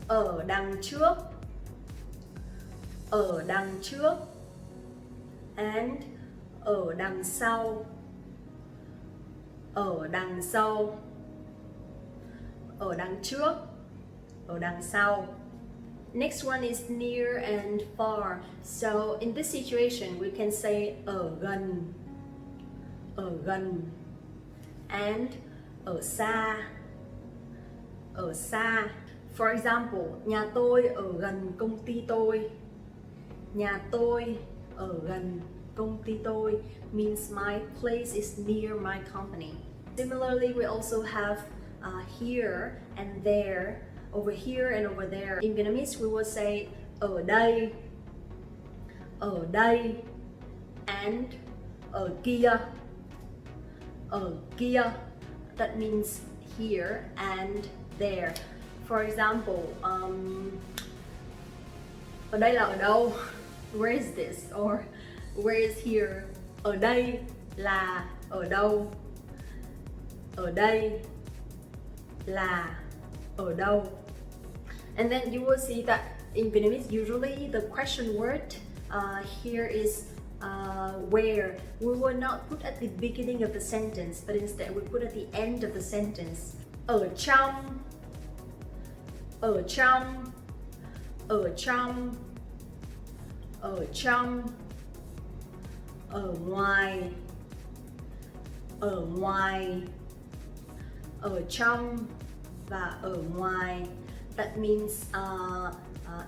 Ở đằng trước. Ở đằng trước. And ở đằng sau. Ở đằng sau. Ở đằng trước. Ở đằng sau. Next one is near and far. So in this situation we can say ở gần. Ở gần. And ở xa. Ở xa. For example, nhà tôi ở gần công ty tôi. Nhà tôi ở gần công ty tôi means my place is near my company. Similarly, we also have here and there, over here and over there. In Vietnamese, we will say ở đây, and ở kia, ở kia. That means here and there. For example, ở đây là ở đâu? Where is this? Or where is here? Ở đây là ở đâu? Ở đây là ở đâu. And then you will see that in Vietnamese, usually the question word here is where. We will not put at the beginning of the sentence, but instead we put at the end of the sentence. Ở trong, ở trong, ở trong, ở trong, ở ngoài, ở ngoài, ở trong và ở ngoài. That means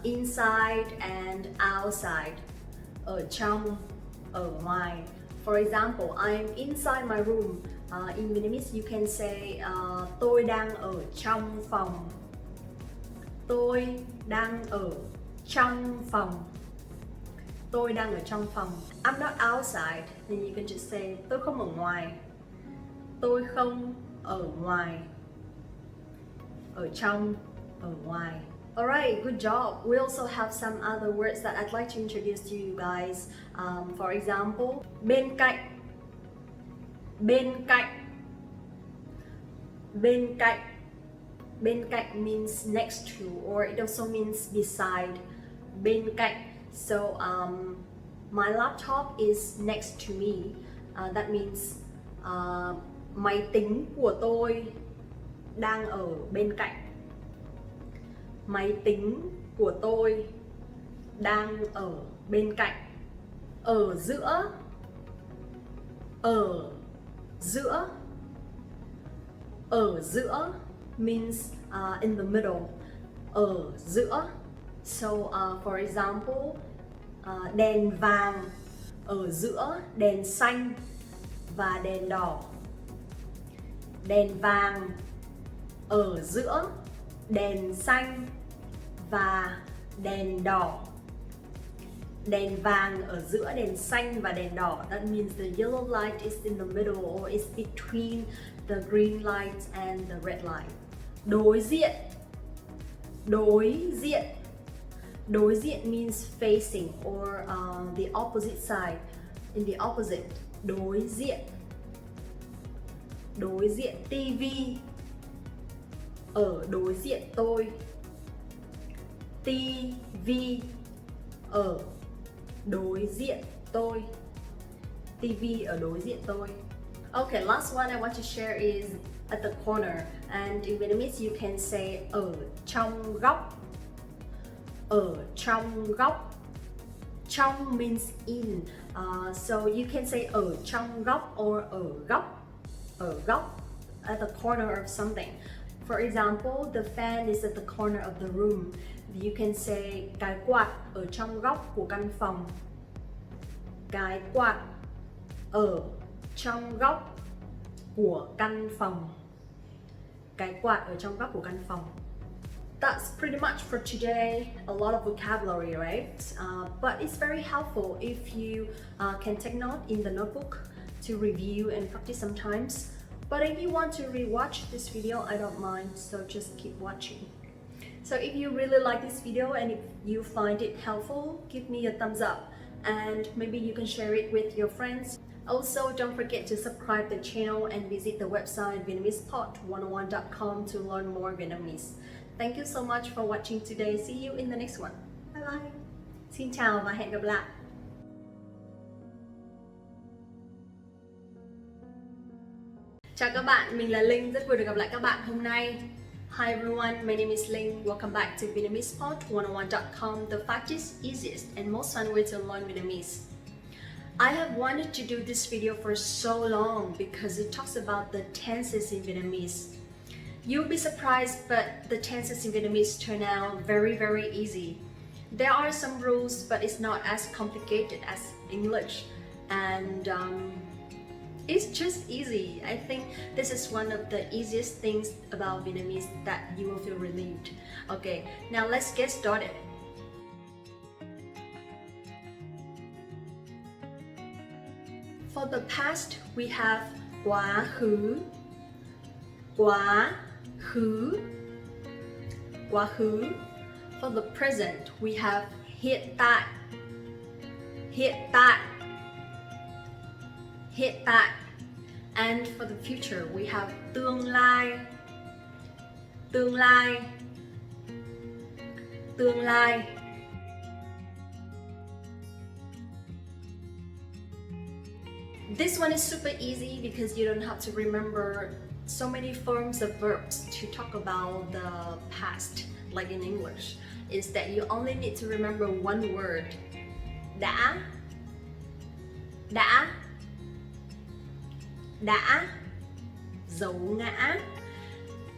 inside and outside. Ở trong, ở ngoài. For example, I'm inside my room. In Vietnamese, you can say tôi đang ở trong phòng. Tôi đang ở trong phòng. Tôi đang ở trong phòng. I'm not outside. Then you can just say tôi không ở ngoài. Tôi không ở ngoài. Ở trong, ở ngoài. Alright, good job. We also have some other words that I'd like to introduce to you guys. For example, bên cạnh. Bên cạnh. Bên cạnh. Bên cạnh means next to, or it also means beside. Bên cạnh. So my laptop is next to me. That means máy tính của tôi đang ở bên cạnh. Máy tính của tôi đang ở bên cạnh. Ở giữa. Ở giữa. Ở giữa means in the middle. Ở giữa. So for example, đèn vàng ở giữa đèn xanh và đèn đỏ. Đèn vàng ở giữa đèn xanh và đèn đỏ. Đèn vàng ở giữa đèn xanh và đèn đỏ. That means the yellow light is in the middle, or is between the green light and the red light. Đối diện. Đối diện. Đối diện means facing, or the opposite side. In the opposite. Đối diện. Đối diện. TV. Ở đối diện tôi. TV. Ở đối diện tôi. TV ở đối diện tôi. Okay, last one I want to share is at the corner. And in Vietnamese you can say ở trong góc. Ở trong góc. Trong means in. So you can say ở trong góc or ở góc. Ở góc, at the corner of something. For example, the fan is at the corner of the room. You can say cái quạt ở trong góc của căn phòng. Cái quạt ở trong góc của căn phòng. Cái quạt ở trong góc của căn phòng. That's pretty much for today. A lot of vocabulary, right? But it's very helpful if you can take note in the notebook to review and practice sometimes. But if you want to rewatch this video, I don't mind, so just keep watching. So if you really like this video and if you find it helpful, give me a thumbs up and maybe you can share it with your friends. Also, don't forget to subscribe the channel and visit the website VietnamesePod101.com to learn more Vietnamese. Thank you so much for watching today. See you in the next one. Bye bye. Xin chào và hẹn gặp lại. Chào các bạn, mình là Linh, rất vui được gặp lại các bạn hôm nay. Hi everyone, my name is Linh. Welcome back to VietnamesePod101.com, the fastest, easiest and most fun way to learn Vietnamese. I have wanted to do this video for so long because it talks about the tenses in Vietnamese. You'll be surprised, but the tenses in Vietnamese turn out very, very easy. There are some rules, but it's not as complicated as English. And it's just easy. I think this is one of the easiest things about Vietnamese that you will feel relieved. Okay, now let's get started. For the past, we have quá khứ. Quá khứ. Quá khứ. For the present, we have hiện tại. Hiện tại. Hiện tại. And for the future, we have tương lai. tương lai, tương lai. This one is super easy because you don't have to remember so many forms of verbs to talk about the past like in English. Is that you only need to remember one word. Đã, đã, đã, dấu ngã.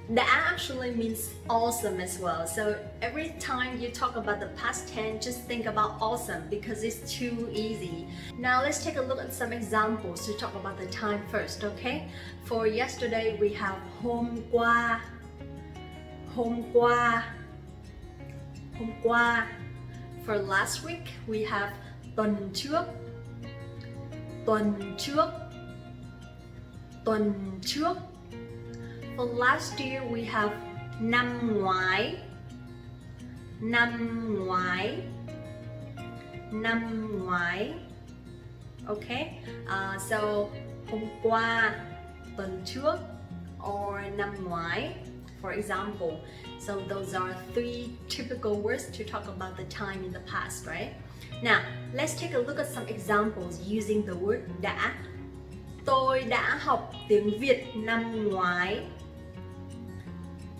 Đã actually means awesome as well. So every time you talk about the past tense, just think about awesome because it's too easy. Now let's take a look at some examples to talk about the time first, okay? For yesterday we have hôm qua, hôm qua, hôm qua. For last week we have tuần trước, tuần trước, tuần trước. For last year we have năm ngoái, năm ngoái, năm ngoái. Okay, so hôm qua, tuần trước, or năm ngoái, for example. So those are three typical words to talk about the time in the past, right? Now, let's take a look at some examples using the word đã. Tôi đã học tiếng Việt năm ngoái.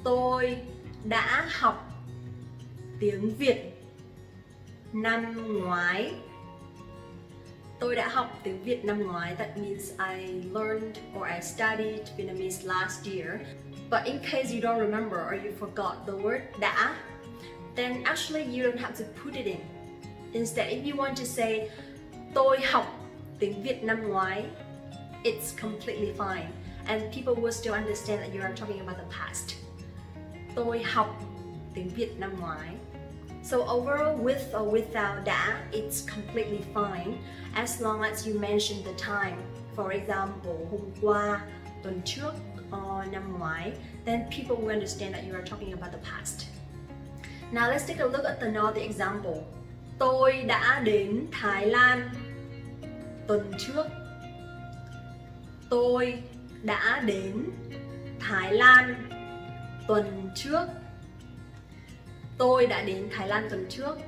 Tôi đã học tiếng Việt năm ngoái. Tôi đã học tiếng Việt năm ngoái. That means I learned or I studied Vietnamese last year. But in case you don't remember or you forgot the word đã, then actually you don't have to put it in. Instead, if you want to say tôi học tiếng Việt năm ngoái, it's completely fine. And people will still understand that you are talking about the past. Tôi học tiếng Việt năm ngoái. So overall, with or without đã, it's completely fine as long as you mention the time. For example, hôm qua, tuần trước, or năm ngoái, then people will understand that you are talking about the past. Now let's take a look at another example. Tôi đã đến Thái Lan tuần trước. Tôi đã đến Thái Lan tuần trước. Tôi đã đến Thái Lan tuần trước.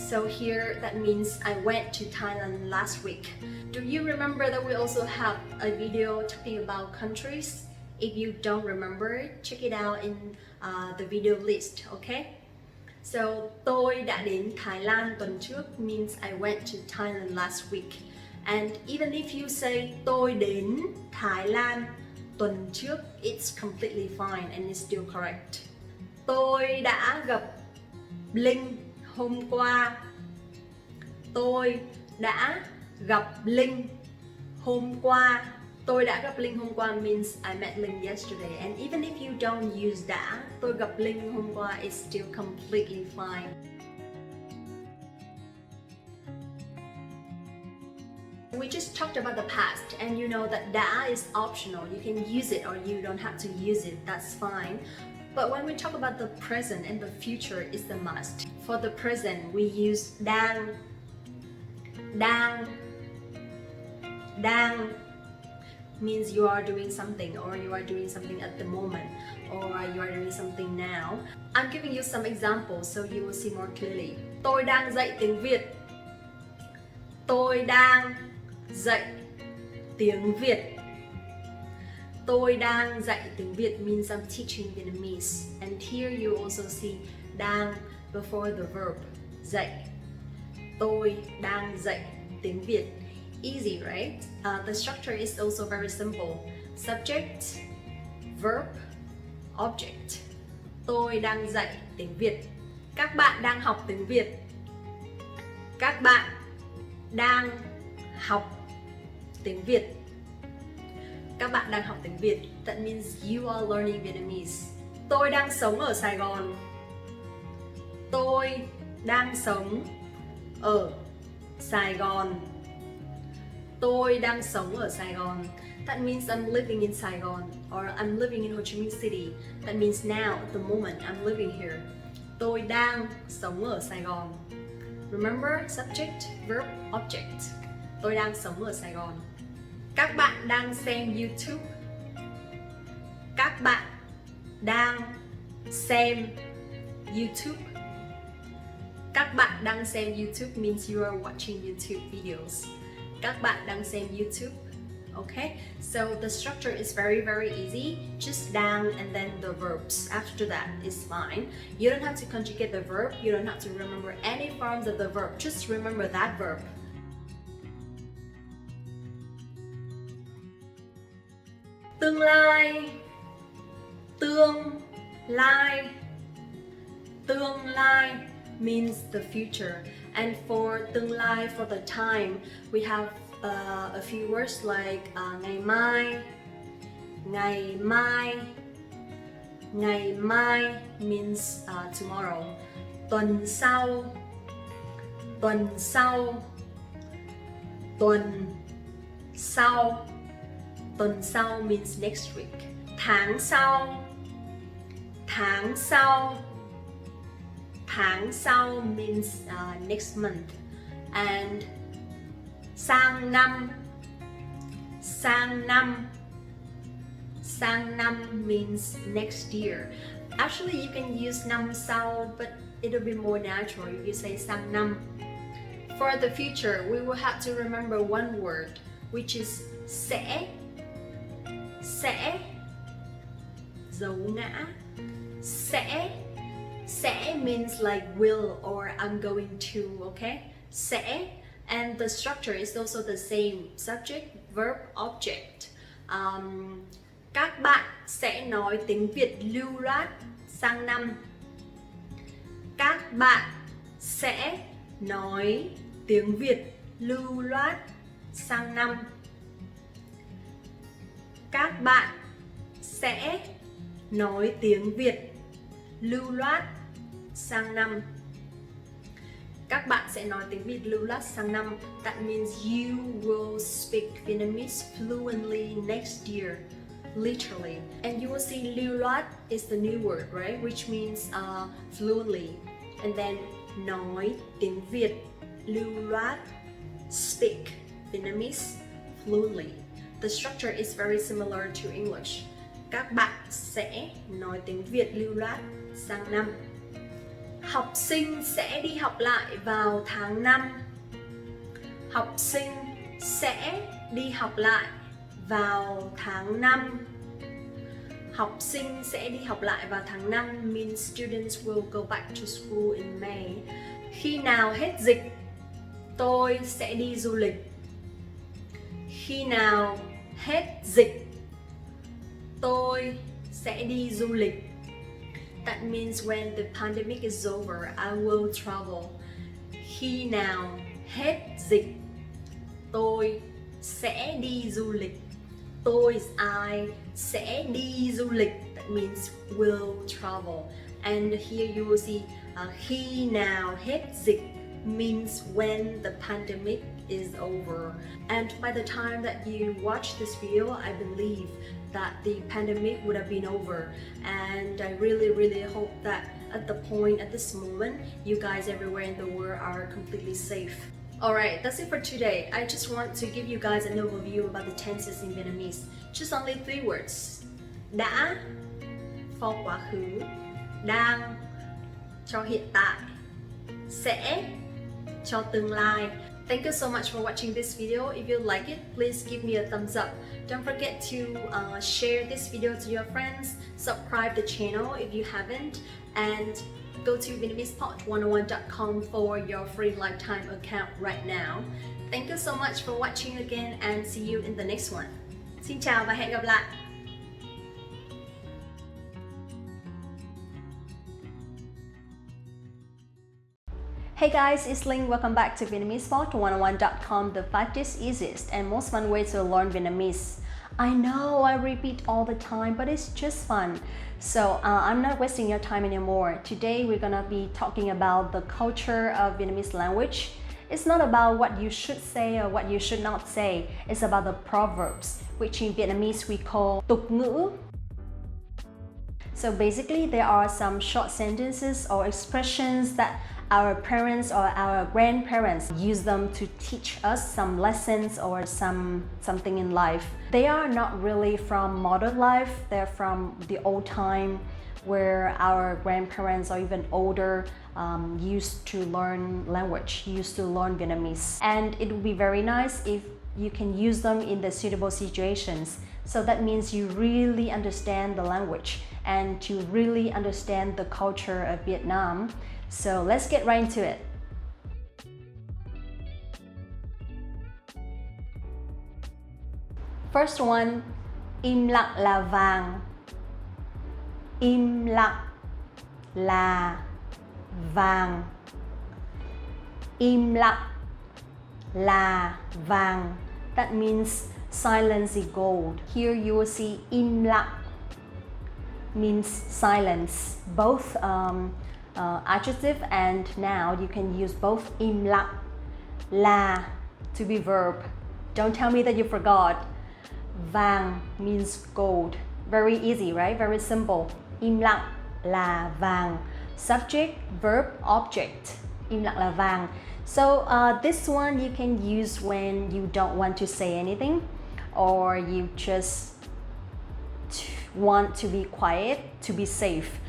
So here that means I went to Thailand last week. Do you remember that we also have a video talking about countries? If you don't remember, check it out in the video list, okay? So tôi đã đến Thái Lan tuần trước means I went to Thailand last week. And even if you say tôi đến Thái Lan tuần trước, it's completely fine and it's still correct. Tôi đã gặp Linh hôm qua. Tôi đã gặp Linh hôm qua. Tôi đã gặp Linh hôm qua means I met Linh yesterday. And even if you don't use đã, tôi gặp Linh hôm qua, it's still completely fine. We just talked about the past and you know that đã is optional. You can use it or you don't have to use it, that's fine. But when we talk about the present and the future, it's the must. For the present, we use đang, đang, đang means you are doing something or you are doing something at the moment or you are doing something now. I'm giving you some examples so you will see more clearly. Tôi đang dạy tiếng Việt. Tôi đang dạy tiếng Việt. Tôi đang dạy tiếng Việt means I'm teaching Vietnamese. And here you also see đang before the verb dạy. Tôi đang dạy tiếng Việt. Easy, right? The structure is also very simple. Subject, verb, object. Tôi đang dạy tiếng Việt. Các bạn đang học tiếng Việt. Các bạn đang học tiếng Việt. Các bạn đang học tiếng Việt. That means you are learning Vietnamese. Tôi đang sống ở Sài Gòn. Tôi đang sống ở Sài Gòn. Tôi đang sống ở Sài Gòn. That means I'm living in Saigon or I'm living in Ho Chi Minh City. That means now, at the moment, I'm living here. Tôi đang sống ở Sài Gòn. Remember, subject, verb, object. Tôi đang sống ở Sài Gòn. Các bạn đang xem YouTube. Các bạn đang xem YouTube. Các bạn đang xem YouTube means you are watching YouTube videos. Các bạn đang xem YouTube. Okay, so the structure is very easy. Just đang and then the verbs after that is fine. You don't have to conjugate the verb. You don't have to remember any forms of the verb. Just remember that verb. Tương lai. Tương lai. Tương lai means the future, and for tương lai, for the time, we have a few words like ngày mai. Ngày mai. Ngày mai means tomorrow. Tuần sau. Tuần sau. Tuần sau. Tuần sau means next week. Tháng sau. Tháng sau. Tháng sau means next month. And sang năm. Sang năm. Sang năm means next year. Actually, you can use năm sau, but it'll be more natural if you say sang năm. For the future, we will have to remember one word, which is sẽ. Sẽ. Dấu ngã. Sẽ. Sẽ means like will or I'm going to, okay? Sẽ. And the structure is also the same. Subject, verb, object. Các bạn sẽ nói tiếng Việt lưu loát sang năm. Các bạn sẽ nói tiếng Việt lưu loát sang năm. Các bạn sẽ nói tiếng Việt lưu loát sang năm. Các bạn sẽ nói tiếng Việt lưu loát sang năm. That means you will speak Vietnamese fluently next year, literally. And you will see lưu loát is the new word, right? Which means fluently. And then nói tiếng Việt lưu loát, speak Vietnamese fluently. The structure is very similar to English. Các bạn sẽ nói tiếng Việt lưu loát sang năm. Học sinh sẽ đi học lại vào tháng 5. Học sinh sẽ đi học lại vào tháng 5. Học sinh sẽ đi học lại vào tháng 5 means students will go back to school in May. Khi nào hết dịch, tôi sẽ đi du lịch. Khi nào hết dịch, tôi sẽ đi du lịch. That means when the pandemic is over, I will travel. Khi nào hết dịch, tôi sẽ đi du lịch. Tôi is I, sẽ đi du lịch. That means will travel. And here you will see khi nào hết dịch means when the pandemic is over. And by the time that you watch this video, I believe that the pandemic would have been over. And I really hope that at the point, at this moment, you guys everywhere in the world are completely safe. Alright, that's it for today. I just want to give you guys an overview about the tenses in Vietnamese. Just only 3 words. Đã, for quá khứ. Đang, cho hiện tại. Sẽ, cho tương lai. Thank you so much for watching this video. If you like it, please give me a thumbs up. Don't forget to share this video to your friends, subscribe the channel if you haven't, and go to VietnamesePod101.com for your free lifetime account right now. Thank you so much for watching again and see you in the next one. Xin chào và hẹn gặp lại! Hey guys, it's Ling. Welcome back to VietnamesePod101.com, the fastest, easiest, and most fun way to learn Vietnamese. I know I repeat all the time, but it's just fun. So I'm not wasting your time anymore. Today we're gonna be talking about the culture of Vietnamese language. It's not about what you should say or what you should not say. It's about the proverbs, which in Vietnamese we call tục ngữ. So basically there are some short sentences or expressions that our parents or our grandparents use them to teach us some lessons or something in life. They are not really from modern life, they're from the old time where our grandparents or even older used to learn language, used to learn Vietnamese. And it would be very nice if you can use them in the suitable situations. So that means you really understand the language and to really understand the culture of Vietnam. So let's get right into it. First one, im lặng là vàng. Im lặng là vàng. Im lặng là vàng. That means silence is gold. Here you will see im lặng means silence. Both adjective and noun, you can use both im lặng là to be verb. Don't tell me that you forgot. Vàng means gold. Very easy, right? Very simple. Im lặng là vàng. Subject, verb, object. Im lặng là vàng. So this one you can use when you don't want to say anything or you just want to be quiet, to be safe.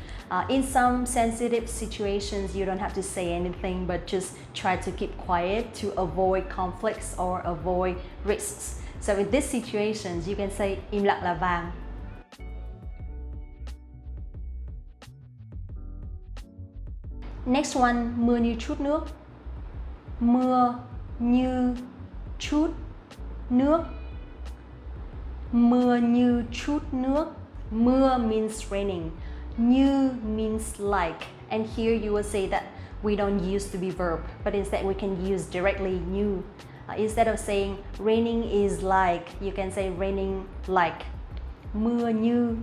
In some sensitive situations, you don't have to say anything, but just try to keep quiet to avoid conflicts or avoid risks. So in these situations, you can say im lặng là vàng. Next one, mưa như chút nước. Mưa như chút nước. Mưa như chút nước. Mưa means raining. Như means like. And here you will say that we don't use to be verb, but instead we can use directly như. Instead of saying raining is like, you can say raining like. Mưa như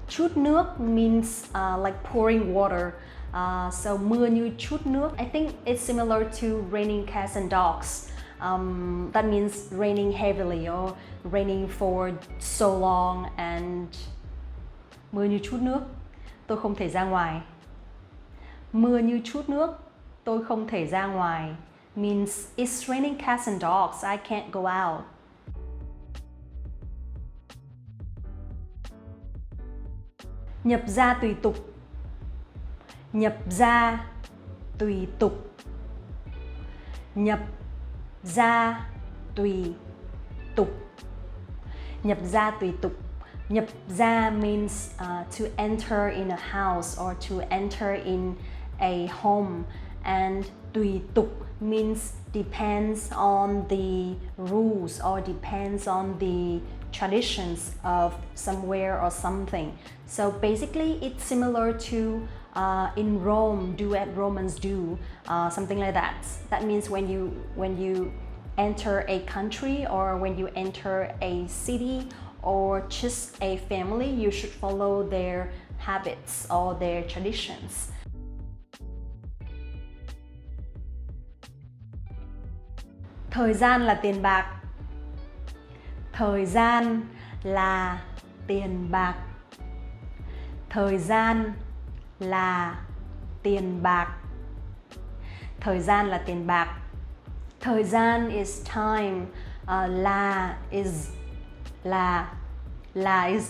chút nước means like pouring water. So mưa như chút nước, I think it's similar to raining cats and dogs. That means raining heavily or raining for so long and mưa như chút nước, tôi không thể ra ngoài. Mưa như chút nước, tôi không thể ra ngoài means it's raining cats and dogs, I can't go out. Nhập ra tùy tục. Nhập ra tùy tục. Nhập ra tùy tục. Nhập ra tùy tục. Nhập ra means to enter in a house or to enter in a home, and tùy tục means depends on the rules or depends on the traditions of somewhere or something. So basically it's similar to in Rome, do as Romans do, something like that. That means when you enter a country or when you enter a city or just a family, you should follow their habits or their traditions. Thời gian là tiền bạc. Thời gian là tiền bạc. Thời gian là tiền bạc. Thời gian là tiền bạc. Thời gian is time. La is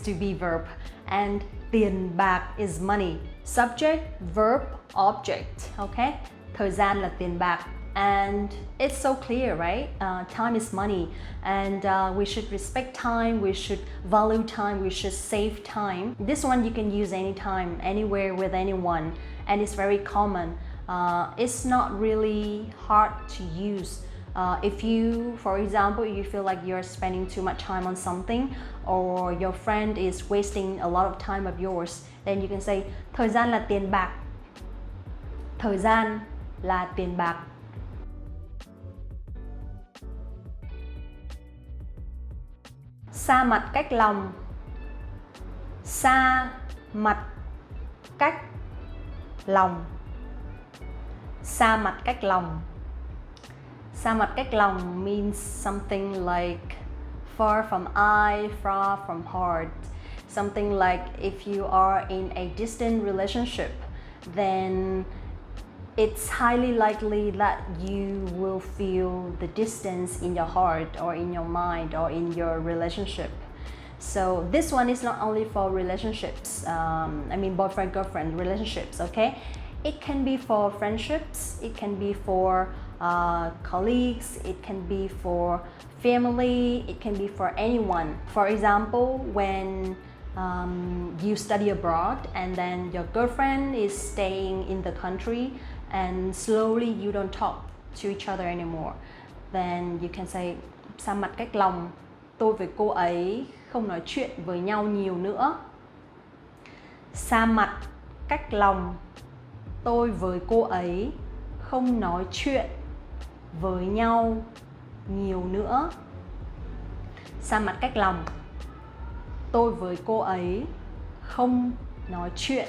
to be verb, and tiền bạc is money. Subject, verb, object. Okay? Thời gian là tiền bạc. And it's so clear, right? Time is money, and we should respect time, we should value time, we should save time. This one you can use anytime, anywhere, with anyone, and it's very common. It's not really hard to use. If you, for example, you feel like you're spending too much time on something, or your friend is wasting a lot of time of yours, then you can say thời gian là tiền bạc. Thời gian là tiền bạc. Xa mặt cách lòng. Xa mặt cách lòng. Xa mặt cách lòng. Xa mặt cách lòng means something like far from eye, far from heart. Something like if you are in a distant relationship, then it's highly likely that you will feel the distance in your heart or in your mind or in your relationship. So this one is not only for relationships, boyfriend, girlfriend relationships, okay? It can be for friendships, it can be for colleagues, it can be for family, it can be for anyone. For example, when you study abroad and then your girlfriend is staying in the country and slowly you don't talk to each other anymore, then you can say xa mặt cách lòng, tôi với cô ấy không nói chuyện với nhau nhiều nữa. Xa mặt cách lòng, tôi với cô ấy không nói chuyện với nhau nhiều nữa. Xa mặt cách lòng, tôi với cô ấy không nói chuyện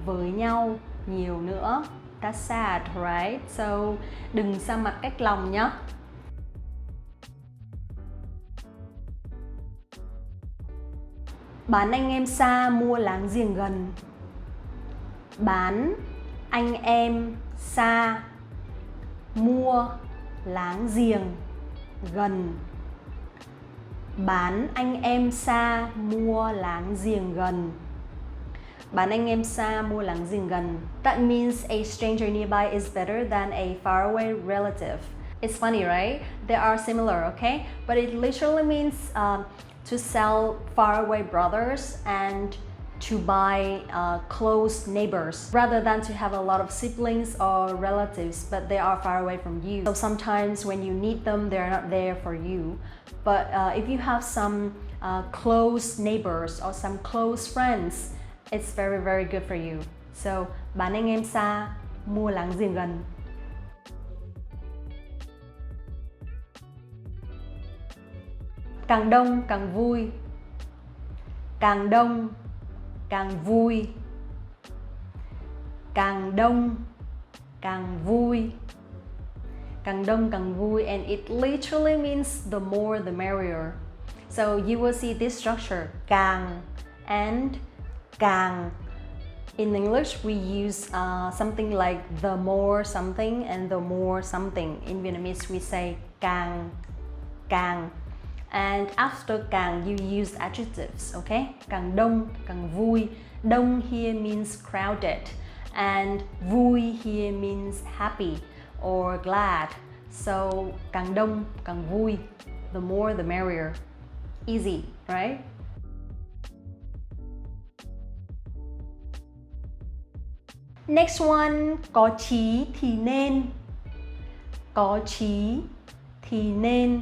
với nhau nhiều nữa. That's sad, right? So, đừng xa mặt cách lòng nhé. Bán anh em xa, mua láng giềng gần. Bán anh em xa, mua láng giềng gần. Bán anh em xa, mua láng giềng gần. Bán anh em xa, mua láng giềng gần. That means a stranger nearby is better than a faraway relative. It's funny, right? They are similar, okay? But it literally means to sell faraway brothers and to buy close neighbors rather than to have a lot of siblings or relatives, but they are far away from you. So sometimes when you need them, they're not there for you. But if you have some close neighbors or some close friends, it's very, very good for you. So, bán anh em xa, mua láng giềng gần. Càng đông càng vui. Càng đông càng vui. Càng đông càng vui. Càng đông càng vui, and it literally means the more the merrier. So you will see this structure, càng and càng. In English, we use something like the more something and the more something. In Vietnamese, we say càng, càng. And after càng, you use adjectives, okay? Càng đông, càng vui. Đông here means crowded, and vui here means happy or glad. So, càng đông, càng vui. The more, the merrier. Easy, right? Next one, có chí thì nên. Có chí thì nên.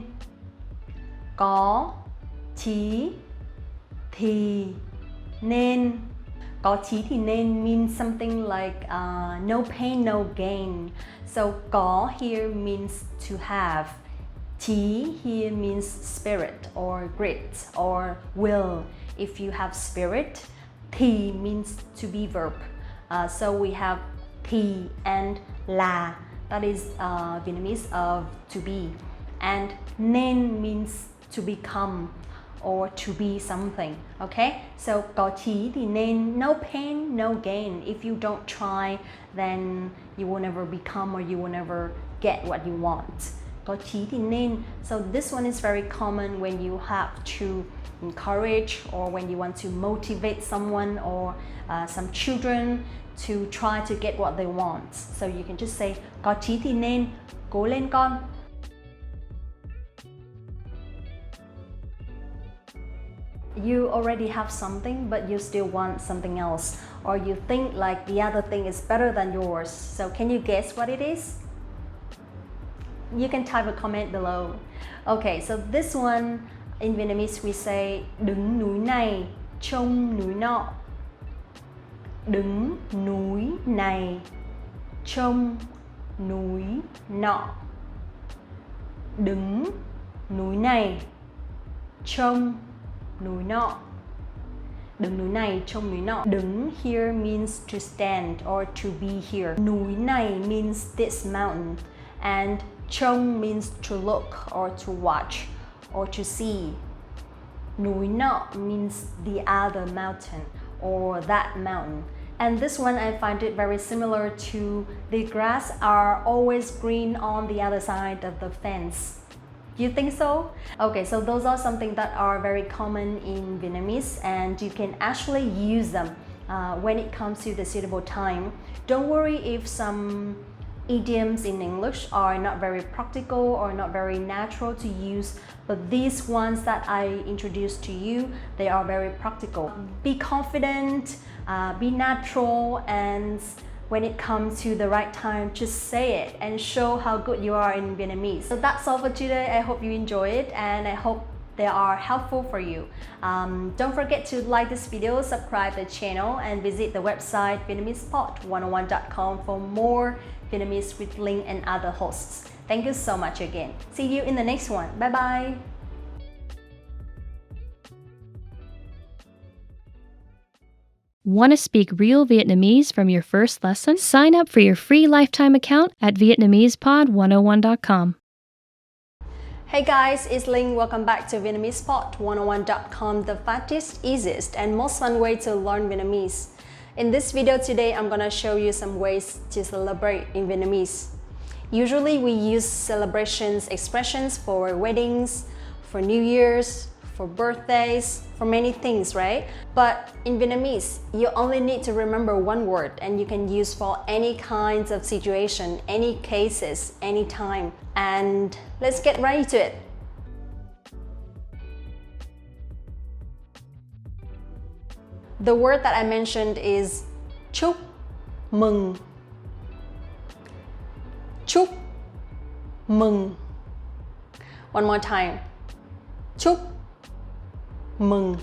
Có chí thì nên. Có chí thì nên means something like no pain, no gain. So có here means to have. Chí here means spirit or grit or will. If you have spirit, thì means to be verb. So we have thì and là. That is Vietnamese of to be. And nên means to become or to be something, okay? So có chí thì nên, no pain, no gain. If you don't try, then you will never become or you will never get what you want. Có chí thì nên. So this one is very common when you have to encourage or when you want to motivate someone or some children to try to get what they want. So you can just say, có chí thì nên, cố lên con. You already have something, but you still want something else, or you think like the other thing is better than yours. So can you guess what it is? You can type a comment below. Okay, so this one in Vietnamese we say đứng núi này trông núi nọ. Đứng núi này trông núi nọ. Đứng núi này trông núi nọ. Đứng núi này trông núi nọ. Đứng here means to stand or to be here. Núi này means this mountain, and trông means to look or to watch or to see. Núi nọ means the other mountain or that mountain. And this one I find it very similar to the grass are always green on the other side of the fence. You think so? Okay, so those are something that are very common in Vietnamese and you can actually use them when it comes to the suitable time. Don't worry if some idioms in English are not very practical or not very natural to use, but these ones that I introduced to you, they are very practical. Be confident, be natural, and when it comes to the right time, just say it and show how good you are in Vietnamese. So that's all for today. I hope you enjoy it and I hope they are helpful for you. Don't forget to like this video, subscribe the channel, and visit the website VietnamesePod101.com for more Vietnamese with Linh and other hosts. Thank you so much again. See you in the next one. Bye bye. Want to speak real Vietnamese from your first lesson? Sign up for your free lifetime account at Vietnamesepod101.com. Hey guys, it's Linh. Welcome back to VietnamesPod101.com, the fastest, easiest, and most fun way to learn Vietnamese. In this video today, I'm gonna show you some ways to celebrate in Vietnamese. Usually we use celebrations expressions for weddings, for New Year's, for birthdays, for many things, right? But in Vietnamese, you only need to remember one word and you can use for any kinds of situation, any cases, any time. And let's get right to it. The word that I mentioned is chúc mừng. Chúc mừng. One more time. Chúc mừng.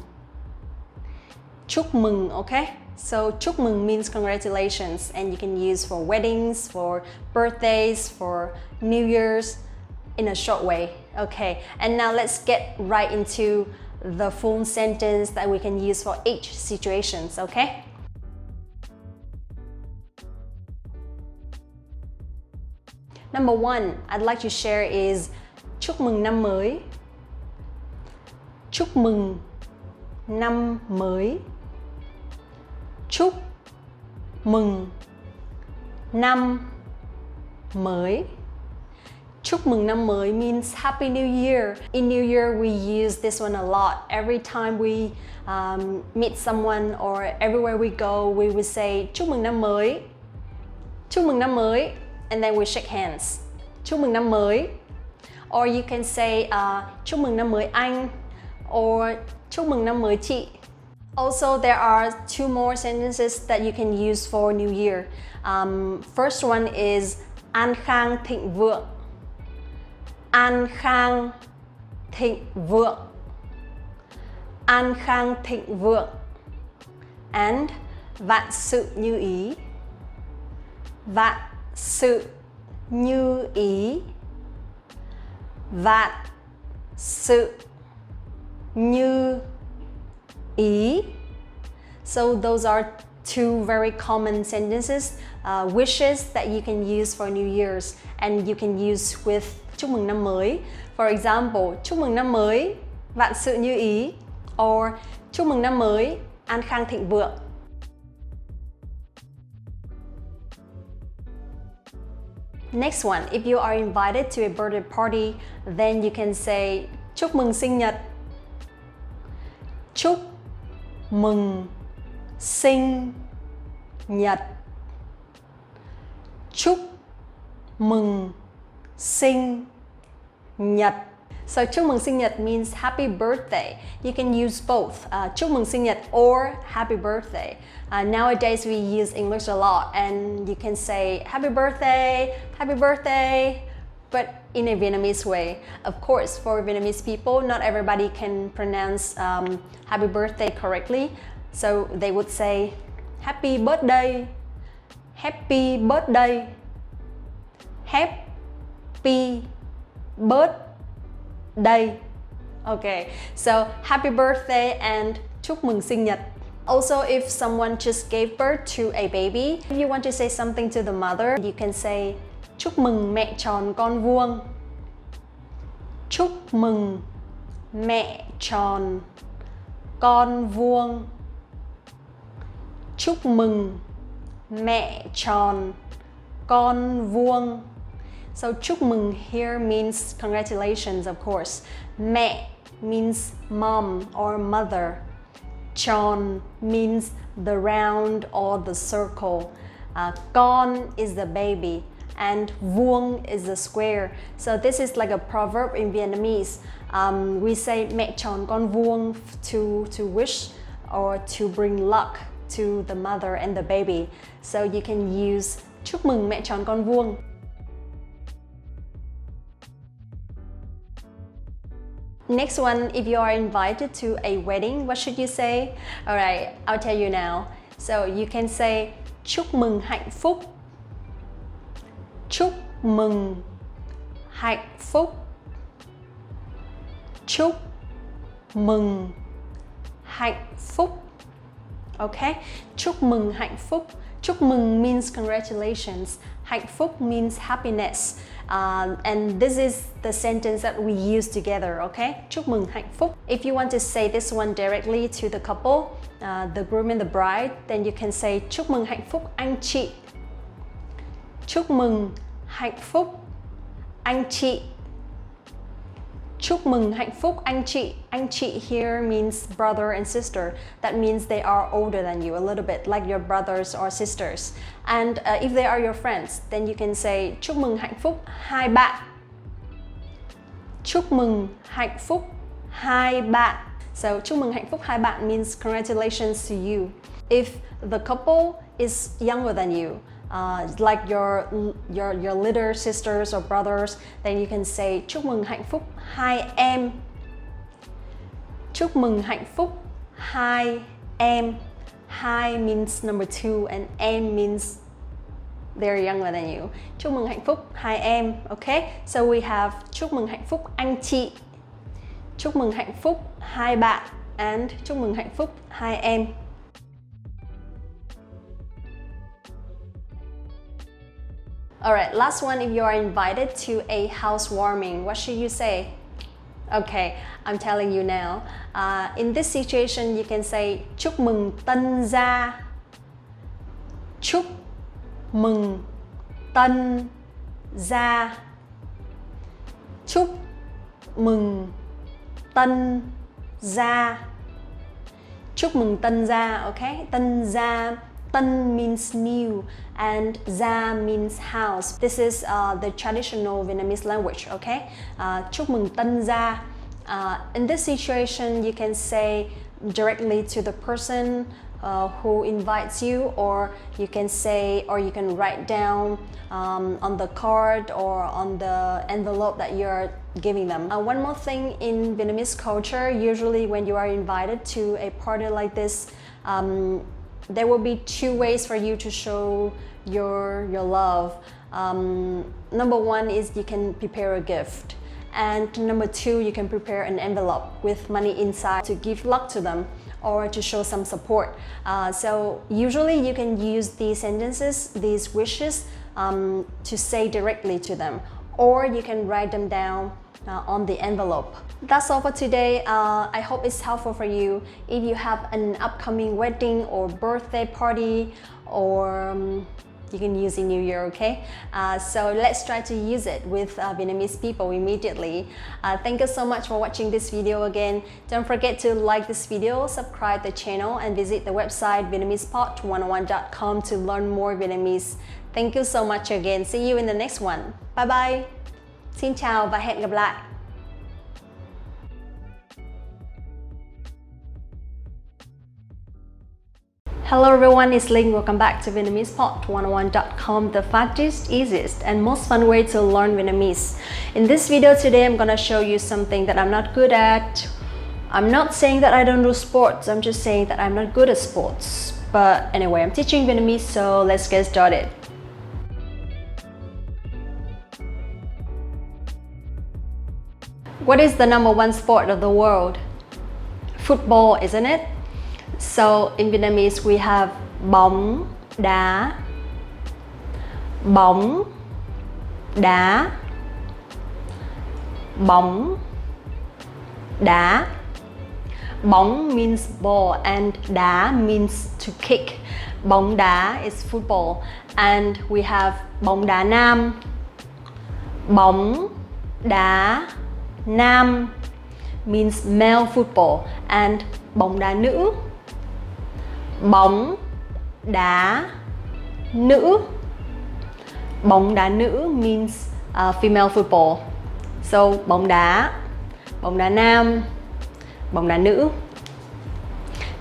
Chúc mừng, okay? So chúc mừng means congratulations and you can use for weddings, for birthdays, for New Year's in a short way. Okay, and now let's get right into the full sentence that we can use for each situations, okay? Number one, I'd like to share is chúc mừng năm mới. Chúc mừng năm mới. Chúc mừng năm mới. Chúc mừng năm mới means Happy New Year. In New Year, we use this one a lot. Every time we meet someone or everywhere we go, we would say chúc mừng năm mới. Chúc mừng năm mới. And then we shake hands. Chúc mừng năm mới. Or you can say chúc mừng năm mới anh or chúc mừng năm mới chị. Also, there are two more sentences that you can use for New Year. First one is an khang thịnh vượng. An khang thịnh vượng. An khang thịnh vượng. And vạn sự như ý. Vạn sự như ý. Vạn sự như ý. So those are two very common sentences, wishes that you can use for New Year's and you can use with chúc mừng năm mới. For example, chúc mừng năm mới, vạn sự như ý, or chúc mừng năm mới, an khang thịnh vượng. Next one, if you are invited to a birthday party, then you can say chúc mừng sinh nhật. Chúc mừng sinh nhật. Chúc mừng sinh nhật. So chúc mừng sinh nhật means happy birthday. You can use both chúc mừng sinh nhật or happy birthday. Nowadays we use English a lot and you can say happy birthday, but in a Vietnamese way. Of course, for Vietnamese people, not everybody can pronounce happy birthday correctly. So they would say happy birthday, happy birthday, happy birthday. Okay, so happy birthday and chúc mừng sinh nhật. Also, if someone just gave birth to a baby, if you want to say something to the mother, you can say chúc mừng mẹ tròn con vuông. Chúc mừng mẹ tròn con vuông. chúc mừng mẹ tròn con vuông. So chúc mừng here means congratulations, of course. Mẹ means mom or mother. Tròn means the round or the circle. Con is the baby and vuông is the square. So this is like a proverb in Vietnamese. We say mẹ tròn con vuông to wish or to bring luck to the mother and the baby. So you can use chúc mừng mẹ tròn con vuông. Next one, if you are invited to a wedding, what should you say? Alright, I'll tell you now. So you can say chúc mừng hạnh phúc. Chúc mừng hạnh phúc. Chúc mừng hạnh phúc. Okay? Chúc mừng hạnh phúc. Chúc mừng means congratulations. Hạnh phúc means happiness. And this is the sentence that we use together, okay? Chúc mừng hạnh phúc. If you want to say this one directly to the couple, the groom and the bride, then you can say chúc mừng hạnh phúc anh chị. Chúc mừng hạnh phúc anh chị. Chúc mừng hạnh phúc anh chị. Anh chị here means brother and sister. That means they are older than you a little bit, like your brothers or sisters. And if they are your friends, then you can say chúc mừng hạnh phúc hai bạn. Chúc mừng hạnh phúc hai bạn. So chúc mừng hạnh phúc hai bạn means congratulations to you. If the couple is younger than you, like your little sisters or brothers, then you can say chúc mừng hạnh phúc hai em. Chúc mừng hạnh phúc hai em. Hai means number two and em means they're younger than you. Chúc mừng hạnh phúc hai em. Okay, so we have chúc mừng hạnh phúc anh chị, chúc mừng hạnh phúc hai bạn, and chúc mừng hạnh phúc hai em. Alright, last one, if you are invited to a housewarming, what should you say? Okay, I'm telling you now. In this situation, you can say chúc mừng tân gia. Chúc mừng tân gia. Chúc mừng tân gia. Chúc mừng tân gia, okay? Tân gia. Tân means new and gia means house. This is the traditional Vietnamese language, okay? Chúc mừng tân gia. In this situation, you can say directly to the person who invites you, or you can say, or you can write down on the card or on the envelope that you're giving them. One more thing, in Vietnamese culture, usually when you are invited to a party like this, there will be two ways for you to show your love. Number one is you can prepare a gift, and number two, you can prepare an envelope with money inside to give luck to them or to show some support. So usually you can use these sentences, these wishes, to say directly to them, or you can write them down on the envelope. That's all for today. I hope it's helpful for you. If you have an upcoming wedding or birthday party, or you can use in New Year, okay? So let's try to use it with Vietnamese people immediately. Thank you so much for watching this video again. Don't forget to like this video, subscribe the channel, and visit the website VietnamesePod101.com to learn more Vietnamese. Thank you so much again. See you in the next one. Bye bye. Xin chào và hẹn gặp lại. Hello everyone, it's Linh. Welcome back to VietnamesePod101.com, the fastest, easiest, and most fun way to learn Vietnamese. In this video today, I'm gonna show you something that I'm not good at. I'm not saying that I don't do sports, I'm just saying that I'm not good at sports. But anyway, I'm teaching Vietnamese, so let's get started. What is the number one sport of the world? Football, isn't it? So in Vietnamese we have bóng đá, bóng đá, bóng đá. Bóng means ball and đá means to kick. Bóng đá is football. And we have bóng đá nam. Bóng đá nam means male football. And bóng đá nữ. Bóng đá nữ. Bóng đá nữ means female football. So bóng đá nam, bóng đá nữ.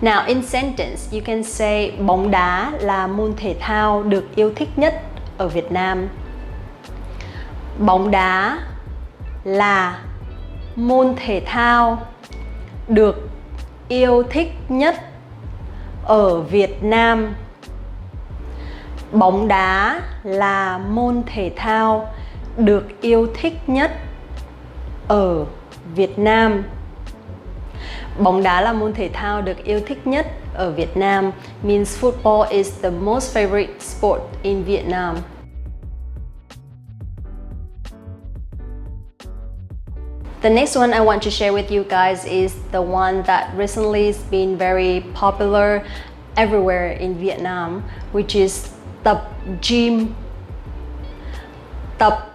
Now in sentence you can say bóng đá là môn thể thao được yêu thích nhất ở Việt Nam. Bóng đá là môn thể thao được yêu thích nhất ở Việt Nam. Bóng đá là môn thể thao được yêu thích nhất ở Việt Nam. Bóng đá là môn thể thao được yêu thích nhất ở Việt Nam means football is the most favorite sport in Vietnam. The next one I want to share with you guys is the one that recently has been very popular everywhere in Vietnam, which is tập gym. Tập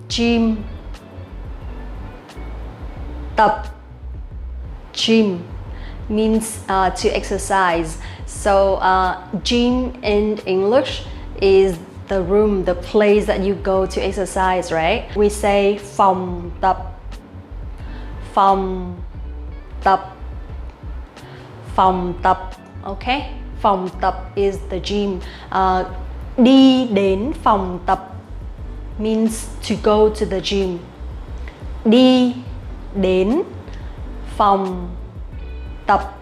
gym. Tập gym means to exercise. So gym in English is the room, the place that you go to exercise, right? We say phòng tập. Phòng tập. Phòng tập. Okay? Phòng tập is the gym. Đi đến phòng tập means to go to the gym. Đi đến phòng tập.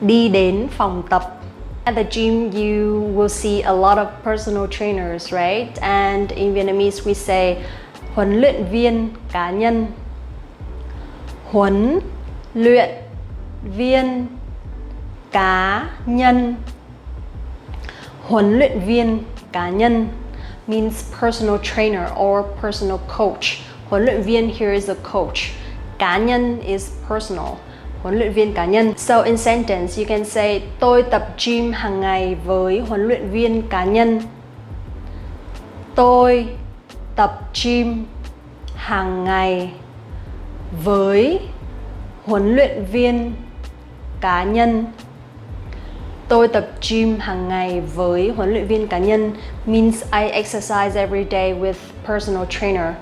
Đi đến phòng tập. At the gym you will see a lot of personal trainers, right? And in Vietnamese we say huấn luyện viên cá nhân. Huấn luyện viên cá nhân. Huấn luyện viên cá nhân means personal trainer or personal coach. Huấn luyện viên here is a coach. Cá nhân is personal. Huấn luyện viên cá nhân. So in sentence you can say tôi tập gym hàng ngày với huấn luyện viên cá nhân. Tôi tập gym hàng ngày với huấn luyện viên cá nhân. Tôi tập gym hàng ngày với huấn luyện viên cá nhân means I exercise every day with personal trainer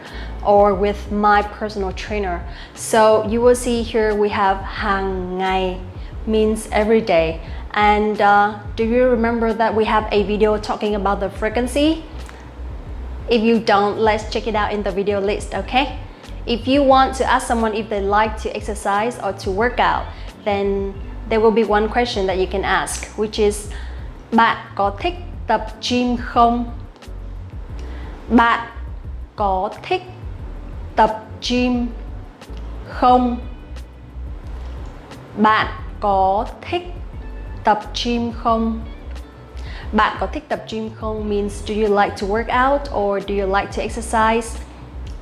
or with my personal trainer. So you will see here we have hàng ngày means every day. And do you remember that we have a video talking about the frequency? If you don't, let's check it out in the video list, okay? If you want to ask someone if they like to exercise or to work out, then there will be one question that you can ask, which is bạn có thích tập gym không? Bạn có thích tập gym không? Bạn có thích tập gym không? Bạn có thích tập gym không means do you like to work out or do you like to exercise?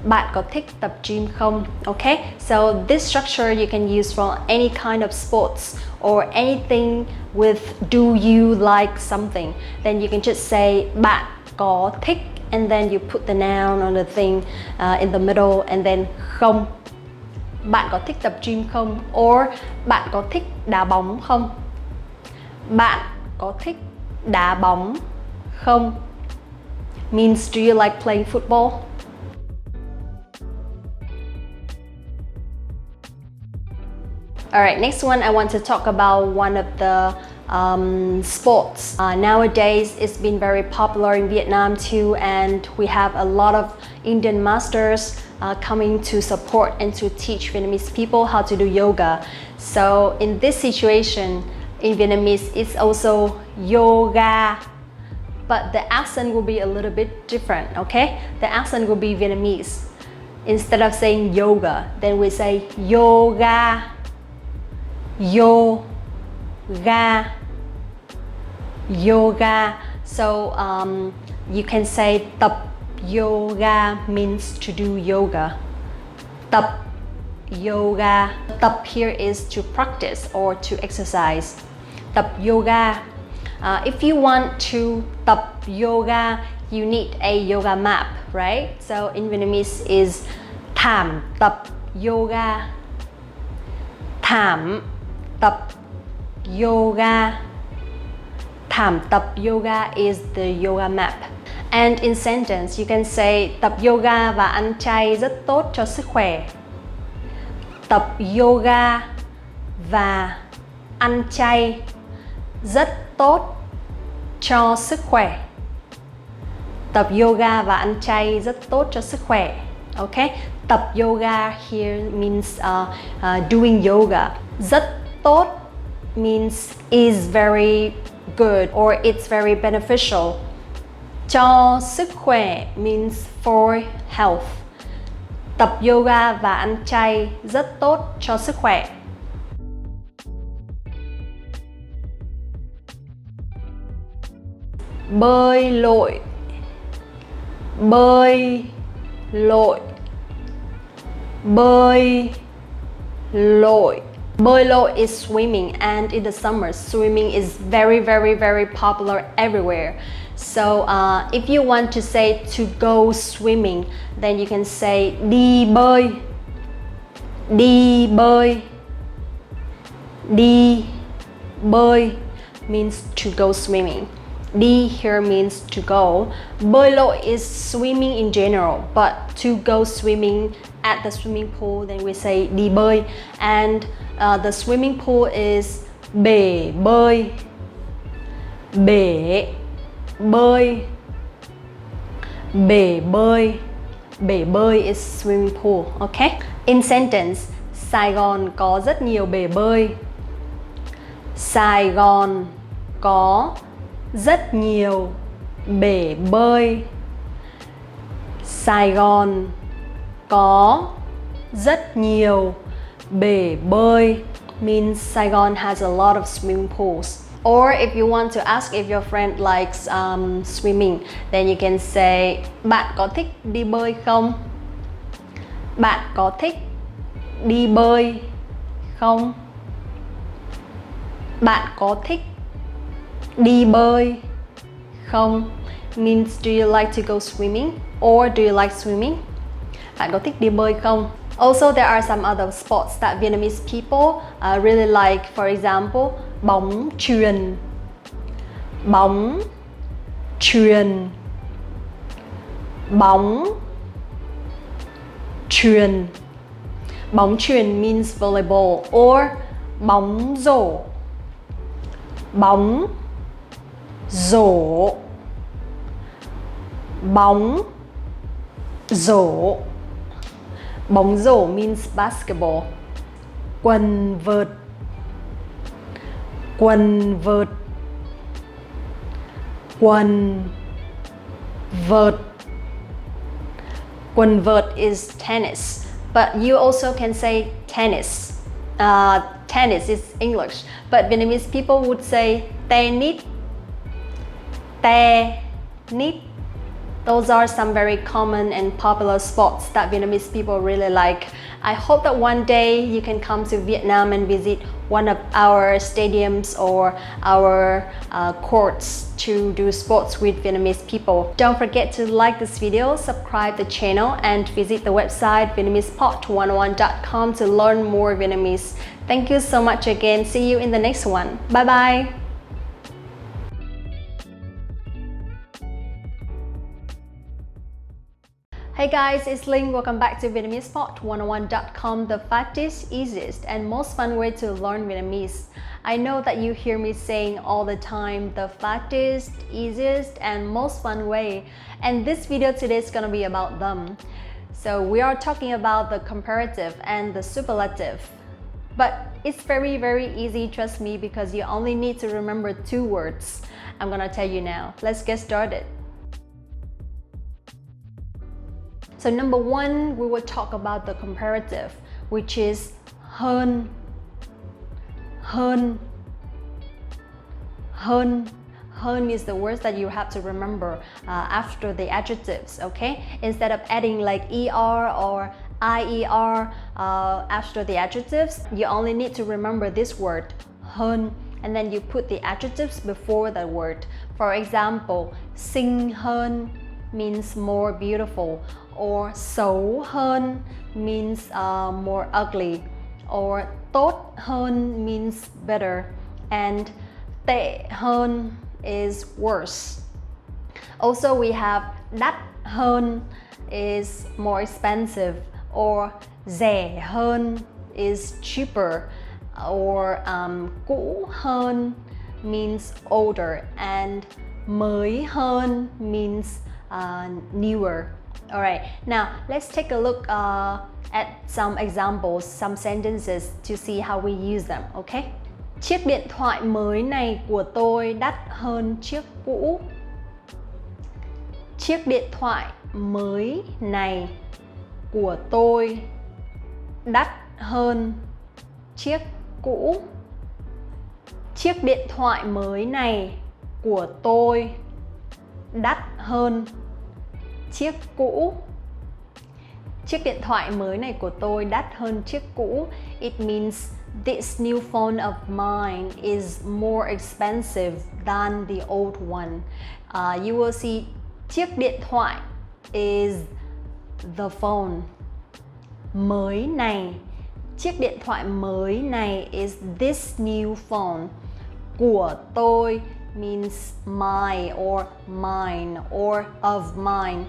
Bạn có thích tập gym không? Okay, so this structure you can use for any kind of sports or anything with do you like something. Then you can just say bạn có thích and then you put the noun on the thing in the middle and then không. Bạn có thích tập gym không? Or bạn có thích đá bóng không? Bạn có thích đá bóng không? Means do you like playing football? Alright, next one I want to talk about one of the sports. Nowadays it's been very popular in Vietnam too, and we have a lot of Indian masters coming to support and to teach Vietnamese people how to do yoga. So in this situation, in Vietnamese it's also yoga, but the accent will be a little bit different, okay? The accent will be Vietnamese. Instead of saying yoga, then we say yoga. Yoga. Yoga. So you can say tập yoga means to do yoga. Tập yoga. Tập here is to practice or to exercise. Tập yoga. If you want to tập yoga, you need a yoga mat, right? So in Vietnamese is thảm tập yoga. Thảm tập yoga. Thảm tập yoga is the yoga mat. And in sentence, you can say tập yoga và ăn chay rất tốt cho sức khỏe. Tập yoga và ăn chay rất tốt cho sức khỏe. Tập yoga và ăn chay rất tốt cho sức khỏe. Okay? Tập yoga here means doing yoga. Rất tốt means is very good or it's very beneficial. Cho sức khỏe means for health. Tập yoga và ăn chay rất tốt cho sức khỏe. Bơi lội. Bơi lội. Bơi lội. Bơi lội is swimming, and in the summer, swimming is very, very, very popular everywhere. So if you want to say to go swimming, then you can say đi bơi. Đi bơi. Đi bơi means to go swimming. Đi here means to go. Bơi lội is swimming in general, but to go swimming at the swimming pool, then we say đi bơi. And the swimming pool is bể bơi. Bể bơi. Bể bơi. Bể bơi is swimming pool, okay? In sentence, Sài Gòn có rất nhiều bể bơi. Sài Gòn có rất nhiều bể bơi. Sài Gòn có rất nhiều bể bơi means Saigon has a lot of swimming pools. Or if you want to ask if your friend likes swimming, then you can say bạn có thích đi bơi không? Bạn có thích đi bơi không? Bạn có thích đi bơi không? Means do you like to go swimming or do you like swimming? Bạn có thích đi bơi không? Also, there are some other sports that Vietnamese people really like. For example, bóng chuyền. Bóng chuyền. Bóng chuyền. Bóng chuyền means volleyball or bóng rổ. Bóng rổ. Bóng rổ. Bóng rổ means basketball. Quần vợt. Quần vợt. Quần vợt. Quần vợt is tennis, but you also can say tennis. Tennis is English, but Vietnamese people would say tennis. Tennis. Those are some very common and popular sports that Vietnamese people really like. I hope that one day you can come to Vietnam and visit one of our stadiums or our courts to do sports with Vietnamese people. Don't forget to like this video, subscribe the channel, and visit the website VietnamesePot101.com to learn more Vietnamese. Thank you so much again. See you in the next one. Bye bye. Hey guys, it's Linh. Welcome back to VietnamesePot101.com, the fastest, easiest, and most fun way to learn Vietnamese. I know that you hear me saying all the time the fastest, easiest, and most fun way, and this video today is gonna be about them. So we are talking about the comparative and the superlative. But it's very, very easy, trust me, because you only need to remember 2 words. I'm gonna tell you now. Let's get started. So number 1, we will talk about the comparative, which is hơn. Hơn. Hơn. Hơn is the words that you have to remember after the adjectives, okay? Instead of adding like ER or IER after the adjectives, you only need to remember this word, hơn, and then you put the adjectives before the word. For example, xinh hơn means more beautiful, or xấu hơn means more ugly, or tốt hơn means better, and tệ hơn is worse. Also, we have đắt hơn is more expensive, or rẻ hơn is cheaper, or cũ hơn means older, and mới hơn means newer. Alright, now let's take a look at some examples, some sentences to see how we use them, okay? Chiếc điện thoại mới này của tôi đắt hơn chiếc cũ. Chiếc điện thoại mới này của tôi đắt hơn chiếc cũ. Chiếc điện thoại mới này của tôi đắt hơn chiếc cũ. Chiếc điện thoại mới này của tôi đắt hơn chiếc cũ. It means this new phone of mine is more expensive than the old one. You will see chiếc điện thoại is the phone. Mới này, chiếc điện thoại mới này is this new phone. Của tôi means my or mine or of mine.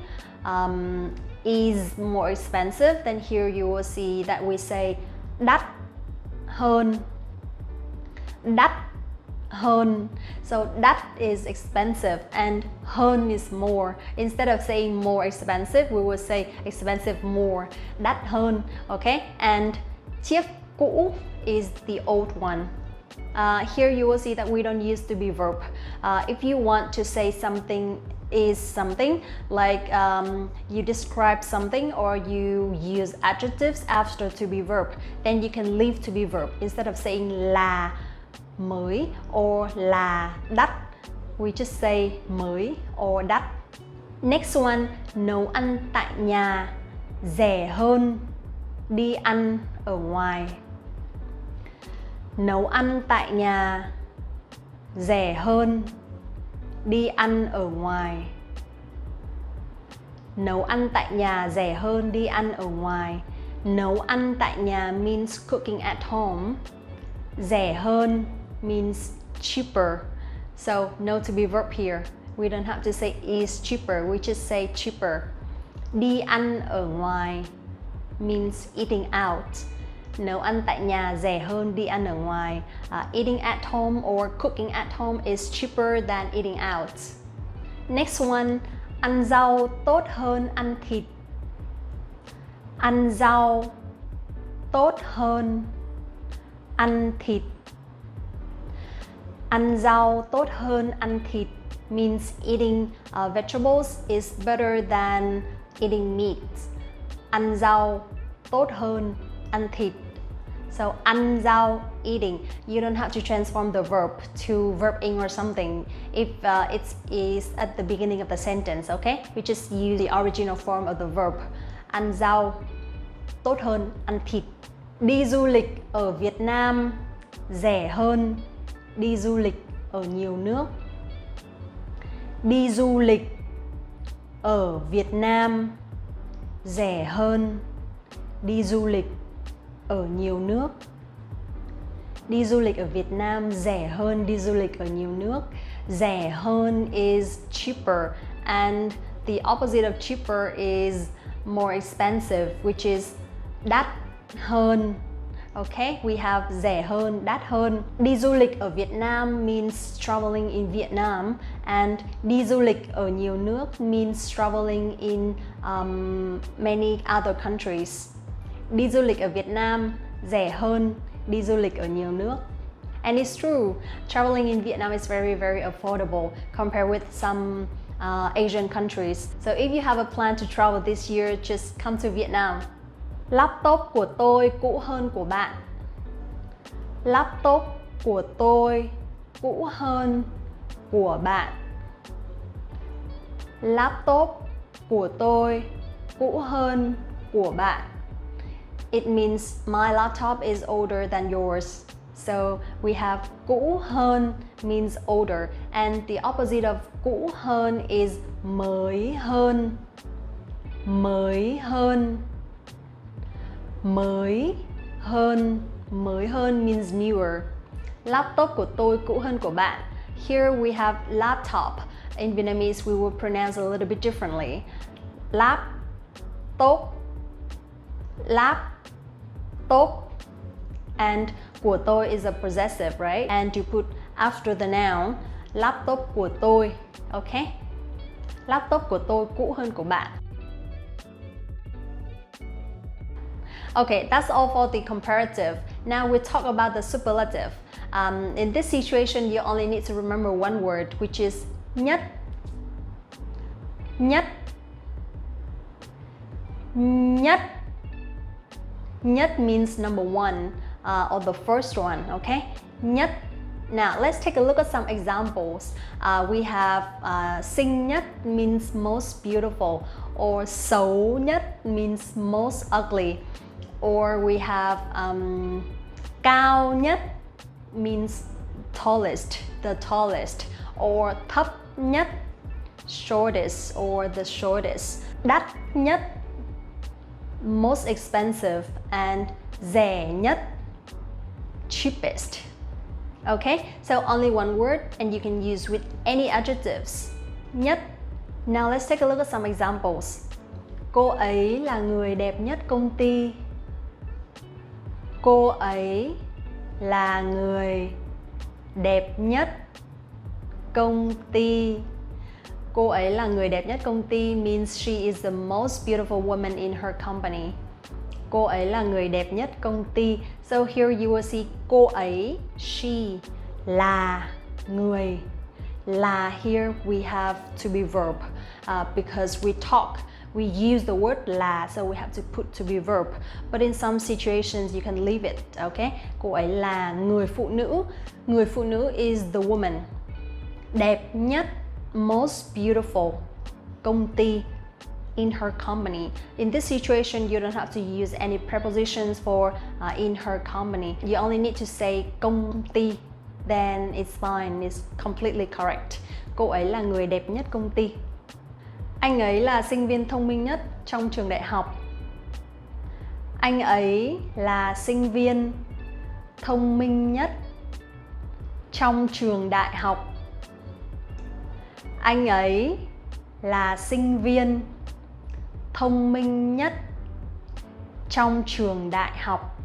Is more expensive, then here you will see that we say đắt hơn. Đắt hơn. So đắt is expensive and hơn is more. Instead of saying more expensive, we will say expensive more. Đắt hơn, okay? And chiếc cũ is the old one. Here you will see that we don't use to be verb. If you want to say something is something, like you describe something or you use adjectives after to be verb, then you can leave to be verb. Instead of saying là mới or là đắt, we just say mới or đắt. Next one, nấu ăn tại nhà rẻ hơn đi ăn ở ngoài. Nấu ăn tại nhà rẻ hơn đi ăn ở ngoài. Nấu ăn tại nhà rẻ hơn đi ăn ở ngoài. Nấu ăn tại nhà means cooking at home. Rẻ hơn means cheaper. So no to be verb here. We don't have to say is cheaper, we just say cheaper. Đi ăn ở ngoài means eating out. Nấu ăn tại nhà rẻ hơn đi ăn ở ngoài. Eating at home or cooking at home is cheaper than eating out. Next one, ăn rau tốt hơn ăn thịt. Ăn rau tốt hơn ăn thịt. Ăn rau tốt hơn ăn thịt means eating vegetables is better than eating meat. Ăn rau tốt hơn ăn thịt. So ăn rau, eating. You don't have to transform the verb to verb ing or something if it is at the beginning of the sentence, okay? We just use the original form of the verb. Ăn rau tốt hơn ăn thịt. Đi du lịch ở Việt Nam rẻ hơn đi du lịch ở nhiều nước. Đi du lịch ở Việt Nam rẻ hơn đi du lịch ở nhiều nước. Đi du lịch ở Việt Nam rẻ hơn đi du lịch ở nhiều nước. Rẻ hơn is cheaper and the opposite of cheaper is more expensive, which is đắt hơn. Okay, we have rẻ hơn, đắt hơn. Đi du lịch ở Việt Nam means traveling in Vietnam, and đi du lịch ở nhiều nước means traveling in many other countries. Đi du lịch ở Việt Nam rẻ hơn đi du lịch ở nhiều nước. And it's true, traveling in Vietnam is very, very affordable compared with some Asian countries. So if you have a plan to travel this year, just come to Vietnam. Laptop của tôi cũ hơn của bạn. Laptop của tôi cũ hơn của bạn. Laptop của tôi cũ hơn của bạn. it means my laptop is older than yours. So we have cũ hơn means older, and the opposite of cũ hơn is mới hơn. Mới hơn. Mới hơn. Mới hơn means newer. Laptop của tôi cũ hơn của bạn. Here we have laptop. In Vietnamese we will pronounce a little bit differently. Laptop. Laptop. And của tôi is a possessive, right? And you put after the noun, laptop của tôi, okay? Laptop của tôi cũ hơn của bạn. Okay, that's all for the comparative. Now we talk about the superlative. In this situation, you only need to remember one word, which is nhất. Nhất. Nhất. Nhất means number one, or the first one, okay? Nhất. Now, let's take a look at some examples. We have xinh nhất means most beautiful, or xấu nhất means most ugly. Or we have cao nhất means tallest, the tallest. Or thấp nhất, shortest or the shortest. Đắt nhất, most expensive, and rẻ nhất, cheapest. Okay, so only one word and you can use with any adjectives. Nhất. Now let's take a look at some examples. Cô ấy là người đẹp nhất công ty. Cô ấy là người đẹp nhất công ty. Cô ấy là người đẹp nhất công ty means she is the most beautiful woman in her company. Cô ấy là người đẹp nhất công ty. So here you will see cô ấy, she, là, người. Là here we have to be verb because we talk. We use the word là, so we have to put to be verb. But in some situations you can leave it, okay? Cô ấy là người phụ nữ. Người phụ nữ is the woman. Đẹp nhất, most beautiful công ty in her company. In this situation, you don't have to use any prepositions for in her company. You only need to say công ty, then it's fine, it's completely correct. Cô ấy là người đẹp nhất công ty. Anh ấy là sinh viên thông minh nhất trong trường đại học. Anh ấy là sinh viên thông minh nhất trong trường đại học. Anh ấy là sinh viên thông minh nhất trong trường đại học.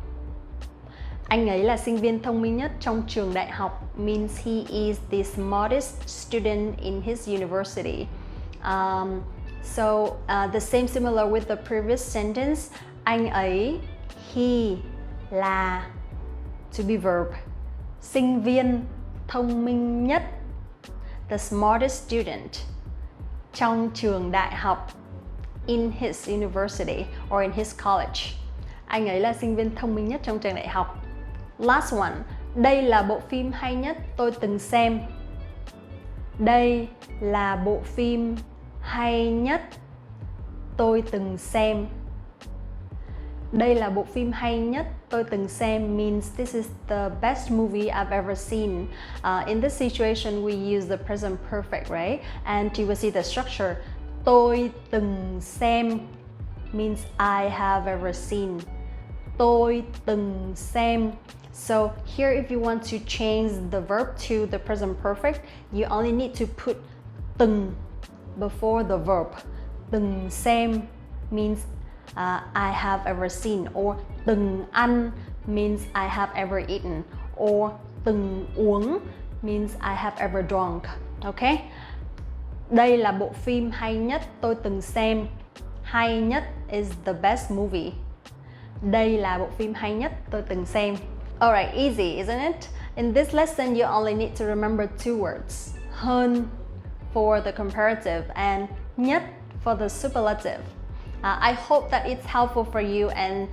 Anh ấy là sinh viên thông minh nhất trong trường đại học means he is the smartest student in his university. The same similar with the previous sentence. Anh ấy, he, là, to be verb. Sinh viên thông minh nhất, the smartest student, trong trường đại học, in his university or in his college. Anh ấy là sinh viên thông minh nhất trong trường đại học. Last one. Đây là bộ phim hay nhất tôi từng xem. Đây là bộ phim hay nhất tôi từng xem. Đây là bộ phim hay nhất tôi từng xem means this is the best movie I've ever seen. In this situation we use the present perfect, right? And you will see the structure. Tôi từng xem means I have ever seen. Tôi từng xem. So here if you want to change the verb to the present perfect, you only need to put từng before the verb. Từng xem means I have ever seen, or từng ăn means I have ever eaten, or từng uống means I have ever drunk. Okay? Đây là bộ phim hay nhất tôi từng xem. Hay nhất is the best movie. Đây là bộ phim hay nhất tôi từng xem. Alright, easy, isn't it? In this lesson, you only need to remember two words. Hơn for the comparative and nhất for the superlative. I hope that it's helpful for you, and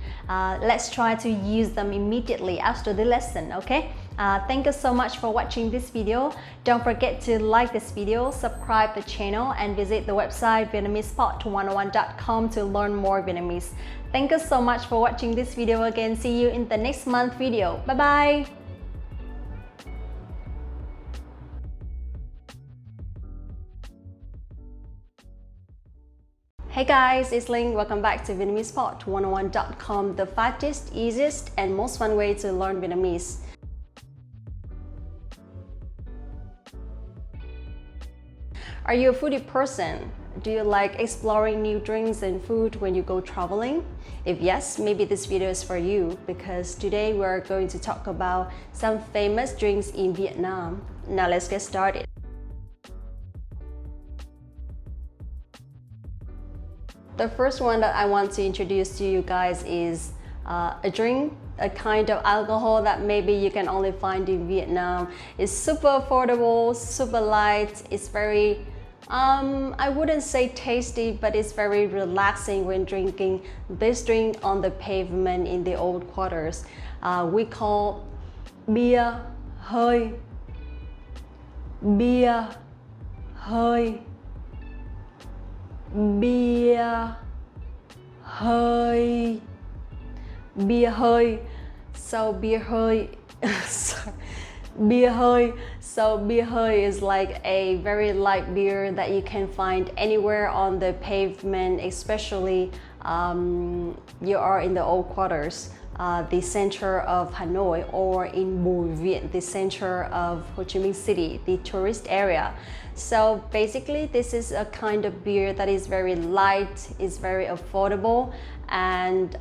let's try to use them immediately after the lesson, okay? Thank you so much for watching this video. Don't forget to like this video, subscribe the channel, and visit the website VietnamesePod101.com to learn more Vietnamese. Thank you so much for watching this video again. See you in the next month video. Bye bye! Hey guys, it's Linh. Welcome back to VietnamesePod101.com, the fastest, easiest, and most fun way to learn Vietnamese. Are you a foodie person? Do you like exploring new drinks and food when you go traveling? If yes, maybe this video is for you, because today we're going to talk about some famous drinks in Vietnam. Now let's get started. The first one that I want to introduce to you guys is a drink, a kind of alcohol that maybe you can only find in Vietnam. It's super affordable, super light. It's very, I wouldn't say tasty, but it's very relaxing when drinking this drink on the pavement in the old quarters. We call bia hơi. Bia hơi. Bia hơi. Bia hơi. So bia hơi sorry. Bia hơi. So bia hơi is like a very light beer that you can find anywhere on the pavement, especially you are in the old quarters, the center of Hanoi, or in Bùi Viện, the center of Ho Chi Minh City, the tourist area. So basically this is a kind of beer that is very light, is very affordable, and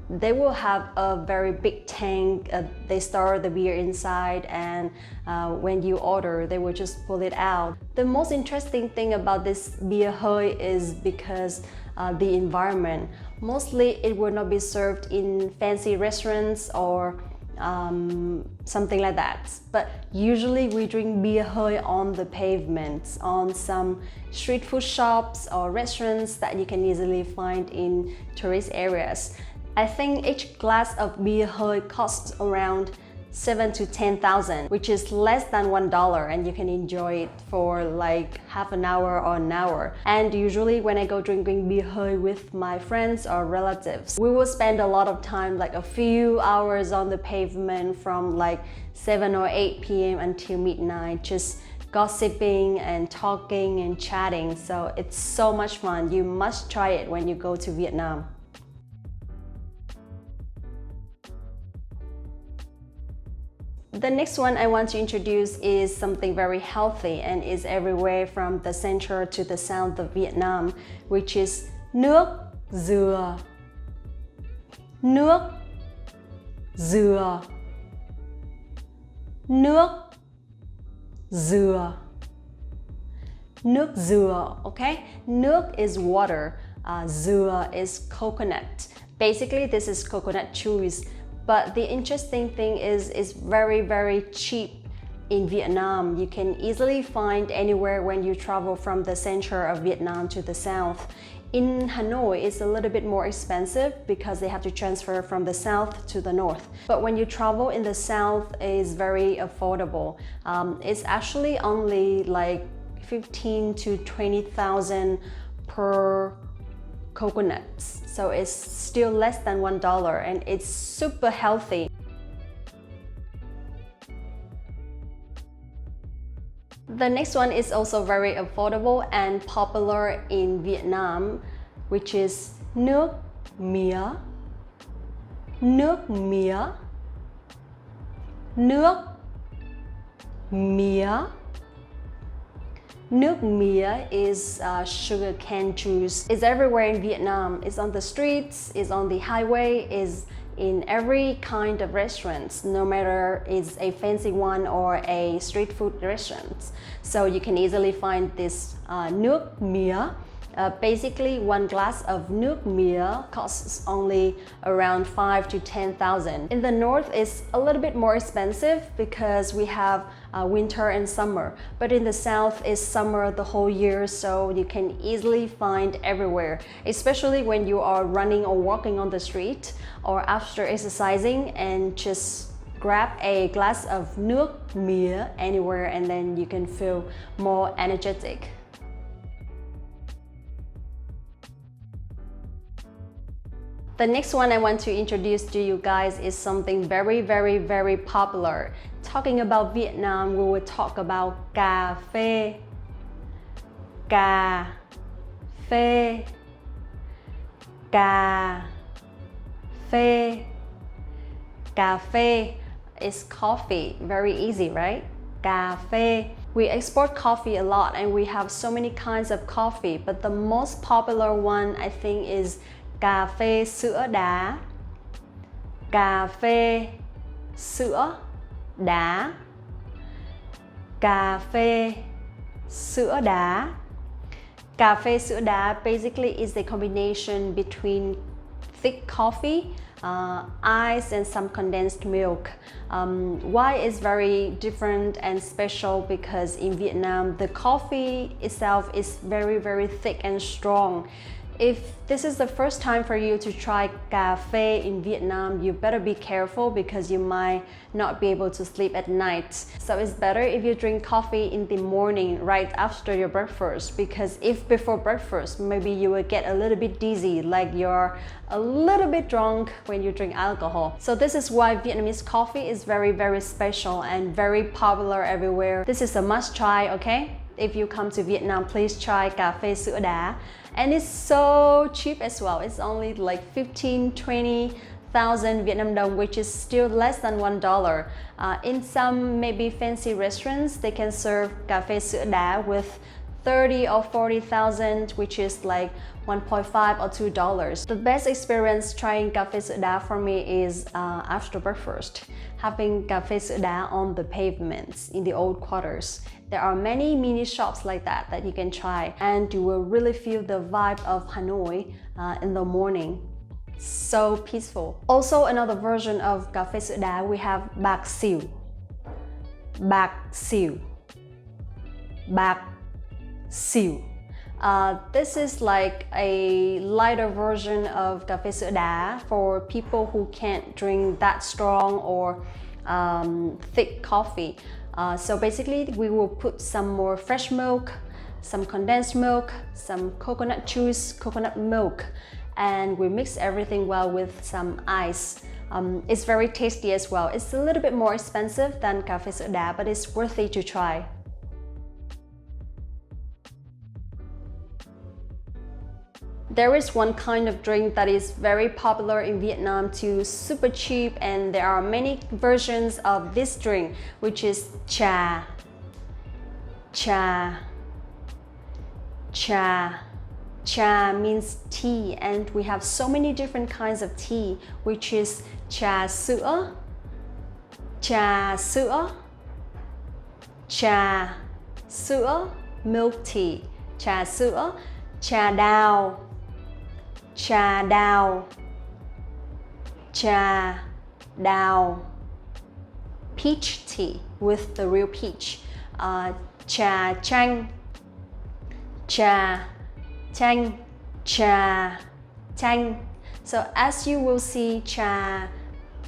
they will have a very big tank. They store the beer inside, and when you order, they will just pull it out. The most interesting thing about this bia hơi is because the environment. Mostly it will not be served in fancy restaurants or something like that, but usually we drink bia hơi on the pavements, on some street food shops or restaurants that you can easily find in tourist areas. I think each glass of bia hơi costs around 7,000 to 10,000, which is less than $1, and you can enjoy it for like half an hour or an hour. And usually when I go drinking bia hơi with my friends or relatives, we will spend a lot of time, like a few hours on the pavement from like 7 or 8 p.m. until midnight, just gossiping and talking and chatting. So it's so much fun. You must try it when you go to Vietnam. The next one I want to introduce is something very healthy and is everywhere from the center to the south of Vietnam, which is nước dừa. Nước dừa. Nước dừa. Nước dừa, okay? Nước is water, dừa is coconut. Basically, this is coconut juice. But the interesting thing is it's very, very cheap in Vietnam. You can easily find anywhere when you travel from the center of Vietnam to the south. In Hanoi, it's a little bit more expensive because they have to transfer from the south to the north. But when you travel in the south, it's very affordable. It's actually only like 15 to 20,000 per coconuts, so it's still less than $1, and it's super healthy. The next one is also very affordable and popular in Vietnam, which is nước mía. Nước mía. Nước mía. Nước mía is sugar cane juice. It's everywhere in Vietnam. It's on the streets, it's on the highway, it's in every kind of restaurants, no matter it's a fancy one or a street food restaurant. So you can easily find this nước mía. Basically, one glass of nước mía costs only around 5 to 10,000. In the north, it's a little bit more expensive because we have winter and summer. But in the south, it's summer the whole year, so you can easily find everywhere, especially when you are running or walking on the street or after exercising and just grab a glass of nước mía anywhere and then you can feel more energetic. The next one I want to introduce to you guys is something very popular. Talking about Vietnam, we will talk about cà phê. Cà phê. Cà phê. Cà phê is coffee. Very easy, right? Cà phê. We export coffee a lot and we have so many kinds of coffee, but the most popular one I think is cà phê sữa đá. Cà phê sữa đá. Cà phê sữa đá. Cà phê sữa đá basically is a combination between thick coffee, ice and some condensed milk. Why is very different and special? Because in Vietnam the coffee itself is very thick and strong. If this is the first time for you to try cà phê in Vietnam, you better be careful because you might not be able to sleep at night. So it's better if you drink coffee in the morning right after your breakfast, because if before breakfast, maybe you will get a little bit dizzy, like you're a little bit drunk when you drink alcohol. So this is why Vietnamese coffee is very special and very popular everywhere. This is a must try, okay? If you come to Vietnam, please try cà phê sữa đá. And it's so cheap as well. It's only like 15-20,000 Vietnam dong, which is still less than $1. In some maybe fancy restaurants, they can serve cà phê sữa đá with 30 or 40,000, which is like 1.5 or $2. The best experience trying cà phê sữa đá for me is after breakfast, having cà phê sữa đá on the pavements in the old quarters. There are many mini shops like that you can try, and you will really feel the vibe of Hanoi in the morning. So peaceful. Also, another version of cà phê sữa đá, we have bạc xỉu. Bạc xỉu. Bạc xỉu. This is like a lighter version of cà phê sữa đá for people who can't drink that strong or thick coffee. So basically we will put some more fresh milk, some condensed milk, some coconut juice, coconut milk, and we mix everything well with some ice. It's very tasty as well. It's a little bit more expensive than cà phê sữa đá, but it's worth it to try. There is one kind of drink that is very popular in Vietnam too, super cheap, and there are many versions of this drink, which is trà. Trà. Trà. Trà means tea, and we have so many different kinds of tea, which is trà sữa, trà sữa, trà sữa, milk tea, trà sữa, trà đào, trà đào, trà đào, peach tea with the real peach, trà chanh, trà chanh, trà chanh. So as you will see, trà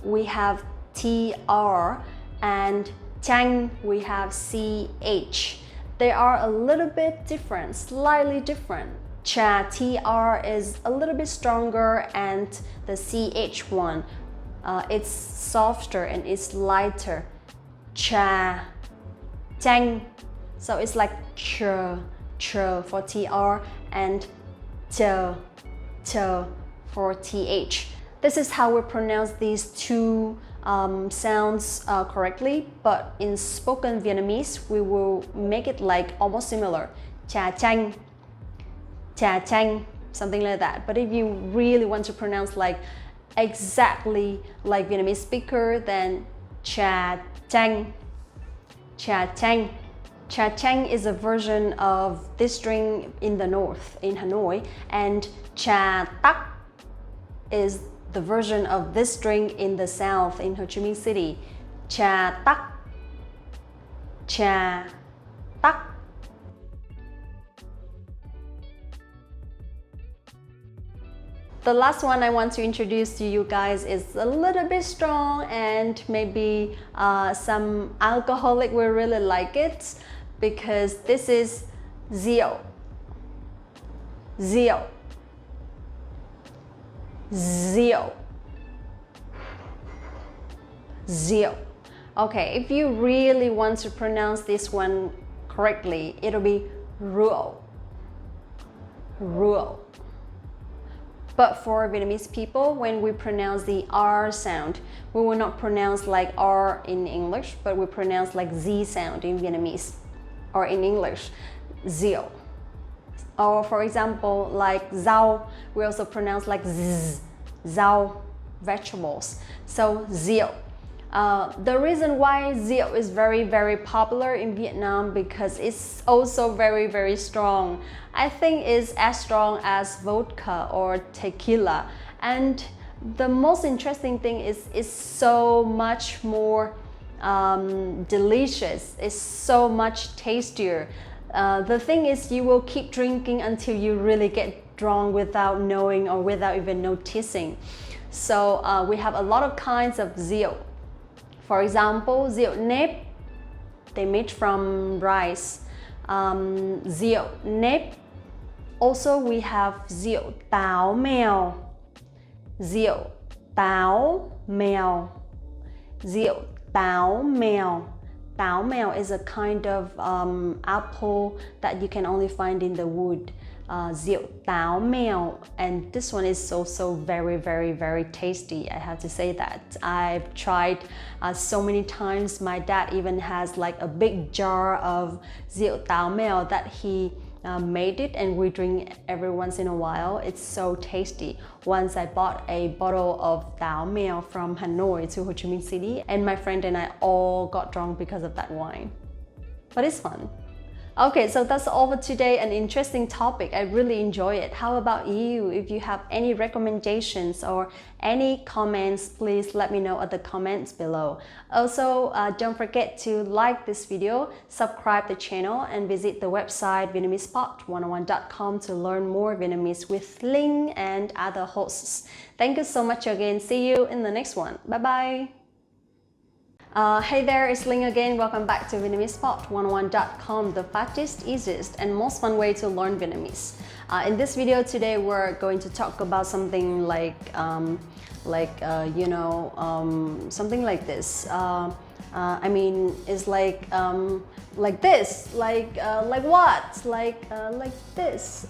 we have TR, and chanh we have CH. They are a little bit different, slightly different. Trà TR is a little bit stronger, and the CH one, it's softer and it's lighter. Trà chanh. So it's like ch for TR and ch for TH. This is how we pronounce these two sounds correctly, but in spoken Vietnamese, we will make it like almost similar. Trà chanh, trà chanh, something like that. But if you really want to pronounce like exactly like Vietnamese speaker, then trà chanh, trà chanh. Trà chanh is a version of this drink in the north, in Hanoi, and trà tắc is the version of this drink in the south, in Ho Chi Minh City. Trà tắc, trà tắc. The last one I want to introduce to you guys is a little bit strong, and maybe some alcoholic will really like it, because this is rượu. Rượu. Rượu. Rượu. Okay, if you really want to pronounce this one correctly, it'll be rượu. Rượu. But for Vietnamese people, when we pronounce the R sound, we will not pronounce like R in English, but we pronounce like Z sound in Vietnamese, or in English, rượu. Or for example, like rau, we also pronounce like z, rau, vegetables. So rượu. The reason why rượu is very popular in Vietnam, because it's also very strong. I think it's as strong as vodka or tequila. And the most interesting thing is it's so much more delicious. It's so much tastier. The thing is, you will keep drinking until you really get drunk without knowing or without even noticing. So we have a lot of kinds of rượu. For example, rượu nếp, they made from rice. Rượu nếp. Also, we have rượu táo mèo. Rượu táo mèo. Rượu táo mèo. Táo mèo is a kind of apple that you can only find in the wood. Rượu táo mèo, and this one is also very tasty. I have to say that. I've tried so many times. My dad even has like a big jar of rượu táo mèo that he made it, and we drink every once in a while. It's so tasty. Once I bought a bottle of táo mèo from Hanoi to Ho Chi Minh City, and my friend and I all got drunk because of that wine. But it's fun. Okay, so that's all for today. An interesting topic. I really enjoy it. How about you? If you have any recommendations or any comments, please let me know at the comments below. Also, don't forget to like this video, subscribe the channel, and visit the website VietnamesePod101.com to learn more Vietnamese with Linh and other hosts. Thank you so much again. See you in the next one. Bye bye. Hey there, it's Linh again. Welcome back to VietnamesePod101.com, the fastest, easiest, and most fun way to learn Vietnamese. In this video today, we're going to talk about something like something like this. I mean, it's like this, like what, like this,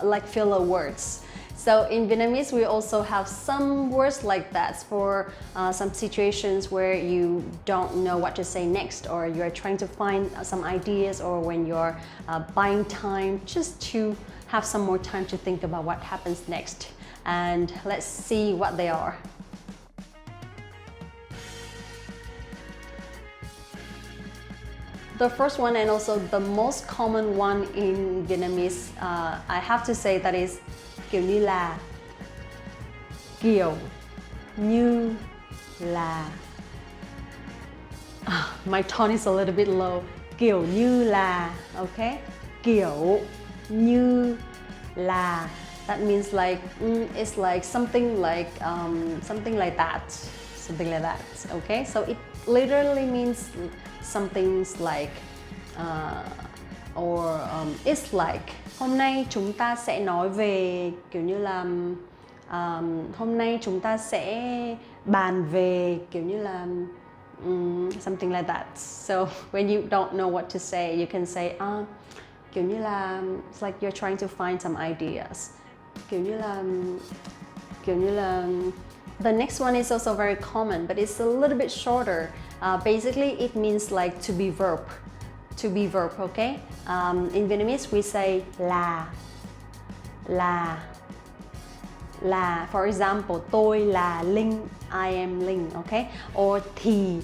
like filler words. So in Vietnamese, we also have some words like that for some situations where you don't know what to say next, or you're trying to find some ideas, or when you're buying time just to have some more time to think about what happens next. And let's see what they are. The first one, and also the most common one in Vietnamese, I have to say that is kiểu như là. Kiểu như là. My tone is a little bit low. Kiểu như là, okay? Kiểu như là. That means like, it's like something like that. Something like that, okay? So it literally means something's like, it's like. Hôm nay chúng ta sẽ nói về, kiểu như là hôm nay chúng ta sẽ bàn về, kiểu như là something like that. So when you don't know what to say, you can say kiểu như là, it's like you're trying to find some ideas. Kiểu như là the next one is also very common, but it's a little bit shorter. Basically it means like to be verb. To be verb, okay? In Vietnamese, we say là. For example, tôi là Linh, I am Linh, okay? Or thì.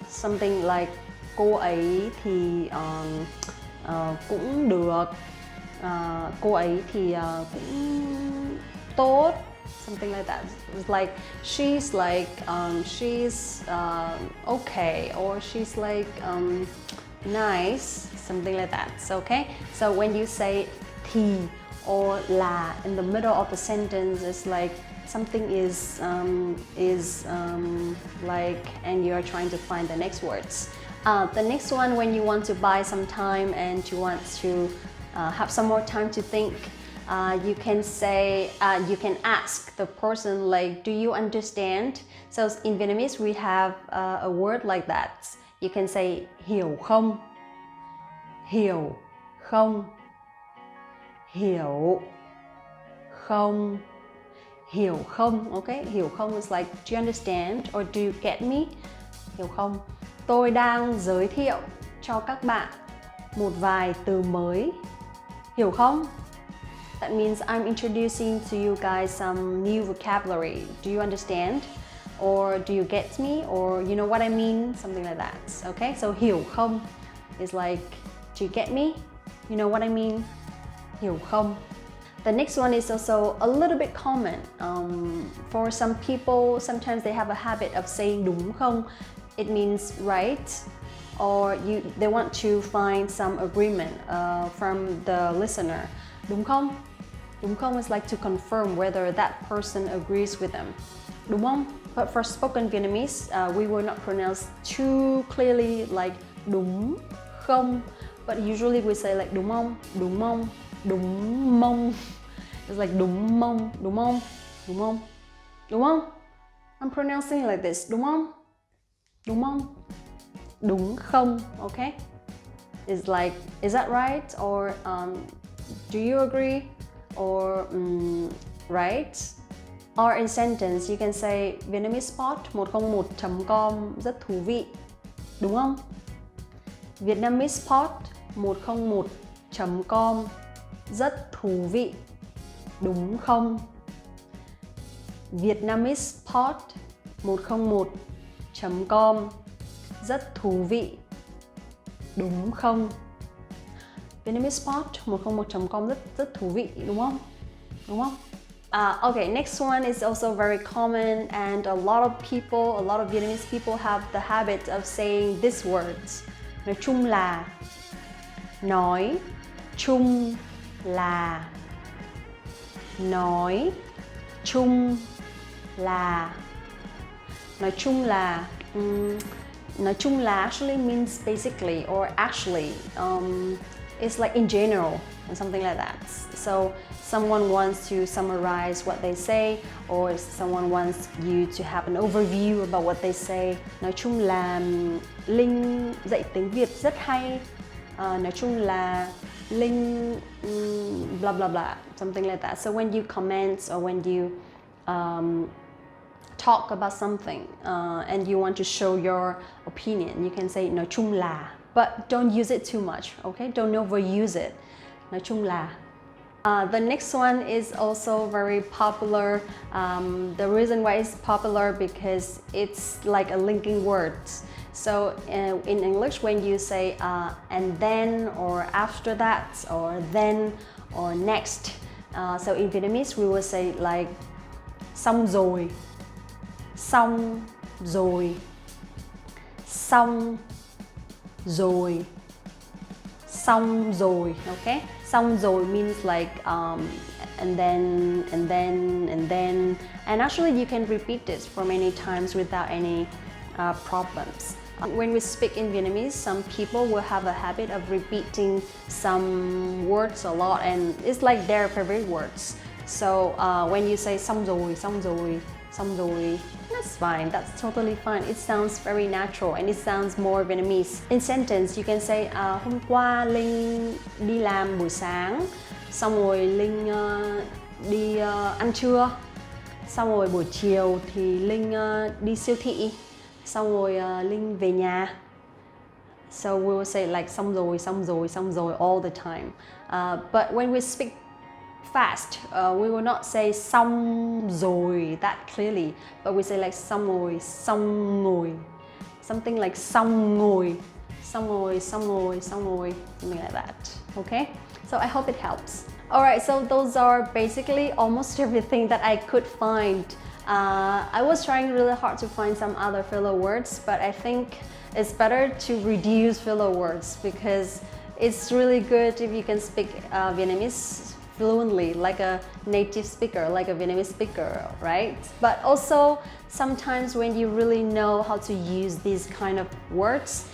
Something like cô ấy thì cũng được, cô ấy thì cũng tốt. Something like that. It's like she's okay, or she's like nice, something like that. So, okay, so when you say thì or là in the middle of the sentence, it's like something is like, and you're trying to find the next words. The next one, when you want to buy some time and you want to have some more time to think, you can say, you can ask the person like, do you understand? So in Vietnamese we have a word like that. You can say hiểu không, hiểu không, hiểu không, hiểu không. Okay, hiểu không is like, do you understand or do you get me? Hiểu không? Tôi đang giới thiệu cho các bạn một vài từ mới. Hiểu không? That means I'm introducing to you guys some new vocabulary. Do you understand? Or do you get me? Or you know what I mean? Something like that. Okay, so hiểu không is like, do you get me? You know what I mean? Hiểu không? The next one is also a little bit common. For some people, sometimes they have a habit of saying đúng không. It means right, or they want to find some agreement from the listener. Đúng không? Đúng không is like to confirm whether that person agrees with them. Đúng không? But for spoken Vietnamese, we will not pronounce too clearly like đúng không, but usually we say like đúng không, đúng không, đúng mông. It's like đúng mông, đúng không, đúng không, đúng không. I'm pronouncing it like this. Đúng không, đúng không, đúng không. Okay, it's like, is that right? Or do you agree? Or right? Or in sentence, you can say Vietnamese spot 101.com rất thú vị. Đúng không? Vietnamese spot 101.com rất thú vị. Đúng không? Vietnamese spot 101.com rất thú vị. Đúng không? Vietnamese spot 101.com rất thú vị, đúng không? Đúng không? Okay, next one is also very common, and a lot of Vietnamese people have the habit of saying these words. Nói chung là. Nói chung là. Nói chung là. Nói chung là. Nói chung là actually means basically, or actually, it's like in general and something like that. So someone wants to summarize what they say, or someone wants you to have an overview about what they say. Nói chung là Linh dạy tiếng Việt rất hay. Nói chung là Linh blah blah blah, something like that. So when you comment or when you talk about something and you want to show your opinion, you can say nói chung là, but don't use it too much, okay? Don't overuse it. Nói chung là. The next one is also very popular. The reason why it's popular because it's like a linking word. So in English, when you say and then, or after that, or then, or next. So in Vietnamese, we will say like xong rồi, xong rồi, xong rồi, xong rồi. Okay, xong rồi means like and then, and then, and then, and actually you can repeat this for many times without any problems. When we speak in Vietnamese, some people will have a habit of repeating some words a lot, and it's like their favorite words. So when you say xong rồi, xong rồi, xong rồi, that's fine, that's totally fine. It sounds very natural and it sounds more Vietnamese. In sentence, you can say hôm qua Linh đi làm buổi sáng, xong rồi Linh đi ăn trưa, xong rồi buổi chiều thì Linh đi siêu thị, xong rồi Linh về nhà. So we will say like xong rồi, xong rồi, xong rồi all the time. But when we speak fast, we will not say xong rồi that clearly, but we say like xong rồi, xong rồi, something like xong rồi, xong rồi, xong rồi, xong rồi, something like that. Okay, so I hope it helps. Alright, so those are basically almost everything that I could find. I was trying really hard to find some other filler words, but I think it's better to reduce filler words because it's really good if you can speak Vietnamese fluently, like a native speaker, like a Vietnamese speaker, right? But also, sometimes when you really know how to use these kind of words,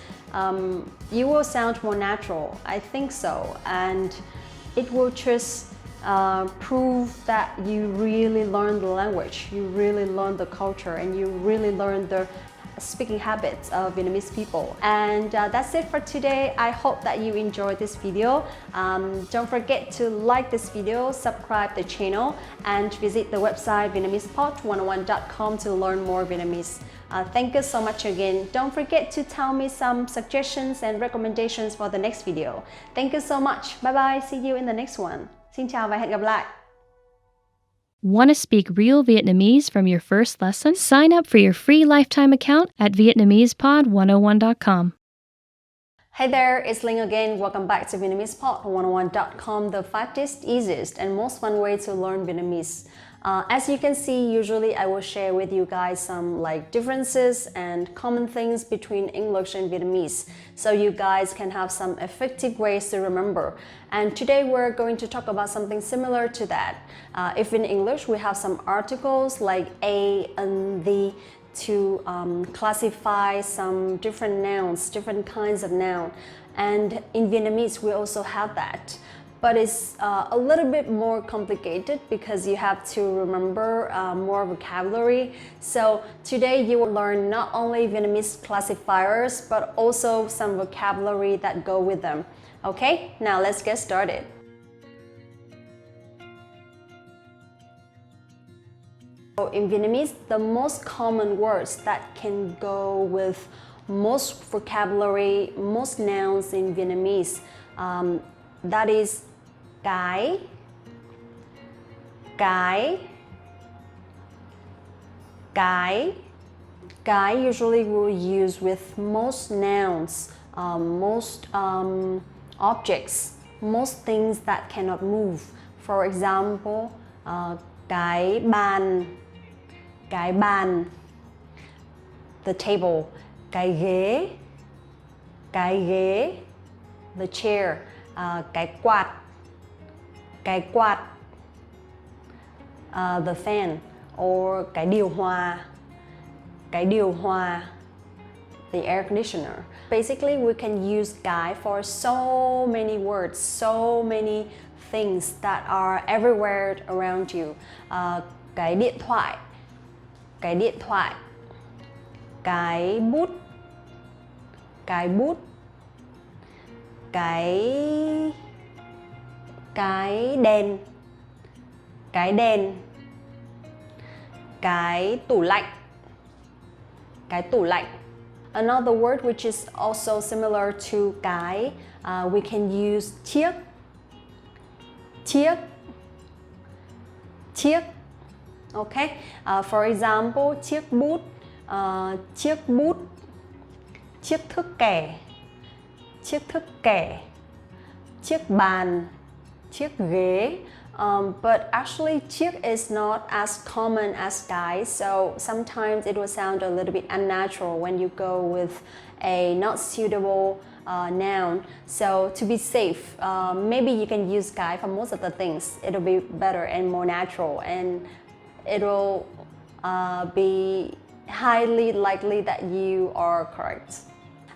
you will sound more natural. I think so. And it will just prove that you really learn the language, you really learn the culture, and you really learn the speaking habits of Vietnamese people. And that's it for today. I hope that you enjoyed this video. Don't forget to like this video, subscribe the channel, and visit the website VietnamesePod101.com to learn more Vietnamese. Thank you so much again. Don't forget to tell me some suggestions and recommendations for the next video. Thank you so much. Bye bye. See you in the next one. Xin chào và hẹn gặp lại. Want to speak real Vietnamese from your first lesson? Sign up for your free lifetime account at VietnamesPod101.com. Hey there, it's Linh again. Welcome back to VietnamesPod101.com, the fastest, easiest, and most fun way to learn Vietnamese. As you can see, usually I will share with you guys some differences and common things between English and Vietnamese, so you guys can have some effective ways to remember. And today we're going to talk about something similar to that. If in English we have some articles like a and the to classify some different nouns, different kinds of noun. And in Vietnamese we also have that. But it's a little bit more complicated because you have to remember more vocabulary. So today you will learn not only Vietnamese classifiers, but also some vocabulary that go with them. Okay, now let's get started. So in Vietnamese, the most common words that can go with most vocabulary, most nouns in Vietnamese, that is cái, cái, cái. Cái usually we'll use with most nouns, most objects, most things that cannot move. For example, cái bàn, the table, cái ghế, the chair, cái quạt, the fan, or cái điều hòa, the air conditioner. Basically, we can use cái for so many words, so many things that are everywhere around you. Cái điện thoại, cái bút, cái đèn, cái tủ lạnh. Another word which is also similar to cái, we can use chiếc. Okay, for example, chiếc bút, chiếc thước kẻ, chiếc bàn, chiếc ghế. But actually, chiếc is not as common as cái, so sometimes it will sound a little bit unnatural when you go with a not suitable noun. So to be safe, maybe you can use cái for most of the things. It'll be better and more natural, and it will be highly likely that you are correct.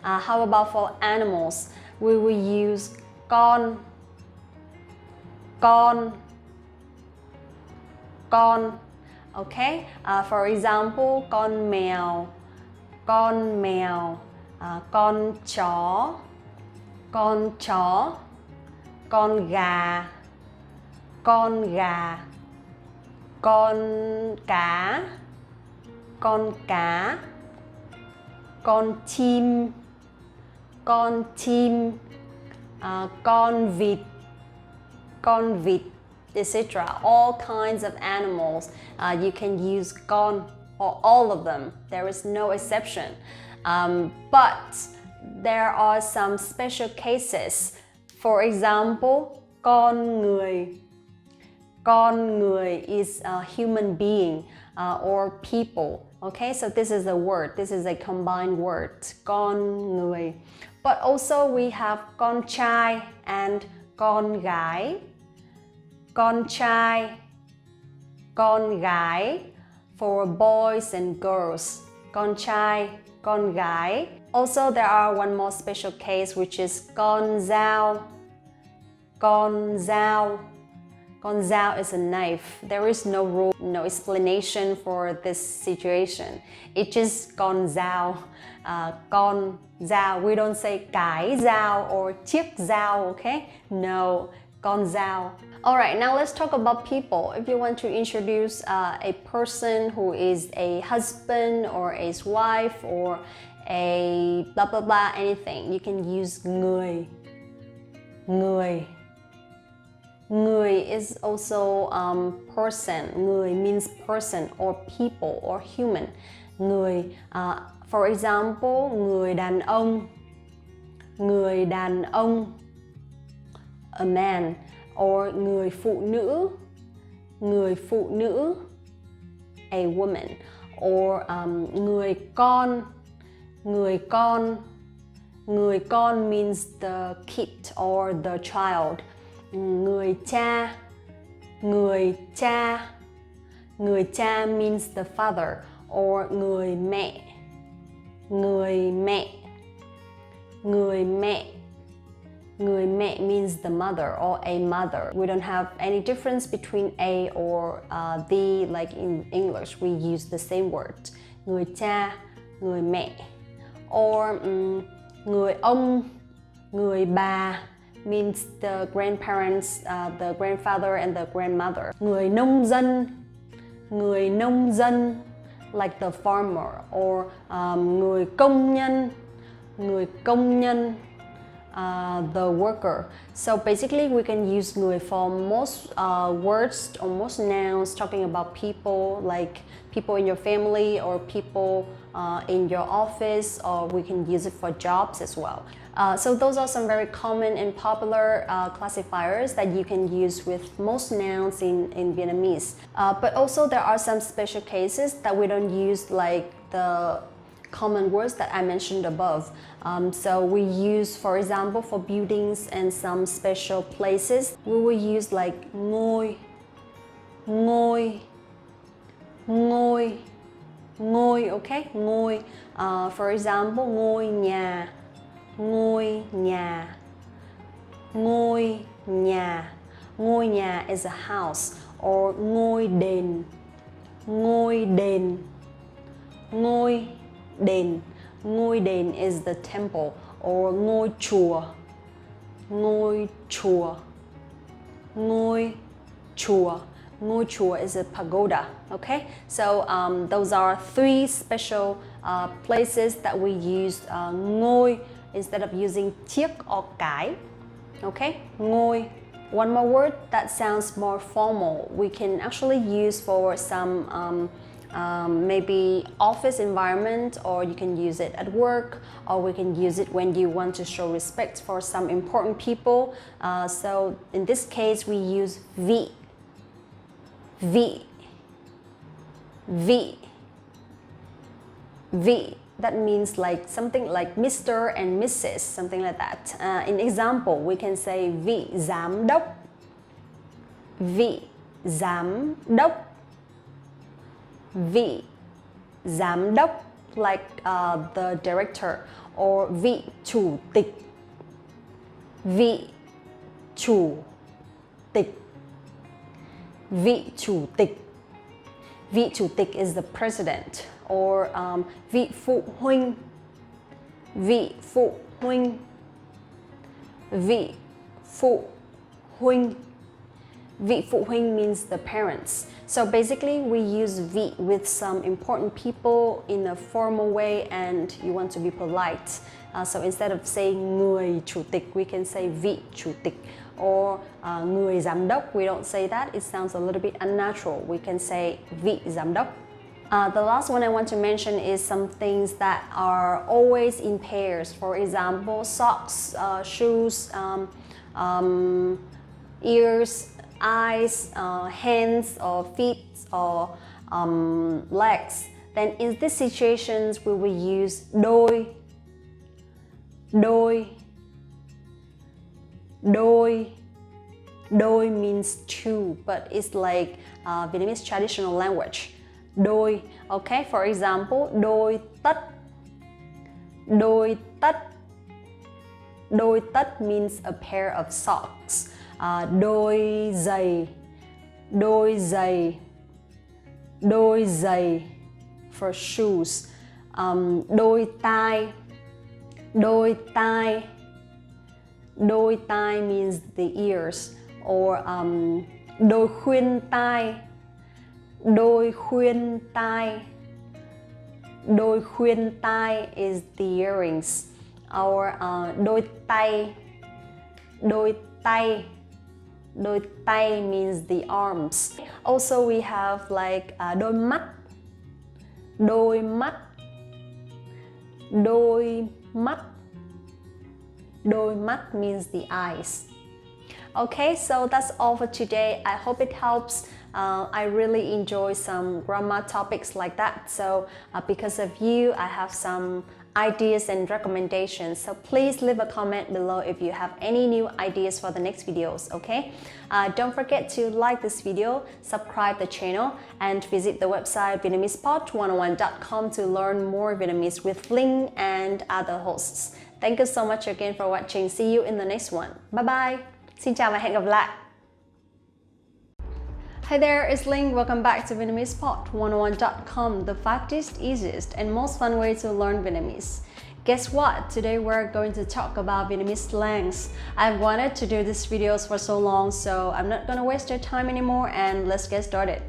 How about for animals? We will use con. Okay, for example, con mèo, con chó, con gà, con cá, con chim, con vịt, etc. All kinds of animals, you can use con for all of them. There is no exception. But there are some special cases. For example, con người. Con người is a human being or people. Okay, so this is a word. This is a combined word. Con người. But also we have con trai and con gái. Con trai, con gái for boys and girls. Con trai, con gái. Also, there are one more special case, which is con dao. Con dao. Con dao is a knife. There is no rule, no explanation for this situation. It's just con dao. Con dao. We don't say cái dao or chiếc dao, okay? No, con dao. Alright, now let's talk about people. If you want to introduce a person who is a husband or a wife or a blah blah blah, anything, you can use người. Người. Người is also person. Người means person or people or human. Người, for example, người đàn ông. Người đàn ông, a man. Or người phụ nữ. Người phụ nữ, a woman. Or người con. Người con. Người con means the kid or the child. Người cha. Người cha. Người cha means the father. Or người mẹ. Người mẹ. Người mẹ. Người mẹ means the mother or a mother. We don't have any difference between a or the, like in English. We use the same word. Người cha, người mẹ. Or người ông, người bà means the grandparents, the grandfather and the grandmother. Người nông dân. Người nông dân, like the farmer. Or người công nhân. Người công nhân, the worker. So basically we can use người for most words or most nouns talking about people, like people in your family or people in your office, or we can use it for jobs as well. So those are some very common and popular classifiers that you can use with most nouns in Vietnamese. But also there are some special cases that we don't use, like the common words that I mentioned above. So we use, for example, for buildings and some special places, we will use like ngôi, ngôi, ngôi, ngôi, okay? Ngôi. For example, ngôi nhà, ngôi nhà, ngôi nhà. Ngôi nhà is a house. Or ngôi đền, ngôi đền, ngôi đền. Ngôi đền is the temple. Or ngôi chùa, ngôi chùa, ngôi chùa. Ngôi chùa is a pagoda. Okay, so those are three special places that we use ngôi instead of using chiếc or cái. Okay, ngôi. One more word that sounds more formal, we can actually use for some maybe office environment, or you can use it at work, or we can use it when you want to show respect for some important people. So in this case we use vị, vị, vị, vị. That means like something like Mr. and Mrs., something like that. In example, we can say vị giám đốc, vị giám đốc, vị giám đốc, like the director. Or vị chủ tịch, vị chủ tịch, vị chủ tịch. Vị chủ tịch is the president. Or vị phụ huynh, vị phụ huynh, vị phụ huynh. Vị phụ huynh means the parents. So basically we use vị with some important people in a formal way and you want to be polite. So instead of saying người chủ tịch, we can say vị chủ tịch. Or người giám đốc, we don't say that. It sounds a little bit unnatural. We can say vị giám đốc. The last one I want to mention is some things that are always in pairs. For example, socks, shoes, ears, eyes, hands or feet or legs. then in these situations we will use đôi, đôi, đôi. Đôi means two, but it's like Vietnamese traditional language. Đôi, okay? For example, đôi tất, đôi tất. Đôi tất means a pair of socks. Đôi giày, đôi giày, đôi giày for shoes. Đôi tai, đôi tai. Đôi tai means the ears. Or đôi khuyên tai, đôi khuyên tai. Đôi khuyên tai is the earrings. Or đôi tay, đôi tay. Đôi tay means the arms. Also we have like đôi mắt, đôi mắt, đôi mắt. Đôi mắt means the eyes. Okay, so that's all for today. I hope it helps. I really enjoy some grammar topics like that. So because of you, I have some ideas and recommendations. So please leave a comment below if you have any new ideas for the next videos, okay? Don't forget to like this video, subscribe the channel, and visit the website VietnamesePod101.com to learn more Vietnamese with Linh and other hosts. Thank you so much again for watching. See you in the next one. Bye bye. Xin chào và hẹn gặp lại. Hi there, it's Linh. Welcome back to VietnamesPod101.com, the fastest, easiest, and most fun way to learn Vietnamese. Guess what? Today we're going to talk about Vietnamese slangs. I've wanted to do these videos for so long, so I'm not gonna waste your time anymore, and let's get started.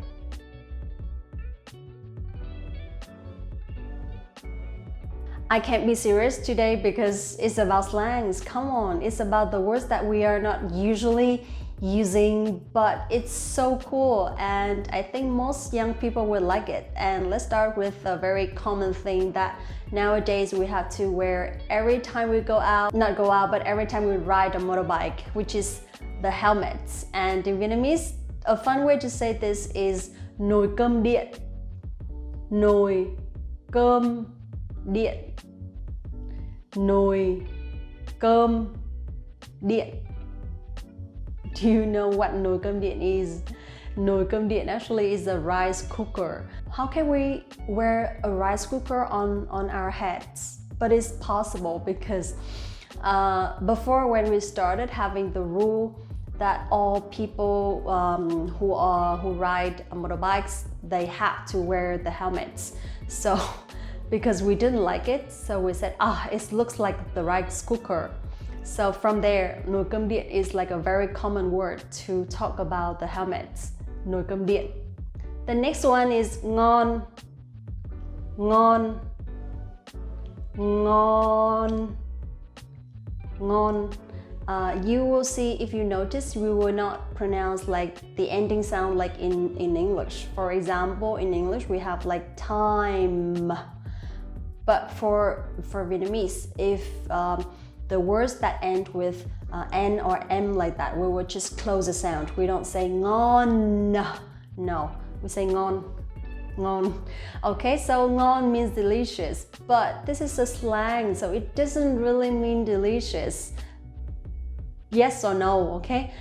I can't be serious today because it's about slangs. Come on, it's about the words that we are not usually using, but it's so cool and I think most young people would like it. And let's start with a very common thing that nowadays we have to wear every time we go out, not go out, but every time we ride a motorbike, which is the helmets. And in Vietnamese, a fun way to say this is nồi cơm điện. Nồi cơm điện. Nồi cơm điện. Do you know what nồi cơm điện is? Nồi cơm điện actually is a rice cooker. How can we wear a rice cooker on our heads? But it's possible because before, when we started having the rule that all people who ride motorbikes, they had to wear the helmets. So because we didn't like it, so we said, it looks like the rice cooker. So from there, nồi cơm điện is like a very common word to talk about the helmets. Nồi cơm điện. The next one is ngon. Ngon. Ngon. Ngon. You will see, if you notice, we will not pronounce like the ending sound like in English. For example, in English we have like time. But for Vietnamese, if the words that end with N or M like that, we will just close the sound. We don't say ngon. No, we say ngon. Ngon. Okay, so ngon means delicious, but this is a slang, so it doesn't really mean delicious. Yes or no, okay?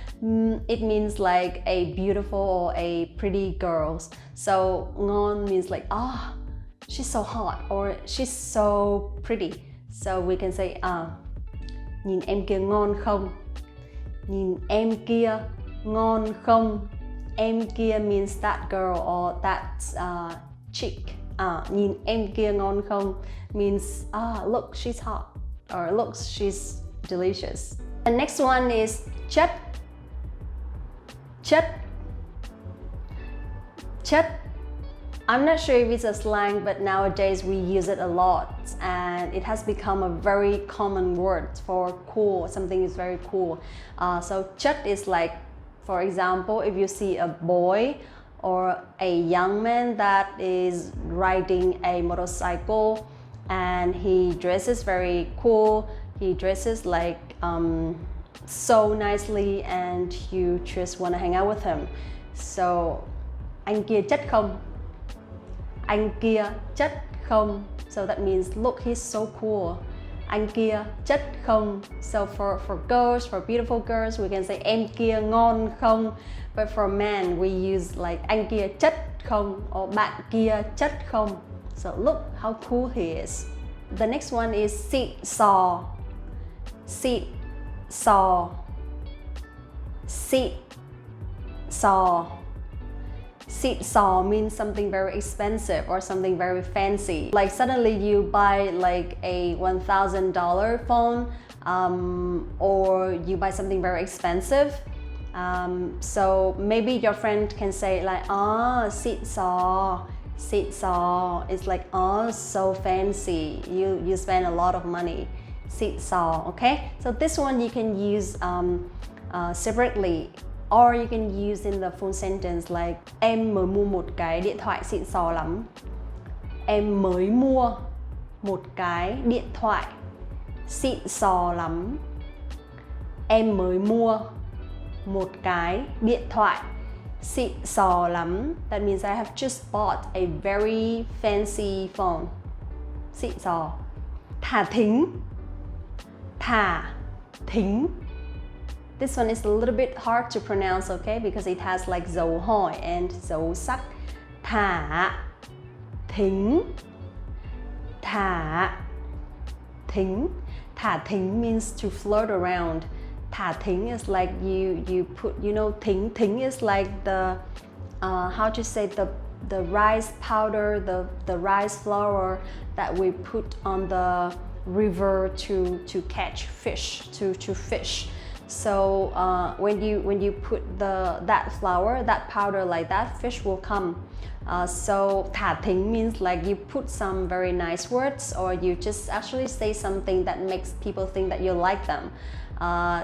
It means like a beautiful or a pretty girl. So ngon means like, she's so hot or she's so pretty. So we can say, nhìn em kia ngon không? Nhìn em kia ngon không? Em kia means that girl or that chick. Nhìn em kia ngon không means, look, she's hot, or look, she's delicious. The next one is chất. Chất. Chất. I'm not sure if it's a slang, but nowadays we use it a lot and it has become a very common word for cool. Something is very cool. So chất is like, for example, if you see a boy or a young man that is riding a motorcycle and he dresses very cool, he dresses like so nicely and you just want to hang out with him. So anh kia chất không? Anh kia chất không. So that means look, he's so cool. Anh kia chất không. So for girls, for beautiful girls, we can say em kia ngon không. But for men, we use like anh kia chất không or bạn kia chất không. So look how cool he is. The next one is xịn sò. Xịn sò. Xịn sò. Xịn sò means something very expensive or something very fancy. Like suddenly you buy like a $1,000 phone or you buy something very expensive. So maybe your friend can say like, xịn sò. Xịn sò. It's like, so fancy. You spend a lot of money. Xịn sò, okay? So this one you can use separately. Or you can use in the full sentence like em mới mua một cái điện thoại xịn sò lắm. Em mới mua một cái điện thoại xịn sò lắm. Em mới mua một cái điện thoại xịn sò lắm. That means I have just bought a very fancy phone. Xịn sò. Thả thính. Thả thính. This one is a little bit hard to pronounce, okay? Because it has like dấu hỏi and dấu sắc. Thả thính. Thả thính. Thả thính means to flirt around. Thả thính is like you put, you know, thính. Thính is like the, how to say, the rice powder, the rice flour that we put on the river to catch fish, to fish. So when you put that flour, that powder like that, fish will come. So thả thính means like you put some very nice words or you just actually say something that makes people think that you like them.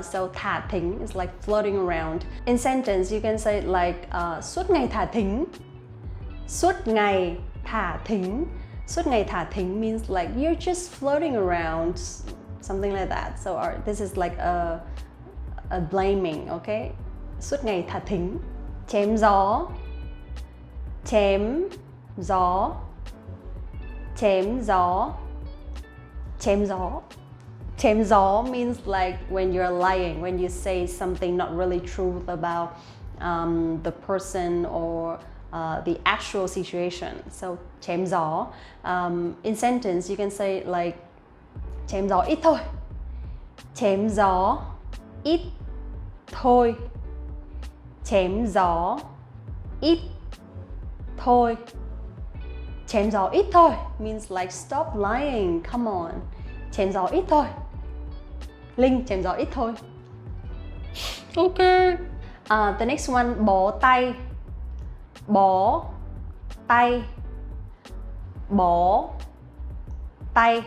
So thả thính is like floating around. In sentence, you can say like suốt ngày thả thính. Suốt ngày thả thính. Suốt ngày thả thính means like you're just floating around, something like that. So this is like a blaming, okay? Suốt ngày thả thính. Chém gió. Chém gió. Chém gió. Chém gió. Chém gió means like when you're lying, when you say something not really true about the person or the actual situation. So chém gió. In sentence, you can say like chém gió ít thôi. Chém gió ít thôi. Chém gió ít thôi. Chém gió ít thôi means like stop lying, come on. Chém gió ít thôi. Linh, chém gió ít thôi. Okay. The next one, bó tay. Bó tay. Bó tay.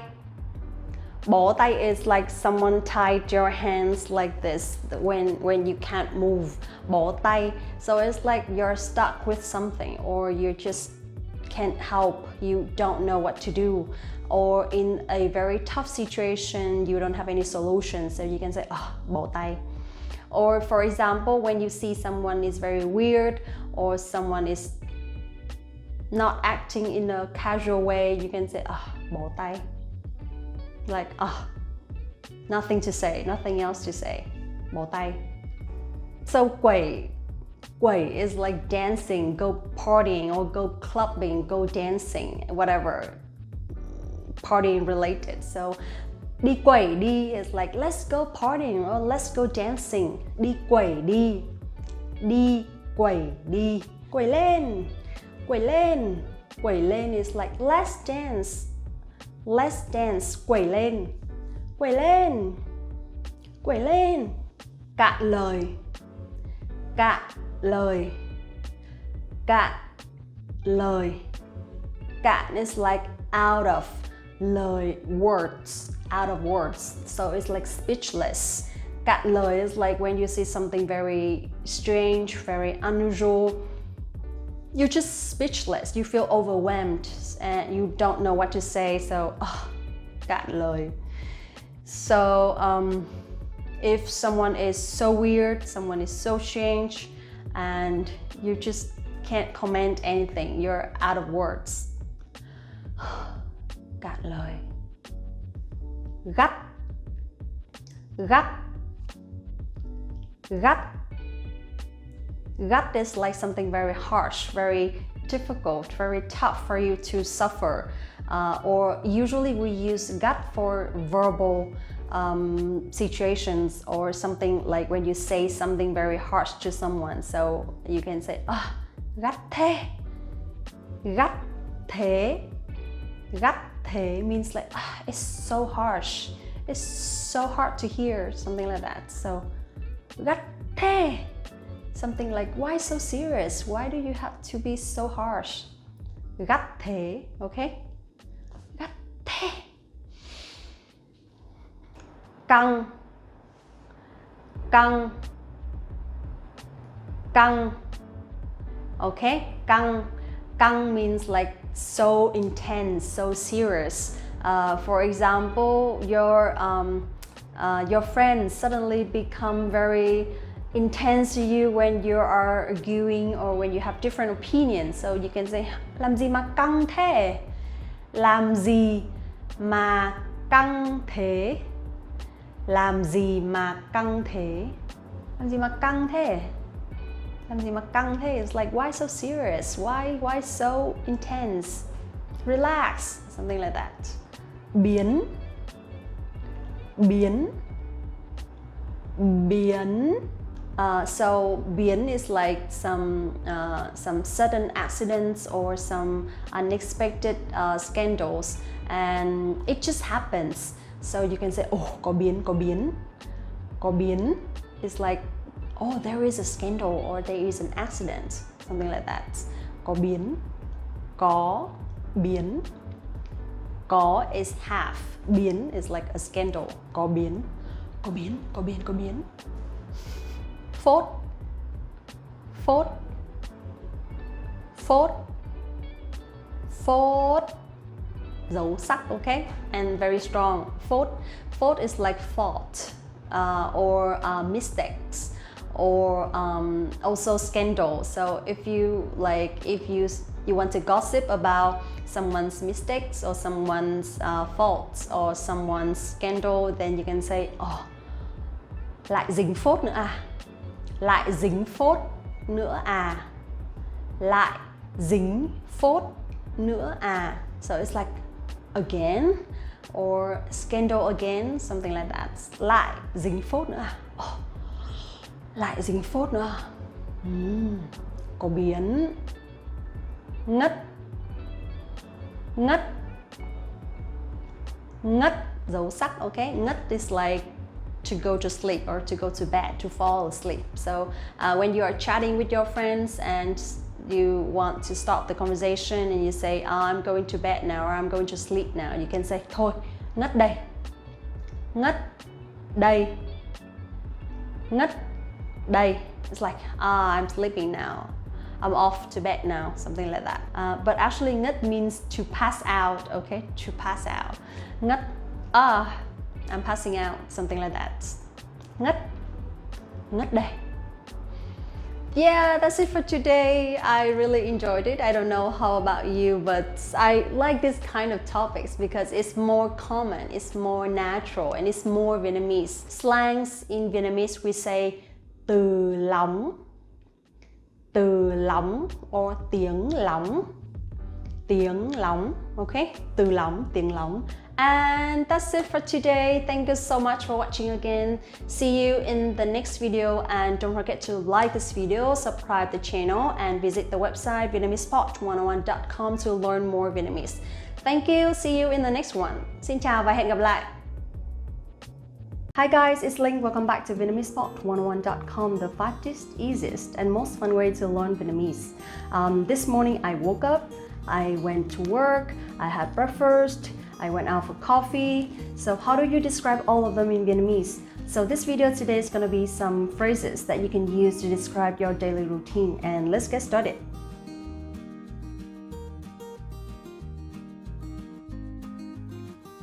Bó tay is like someone tied your hands like this when you can't move. Bó tay. So it's like you're stuck with something or you just can't help, you don't know what to do, or in a very tough situation you don't have any solution, so you can say bó tay. Or for example, when you see someone is very weird or someone is not acting in a casual way, you can say bó tay. Like nothing to say, nothing else to say. Bó tay. So quẩy is like dancing, go partying or go clubbing, go dancing, whatever, partying related. So đi quẩy đi is like let's go partying or let's go dancing. Đi quẩy đi. Đi quẩy đi. Quẩy lên. Quẩy lên. Quẩy lên is like let's dance. Let's dance. Quẩy lên. Quẩy lên. Quẩy lên. Cạn lời. Cạn lời. Cạn lời. Cạn is like out of. Lời, words, out of words. So it's like speechless. Cạn lời is like when you see something very strange, very unusual, you're just speechless, you feel overwhelmed and you don't know what to say, so cạn lời. So if someone is so weird, someone is so strange and you just can't comment anything, you're out of words, Cạn lời. Gắt. Gắt. Gắt. Gắt is like something very harsh, very difficult, very tough for you to suffer. Or usually we use gắt for verbal situations, or something like when you say something very harsh to someone. So you can say, gắt thế. Gắt thế. Gắt thế means like, it's so harsh. It's so hard to hear, something like that. So gắt thế. Something like, why so serious? Why do you have to be so harsh? Gắt thế, okay? Gắt thế. Căng. Căng. Căng. Okay? Căng. Căng means like so intense, so serious. For example, your friends suddenly become very intense to you when you are arguing or when you have different opinions. So you can say, làm gì mà căng thế? Làm gì mà căng thế? Làm gì mà căng thế? Làm gì mà căng thế? Làm gì mà căng thế? It's like, why so serious? Why so intense? Relax, something like that. Biến. Biến. Biến. So biến is like some sudden accidents or some unexpected scandals, and it just happens. So you can say, có biến, có biến. Có biến is like, there is a scandal or there is an accident, something like that. Có biến. Có biến. Có is half. Biến is like a scandal. Có biến. Có biến, có biến, có biến. Phốt. Phốt. Phốt. Phốt. Dấu sắc, okay? And very strong. Phốt. Phốt is like fault, or mistakes, or also scandal. So if you want to gossip about someone's mistakes or someone's faults or someone's scandal, then you can say, lại dính phốt nữa à? Lại dính phốt nữa à? Lại dính phốt nữa à? So it's like again, or scandal again, something like that. Lại dính phốt nữa à? Lại dính phốt nữa à? Có biến. Ngất. Ngất. Ngất, dấu sắc, okay? Ngất is like to go to sleep or to go to bed, to fall asleep. So when you are chatting with your friends and you want to stop the conversation and you say, I'm going to bed now, or I'm going to sleep now, you can say, thôi, ngất đây. Ngất đây. Ngất đây. It's like, I'm sleeping now. I'm off to bed now, something like that. But actually, ngất means to pass out, okay? To pass out. Ngất, I'm passing out, something like that. Ngất. Ngất đây. Yeah, that's it for today. I really enjoyed it. I don't know how about you, but I like this kind of topics because it's more common, it's more natural, and it's more Vietnamese. Slangs in Vietnamese, we say từ lóng, or tiếng lóng, okay? Từ lóng, tiếng lóng. And that's it for today. Thank you so much for watching again. See you in the next video, and don't forget to like this video, subscribe the channel, and visit the website vietnamesepod101.com to learn more Vietnamese. Thank you. See you in the next one. Xin chào và hẹn gặp lại. Hi guys, it's Linh. Welcome back to Vietnamesepod101.com, the fastest, easiest, and most fun way to learn Vietnamese. This morning I woke up, I went to work, I had breakfast, I went out for coffee. So how do you describe all of them in Vietnamese? So this video today is going to be some phrases that you can use to describe your daily routine, and let's get started.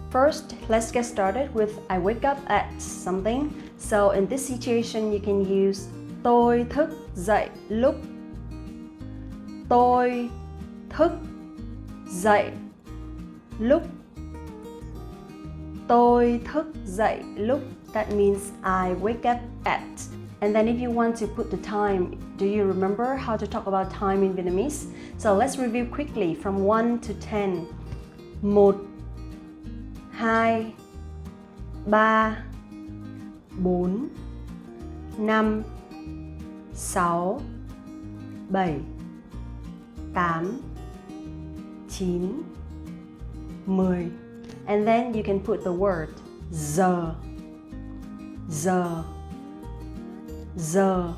First, let's get started with I wake up at something. So in this situation, you can use tôi thức dậy lúc. Tôi thức dậy lúc. Tôi thức dậy lúc. That means I wake up at. And then if you want to put the time, do you remember how to talk about time in Vietnamese? So let's review quickly from 1 to 10. 1, 2, 3, 4, 5, 6, 7, 8, 9, 10. And then you can put the word giờ. Giờ. Giờ.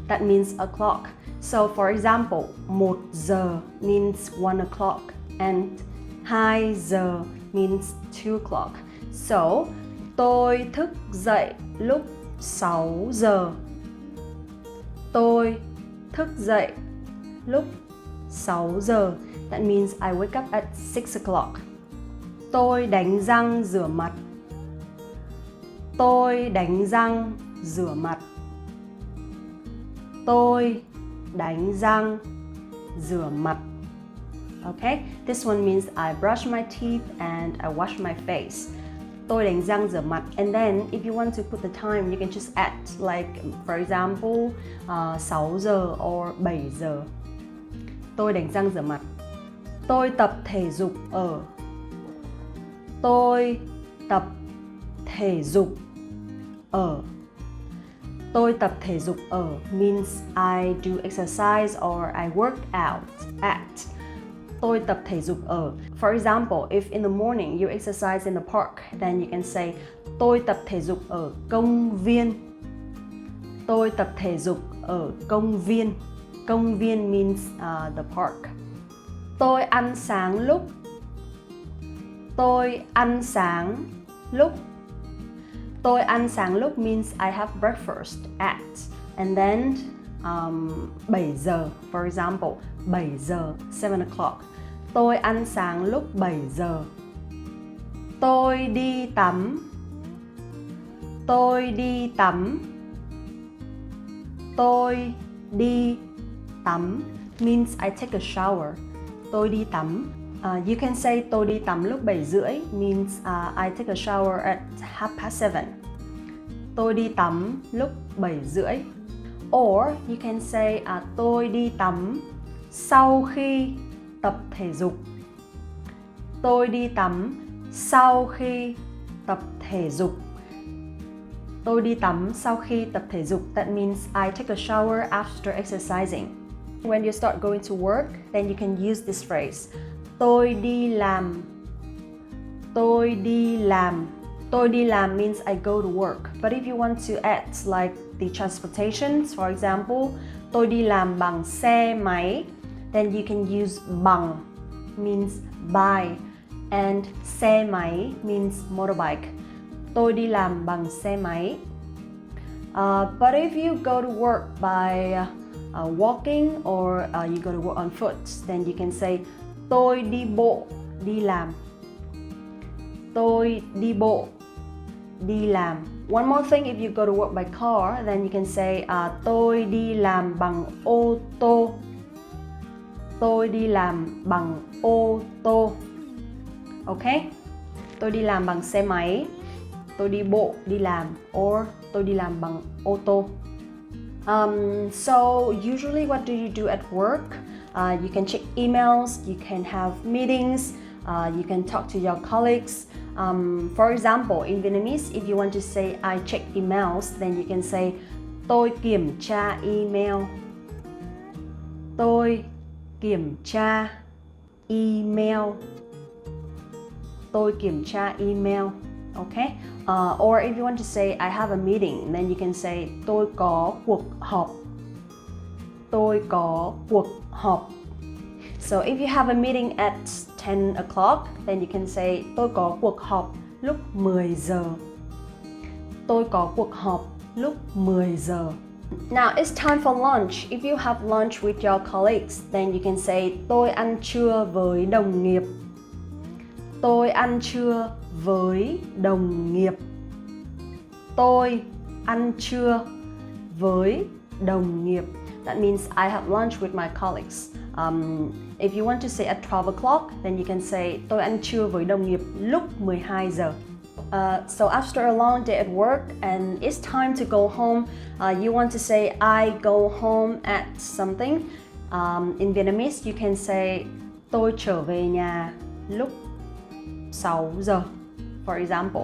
That means o'clock. So for example, 1 giờ means 1 o'clock and 2 giờ means 2 o'clock. So, tôi thức dậy lúc 6 giờ. Tôi thức dậy lúc 6 giờ. That means I wake up at 6 o'clock. Tôi đánh răng rửa mặt. Tôi đánh răng rửa mặt. Tôi đánh răng rửa mặt. Okay, this one means I brush my teeth and I wash my face. Tôi đánh răng rửa mặt. And then if you want to put the time, you can just add, like for example, 6 giờ or 7 giờ. Tôi đánh răng rửa mặt. Tôi tập thể dục ở. Tôi tập thể dục ở. Tôi tập thể dục ở means I do exercise or I work out at. Tôi tập thể dục ở. For example, if in the morning you exercise in the park, then you can say tôi tập thể dục ở công viên. Tôi tập thể dục ở công viên. Công viên means the park. Tôi ăn sáng lúc. Tôi ăn sáng lúc. Tôi ăn sáng lúc means I have breakfast at. And then 7 giờ, for example, 7 giờ, 7 o'clock. Tôi ăn sáng lúc 7 giờ. Tôi đi tắm. Tôi đi tắm. Tôi đi tắm means I take a shower. Tôi đi tắm. You can say tôi đi tắm lúc 7 rưỡi means I take a shower at 7:30. Tôi đi tắm lúc 7 rưỡi. Or you can say tôi đi tắm sau khi tập thể dục. Tôi đi tắm sau khi tập thể dục. Tôi đi tắm sau khi tập thể dục. That means I take a shower after exercising. When you start going to work, then you can use this phrase. Tôi đi làm. Tôi đi làm. Tôi đi làm means I go to work. But if you want to add like the transportations, for example, tôi đi làm bằng xe máy, then you can use bằng means by and xe máy means motorbike. Tôi đi làm bằng xe máy. But if you go to work by walking or you go to work on foot, then you can say tôi đi bộ đi làm. Tôi đi bộ đi làm. One more thing, if you go to work by car, then you can say tôi đi làm bằng ô tô. Tôi đi làm bằng ô tô. Okay? Tôi đi làm bằng xe máy. Tôi đi bộ đi làm. Or tôi đi làm bằng ô tô. So usually what do you do at work? You can check emails, you can have meetings, you can talk to your colleagues. For example, in Vietnamese, if you want to say I check emails, then you can say tôi kiểm tra email. Tôi kiểm tra email. Tôi kiểm tra email. Okay? Or if you want to say I have a meeting, then you can say tôi có cuộc họp. Tôi có cuộc họp. So if you have a meeting at 10 o'clock, then you can say tôi có cuộc họp lúc 10 giờ. Tôi có cuộc họp lúc 10 giờ. Now it's time for lunch. If you have lunch with your colleagues, then you can say tôi ăn trưa với đồng nghiệp. Tôi ăn trưa với đồng nghiệp. Tôi ăn trưa với đồng nghiệp. That means I have lunch with my colleagues. If you want to say at 12 o'clock, then you can say tôi ăn trưa với đồng nghiệp lúc 12 giờ. So after a long day at work and it's time to go home, you want to say I go home at something. In Vietnamese, you can say tôi trở về nhà lúc 6 giờ. For example,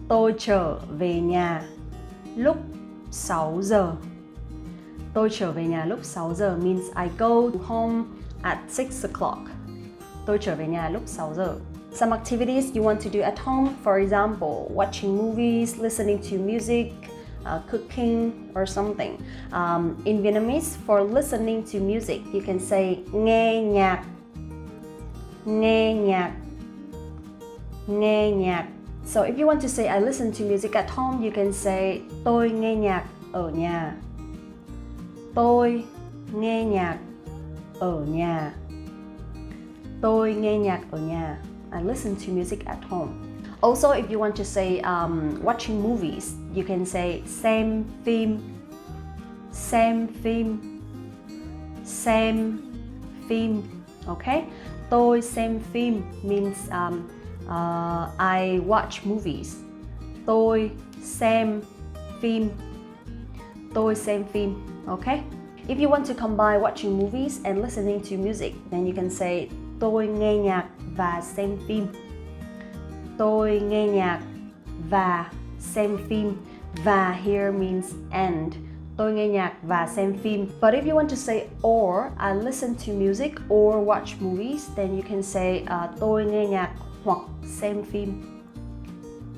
tôi trở về nhà lúc 6 giờ. Tôi trở về nhà lúc 6 giờ means I go home at 6 o'clock. Tôi trở về nhà lúc 6 giờ. Some activities you want to do at home, for example, watching movies, listening to music, cooking or something. In Vietnamese, for listening to music, you can say nghe nhạc, nghe nhạc, nghe nhạc. So if you want to say I listen to music at home, you can say tôi nghe nhạc ở nhà. Tôi nghe nhạc ở nhà. Tôi nghe nhạc ở nhà. I listen to music at home. Also, if you want to say watching movies, you can say xem phim, xem phim, xem phim. Okay? Tôi xem phim means I watch movies. Tôi xem phim. Tôi xem phim. Okay? If you want to combine watching movies and listening to music, then you can say tôi nghe nhạc và xem phim. Tôi nghe nhạc và xem phim. Và here means and. Tôi nghe nhạc và xem phim. But if you want to say or, I listen to music or watch movies, then you can say tôi nghe nhạc hoặc xem phim.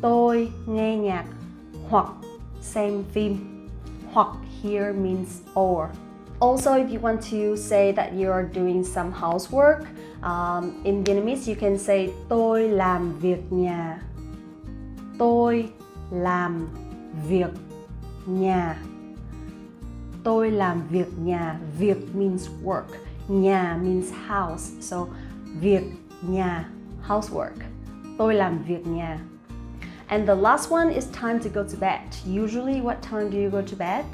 Tôi nghe nhạc hoặc xem phim. Hoặc here means or. Also, if you want to say that you're doing some housework, in Vietnamese you can say tôi làm việc nhà. Tôi làm việc nhà. Tôi làm việc nhà. Việc means work. Nhà means house. So, việc nhà, housework. Tôi làm việc nhà. And the last one is time to go to bed. Usually, what time do you go to bed?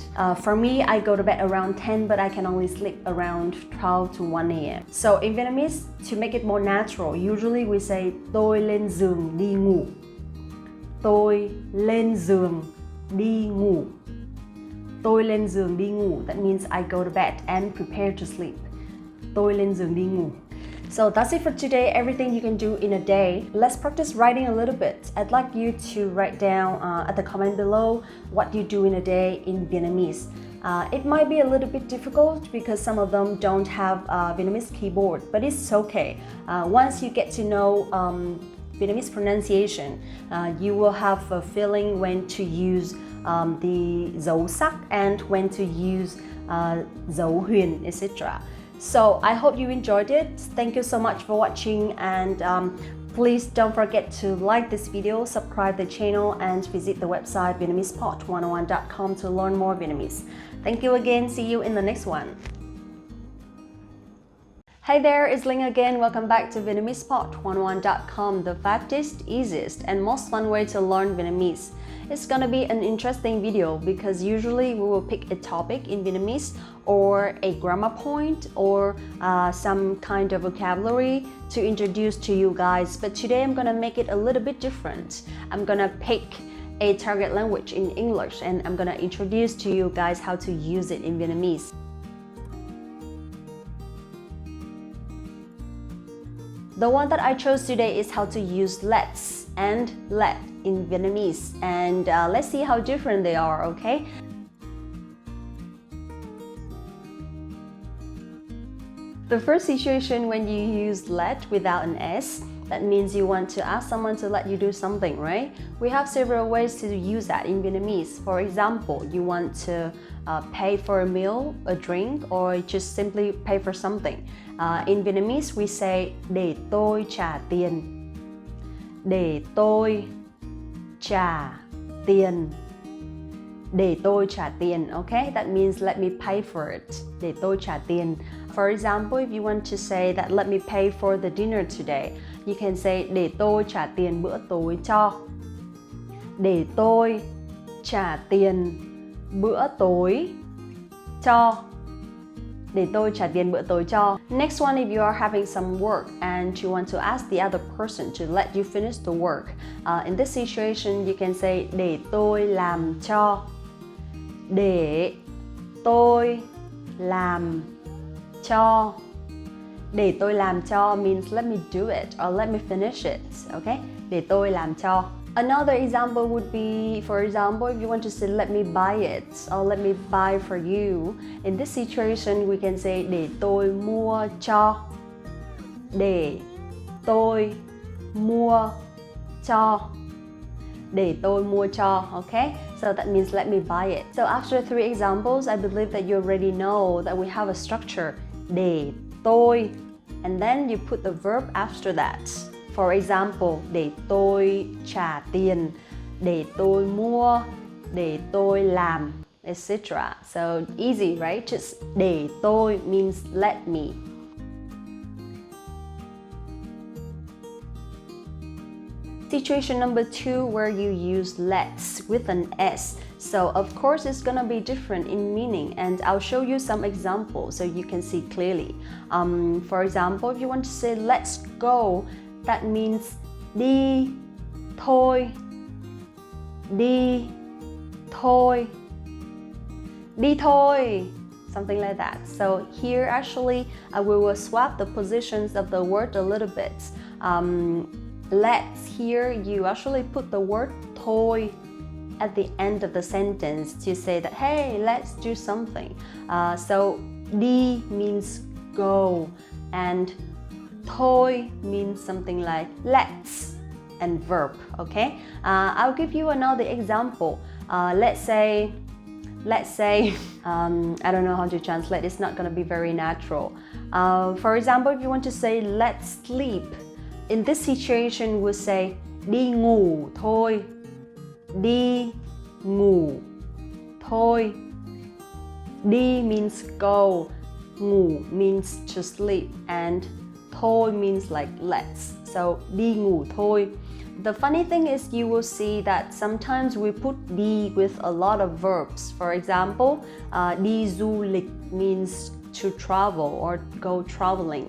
For me, I go to bed around 10, but I can only sleep around 12 to 1 a.m. So in Vietnamese, to make it more natural, usually we say tôi lên giường đi ngủ. Tôi lên giường đi ngủ. Tôi lên giường đi ngủ. That means I go to bed and prepare to sleep. Tôi lên giường đi ngủ. So that's it for today, everything you can do in a day. Let's practice writing a little bit. I'd like you to write down at the comment below what you do in a day in Vietnamese. It might be a little bit difficult because some of them don't have a Vietnamese keyboard, but it's okay. Once you get to know Vietnamese pronunciation, you will have a feeling when to use the dấu sắc and when to use dấu huyền, etc. So I hope you enjoyed it. Thank you so much for watching, and please don't forget to like this video, subscribe the channel, and visit the website VietnamesePod101.com to learn more Vietnamese. Thank you again. See you in the next one. Hey there, it's Ling again. Welcome back to VietnamesePod101.com, the fastest, easiest, and most fun way to learn Vietnamese. It's gonna be an interesting video because usually we will pick a topic in Vietnamese or a grammar point or some kind of vocabulary to introduce to you guys. But today I'm gonna make it a little bit different. I'm gonna pick a target language in English and I'm gonna introduce to you guys how to use it in Vietnamese. The one that I chose today is how to use let's and let in Vietnamese, and let's see how different they are, okay? The first situation when you use let without an S, that means you want to ask someone to let you do something, right? We have several ways to use that in Vietnamese. For example, you want to pay for a meal, a drink, or just simply pay for something. In Vietnamese, we say để tôi trả tiền. Để tôi trả tiền. Để tôi trả tiền, okay? That means let me pay for it. Để tôi trả tiền. For example, if you want to say that let me pay for the dinner today, you can say để tôi trả tiền bữa tối cho. Để tôi trả tiền bữa tối cho. để tôi trả tiền bữa tối cho. Next one, if you are having some work and you want to ask the other person to let you finish the work. In this situation, you can say để tôi làm cho. Để tôi làm cho. Để tôi làm cho means let me do it or let me finish it. Okay? Để tôi làm cho. Another example would be, for example, if you want to say let me buy it or let me buy for you. In this situation, we can say để tôi mua cho. Để tôi mua cho. Để tôi mua cho, okay? So that means let me buy it. So after 3 examples, I believe that you already know that we have a structure. Để tôi, and then you put the verb after that. For example, để tôi trả tiền, để tôi mua, để tôi làm, etc. So easy, right? Just để tôi means let me. Situation number 2, where you use let's with an S. So of course it's gonna be different in meaning, and I'll show you some examples so you can see clearly. For example, if you want to say let's go, that means đi thôi. Đi thôi. Đi thôi. Something like that. So here actually we will swap the positions of the word a little bit. Let's, here you actually put the word thôi at the end of the sentence to say that hey, let's do something. So đi means go, and thôi means something like let's and verb. Okay, I'll give you another example. Let's say I don't know how to translate, it's not going to be very natural. For example, if you want to say let's sleep, in this situation we'll say đi ngủ thôi. Đi ngủ thôi. Đi means go, ngủ means to sleep, and thôi means like let's. So đi ngủ thôi. The funny thing is you will see that sometimes we put đi with a lot of verbs. For example, đi du lịch means to travel or go traveling.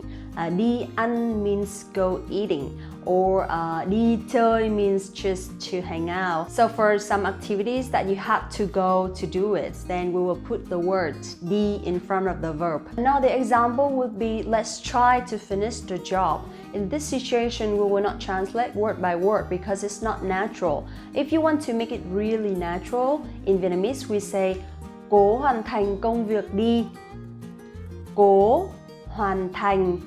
Đi ăn means go eating, or đi chơi means just to hang out. So for some activities that you have to go to do it, then we will put the word đi in front of the verb. Another example would be let's try to finish the job. In this situation, we will not translate word by word because it's not natural. If you want to make it really natural, in Vietnamese we say cố hoàn thành công việc đi. Cố hoàn thành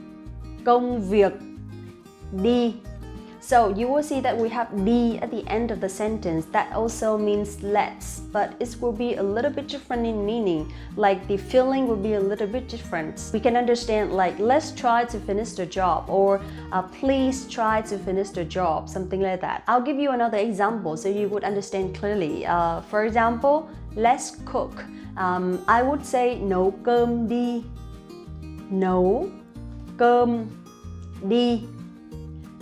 công việc đi. So you will see that we have đi at the end of the sentence. That also means let's, but it will be a little bit different in meaning. Like the feeling will be a little bit different. We can understand like let's try to finish the job, or please try to finish the job, something like that. I'll give you another example so you would understand clearly. For example, let's cook. I would say nấu cơm đi. Nấu cơm đi.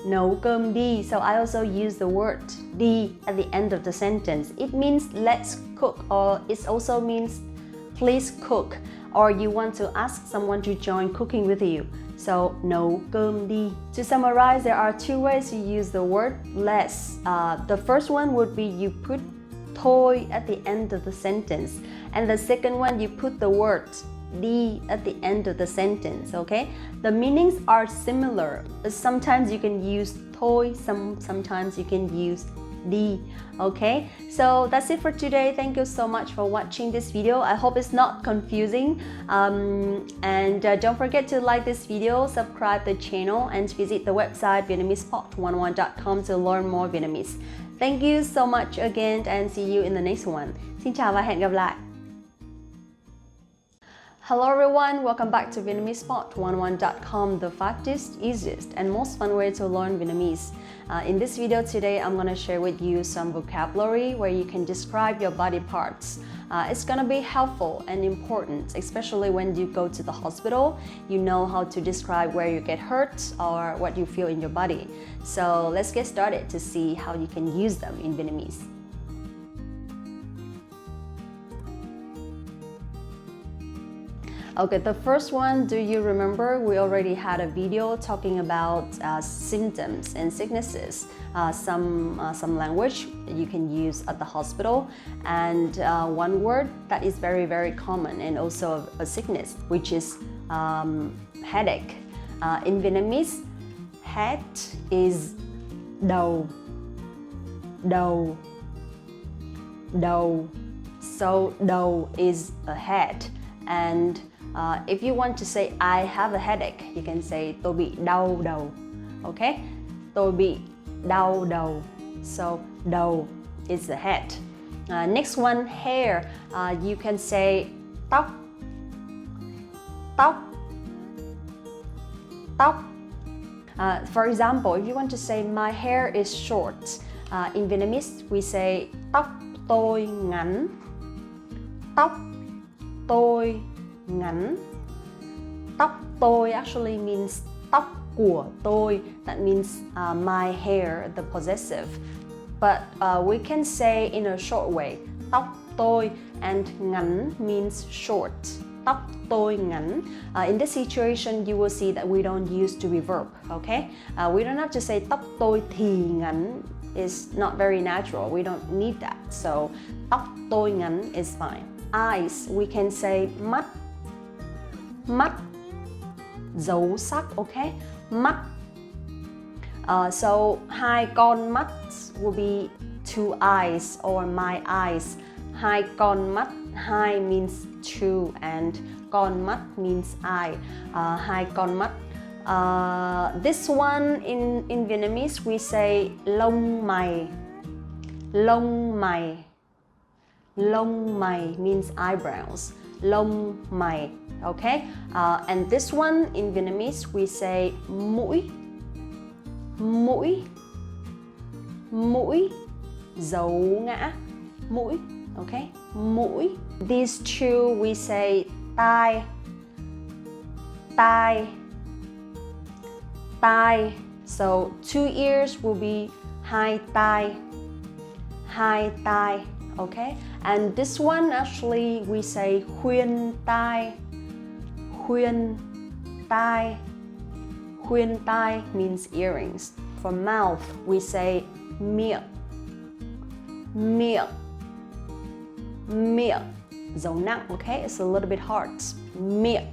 Nấu cơm đi. So I also use the word đi at the end of the sentence. It means let's cook, or it also means please cook, or you want to ask someone to join cooking with you. So nấu cơm đi. To summarize, there are 2 ways to use the word let's. The first one would be you put thôi at the end of the sentence, and the second one you put the word đi at the end of the sentence. Okay, the meanings are similar. Sometimes you can use thôi, sometimes you can use đi. Okay, so that's it for today. Thank you so much for watching this video. I hope it's not confusing, and don't forget to like this video, subscribe the channel, and visit the website VietnamesePod101.com to learn more Vietnamese. Thank you so much again, and see you in the next one. Xin chào và hẹn gặp lại. Hello everyone, welcome back to VietnamesePod101.com, the fastest, easiest, and most fun way to learn Vietnamese. In this video today, I'm going to share with you some vocabulary where you can describe your body parts. It's going to be helpful and important, especially when you go to the hospital. You know how to describe where you get hurt or what you feel in your body. So let's get started to see how you can use them in Vietnamese. Okay, the first one, do you remember? We already had a video talking about symptoms and sicknesses. Some language you can use at the hospital, and one word that is very, very common and also a sickness, which is headache. In Vietnamese, head is đầu. Đầu. Đầu. So đầu is a head, and if you want to say I have a headache, you can say tôi bị đau đầu. Okay, tôi bị đau đầu. So đầu is the head. Next one, hair. You can say tóc. Tóc. Tóc. For example, if you want to say my hair is short, in Vietnamese we say tóc tôi ngắn. Tóc tôi ngắn. Tóc tôi actually means tóc của tôi. That means my hair, the possessive. But we can say in a short way, tóc tôi, and ngắn means short. Tóc tôi ngắn. In this situation, you will see that we don't use to be verb, okay? We don't have to say tóc tôi thì ngắn. Is not very natural. We don't need that. So, tóc tôi ngắn is fine. Eyes, we can say mắt. Mắt. Dấu sắc, okay? Mắt. So, hai con mắt will be two eyes or my eyes. Hai con mắt. Hai means two and con mắt means I. Hai con mắt. This one in Vietnamese we say lông mày. Lông mày. Lông mày means eyebrows. Lông mày. Okay? And this one in Vietnamese we say mũi. Mũi. Mũi. Dấu ngã. Mũi. Okay? Mũi. These two we say tai. Tai. Tai. So 2 ears will be hai tai. Hai tai. Okay? And this one actually we say khuyên tai. Khuyên tai. Khuyên tai means earrings. For mouth we say miệng. Miệng. Miệng. Dấu nặng, okay? It's a little bit hard. Miệng.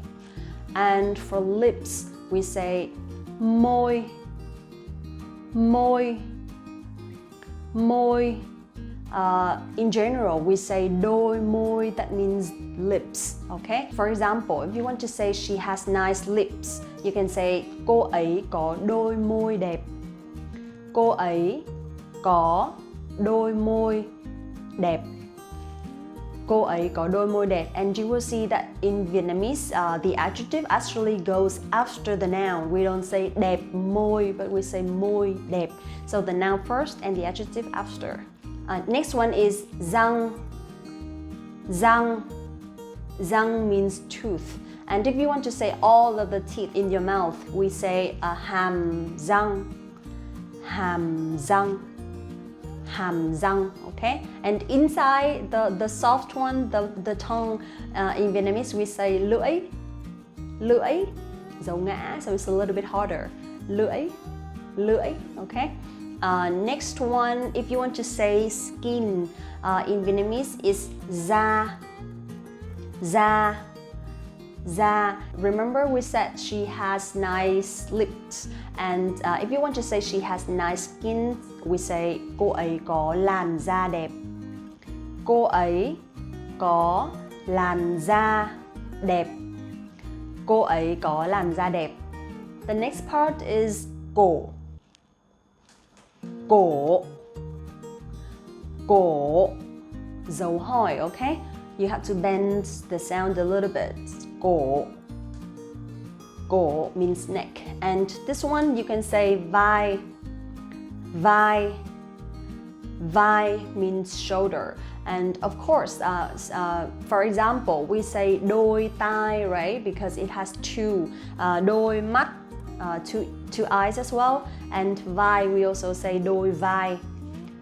And for lips we say môi. Môi. Môi. In general, we say đôi môi, that means lips, okay? For example, if you want to say she has nice lips, you can say cô ấy có đôi môi đẹp. Cô ấy có đôi môi đẹp. Cô ấy có đôi môi đẹp. And you will see that in Vietnamese, the adjective actually goes after the noun. We don't say đẹp môi, but we say môi đẹp. So the noun first and the adjective after. Next one is răng. Răng. Răng means tooth. And if you want to say all of the teeth in your mouth, we say hàm răng. Hàm răng. Hàm răng, okay? And inside the soft one, the tongue, in Vietnamese we say lưỡi. Lưỡi. Dấu ngã, so it's a little bit harder. Lưỡi. Lưỡi, okay? Next one, if you want to say skin, in Vietnamese is da. Da. Da. Remember we said she has nice lips, and if you want to say she has nice skin, we say cô ấy có làn da đẹp. Cô ấy có làn da đẹp. Cô ấy có làn da đẹp. The next part is cổ. Cổ. Cổ. Dấu hỏi, okay? You have to bend the sound a little bit. Cổ. Cổ means neck. And this one you can say vai. Vai. Vai means shoulder. And of course, for example, we say đôi tai, right? Because it has two. Đôi mắt, two eyes as well. And vai, we also say đôi vai.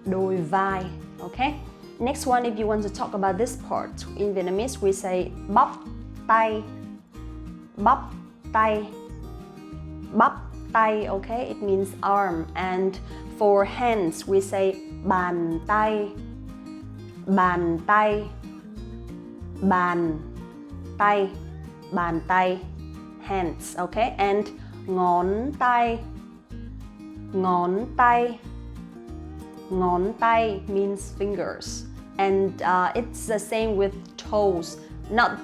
Đôi vai, okay? Next one, if you want to talk about this part, in Vietnamese we say bắp tay. bắp tay. Bắp tay, okay? It means arm. And for hands, we say bàn tay. Bàn tay. Bàn tay. Bàn tay. Hands, okay? And ngón tay. Ngón tay. Ngón tay means fingers. And it's the same with toes. Not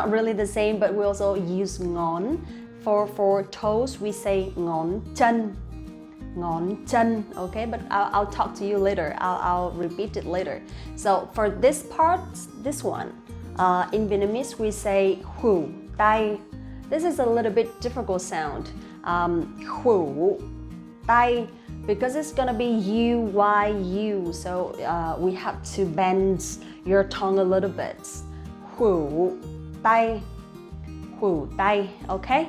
really the same, but we also use ngón. For toes, we say ngón chân. Ngón chân, okay? But I'll talk to you later. I'll repeat it later. So for this part, this one, in Vietnamese, we say hù tay. This is a little bit difficult sound. Hù tay, because it's gonna be U-Y-U. So we have to bend your tongue a little bit. Hù tay. Hù tay, okay?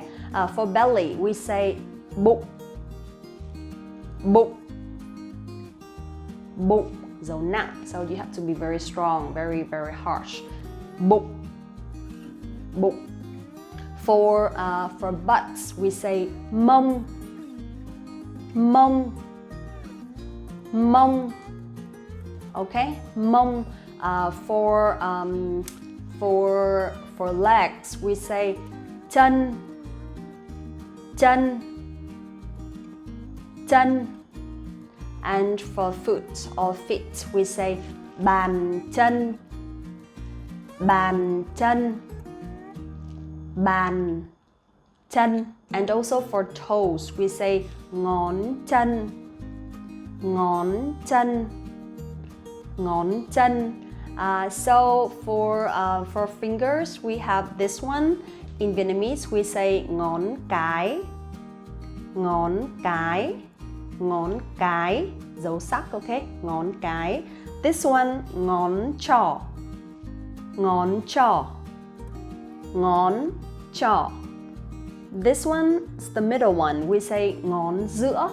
For belly, we say bụng. Bụng. Bụng, dấu nặng. So you have to be very strong, very, very harsh. Bụng. Bụng. For butts, we say mông. Mông. Mông. Okay? Mông. For legs, we say chân. Chân. Chân. And for foot or feet, we say bàn chân. Bàn chân. Bàn chân. And also for toes, we say ngón chân. Ngón chân. Ngón chân. So for fingers, we have this one. In Vietnamese, we say ngón cái. Ngón cái. Ngón cái. Dấu sắc, okay? Ngón cái. This one, ngón trỏ. Ngón trỏ. Ngón trỏ. This one is the middle one. We say ngón giữa.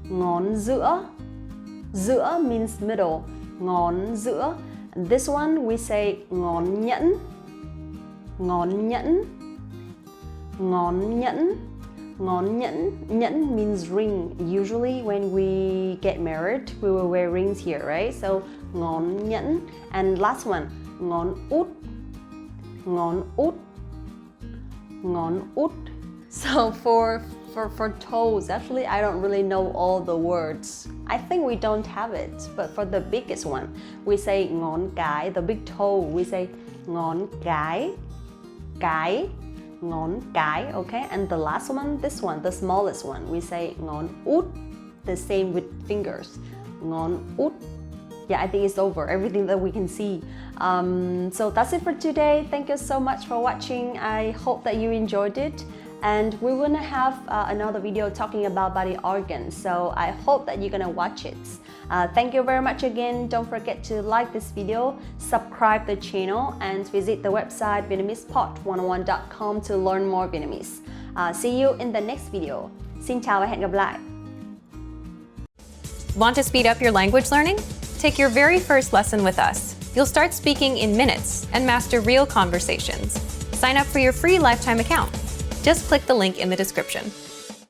Ngón giữa. Giữa means middle. Ngón giữa. And this one we say ngón nhẫn. Ngón nhẫn. Ngón nhẫn. Ngón nhẫn. Nhẫn means ring. Usually when we get married, we will wear rings here, right? So ngón nhẫn. And last one, ngón út. Ngón út. Ngón út. So for toes, actually I don't really know all the words. I think we don't have it. But for the biggest one, we say ngón cái. The big toe, we say ngón cái. Cái. Ngón cái, okay? And the last one, this one, the smallest one, we say ngón út. The same with fingers. Ngón út. Yeah, I think it's over, everything that we can see. So that's it for today. Thank you so much for watching. I hope that you enjoyed it. And we're gonna have another video talking about body organs. So I hope that you're gonna watch it. Thank you very much again. Don't forget to like this video, subscribe the channel, and visit the website VietnamesePod101.com to learn more Vietnamese. See you in the next video. Xin chào và hẹn gặp lại. Want to speed up your language learning? Take your very first lesson with us. You'll start speaking in minutes and master real conversations. Sign up for your free lifetime account. Just click the link in the description.